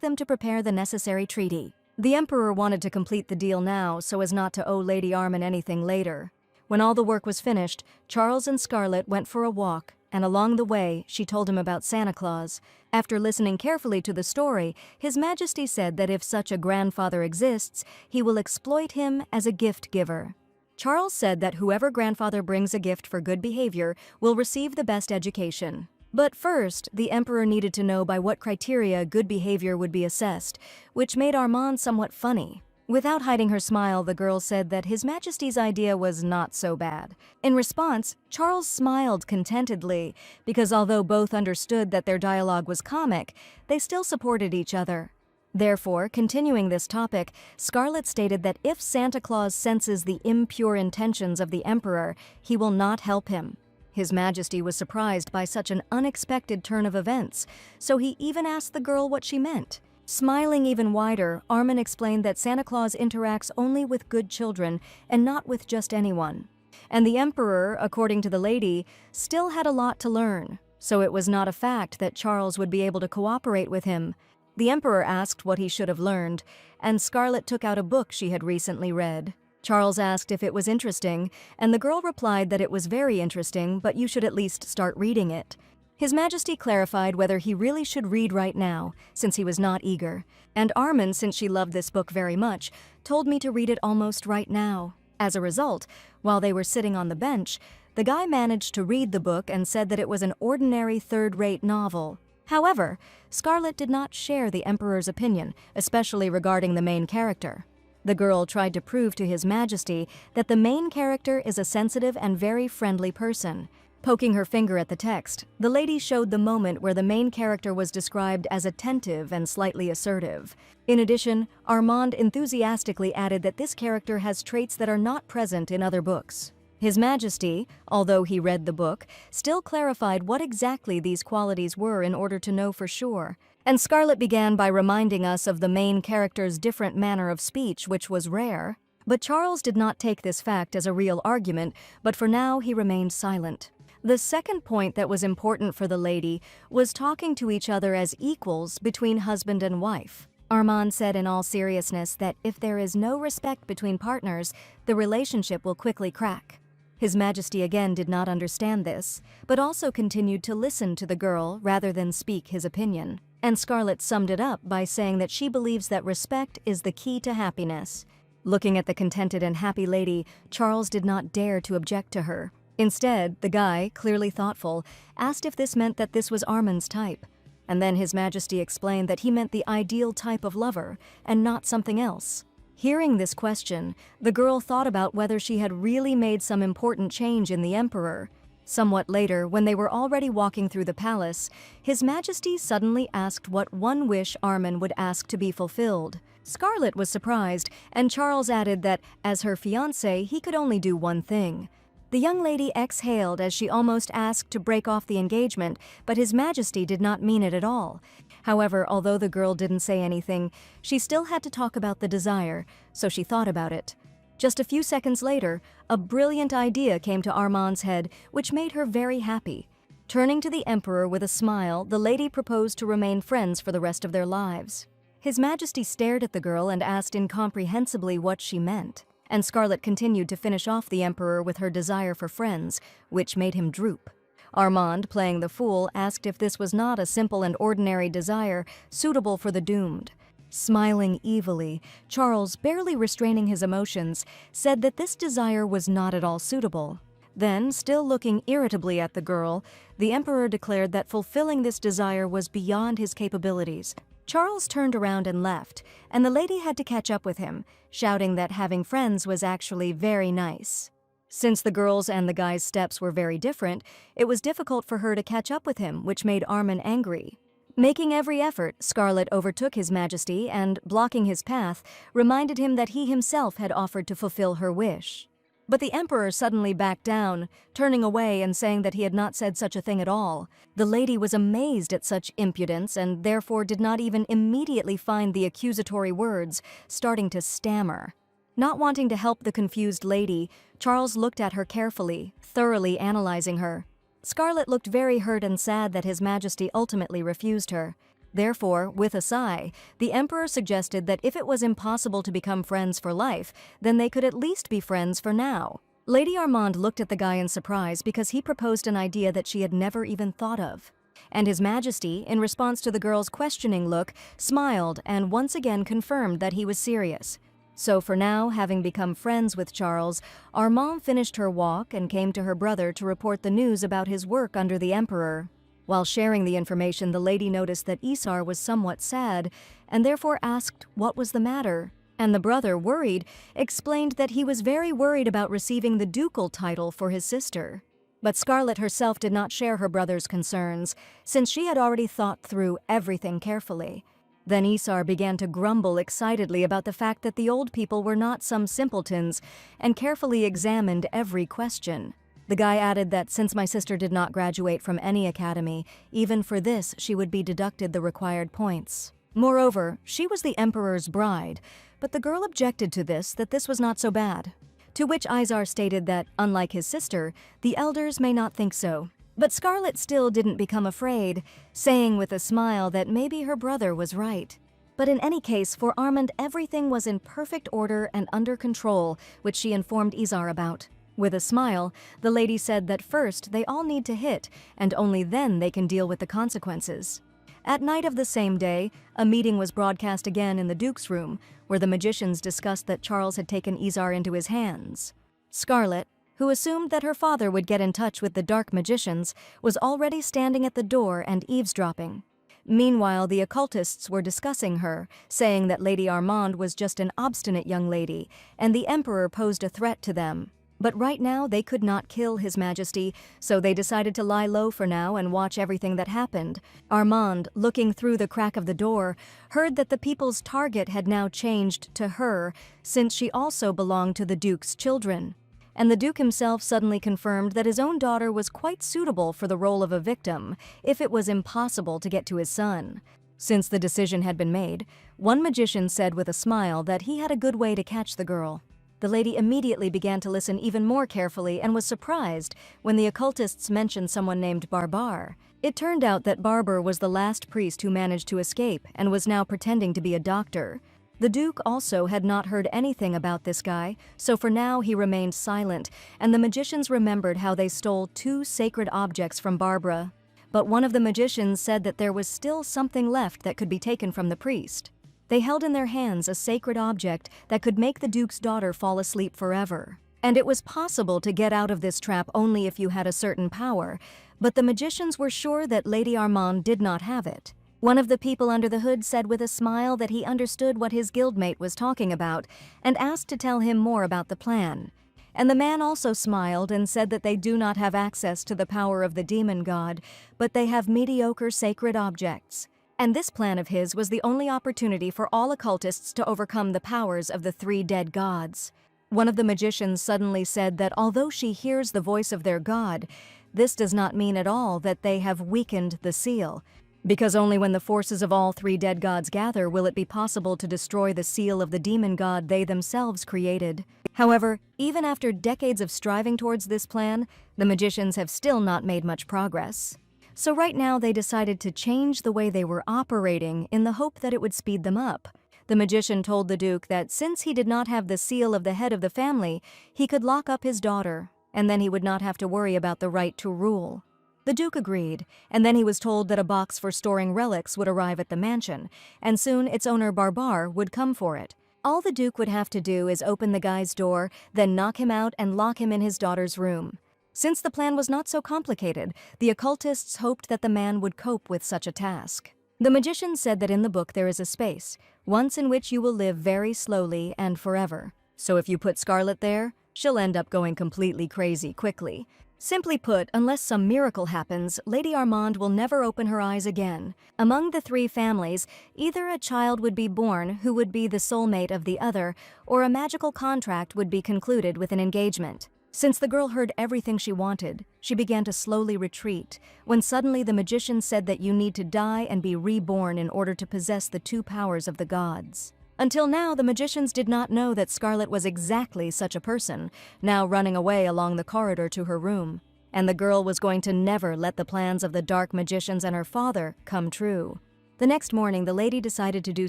them to prepare the necessary treaty. The emperor wanted to complete the deal now so as not to owe Lady Armand anything later. When all the work was finished, Charles and Scarlet went for a walk, and along the way, she told him about Santa Claus. After listening carefully to the story, His Majesty said that if such a grandfather exists, he will exploit him as a gift giver. Charles said that whoever grandfather brings a gift for good behavior will receive the best education. But first, the emperor needed to know by what criteria good behavior would be assessed, which made Armand somewhat funny. Without hiding her smile, the girl said that His Majesty's idea was not so bad. In response, Charles smiled contentedly, because although both understood that their dialogue was comic, they still supported each other. Therefore, continuing this topic, Scarlet stated that if Santa Claus senses the impure intentions of the Emperor, he will not help him. His Majesty was surprised by such an unexpected turn of events, so he even asked the girl what she meant. Smiling even wider, Armin explained that Santa Claus interacts only with good children and not with just anyone. And the Emperor, according to the lady, still had a lot to learn, so it was not a fact that Charles would be able to cooperate with him. The Emperor asked what he should have learned, and Scarlet took out a book she had recently read. Charles asked if it was interesting, and the girl replied that it was very interesting, but you should at least start reading it. His Majesty clarified whether he really should read right now, since he was not eager. And Armin, since she loved this book very much, told me to read it almost right now. As a result, while they were sitting on the bench, the guy managed to read the book and said that it was an ordinary third-rate novel. However, Scarlet did not share the Emperor's opinion, especially regarding the main character. The girl tried to prove to His Majesty that the main character is a sensitive and very friendly person. Poking her finger at the text, the lady showed the moment where the main character was described as attentive and slightly assertive. In addition, Armand enthusiastically added that this character has traits that are not present in other books. His Majesty, although he read the book, still clarified what exactly these qualities were in order to know for sure. And Scarlet began by reminding us of the main character's different manner of speech, which was rare. But Charles did not take this fact as a real argument, but for now he remained silent. The second point that was important for the lady was talking to each other as equals between husband and wife. Armand said in all seriousness that if there is no respect between partners, the relationship will quickly crack. His Majesty again did not understand this, but also continued to listen to the girl rather than speak his opinion. And Scarlet summed it up by saying that she believes that respect is the key to happiness. Looking at the contented and happy lady, Charles did not dare to object to her. Instead, the guy, clearly thoughtful, asked if this meant that this was Armin's type. And then His Majesty explained that he meant the ideal type of lover, and not something else. Hearing this question, the girl thought about whether she had really made some important change in the Emperor. Somewhat later, when they were already walking through the palace, His Majesty suddenly asked what one wish Armin would ask to be fulfilled. Scarlet was surprised, and Charles added that, as her fiancé, he could only do one thing. The young lady exhaled as she almost asked to break off the engagement, but His Majesty did not mean it at all. However, although the girl didn't say anything, she still had to talk about the desire, so she thought about it. Just a few seconds later, a brilliant idea came to Armand's head, which made her very happy. Turning to the Emperor with a smile, the lady proposed to remain friends for the rest of their lives. His Majesty stared at the girl and asked incomprehensibly what she meant. And Scarlet continued to finish off the Emperor with her desire for friends, which made him droop. Armand, playing the fool, asked if this was not a simple and ordinary desire suitable for the doomed. Smiling evilly, Charles, barely restraining his emotions, said that this desire was not at all suitable. Then, still looking irritably at the girl, the Emperor declared that fulfilling this desire was beyond his capabilities. Charles turned around and left, and the lady had to catch up with him, shouting that having friends was actually very nice. Since the girl's and the guy's steps were very different, it was difficult for her to catch up with him, which made Armin angry. Making every effort, Scarlet overtook His Majesty and, blocking his path, reminded him that he himself had offered to fulfill her wish. But the Emperor suddenly backed down, turning away and saying that he had not said such a thing at all. The lady was amazed at such impudence and therefore did not even immediately find the accusatory words, starting to stammer. Not wanting to help the confused lady, Charles looked at her carefully, thoroughly analyzing her. Scarlet looked very hurt and sad that His Majesty ultimately refused her. Therefore, with a sigh, the Emperor suggested that if it was impossible to become friends for life, then they could at least be friends for now. Lady Armand looked at the guy in surprise because he proposed an idea that she had never even thought of. And His Majesty, in response to the girl's questioning look, smiled and once again confirmed that he was serious. So for now, having become friends with Charles, Armand finished her walk and came to her brother to report the news about his work under the Emperor. While sharing the information, the lady noticed that Isar was somewhat sad, and therefore asked what was the matter. And the brother, worried, explained that he was very worried about receiving the ducal title for his sister. But Scarlet herself did not share her brother's concerns, since she had already thought through everything carefully. Then Isar began to grumble excitedly about the fact that the old people were not some simpletons and carefully examined every question. The guy added that since my sister did not graduate from any academy, even for this she would be deducted the required points. Moreover, she was the emperor's bride, but the girl objected to that this was not so bad. To which Isar stated that, unlike his sister, the elders may not think so. But Scarlet still didn't become afraid, saying with a smile that maybe her brother was right. But in any case, for Armand everything was in perfect order and under control, which she informed Isar about. With a smile, the lady said that first they all need to hit, and only then they can deal with the consequences. At night of the same day, a meeting was broadcast again in the Duke's room, where the magicians discussed that Charles had taken Isar into his hands. Scarlet, who assumed that her father would get in touch with the dark magicians, was already standing at the door and eavesdropping. Meanwhile, the occultists were discussing her, saying that Lady Armand was just an obstinate young lady, and the Emperor posed a threat to them. But right now they could not kill His Majesty, so they decided to lie low for now and watch everything that happened. Armand, looking through the crack of the door, heard that the people's target had now changed to her, since she also belonged to the Duke's children. And the Duke himself suddenly confirmed that his own daughter was quite suitable for the role of a victim, if it was impossible to get to his son. Since the decision had been made, one magician said with a smile that he had a good way to catch the girl. The lady immediately began to listen even more carefully and was surprised when the occultists mentioned someone named Barbar. It turned out that Barber was the last priest who managed to escape and was now pretending to be a doctor. The Duke also had not heard anything about this guy, so for now he remained silent, and the magicians remembered how they stole 2 sacred objects from Barbara. But one of the magicians said that there was still something left that could be taken from the priest. They held in their hands a sacred object that could make the Duke's daughter fall asleep forever. And it was possible to get out of this trap only if you had a certain power, but the magicians were sure that Lady Armand did not have it. One of the people under the hood said with a smile that he understood what his guildmate was talking about and asked to tell him more about the plan. And the man also smiled and said that they do not have access to the power of the demon god, but they have mediocre sacred objects. And this plan of his was the only opportunity for all occultists to overcome the powers of the 3 dead gods. One of the magicians suddenly said that although she hears the voice of their god, this does not mean at all that they have weakened the seal, because only when the forces of all 3 dead gods gather will it be possible to destroy the seal of the demon god they themselves created. However, even after decades of striving towards this plan, the magicians have still not made much progress. So right now they decided to change the way they were operating in the hope that it would speed them up. The magician told the Duke that since he did not have the seal of the head of the family, he could lock up his daughter, and then he would not have to worry about the right to rule. The Duke agreed, and then he was told that a box for storing relics would arrive at the mansion, and soon its owner Barbar would come for it. All the Duke would have to do is open the guy's door, then knock him out and lock him in his daughter's room. Since the plan was not so complicated, the occultists hoped that the man would cope with such a task. The magician said that in the book there is a space, once in which you will live very slowly and forever. So if you put Scarlet there, she'll end up going completely crazy quickly. Simply put, unless some miracle happens, Lady Armand will never open her eyes again. Among the 3 families, either a child would be born who would be the soulmate of the other, or a magical contract would be concluded with an engagement. Since the girl heard everything she wanted, she began to slowly retreat, when suddenly the magician said that you need to die and be reborn in order to possess the 2 powers of the gods. Until now, the magicians did not know that Scarlet was exactly such a person, now running away along the corridor to her room. And the girl was going to never let the plans of the dark magicians and her father come true. The next morning, the lady decided to do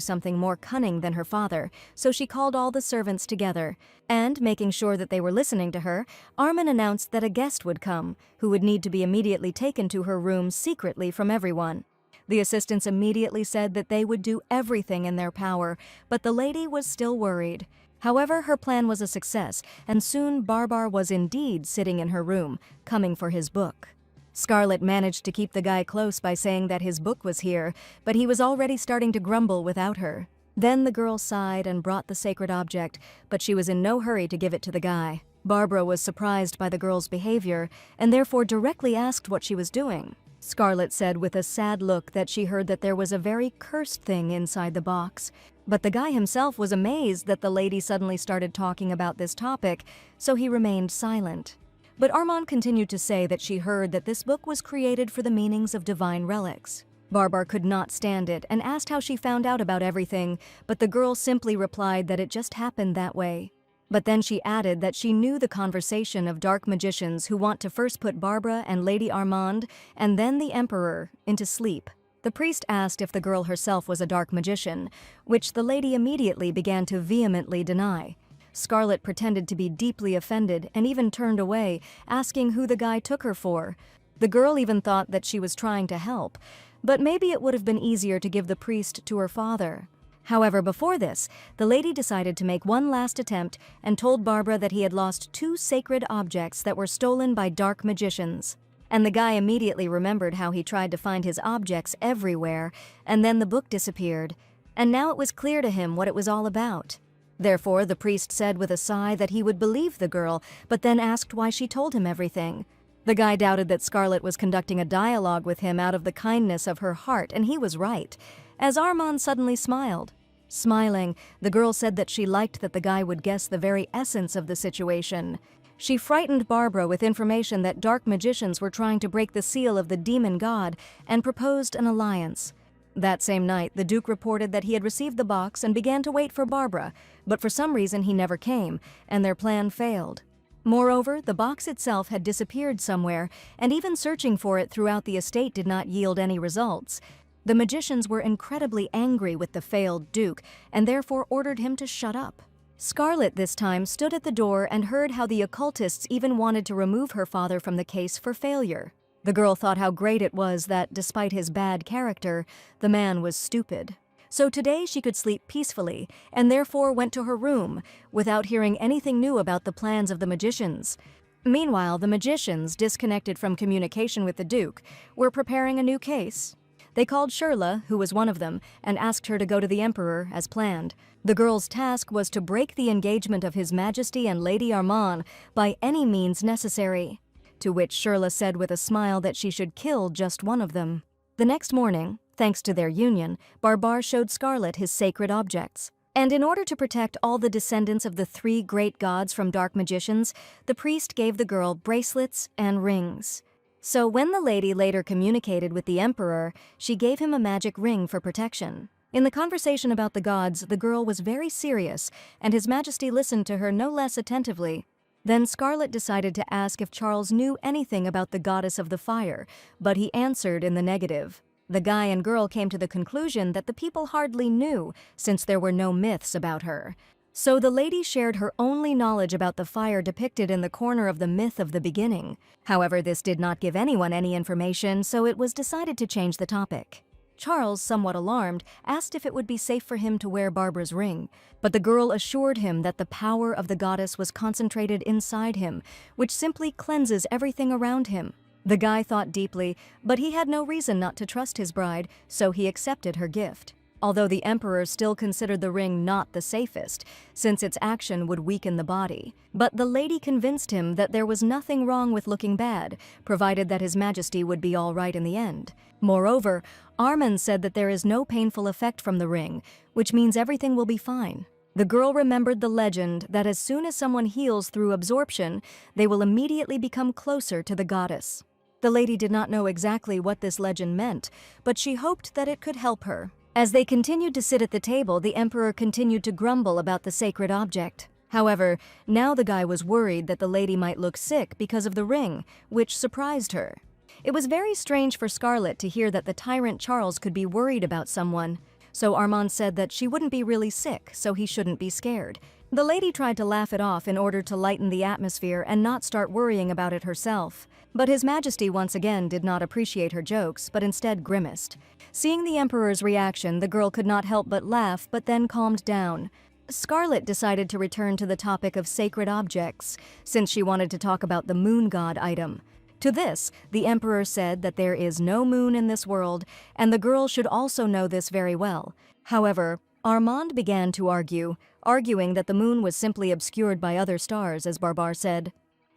something more cunning than her father, so she called all the servants together, and, making sure that they were listening to her, Armin announced that a guest would come, who would need to be immediately taken to her room secretly from everyone. The assistants immediately said that they would do everything in their power, but the lady was still worried. However, her plan was a success, and soon Barbar was indeed sitting in her room, coming for his book. Scarlet managed to keep the guy close by saying that his book was here, but he was already starting to grumble without her. Then the girl sighed and brought the sacred object, but she was in no hurry to give it to the guy. Barbara was surprised by the girl's behavior, and therefore directly asked what she was doing. Scarlet said with a sad look that she heard that there was a very cursed thing inside the box. But the guy himself was amazed that the lady suddenly started talking about this topic, so he remained silent. But Armand continued to say that she heard that this book was created for the meanings of divine relics. Barbar could not stand it and asked how she found out about everything, but the girl simply replied that it just happened that way. But then she added that she knew the conversation of dark magicians who want to first put Barbara and Lady Armand, and then the Emperor, into sleep. The priest asked if the girl herself was a dark magician, which the lady immediately began to vehemently deny. Scarlet pretended to be deeply offended and even turned away, asking who the guy took her for. The girl even thought that she was trying to help, but maybe it would have been easier to give the priest to her father. However, before this, the lady decided to make one last attempt and told Barbara that he had lost 2 sacred objects that were stolen by dark magicians. And the guy immediately remembered how he tried to find his objects everywhere, and then the book disappeared. And now it was clear to him what it was all about. Therefore, the priest said with a sigh that he would believe the girl, but then asked why she told him everything. The guy doubted that Scarlet was conducting a dialogue with him out of the kindness of her heart, and he was right, as Armand suddenly smiled. Smiling, the girl said that she liked that the guy would guess the very essence of the situation. She frightened Barbara with information that dark magicians were trying to break the seal of the demon god and proposed an alliance. That same night, the Duke reported that he had received the box and began to wait for Barbara, but for some reason he never came, and their plan failed. Moreover, the box itself had disappeared somewhere, and even searching for it throughout the estate did not yield any results. The magicians were incredibly angry with the failed Duke, and therefore ordered him to shut up. Scarlet this time stood at the door and heard how the occultists even wanted to remove her father from the case for failure. The girl thought how great it was that, despite his bad character, the man was stupid. So today she could sleep peacefully, and therefore went to her room, without hearing anything new about the plans of the magicians. Meanwhile, the magicians, disconnected from communication with the Duke, were preparing a new case. They called Shirla, who was one of them, and asked her to go to the Emperor, as planned. The girl's task was to break the engagement of His Majesty and Lady Armand by any means necessary. To which Shirla said with a smile that she should kill just one of them. The next morning, thanks to their union, Barbar showed Scarlet his sacred objects. And in order to protect all the descendants of the 3 great gods from dark magicians, the priest gave the girl bracelets and rings. So when the lady later communicated with the Emperor, she gave him a magic ring for protection. In the conversation about the gods, the girl was very serious, and His Majesty listened to her no less attentively. Then Scarlet decided to ask if Charles knew anything about the goddess of the fire, but he answered in the negative. The guy and girl came to the conclusion that the people hardly knew, since there were no myths about her. So the lady shared her only knowledge about the fire depicted in the corner of the myth of the beginning. However, this did not give anyone any information, so it was decided to change the topic. Charles, somewhat alarmed, asked if it would be safe for him to wear Barbara's ring, but the girl assured him that the power of the goddess was concentrated inside him, which simply cleanses everything around him. The guy thought deeply, but he had no reason not to trust his bride, so he accepted her gift. Although the Emperor still considered the ring not the safest, since its action would weaken the body. But the lady convinced him that there was nothing wrong with looking bad, provided that His Majesty would be all right in the end. Moreover, Armand said that there is no painful effect from the ring, which means everything will be fine. The girl remembered the legend that as soon as someone heals through absorption, they will immediately become closer to the goddess. The lady did not know exactly what this legend meant, but she hoped that it could help her. As they continued to sit at the table, the Emperor continued to grumble about the sacred object. However, now the guy was worried that the lady might look sick because of the ring, which surprised her. It was very strange for Scarlet to hear that the tyrant Charles could be worried about someone. So Armand said that she wouldn't be really sick, so he shouldn't be scared. The lady tried to laugh it off in order to lighten the atmosphere and not start worrying about it herself. But His Majesty once again did not appreciate her jokes, but instead grimaced. Seeing the Emperor's reaction, the girl could not help but laugh, but then calmed down. Scarlet decided to return to the topic of sacred objects, since she wanted to talk about the moon god item. To this, the Emperor said that there is no moon in this world, and the girl should also know this very well. However, Armand began to arguing that the moon was simply obscured by other stars, as Barbar said.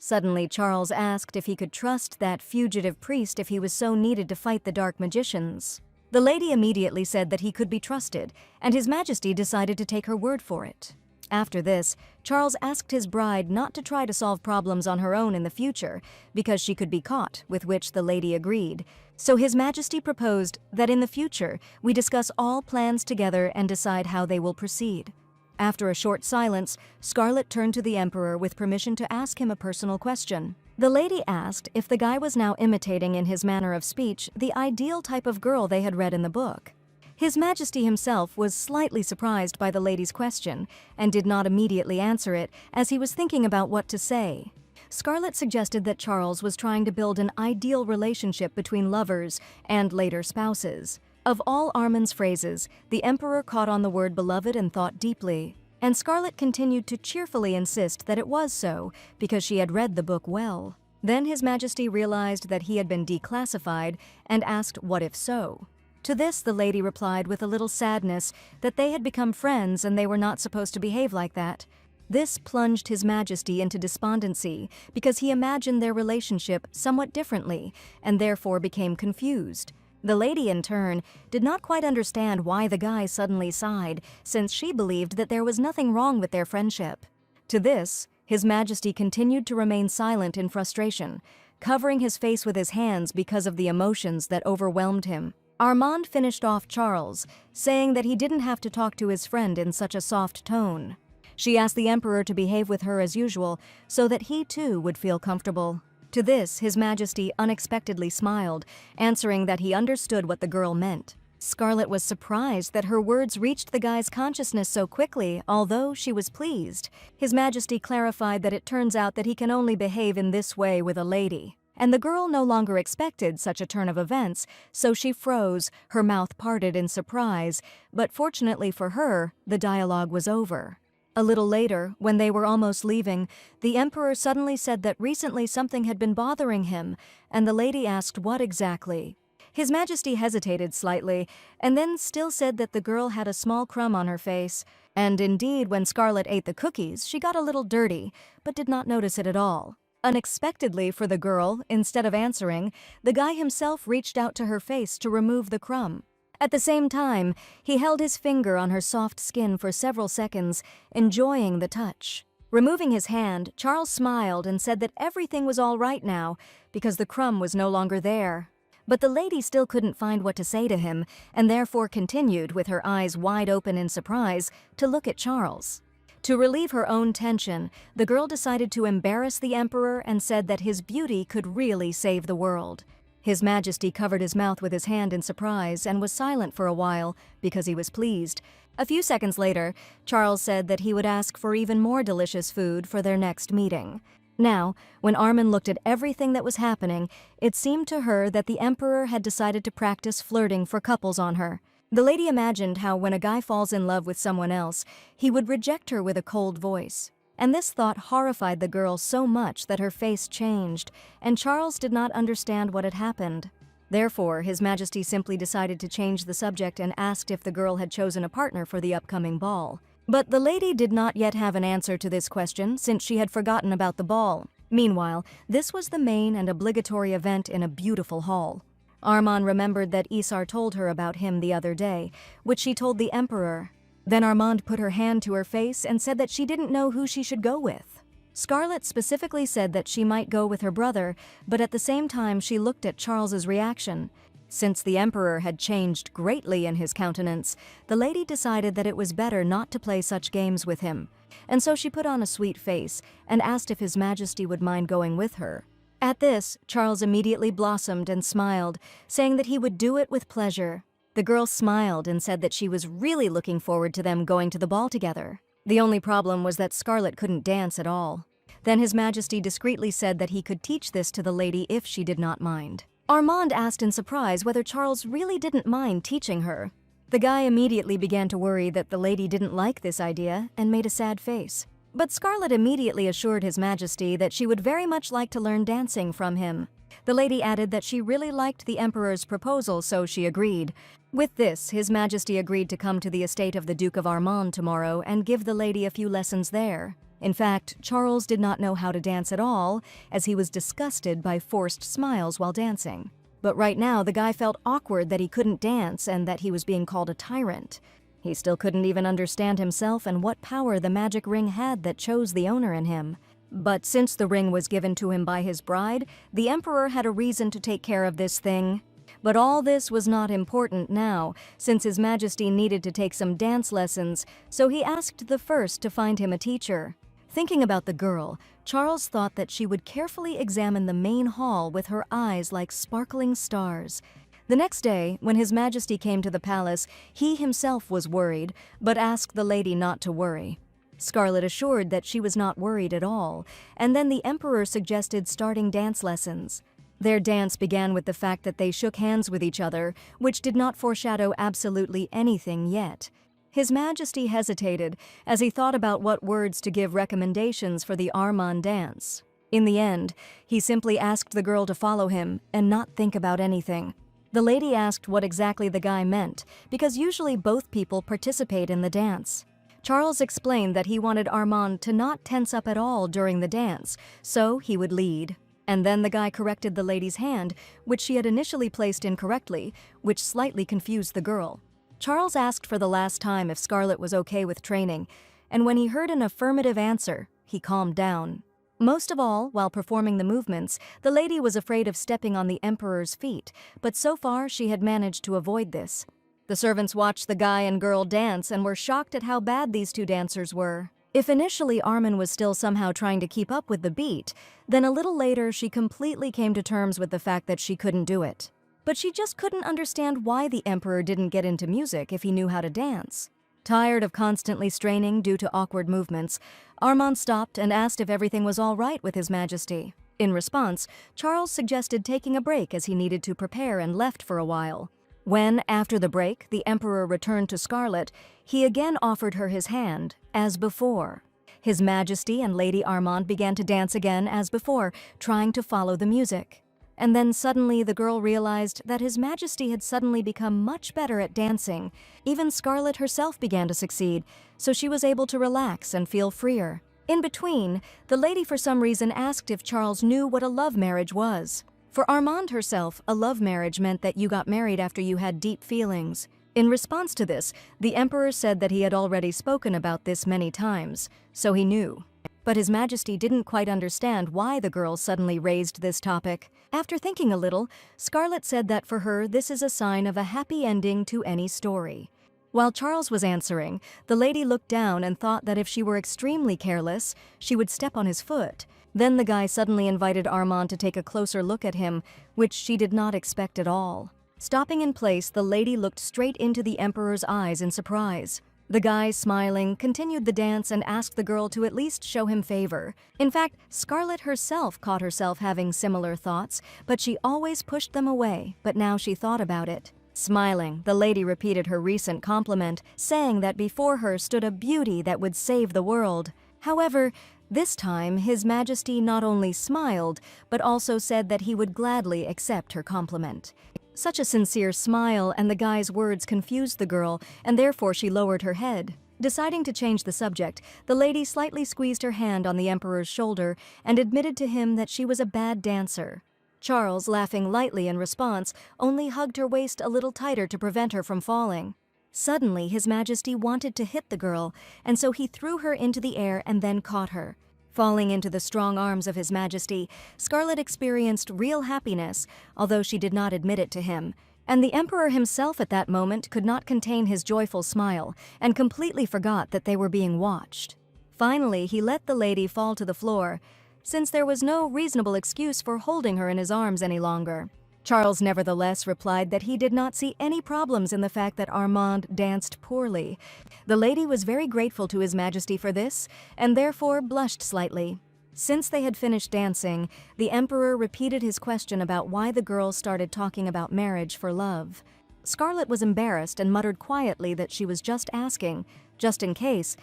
Suddenly, Charles asked if he could trust that fugitive priest if he was so needed to fight the dark magicians. The lady immediately said that he could be trusted, and His Majesty decided to take her word for it. After this, Charles asked his bride not to try to solve problems on her own in the future, because she could be caught, with which the lady agreed. So His Majesty proposed that in the future we discuss all plans together and decide how they will proceed. After a short silence, Scarlet turned to the Emperor with permission to ask him a personal question. The lady asked if the guy was now imitating in his manner of speech the ideal type of girl they had read in the book. His Majesty himself was slightly surprised by the lady's question and did not immediately answer it, as he was thinking about what to say. Scarlet suggested that Charles was trying to build an ideal relationship between lovers and later spouses. Of all Armin's phrases, the Emperor caught on the word beloved and thought deeply. And Scarlet continued to cheerfully insist that it was so, because she had read the book well. Then His Majesty realized that he had been declassified and asked what if so. To this, the lady replied with a little sadness that they had become friends and they were not supposed to behave like that. This plunged His Majesty into despondency because he imagined their relationship somewhat differently and therefore became confused. The lady, in turn, did not quite understand why the guy suddenly sighed, since she believed that there was nothing wrong with their friendship. To this, His Majesty continued to remain silent in frustration, covering his face with his hands because of the emotions that overwhelmed him. Armand finished off Charles, saying that he didn't have to talk to his friend in such a soft tone. She asked the Emperor to behave with her as usual, so that he too would feel comfortable. To this, His Majesty unexpectedly smiled, answering that he understood what the girl meant. Scarlet was surprised that her words reached the guy's consciousness so quickly, although she was pleased. His Majesty clarified that it turns out that he can only behave in this way with a lady. And the girl no longer expected such a turn of events, so she froze, her mouth parted in surprise, but fortunately for her, the dialogue was over. A little later, when they were almost leaving, the Emperor suddenly said that recently something had been bothering him, and the lady asked what exactly. His Majesty hesitated slightly, and then still said that the girl had a small crumb on her face, and indeed when Scarlet ate the cookies, she got a little dirty, but did not notice it at all. Unexpectedly for the girl, instead of answering, the guy himself reached out to her face to remove the crumb. At the same time, he held his finger on her soft skin for several seconds, enjoying the touch. Removing his hand, Charles smiled and said that everything was all right now because the crumb was no longer there. But the lady still couldn't find what to say to him and therefore continued, with her eyes wide open in surprise, to look at Charles. To relieve her own tension, the girl decided to embarrass the Emperor and said that his beauty could really save the world. His Majesty covered his mouth with his hand in surprise and was silent for a while because he was pleased. A few seconds later, Charles said that he would ask for even more delicious food for their next meeting. Now, when Armin looked at everything that was happening, it seemed to her that the Emperor had decided to practice flirting for couples on her. The lady imagined how when a guy falls in love with someone else, he would reject her with a cold voice. And this thought horrified the girl so much that her face changed, and Charles did not understand what had happened. Therefore, His Majesty simply decided to change the subject and asked if the girl had chosen a partner for the upcoming ball. But the lady did not yet have an answer to this question since she had forgotten about the ball. Meanwhile, this was the main and obligatory event in a beautiful hall. Armand remembered that Isar told her about him the other day, which she told the Emperor. Then Armand put her hand to her face and said that she didn't know who she should go with. Scarlet specifically said that she might go with her brother, but at the same time she looked at Charles's reaction. Since the Emperor had changed greatly in his countenance, the lady decided that it was better not to play such games with him, and so she put on a sweet face and asked if His Majesty would mind going with her. At this, Charles immediately blossomed and smiled, saying that he would do it with pleasure. The girl smiled and said that she was really looking forward to them going to the ball together. The only problem was that Scarlet couldn't dance at all. Then His Majesty discreetly said that he could teach this to the lady if she did not mind. Armand asked in surprise whether Charles really didn't mind teaching her. The guy immediately began to worry that the lady didn't like this idea and made a sad face. But Scarlet immediately assured His Majesty that she would very much like to learn dancing from him. The lady added that she really liked the Emperor's proposal, so she agreed. With this, His Majesty agreed to come to the estate of the Duke of Armand tomorrow and give the lady a few lessons there. In fact, Charles did not know how to dance at all, as he was disgusted by forced smiles while dancing. But right now, the guy felt awkward that he couldn't dance and that he was being called a tyrant. He still couldn't even understand himself and what power the magic ring had that chose the owner in him. But since the ring was given to him by his bride, the emperor had a reason to take care of this thing. But all this was not important now, since His Majesty needed to take some dance lessons, so he asked the first to find him a teacher. Thinking about the girl, Charles thought that she would carefully examine the main hall with her eyes like sparkling stars. The next day, when His Majesty came to the palace, he himself was worried, but asked the lady not to worry. Scarlet assured that she was not worried at all, and then the emperor suggested starting dance lessons. Their dance began with the fact that they shook hands with each other, which did not foreshadow absolutely anything yet. His Majesty hesitated as he thought about what words to give recommendations for the Armand dance. In the end, he simply asked the girl to follow him and not think about anything. The lady asked what exactly the guy meant, because usually both people participate in the dance. Charles explained that he wanted Armand to not tense up at all during the dance, so he would lead. And then the guy corrected the lady's hand, which she had initially placed incorrectly, which slightly confused the girl. Charles asked for the last time if Scarlet was okay with training, and when he heard an affirmative answer, he calmed down. Most of all, while performing the movements, the lady was afraid of stepping on the emperor's feet, but so far she had managed to avoid this. The servants watched the guy and girl dance and were shocked at how bad these two dancers were. If initially Armin was still somehow trying to keep up with the beat, then a little later she completely came to terms with the fact that she couldn't do it. But she just couldn't understand why the emperor didn't get into music if he knew how to dance. Tired of constantly straining due to awkward movements, Armand stopped and asked if everything was all right with His Majesty. In response, Charles suggested taking a break as he needed to prepare and left for a while. When, after the break, the emperor returned to Scarlet, he again offered her his hand, as before. His Majesty and Lady Armand began to dance again as before, trying to follow the music. And then suddenly the girl realized that His Majesty had suddenly become much better at dancing. Even Scarlet herself began to succeed, so she was able to relax and feel freer. In between, the lady for some reason asked if Charles knew what a love marriage was. For Armand herself, a love marriage meant that you got married after you had deep feelings. In response to this, the emperor said that he had already spoken about this many times, so he knew. But His Majesty didn't quite understand why the girl suddenly raised this topic. After thinking a little, Scarlet said that for her this is a sign of a happy ending to any story. While Charles was answering, the lady looked down and thought that if she were extremely careless, she would step on his foot. Then the guy suddenly invited Armand to take a closer look at him, which she did not expect at all. Stopping in place, the lady looked straight into the emperor's eyes in surprise. The guy, smiling, continued the dance and asked the girl to at least show him favor. In fact, Scarlet herself caught herself having similar thoughts, but she always pushed them away, but now she thought about it. Smiling, the lady repeated her recent compliment, saying that before her stood a beauty that would save the world. However, this time His Majesty not only smiled, but also said that he would gladly accept her compliment. Such a sincere smile and the guy's words confused the girl, and therefore she lowered her head. Deciding to change the subject, the lady slightly squeezed her hand on the emperor's shoulder and admitted to him that she was a bad dancer. Charles, laughing lightly in response, only hugged her waist a little tighter to prevent her from falling. Suddenly, His Majesty wanted to hit the girl, and so he threw her into the air and then caught her. Falling into the strong arms of His Majesty, Scarlet experienced real happiness, although she did not admit it to him. And the emperor himself at that moment could not contain his joyful smile and completely forgot that they were being watched. Finally, he let the lady fall to the floor, since there was no reasonable excuse for holding her in his arms any longer. Charles nevertheless replied that he did not see any problems in the fact that Armand danced poorly. The lady was very grateful to His Majesty for this, and therefore blushed slightly. Since they had finished dancing, the emperor repeated his question about why the girl started talking about marriage for love. Scarlet was embarrassed and muttered quietly that she was just asking, just in case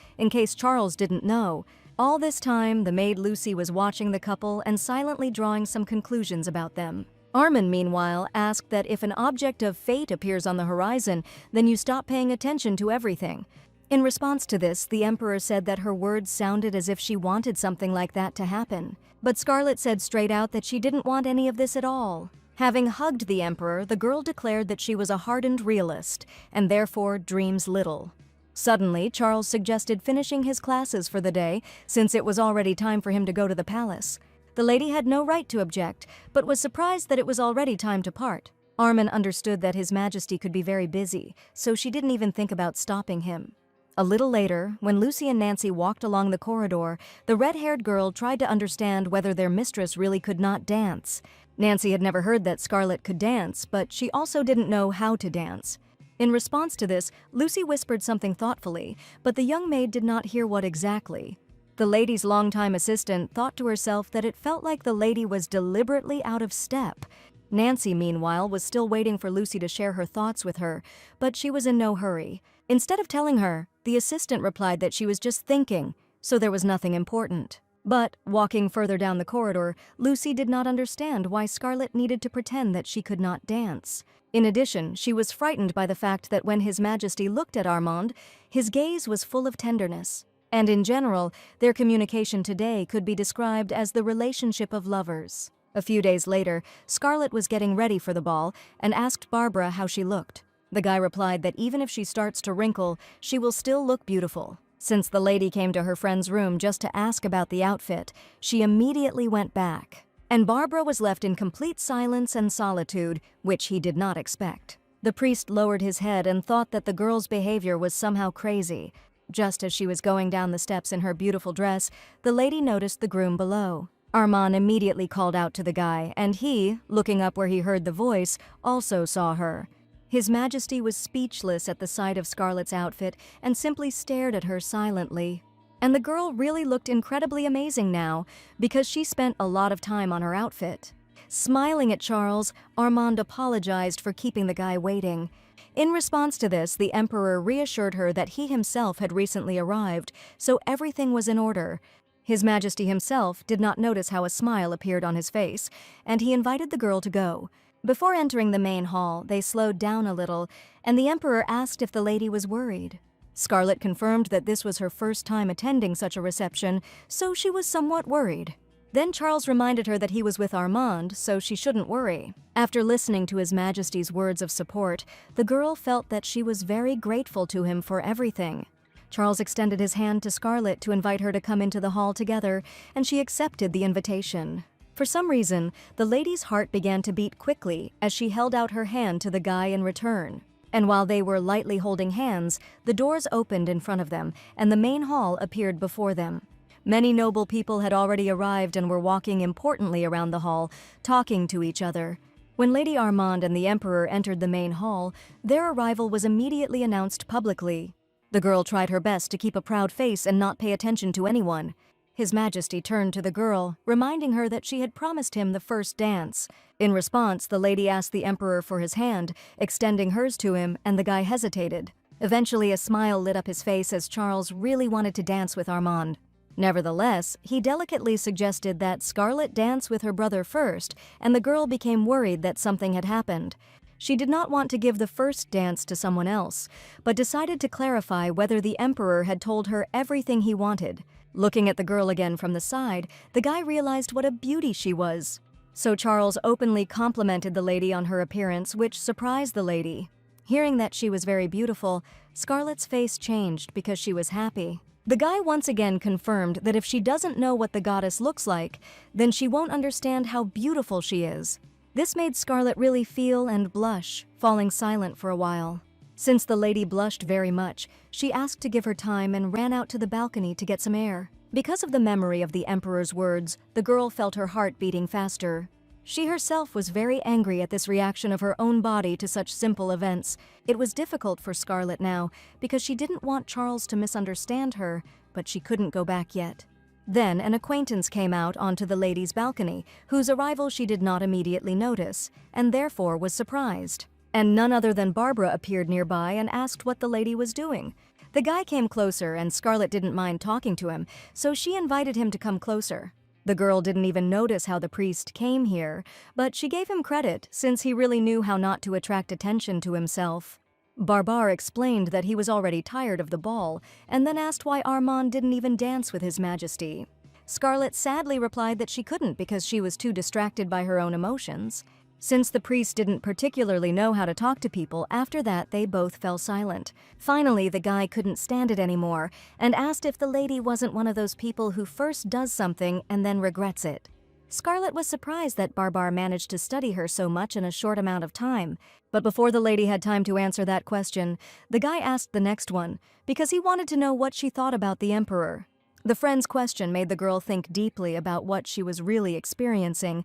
Charles didn't know. All this time, the maid Lucy was watching the couple and silently drawing some conclusions about them. Armin, meanwhile, asked that if an object of fate appears on the horizon, then you stop paying attention to everything. In response to this, the Emperor said that her words sounded as if she wanted something like that to happen. But Scarlet said straight out that she didn't want any of this at all. Having hugged the Emperor, the girl declared that she was a hardened realist, and therefore dreams little. Suddenly, Charles suggested finishing his classes for the day, since it was already time for him to go to the palace. The lady had no right to object, but was surprised that it was already time to part. Armin understood that His Majesty could be very busy, so she didn't even think about stopping him. A little later, when Lucy and Nancy walked along the corridor, the red-haired girl tried to understand whether their mistress really could not dance. Nancy had never heard that Scarlet could dance, but she also didn't know how to dance. In response to this, Lucy whispered something thoughtfully, but the young maid did not hear what exactly. The lady's longtime assistant thought to herself that it felt like the lady was deliberately out of step. Nancy, meanwhile, was still waiting for Lucy to share her thoughts with her, but she was in no hurry. Instead of telling her, the assistant replied that she was just thinking, so there was nothing important. But, walking further down the corridor, Lucy did not understand why Scarlet needed to pretend that she could not dance. In addition, she was frightened by the fact that when His Majesty looked at Armand, his gaze was full of tenderness. And in general, their communication today could be described as the relationship of lovers. A few days later, Scarlet was getting ready for the ball and asked Barbara how she looked. The guy replied that even if she starts to wrinkle, she will still look beautiful. Since the lady came to her friend's room just to ask about the outfit, she immediately went back. And Barbara was left in complete silence and solitude, which he did not expect. The priest lowered his head and thought that the girl's behavior was somehow crazy. Just as she was going down the steps in her beautiful dress, the lady noticed the groom below. Armand immediately called out to the guy, and he, looking up where he heard the voice, also saw her. His Majesty was speechless at the sight of Scarlet's outfit and simply stared at her silently. And the girl really looked incredibly amazing now, because she spent a lot of time on her outfit. Smiling at Charles, Armand apologized for keeping the guy waiting. In response to this, the Emperor reassured her that he himself had recently arrived, so everything was in order. His Majesty himself did not notice how a smile appeared on his face, and he invited the girl to go. Before entering the main hall, they slowed down a little, and the Emperor asked if the lady was worried. Scarlet confirmed that this was her first time attending such a reception, so she was somewhat worried. Then Charles reminded her that he was with Armand, so she shouldn't worry. After listening to His Majesty's words of support, the girl felt that she was very grateful to him for everything. Charles extended his hand to Scarlet to invite her to come into the hall together, and she accepted the invitation. For some reason, the lady's heart began to beat quickly as she held out her hand to the guy in return. And while they were lightly holding hands, the doors opened in front of them, and the main hall appeared before them. Many noble people had already arrived and were walking importantly around the hall, talking to each other. When Lady Armand and the Emperor entered the main hall, their arrival was immediately announced publicly. The girl tried her best to keep a proud face and not pay attention to anyone. His Majesty turned to the girl, reminding her that she had promised him the first dance. In response, the lady asked the Emperor for his hand, extending hers to him, and the guy hesitated. Eventually, a smile lit up his face as Charles really wanted to dance with Armand. Nevertheless, he delicately suggested that Scarlet dance with her brother first, and the girl became worried that something had happened. She did not want to give the first dance to someone else, but decided to clarify whether the Emperor had told her everything he wanted. Looking at the girl again from the side, the guy realized what a beauty she was. So Charles openly complimented the lady on her appearance, which surprised the lady. Hearing that she was very beautiful, Scarlet's face changed because she was happy. The guy once again confirmed that if she doesn't know what the goddess looks like, then she won't understand how beautiful she is. This made Scarlet really feel and blush, falling silent for a while. Since the lady blushed very much, she asked to give her time and ran out to the balcony to get some air. Because of the memory of the Emperor's words, the girl felt her heart beating faster. She herself was very angry at this reaction of her own body to such simple events. It was difficult for Scarlet now, because she didn't want Charles to misunderstand her, but she couldn't go back yet. Then an acquaintance came out onto the lady's balcony, whose arrival she did not immediately notice, and therefore was surprised. And none other than Barbara appeared nearby and asked what the lady was doing. The guy came closer, and Scarlet didn't mind talking to him, so she invited him to come closer. The girl didn't even notice how the priest came here, but she gave him credit since he really knew how not to attract attention to himself. Barbar explained that he was already tired of the ball, and then asked why Armand didn't even dance with His Majesty. Scarlet sadly replied that she couldn't because she was too distracted by her own emotions. Since the priest didn't particularly know how to talk to people, after that they both fell silent. Finally, the guy couldn't stand it anymore and asked if the lady wasn't one of those people who first does something and then regrets it. Scarlet was surprised that Barbar managed to study her so much in a short amount of time. But before the lady had time to answer that question, the guy asked the next one, because he wanted to know what she thought about the Emperor. The friend's question made the girl think deeply about what she was really experiencing.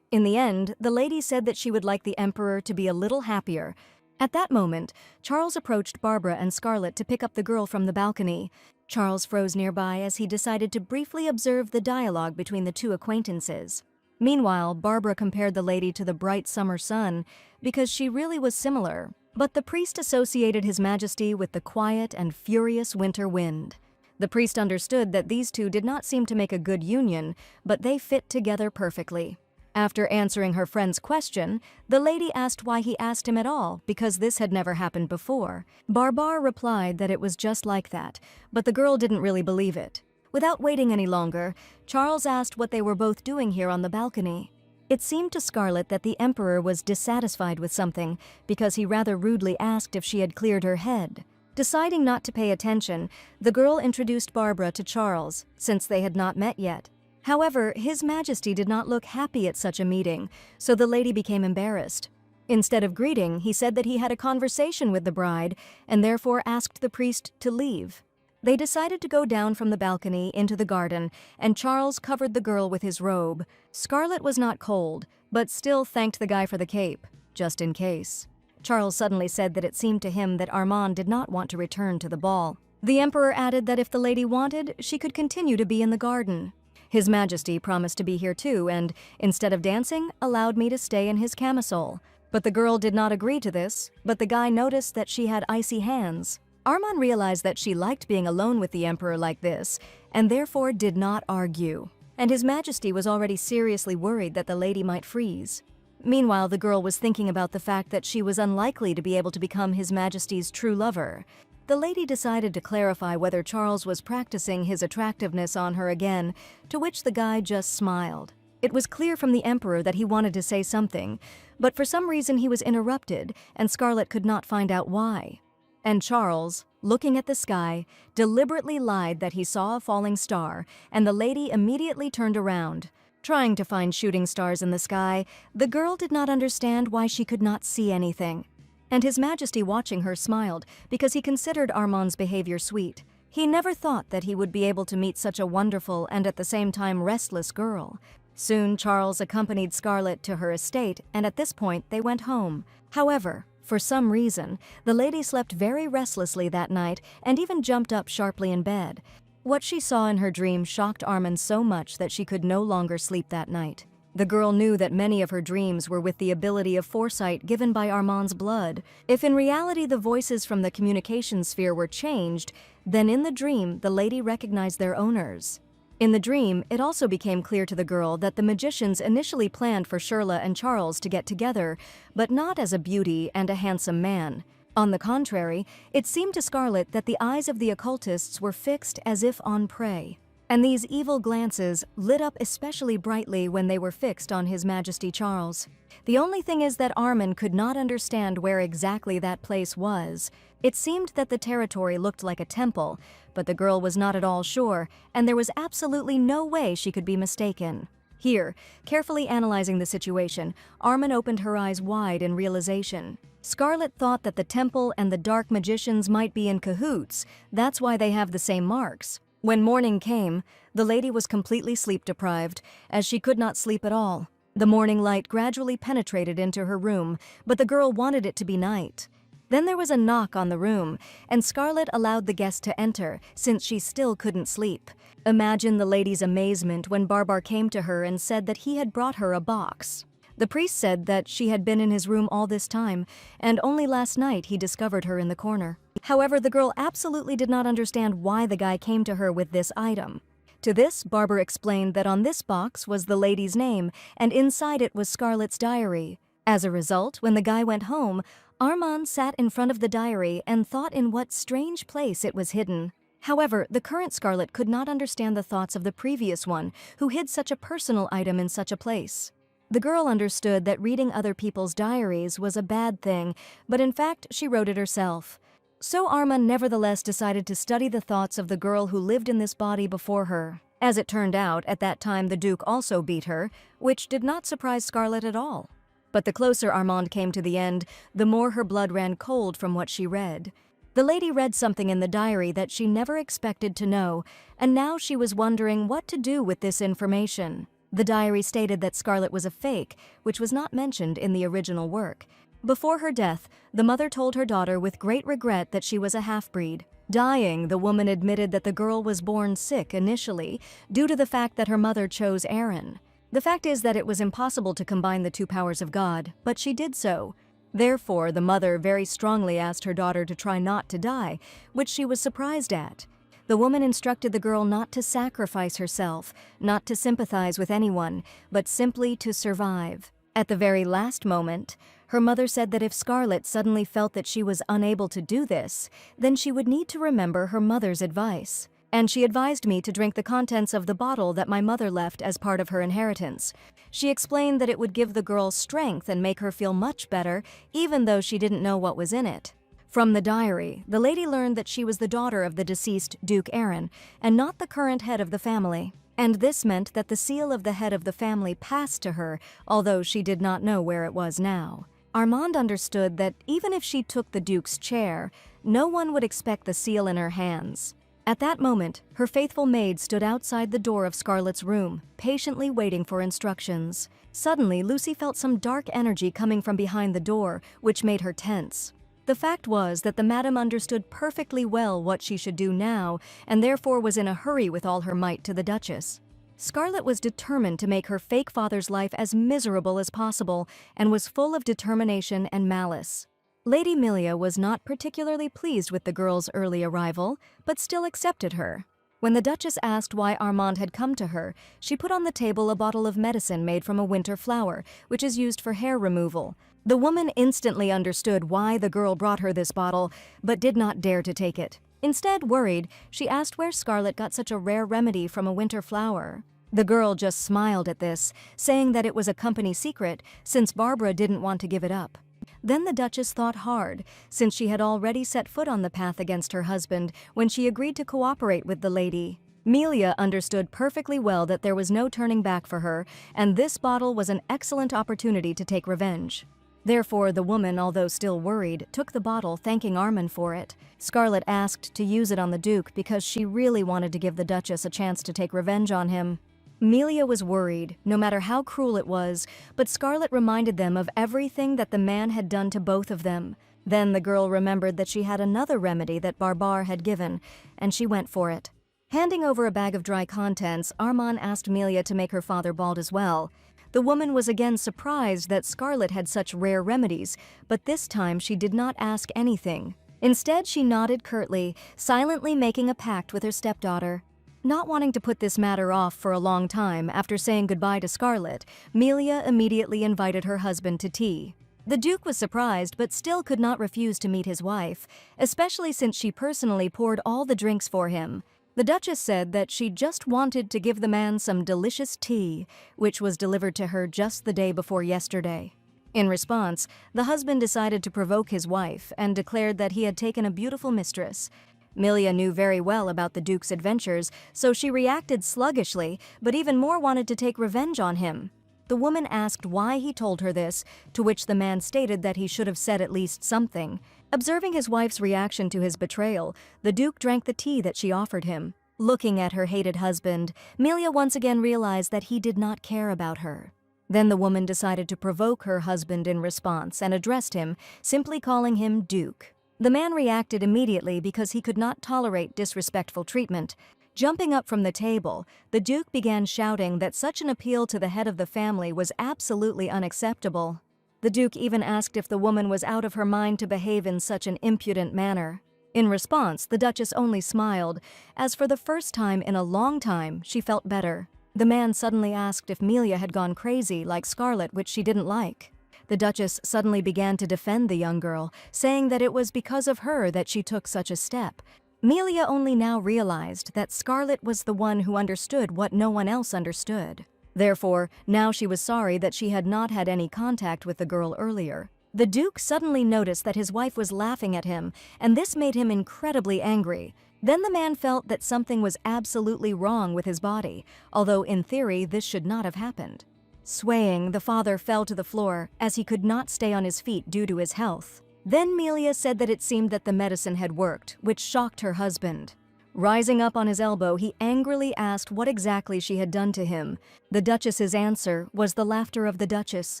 In the end, the lady said that she would like the Emperor to be a little happier. At that moment, Charles approached Barbara and Scarlet to pick up the girl from the balcony. Charles froze nearby as he decided to briefly observe the dialogue between the two acquaintances. Meanwhile, Barbara compared the lady to the bright summer sun because she really was similar, but the priest associated His Majesty with the quiet and furious winter wind. The priest understood that these two did not seem to make a good union, but they fit together perfectly. After answering her friend's question, the lady asked why he asked him at all, because this had never happened before. Barbar replied that it was just like that, but the girl didn't really believe it. Without waiting any longer, Charles asked what they were both doing here on the balcony. It seemed to Scarlet that the Emperor was dissatisfied with something, because he rather rudely asked if she had cleared her head. Deciding not to pay attention, the girl introduced Barbara to Charles, since they had not met yet. However, His Majesty did not look happy at such a meeting, so the lady became embarrassed. Instead of greeting, he said that he had a conversation with the bride and therefore asked the priest to leave. They decided to go down from the balcony into the garden, and Charles covered the girl with his robe. Scarlet was not cold, but still thanked the guy for the cape, just in case. Charles suddenly said that it seemed to him that Armand did not want to return to the ball. The Emperor added that if the lady wanted, she could continue to be in the garden. His Majesty promised to be here too and, instead of dancing, allowed me to stay in his camisole. But the girl did not agree to this, but the guy noticed that she had icy hands. Armand realized that she liked being alone with the Emperor like this, and therefore did not argue. And His Majesty was already seriously worried that the lady might freeze. Meanwhile, the girl was thinking about the fact that she was unlikely to be able to become His Majesty's true lover. The lady decided to clarify whether Charles was practicing his attractiveness on her again, to which the guy just smiled. It was clear from the Emperor that he wanted to say something, but for some reason he was interrupted, and Scarlet could not find out why. And Charles, looking at the sky, deliberately lied that he saw a falling star, and the lady immediately turned around. Trying to find shooting stars in the sky, the girl did not understand why she could not see anything. And His Majesty, watching her, smiled because he considered Armand's behavior sweet. He never thought that he would be able to meet such a wonderful and at the same time restless girl. Soon Charles accompanied Scarlet to her estate, and at this point they went home. However, for some reason, the lady slept very restlessly that night and even jumped up sharply in bed. What she saw in her dream shocked Armand so much that she could no longer sleep that night. The girl knew that many of her dreams were with the ability of foresight given by Armand's blood. If in reality the voices from the communication sphere were changed, then in the dream the lady recognized their owners. In the dream, it also became clear to the girl that the magicians initially planned for Shirla and Charles to get together, but not as a beauty and a handsome man. On the contrary, it seemed to Scarlet that the eyes of the occultists were fixed as if on prey. And these evil glances lit up especially brightly when they were fixed on His Majesty Charles. The only thing is that Armand could not understand where exactly that place was. It seemed that the territory looked like a temple, but the girl was not at all sure, and there was absolutely no way she could be mistaken. Here, carefully analyzing the situation, Armand opened her eyes wide in realization. Scarlet thought that the temple and the dark magicians might be in cahoots. That's why they have the same marks. When morning came, the lady was completely sleep-deprived, as she could not sleep at all. The morning light gradually penetrated into her room, but the girl wanted it to be night. Then there was a knock on the room, and Scarlet allowed the guest to enter, since she still couldn't sleep. Imagine the lady's amazement when Barbar came to her and said that he had brought her a box. The priest said that she had been in his room all this time, and only last night he discovered her in the corner. However, the girl absolutely did not understand why the guy came to her with this item. To this, Barbar explained that on this box was the lady's name, and inside it was Scarlet's diary. As a result, when the guy went home, Armand sat in front of the diary and thought in what strange place it was hidden. However, the current Scarlet could not understand the thoughts of the previous one, who hid such a personal item in such a place. The girl understood that reading other people's diaries was a bad thing, but in fact she wrote it herself. So Armand nevertheless decided to study the thoughts of the girl who lived in this body before her. As it turned out, at that time the Duke also beat her, which did not surprise Scarlet at all. But the closer Armand came to the end, the more her blood ran cold from what she read. The lady read something in the diary that she never expected to know, and now she was wondering what to do with this information. The diary stated that Scarlet was a fake, which was not mentioned in the original work. Before her death, the mother told her daughter with great regret that she was a half-breed. Dying, the woman admitted that the girl was born sick initially, due to the fact that her mother chose Aaron. The fact is that it was impossible to combine the two powers of God, but she did so. Therefore, the mother very strongly asked her daughter to try not to die, which she was surprised at. The woman instructed the girl not to sacrifice herself, not to sympathize with anyone, but simply to survive. At the very last moment, her mother said that if Scarlet suddenly felt that she was unable to do this, then she would need to remember her mother's advice. And she advised me to drink the contents of the bottle that my mother left as part of her inheritance. She explained that it would give the girl strength and make her feel much better, even though she didn't know what was in it. From the diary, the lady learned that she was the daughter of the deceased Duke Aaron, and not the current head of the family. And this meant that the seal of the head of the family passed to her, although she did not know where it was now. Armand understood that even if she took the Duke's chair, no one would expect the seal in her hands. At that moment, her faithful maid stood outside the door of Scarlet's room, patiently waiting for instructions. Suddenly, Lucy felt some dark energy coming from behind the door, which made her tense. The fact was that the madam understood perfectly well what she should do now, and therefore was in a hurry with all her might to the Duchess. Scarlet was determined to make her fake father's life as miserable as possible, and was full of determination and malice. Lady Milia was not particularly pleased with the girl's early arrival, but still accepted her. When the Duchess asked why Armand had come to her, she put on the table a bottle of medicine made from a winter flower, which is used for hair removal. The woman instantly understood why the girl brought her this bottle, but did not dare to take it. Instead, worried, she asked where Scarlet got such a rare remedy from a winter flower. The girl just smiled at this, saying that it was a company secret, since Barbara didn't want to give it up. Then the Duchess thought hard, since she had already set foot on the path against her husband when she agreed to cooperate with the lady. Melia understood perfectly well that there was no turning back for her, and this bottle was an excellent opportunity to take revenge. Therefore, the woman, although still worried, took the bottle, thanking Armand for it. Scarlet asked to use it on the Duke because she really wanted to give the Duchess a chance to take revenge on him. Melia was worried, no matter how cruel it was, but Scarlet reminded them of everything that the man had done to both of them. Then the girl remembered that she had another remedy that Barbar had given, and she went for it. Handing over a bag of dry contents, Armand asked Melia to make her father bald as well. The woman was again surprised that Scarlet had such rare remedies, but this time she did not ask anything. Instead, she nodded curtly, silently making a pact with her stepdaughter. Not wanting to put this matter off for a long time after saying goodbye to Scarlet, Melia immediately invited her husband to tea. The Duke was surprised but still could not refuse to meet his wife, especially since she personally poured all the drinks for him. The Duchess said that she just wanted to give the man some delicious tea, which was delivered to her just the day before yesterday. In response, the husband decided to provoke his wife and declared that he had taken a beautiful mistress. Melia knew very well about the Duke's adventures, so she reacted sluggishly, but even more wanted to take revenge on him. The woman asked why he told her this, to which the man stated that he should have said at least something. Observing his wife's reaction to his betrayal, the Duke drank the tea that she offered him. Looking at her hated husband, Melia once again realized that he did not care about her. Then the woman decided to provoke her husband in response and addressed him, simply calling him Duke. The man reacted immediately because he could not tolerate disrespectful treatment. Jumping up from the table, the Duke began shouting that such an appeal to the head of the family was absolutely unacceptable. The Duke even asked if the woman was out of her mind to behave in such an impudent manner. In response, the Duchess only smiled, as for the first time in a long time, she felt better. The man suddenly asked if Melia had gone crazy like Scarlet, which she didn't like. The Duchess suddenly began to defend the young girl, saying that it was because of her that she took such a step. Melia only now realized that Scarlet was the one who understood what no one else understood. Therefore, now she was sorry that she had not had any contact with the girl earlier. The Duke suddenly noticed that his wife was laughing at him, and this made him incredibly angry. Then the man felt that something was absolutely wrong with his body, although in theory this should not have happened. Swaying, the father fell to the floor, as he could not stay on his feet due to his health. Then Melia said that it seemed that the medicine had worked, which shocked her husband. Rising up on his elbow, he angrily asked what exactly she had done to him. The Duchess's answer was the laughter of the Duchess,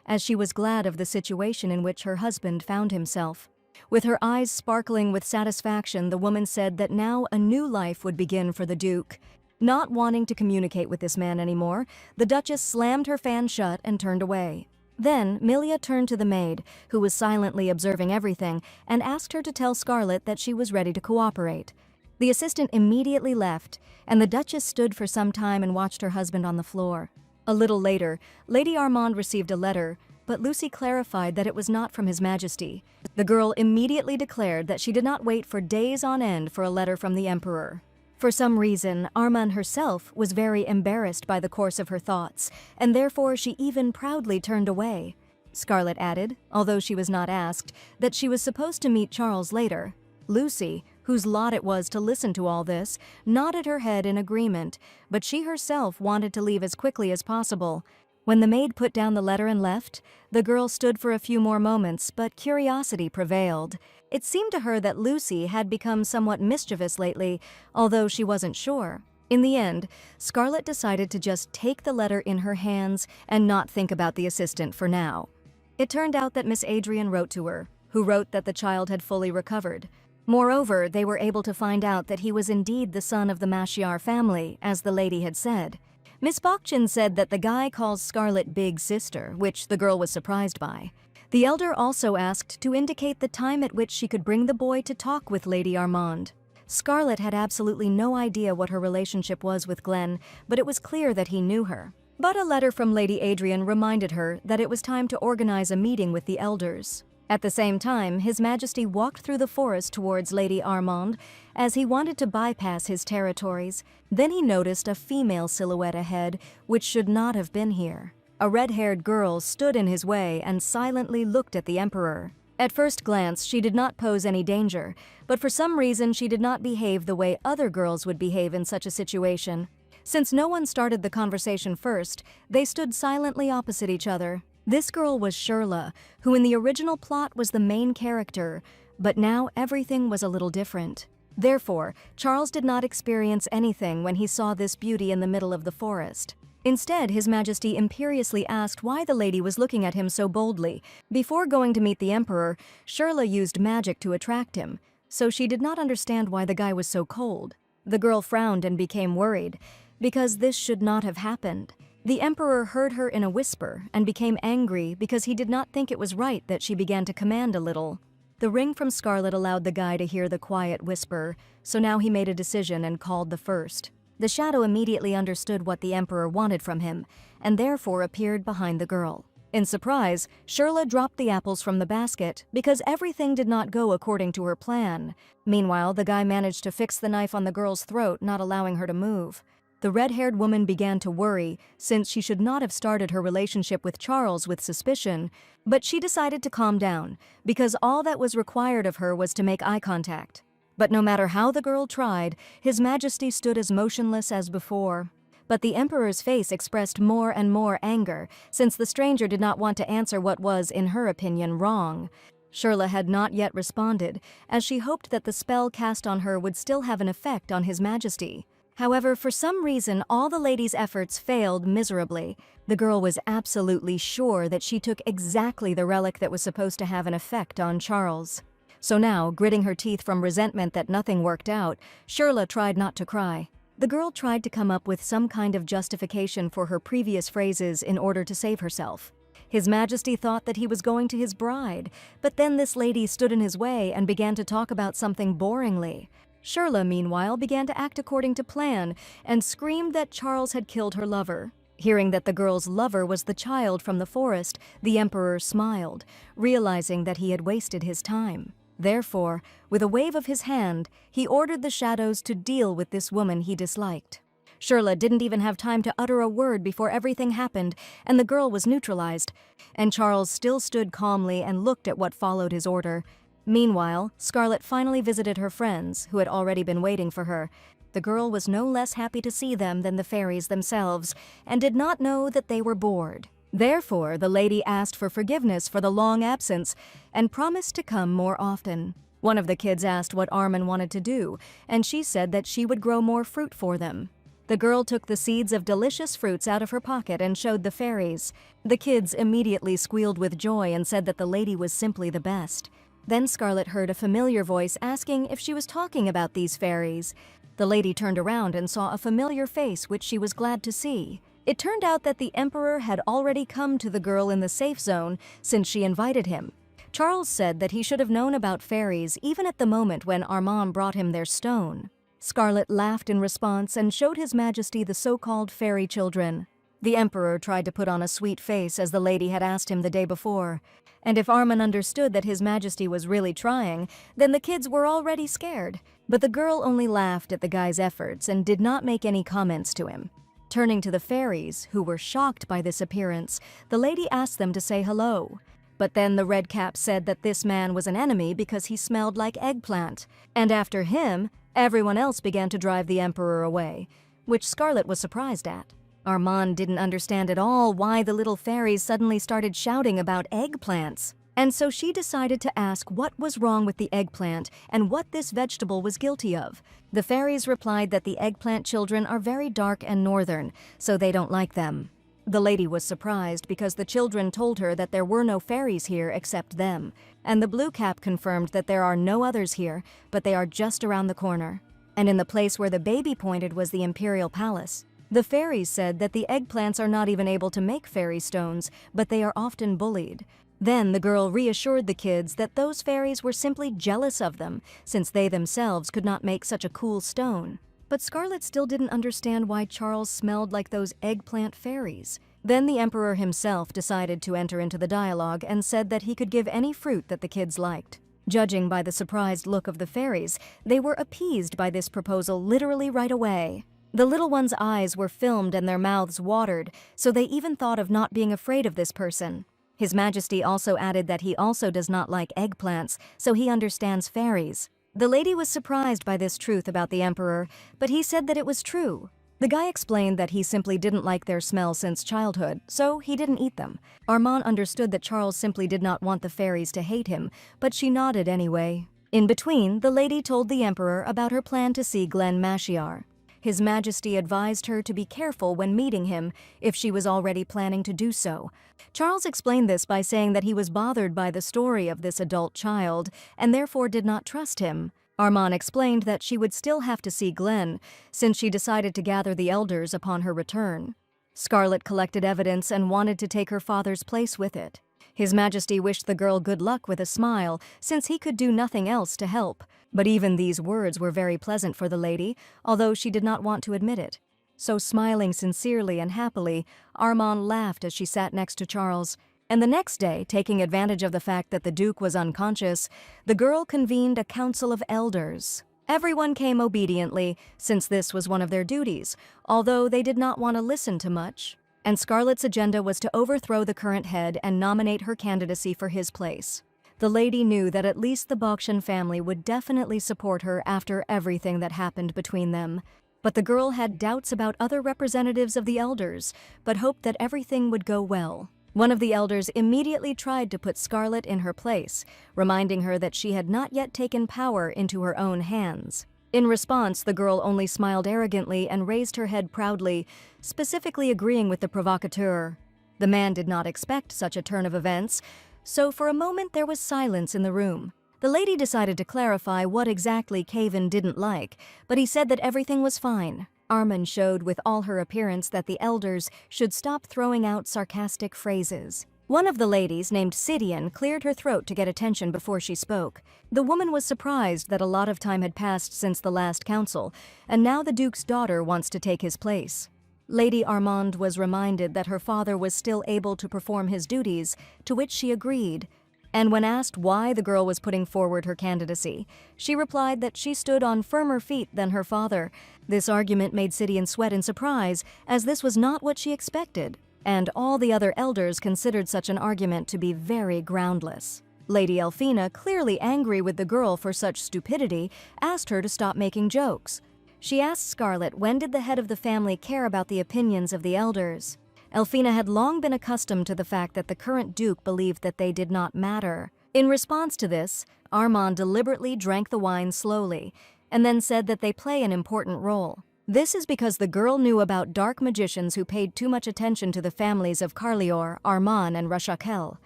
as she was glad of the situation in which her husband found himself. With her eyes sparkling with satisfaction, the woman said that now a new life would begin for the Duke. Not wanting to communicate with this man anymore, the Duchess slammed her fan shut and turned away. Then, Melia turned to the maid, who was silently observing everything, and asked her to tell Scarlet that she was ready to cooperate. The assistant immediately left, and the Duchess stood for some time and watched her husband on the floor. A little later, Lady Armand received a letter, but Lucy clarified that it was not from His Majesty. The girl immediately declared that she did not wait for days on end for a letter from the Emperor. For some reason, Armand herself was very embarrassed by the course of her thoughts, and therefore she even proudly turned away. Scarlet added, although she was not asked, that she was supposed to meet Charles later. Lucy, whose lot it was to listen to all this, nodded her head in agreement, but she herself wanted to leave as quickly as possible. When the maid put down the letter and left, the girl stood for a few more moments, but curiosity prevailed. It seemed to her that Lucy had become somewhat mischievous lately, although she wasn't sure. In the end, Scarlet decided to just take the letter in her hands and not think about the assistant for now. It turned out that Miss Adrian wrote to her, who wrote that the child had fully recovered. Moreover, they were able to find out that he was indeed the son of the Mashiar family, as the lady had said. Miss Bokchin said that the guy calls Scarlet Big Sister, which the girl was surprised by. The elder also asked to indicate the time at which she could bring the boy to talk with Lady Armand. Scarlet had absolutely no idea what her relationship was with Glenn, but it was clear that he knew her. But a letter from Lady Adrian reminded her that it was time to organize a meeting with the elders. At the same time, His Majesty walked through the forest towards Lady Armand, as he wanted to bypass his territories. Then he noticed a female silhouette ahead, which should not have been here. A red-haired girl stood in his way and silently looked at the Emperor. At first glance, she did not pose any danger, but for some reason she did not behave the way other girls would behave in such a situation. Since no one started the conversation first, they stood silently opposite each other. This girl was Shirla, who in the original plot was the main character, but now everything was a little different. Therefore, Charles did not experience anything when he saw this beauty in the middle of the forest. Instead, His Majesty imperiously asked why the lady was looking at him so boldly. Before going to meet the Emperor, Shirla used magic to attract him, so she did not understand why the guy was so cold. The girl frowned and became worried, because this should not have happened. The Emperor heard her in a whisper and became angry because he did not think it was right that she began to command a little. The ring from Scarlet allowed the guy to hear the quiet whisper, so now he made a decision and called the first. The shadow immediately understood what the Emperor wanted from him, and therefore appeared behind the girl. In surprise, Shirla dropped the apples from the basket because everything did not go according to her plan. Meanwhile, the guy managed to fix the knife on the girl's throat, not allowing her to move. The red-haired woman began to worry, since she should not have started her relationship with Charles with suspicion, but she decided to calm down, because all that was required of her was to make eye contact. But no matter how the girl tried, His Majesty stood as motionless as before. But the Emperor's face expressed more and more anger, since the stranger did not want to answer what was, in her opinion, wrong. Shirla had not yet responded, as she hoped that the spell cast on her would still have an effect on His Majesty. However, for some reason, all the lady's efforts failed miserably. The girl was absolutely sure that she took exactly the relic that was supposed to have an effect on Charles. So now, gritting her teeth from resentment that nothing worked out, Shirla tried not to cry. The girl tried to come up with some kind of justification for her previous phrases in order to save herself. His Majesty thought that he was going to his bride, but then this lady stood in his way and began to talk about something boringly. Shirla, meanwhile, began to act according to plan and screamed that Charles had killed her lover. Hearing that the girl's lover was the child from the forest, the emperor smiled, realizing that he had wasted his time. Therefore, with a wave of his hand, he ordered the shadows to deal with this woman he disliked. Shirla didn't even have time to utter a word before everything happened, and the girl was neutralized. And Charles still stood calmly and looked at what followed his order. Meanwhile, Scarlet finally visited her friends, who had already been waiting for her. The girl was no less happy to see them than the fairies themselves, and did not know that they were bored. Therefore, the lady asked for forgiveness for the long absence, and promised to come more often. One of the kids asked what Armin wanted to do, and she said that she would grow more fruit for them. The girl took the seeds of delicious fruits out of her pocket and showed the fairies. The kids immediately squealed with joy and said that the lady was simply the best. Then Scarlet heard a familiar voice asking if she was talking about these fairies. The lady turned around and saw a familiar face which she was glad to see. It turned out that the emperor had already come to the girl in the safe zone since she invited him. Charles said that he should have known about fairies even at the moment when Armand brought him their stone. Scarlet laughed in response and showed His Majesty the so-called fairy children. The emperor tried to put on a sweet face as the lady had asked him the day before. And if Armin understood that His Majesty was really trying, then the kids were already scared. But the girl only laughed at the guy's efforts and did not make any comments to him. Turning to the fairies, who were shocked by this appearance, the lady asked them to say hello. But then the red cap said that this man was an enemy because he smelled like eggplant. And after him, everyone else began to drive the emperor away, which Scarlet was surprised at. Armand didn't understand at all why the little fairies suddenly started shouting about eggplants. And so she decided to ask what was wrong with the eggplant and what this vegetable was guilty of. The fairies replied that the eggplant children are very dark and northern, so they don't like them. The lady was surprised because the children told her that there were no fairies here except them, and the blue cap confirmed that there are no others here, but they are just around the corner. And in the place where the baby pointed was the imperial palace. The fairies said that the eggplants are not even able to make fairy stones, but they are often bullied. Then the girl reassured the kids that those fairies were simply jealous of them, since they themselves could not make such a cool stone. But Scarlet still didn't understand why Charles smelled like those eggplant fairies. Then the emperor himself decided to enter into the dialogue and said that he could give any fruit that the kids liked. Judging by the surprised look of the fairies, they were appeased by this proposal literally right away. The little ones' eyes were filmed and their mouths watered, so they even thought of not being afraid of this person. His Majesty also added that he also does not like eggplants, so he understands fairies. The lady was surprised by this truth about the emperor, but he said that it was true. The guy explained that he simply didn't like their smell since childhood, so he didn't eat them. Armand understood that Charles simply did not want the fairies to hate him, but she nodded anyway. In between, the lady told the emperor about her plan to see Glen Mashiar. His Majesty advised her to be careful when meeting him if she was already planning to do so. Charles explained this by saying that he was bothered by the story of this adult child and therefore did not trust him. Armand explained that she would still have to see Glen, since she decided to gather the elders upon her return. Scarlet collected evidence and wanted to take her father's place with it. His Majesty wished the girl good luck with a smile, since he could do nothing else to help. But even these words were very pleasant for the lady, although she did not want to admit it. So smiling sincerely and happily, Armand laughed as she sat next to Charles. And the next day, taking advantage of the fact that the Duke was unconscious, the girl convened a council of elders. Everyone came obediently, since this was one of their duties, although they did not want to listen to much. And Scarlet's agenda was to overthrow the current head and nominate her candidacy for his place. The lady knew that at least the Bakshan family would definitely support her after everything that happened between them. But the girl had doubts about other representatives of the elders, but hoped that everything would go well. One of the elders immediately tried to put Scarlet in her place, reminding her that she had not yet taken power into her own hands. In response, the girl only smiled arrogantly and raised her head proudly, specifically agreeing with the provocateur. The man did not expect such a turn of events, so for a moment there was silence in the room. The lady decided to clarify what exactly Caven didn't like, but he said that everything was fine. Armin showed with all her appearance that the elders should stop throwing out sarcastic phrases. One of the ladies, named Sidian, cleared her throat to get attention before she spoke. The woman was surprised that a lot of time had passed since the last council, and now the Duke's daughter wants to take his place. Lady Armand was reminded that her father was still able to perform his duties, to which she agreed. And when asked why the girl was putting forward her candidacy, she replied that she stood on firmer feet than her father. This argument made Sidian sweat in surprise, as this was not what she expected, and all the other elders considered such an argument to be very groundless. Lady Elfina, clearly angry with the girl for such stupidity, asked her to stop making jokes. She asked Scarlet when did the head of the family care about the opinions of the elders. Elfina had long been accustomed to the fact that the current duke believed that they did not matter. In response to this, Armand deliberately drank the wine slowly, and then said that they play an important role. This is because the girl knew about dark magicians who paid too much attention to the families of Carlior, Armand, and Rashakel.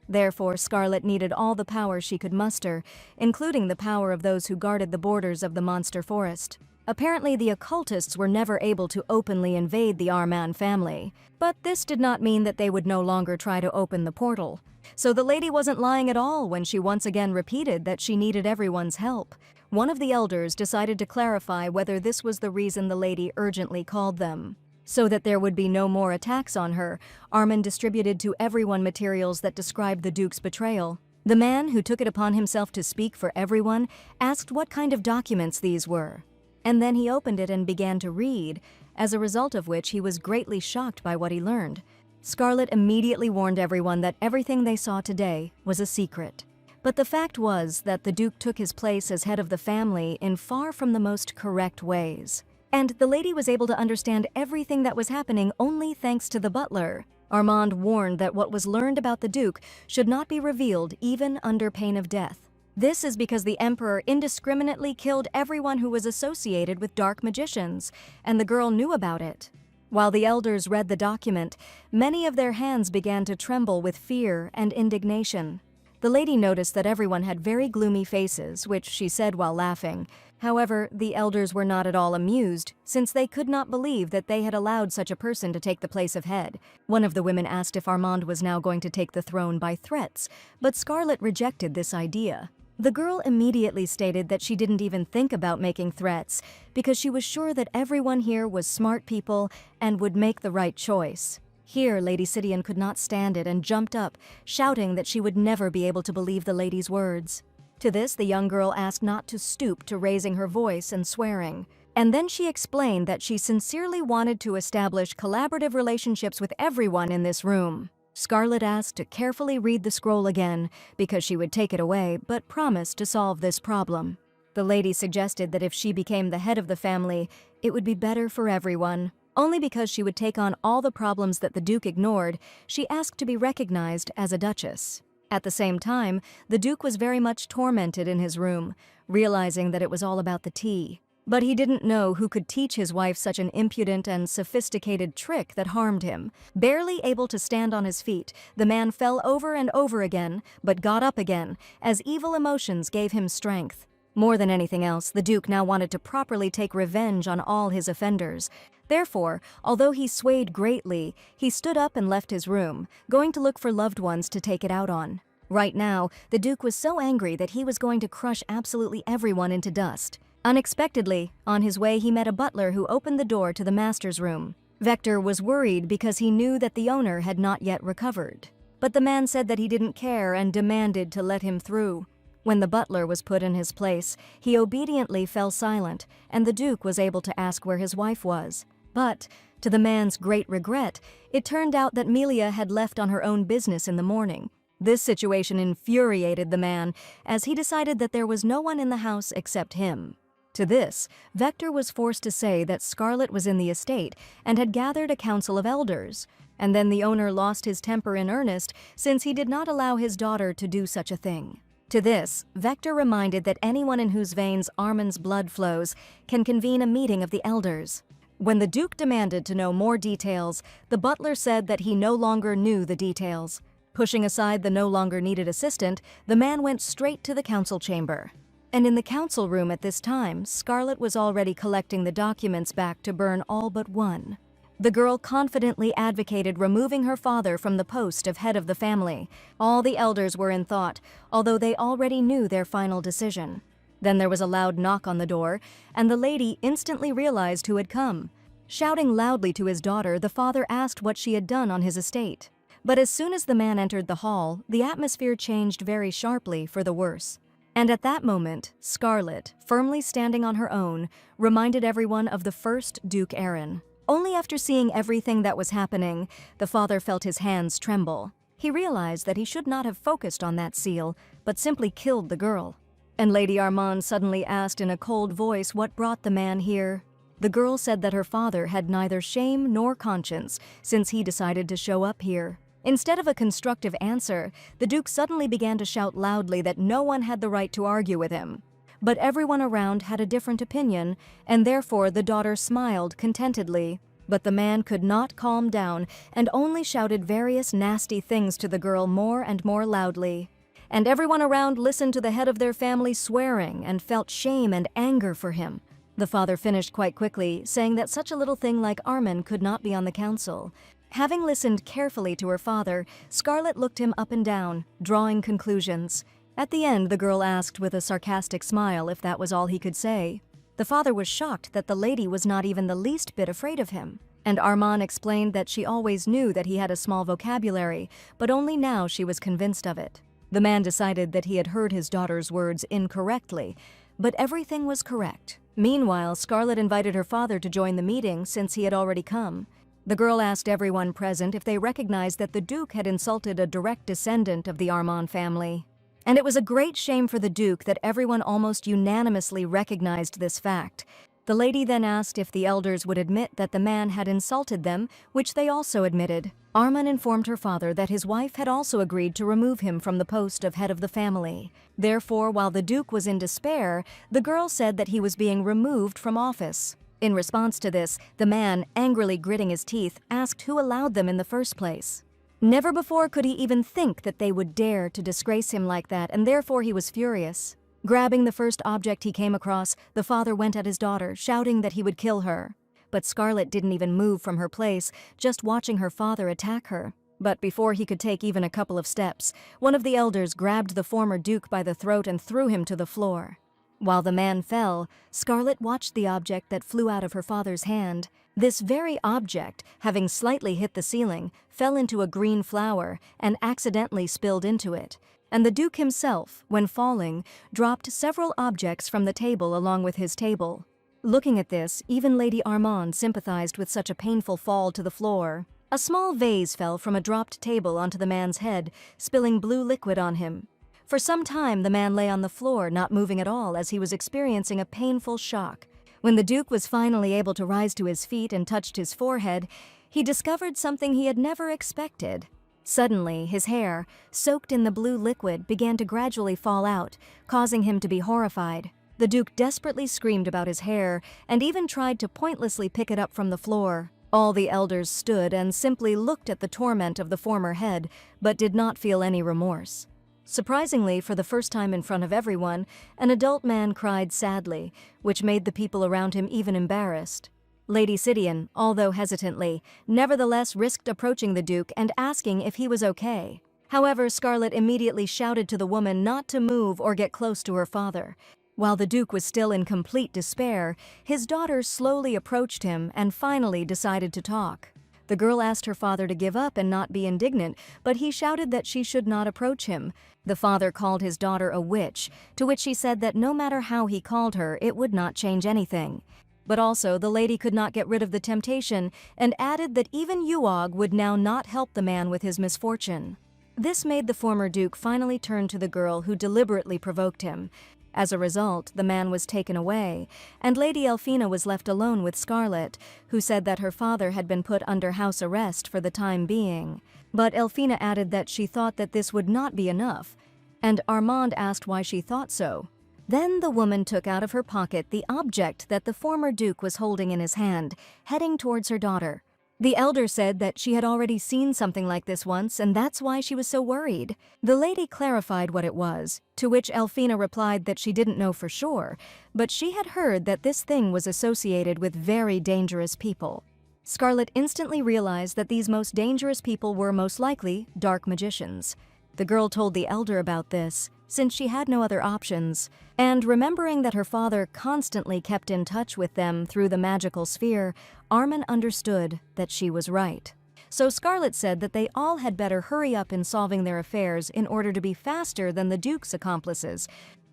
Therefore, Scarlet needed all the power she could muster, including the power of those who guarded the borders of the monster forest. Apparently, the occultists were never able to openly invade the Armand family, but this did not mean that they would no longer try to open the portal. So the lady wasn't lying at all when she once again repeated that she needed everyone's help. One of the elders decided to clarify whether this was the reason the lady urgently called them. So that there would be no more attacks on her, Armand distributed to everyone materials that described the Duke's betrayal. The man, who took it upon himself to speak for everyone, asked what kind of documents these were. And then he opened it and began to read, as a result of which he was greatly shocked by what he learned. Scarlet immediately warned everyone that everything they saw today was a secret. But the fact was that the Duke took his place as head of the family in far from the most correct ways. And the lady was able to understand everything that was happening only thanks to the butler. Armand warned that what was learned about the Duke should not be revealed even under pain of death. This is because the Emperor indiscriminately killed everyone who was associated with dark magicians, and the girl knew about it. While the elders read the document, many of their hands began to tremble with fear and indignation. The lady noticed that everyone had very gloomy faces, which she said while laughing. However, the elders were not at all amused, since they could not believe that they had allowed such a person to take the place of head. One of the women asked if Armand was now going to take the throne by threats, but Scarlet rejected this idea. The girl immediately stated that she didn't even think about making threats, because she was sure that everyone here was smart people and would make the right choice. Here, Lady Sidian could not stand it and jumped up, shouting that she would never be able to believe the lady's words. To this, the young girl asked not to stoop to raising her voice and swearing. And then she explained that she sincerely wanted to establish collaborative relationships with everyone in this room. Scarlet asked to carefully read the scroll again, because she would take it away, but promised to solve this problem. The lady suggested that if she became the head of the family, it would be better for everyone. Only because she would take on all the problems that the Duke ignored, she asked to be recognized as a duchess. At the same time, the Duke was very much tormented in his room, realizing that it was all about the tea. But he didn't know who could teach his wife such an impudent and sophisticated trick that harmed him. Barely able to stand on his feet, the man fell over and over again, but got up again, as evil emotions gave him strength. More than anything else, the Duke now wanted to properly take revenge on all his offenders. Therefore, although he swayed greatly, he stood up and left his room, going to look for loved ones to take it out on. Right now, the Duke was so angry that he was going to crush absolutely everyone into dust. Unexpectedly, on his way he met a butler who opened the door to the master's room. Vector was worried because he knew that the owner had not yet recovered. But the man said that he didn't care and demanded to let him through. When the butler was put in his place, he obediently fell silent, and the Duke was able to ask where his wife was. But, to the man's great regret, it turned out that Melia had left on her own business in the morning. This situation infuriated the man, as he decided that there was no one in the house except him. To this, Vector was forced to say that Scarlet was in the estate and had gathered a council of elders, and then the owner lost his temper in earnest since he did not allow his daughter to do such a thing. To this, Vector reminded that anyone in whose veins Armand's blood flows can convene a meeting of the elders. When the Duke demanded to know more details, the butler said that he no longer knew the details. Pushing aside the no longer needed assistant, the man went straight to the council chamber. And in the council room at this time, Scarlet was already collecting the documents back to burn all but one. The girl confidently advocated removing her father from the post of head of the family. All the elders were in thought, although they already knew their final decision. Then there was a loud knock on the door, and the lady instantly realized who had come. Shouting loudly to his daughter, the father asked what she had done on his estate. But as soon as the man entered the hall, the atmosphere changed very sharply for the worse. And at that moment, Scarlet, firmly standing on her own, reminded everyone of the first Duke Aaron. Only after seeing everything that was happening, the father felt his hands tremble. He realized that he should not have focused on that seal, but simply killed the girl. And Lady Armand suddenly asked in a cold voice what brought the man here. The girl said that her father had neither shame nor conscience since he decided to show up here. Instead of a constructive answer, the Duke suddenly began to shout loudly that no one had the right to argue with him. But everyone around had a different opinion, and therefore the daughter smiled contentedly. But the man could not calm down and only shouted various nasty things to the girl more and more loudly. And everyone around listened to the head of their family swearing and felt shame and anger for him. The father finished quite quickly, saying that such a little thing like Armin could not be on the council. Having listened carefully to her father, Scarlet looked him up and down, drawing conclusions. At the end, the girl asked with a sarcastic smile if that was all he could say. The father was shocked that the lady was not even the least bit afraid of him. And Armand explained that she always knew that he had a small vocabulary, but only now she was convinced of it. The man decided that he had heard his daughter's words incorrectly, but everything was correct. Meanwhile, Scarlet invited her father to join the meeting since he had already come. The girl asked everyone present if they recognized that the Duke had insulted a direct descendant of the Armand family. And it was a great shame for the Duke that everyone almost unanimously recognized this fact. The lady then asked if the elders would admit that the man had insulted them, which they also admitted. Armand informed her father that his wife had also agreed to remove him from the post of head of the family. Therefore, while the Duke was in despair, the girl said that he was being removed from office. In response to this, the man, angrily gritting his teeth, asked who allowed them in the first place. Never before could he even think that they would dare to disgrace him like that, and therefore he was furious. Grabbing the first object he came across, the father went at his daughter, shouting that he would kill her. But Scarlet didn't even move from her place, just watching her father attack her. But before he could take even a couple of steps, one of the elders grabbed the former Duke by the throat and threw him to the floor. While the man fell, Scarlet watched the object that flew out of her father's hand. This very object, having slightly hit the ceiling, fell into a green flower and accidentally spilled into it. And the Duke himself, when falling, dropped several objects from the table along with his table. Looking at this, even Lady Armand sympathized with such a painful fall to the floor. A small vase fell from a dropped table onto the man's head, spilling blue liquid on him. For some time, the man lay on the floor, not moving at all, as he was experiencing a painful shock. When the Duke was finally able to rise to his feet and touched his forehead, he discovered something he had never expected. Suddenly, his hair, soaked in the blue liquid, began to gradually fall out, causing him to be horrified. The Duke desperately screamed about his hair and even tried to pointlessly pick it up from the floor. All the elders stood and simply looked at the torment of the former head, but did not feel any remorse. Surprisingly, for the first time in front of everyone, an adult man cried sadly, which made the people around him even embarrassed. Lady Sidian, although hesitantly, nevertheless risked approaching the Duke and asking if he was okay. However, Scarlet immediately shouted to the woman not to move or get close to her father. While the Duke was still in complete despair, his daughter slowly approached him and finally decided to talk. The girl asked her father to give up and not be indignant, but he shouted that she should not approach him. The father called his daughter a witch, to which she said that no matter how he called her, it would not change anything. But also, the lady could not get rid of the temptation and added that even Yuog would now not help the man with his misfortune. This made the former Duke finally turn to the girl who deliberately provoked him. As a result, the man was taken away, and Lady Elfina was left alone with Scarlet, who said that her father had been put under house arrest for the time being. But Elfina added that she thought that this would not be enough, and Armand asked why she thought so. Then the woman took out of her pocket the object that the former Duke was holding in his hand, heading towards her daughter. The elder said that she had already seen something like this once, and that's why she was so worried. The lady clarified what it was, to which Elfina replied that she didn't know for sure, but she had heard that this thing was associated with very dangerous people. Scarlet instantly realized that these most dangerous people were most likely dark magicians. The girl told the elder about this, since she had no other options. And remembering that her father constantly kept in touch with them through the magical sphere, Armin understood that she was right. So Scarlet said that they all had better hurry up in solving their affairs in order to be faster than the Duke's accomplices.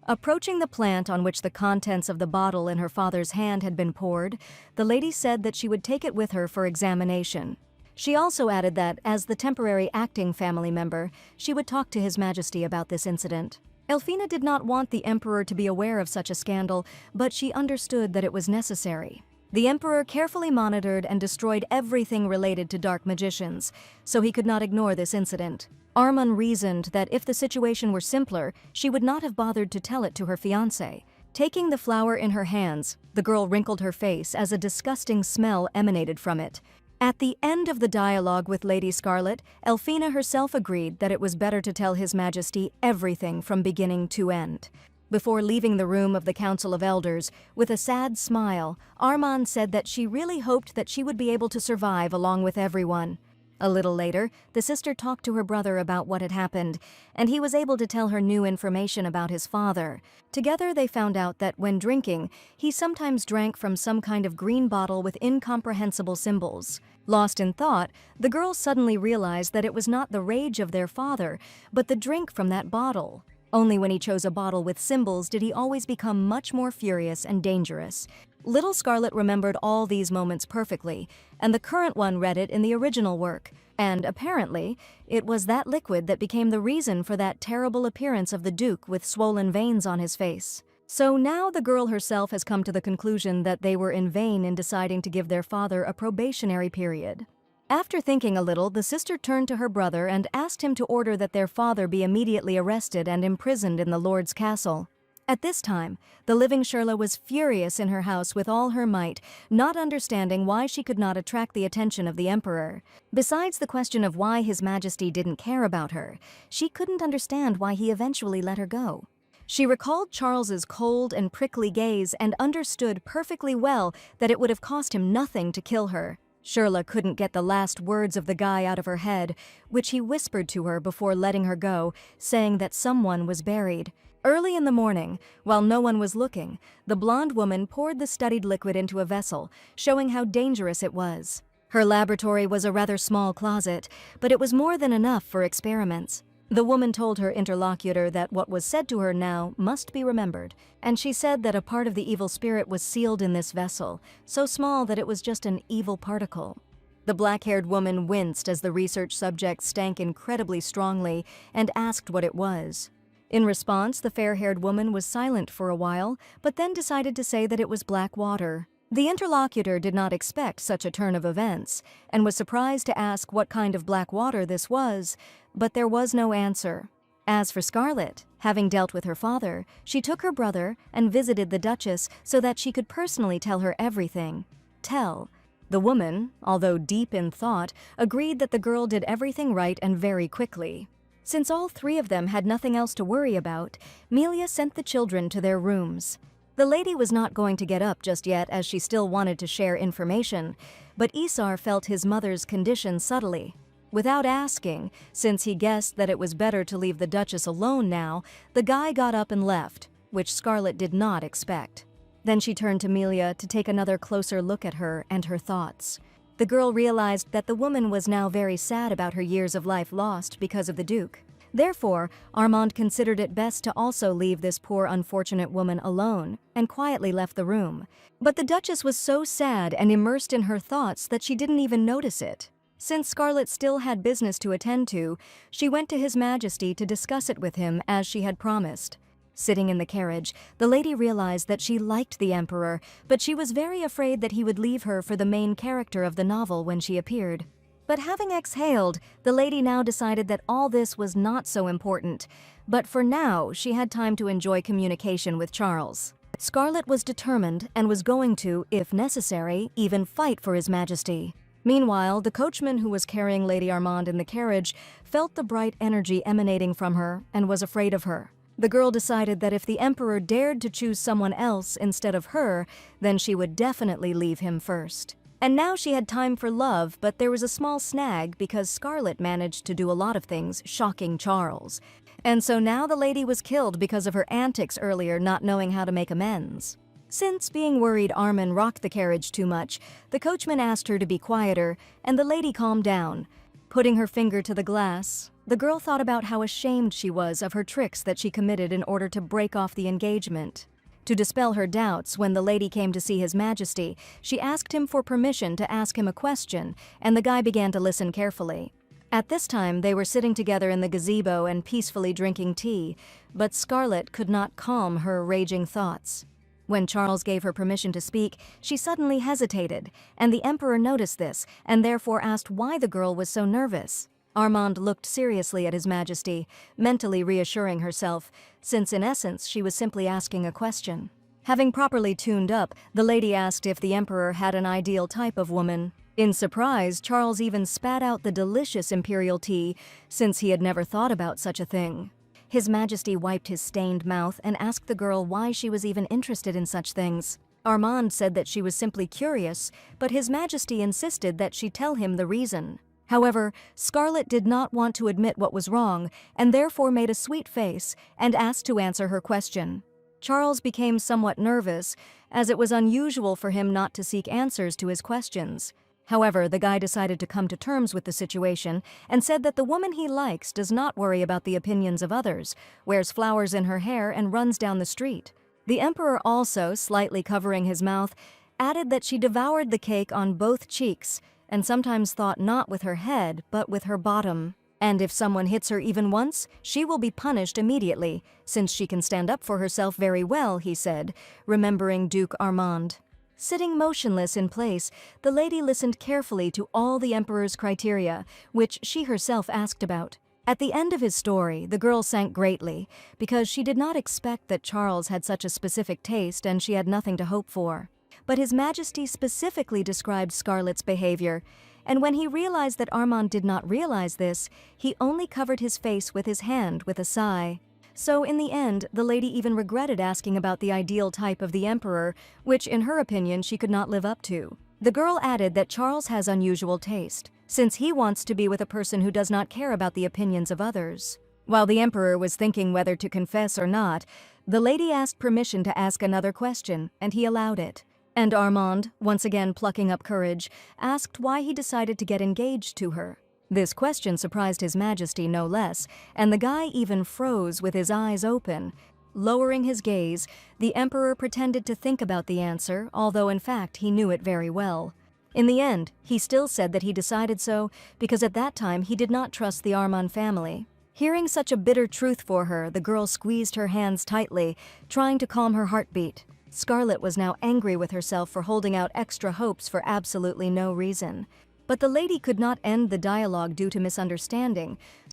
Approaching the plant on which the contents of the bottle in her father's hand had been poured, the lady said that she would take it with her for examination. She also added that, as the temporary acting family member, she would talk to His Majesty about this incident. Elfina did not want the Emperor to be aware of such a scandal, but she understood that it was necessary. The Emperor carefully monitored and destroyed everything related to dark magicians, so he could not ignore this incident. Armin reasoned that if the situation were simpler, she would not have bothered to tell it to her fiancé. Taking the flower in her hands, the girl wrinkled her face as a disgusting smell emanated from it. At the end of the dialogue with Lady Scarlet, Elfina herself agreed that it was better to tell His Majesty everything from beginning to end. Before leaving the room of the Council of Elders, with a sad smile, Armin said that she really hoped that she would be able to survive along with everyone. A little later, the sister talked to her brother about what had happened, and he was able to tell her new information about his father. Together they found out that when drinking, he sometimes drank from some kind of green bottle with incomprehensible symbols. Lost in thought, the girls suddenly realized that it was not the rage of their father, but the drink from that bottle. Only when he chose a bottle with symbols did he always become much more furious and dangerous. Little Scarlet remembered all these moments perfectly, and the current one read it in the original work. And apparently, it was that liquid that became the reason for that terrible appearance of the Duke with swollen veins on his face. So now the girl herself has come to the conclusion that they were in vain in deciding to give their father a probationary period. After thinking a little, the sister turned to her brother and asked him to order that their father be immediately arrested and imprisoned in the Lord's castle. At this time, the living Shirla was furious in her house with all her might, not understanding why she could not attract the attention of the Emperor. Besides the question of why His Majesty didn't care about her, she couldn't understand why he eventually let her go. She recalled Charles's cold and prickly gaze and understood perfectly well that it would have cost him nothing to kill her. Shirla couldn't get the last words of the guy out of her head, which he whispered to her before letting her go, saying that someone was buried. Early in the morning, while no one was looking, the blonde woman poured the studied liquid into a vessel, showing how dangerous it was. Her laboratory was a rather small closet, but it was more than enough for experiments. The woman told her interlocutor that what was said to her now must be remembered, and she said that a part of the evil spirit was sealed in this vessel, so small that it was just an evil particle. The black-haired woman winced as the research subject stank incredibly strongly and asked what it was. In response, the fair-haired woman was silent for a while, but then decided to say that it was black water. The interlocutor did not expect such a turn of events, and was surprised to ask what kind of black water this was, but there was no answer. As for Scarlet, having dealt with her father, she took her brother and visited the Duchess so that she could personally tell her everything. The woman, although deep in thought, agreed that the girl did everything right and very quickly. Since all three of them had nothing else to worry about, Melia sent the children to their rooms. The lady was not going to get up just yet as she still wanted to share information, but Isar felt his mother's condition subtly. Without asking, since he guessed that it was better to leave the Duchess alone now, the guy got up and left, which Scarlet did not expect. Then she turned to Melia to take another closer look at her and her thoughts. The girl realized that the woman was now very sad about her years of life lost because of the Duke. Therefore, Armand considered it best to also leave this poor unfortunate woman alone, and quietly left the room. But the Duchess was so sad and immersed in her thoughts that she didn't even notice it. Since Scarlet still had business to attend to, she went to His Majesty to discuss it with him as she had promised. Sitting in the carriage, the lady realized that she liked the Emperor, but she was very afraid that he would leave her for the main character of the novel when she appeared. But having exhaled, the lady now decided that all this was not so important, but for now she had time to enjoy communication with Charles. Scarlet was determined and was going to, if necessary, even fight for His Majesty. Meanwhile, the coachman who was carrying Lady Armand in the carriage felt the bright energy emanating from her and was afraid of her. The girl decided that if the Emperor dared to choose someone else instead of her, then she would definitely leave him first. And now she had time for love, but there was a small snag because Scarlet managed to do a lot of things, shocking Charles. And so now the lady was killed because of her antics earlier, not knowing how to make amends. Since being worried Armin rocked the carriage too much, the coachman asked her to be quieter, and the lady calmed down. Putting her finger to the glass, the girl thought about how ashamed she was of her tricks that she committed in order to break off the engagement. To dispel her doubts, when the lady came to see His Majesty, she asked him for permission to ask him a question, and the guy began to listen carefully. At this time, they were sitting together in the gazebo and peacefully drinking tea, but Scarlet could not calm her raging thoughts. When Charles gave her permission to speak, she suddenly hesitated, and the Emperor noticed this, and therefore asked why the girl was so nervous. Armand looked seriously at His Majesty, mentally reassuring herself, since in essence she was simply asking a question. Having properly tuned up, the lady asked if the Emperor had an ideal type of woman. In surprise, Charles even spat out the delicious imperial tea, since he had never thought about such a thing. His Majesty wiped his stained mouth and asked the girl why she was even interested in such things. Armand said that she was simply curious, but His Majesty insisted that she tell him the reason. However, Scarlet did not want to admit what was wrong, and therefore made a sweet face and asked to answer her question. Charles became somewhat nervous, as it was unusual for him not to seek answers to his questions. However, the guy decided to come to terms with the situation and said that the woman he likes does not worry about the opinions of others, wears flowers in her hair, and runs down the street. The Emperor also, slightly covering his mouth, added that she devoured the cake on both cheeks, and sometimes thought not with her head, but with her bottom. And if someone hits her even once, she will be punished immediately, since she can stand up for herself very well, he said, remembering Duke Armand. Sitting motionless in place, the lady listened carefully to all the Emperor's criteria, which she herself asked about. At the end of his story, the girl sank greatly, because she did not expect that Charles had such a specific taste and she had nothing to hope for. But His Majesty specifically described Scarlet's behavior, and when he realized that Armand did not realize this, he only covered his face with his hand with a sigh. So in the end, the lady even regretted asking about the ideal type of the Emperor, which in her opinion she could not live up to. The girl added that Charles has unusual taste, since he wants to be with a person who does not care about the opinions of others. While the Emperor was thinking whether to confess or not, the lady asked permission to ask another question, and he allowed it. And Armand, once again plucking up courage, asked why he decided to get engaged to her. This question surprised His Majesty no less, and the guy even froze with his eyes open. Lowering his gaze, the Emperor pretended to think about the answer, although in fact he knew it very well. In the end, he still said that he decided so because at that time he did not trust the Armand family. Hearing such a bitter truth for her, the girl squeezed her hands tightly, trying to calm her heartbeat. Scarlet was now angry with herself for holding out extra hopes for absolutely no reason. But the lady could not end the dialogue due to misunderstanding,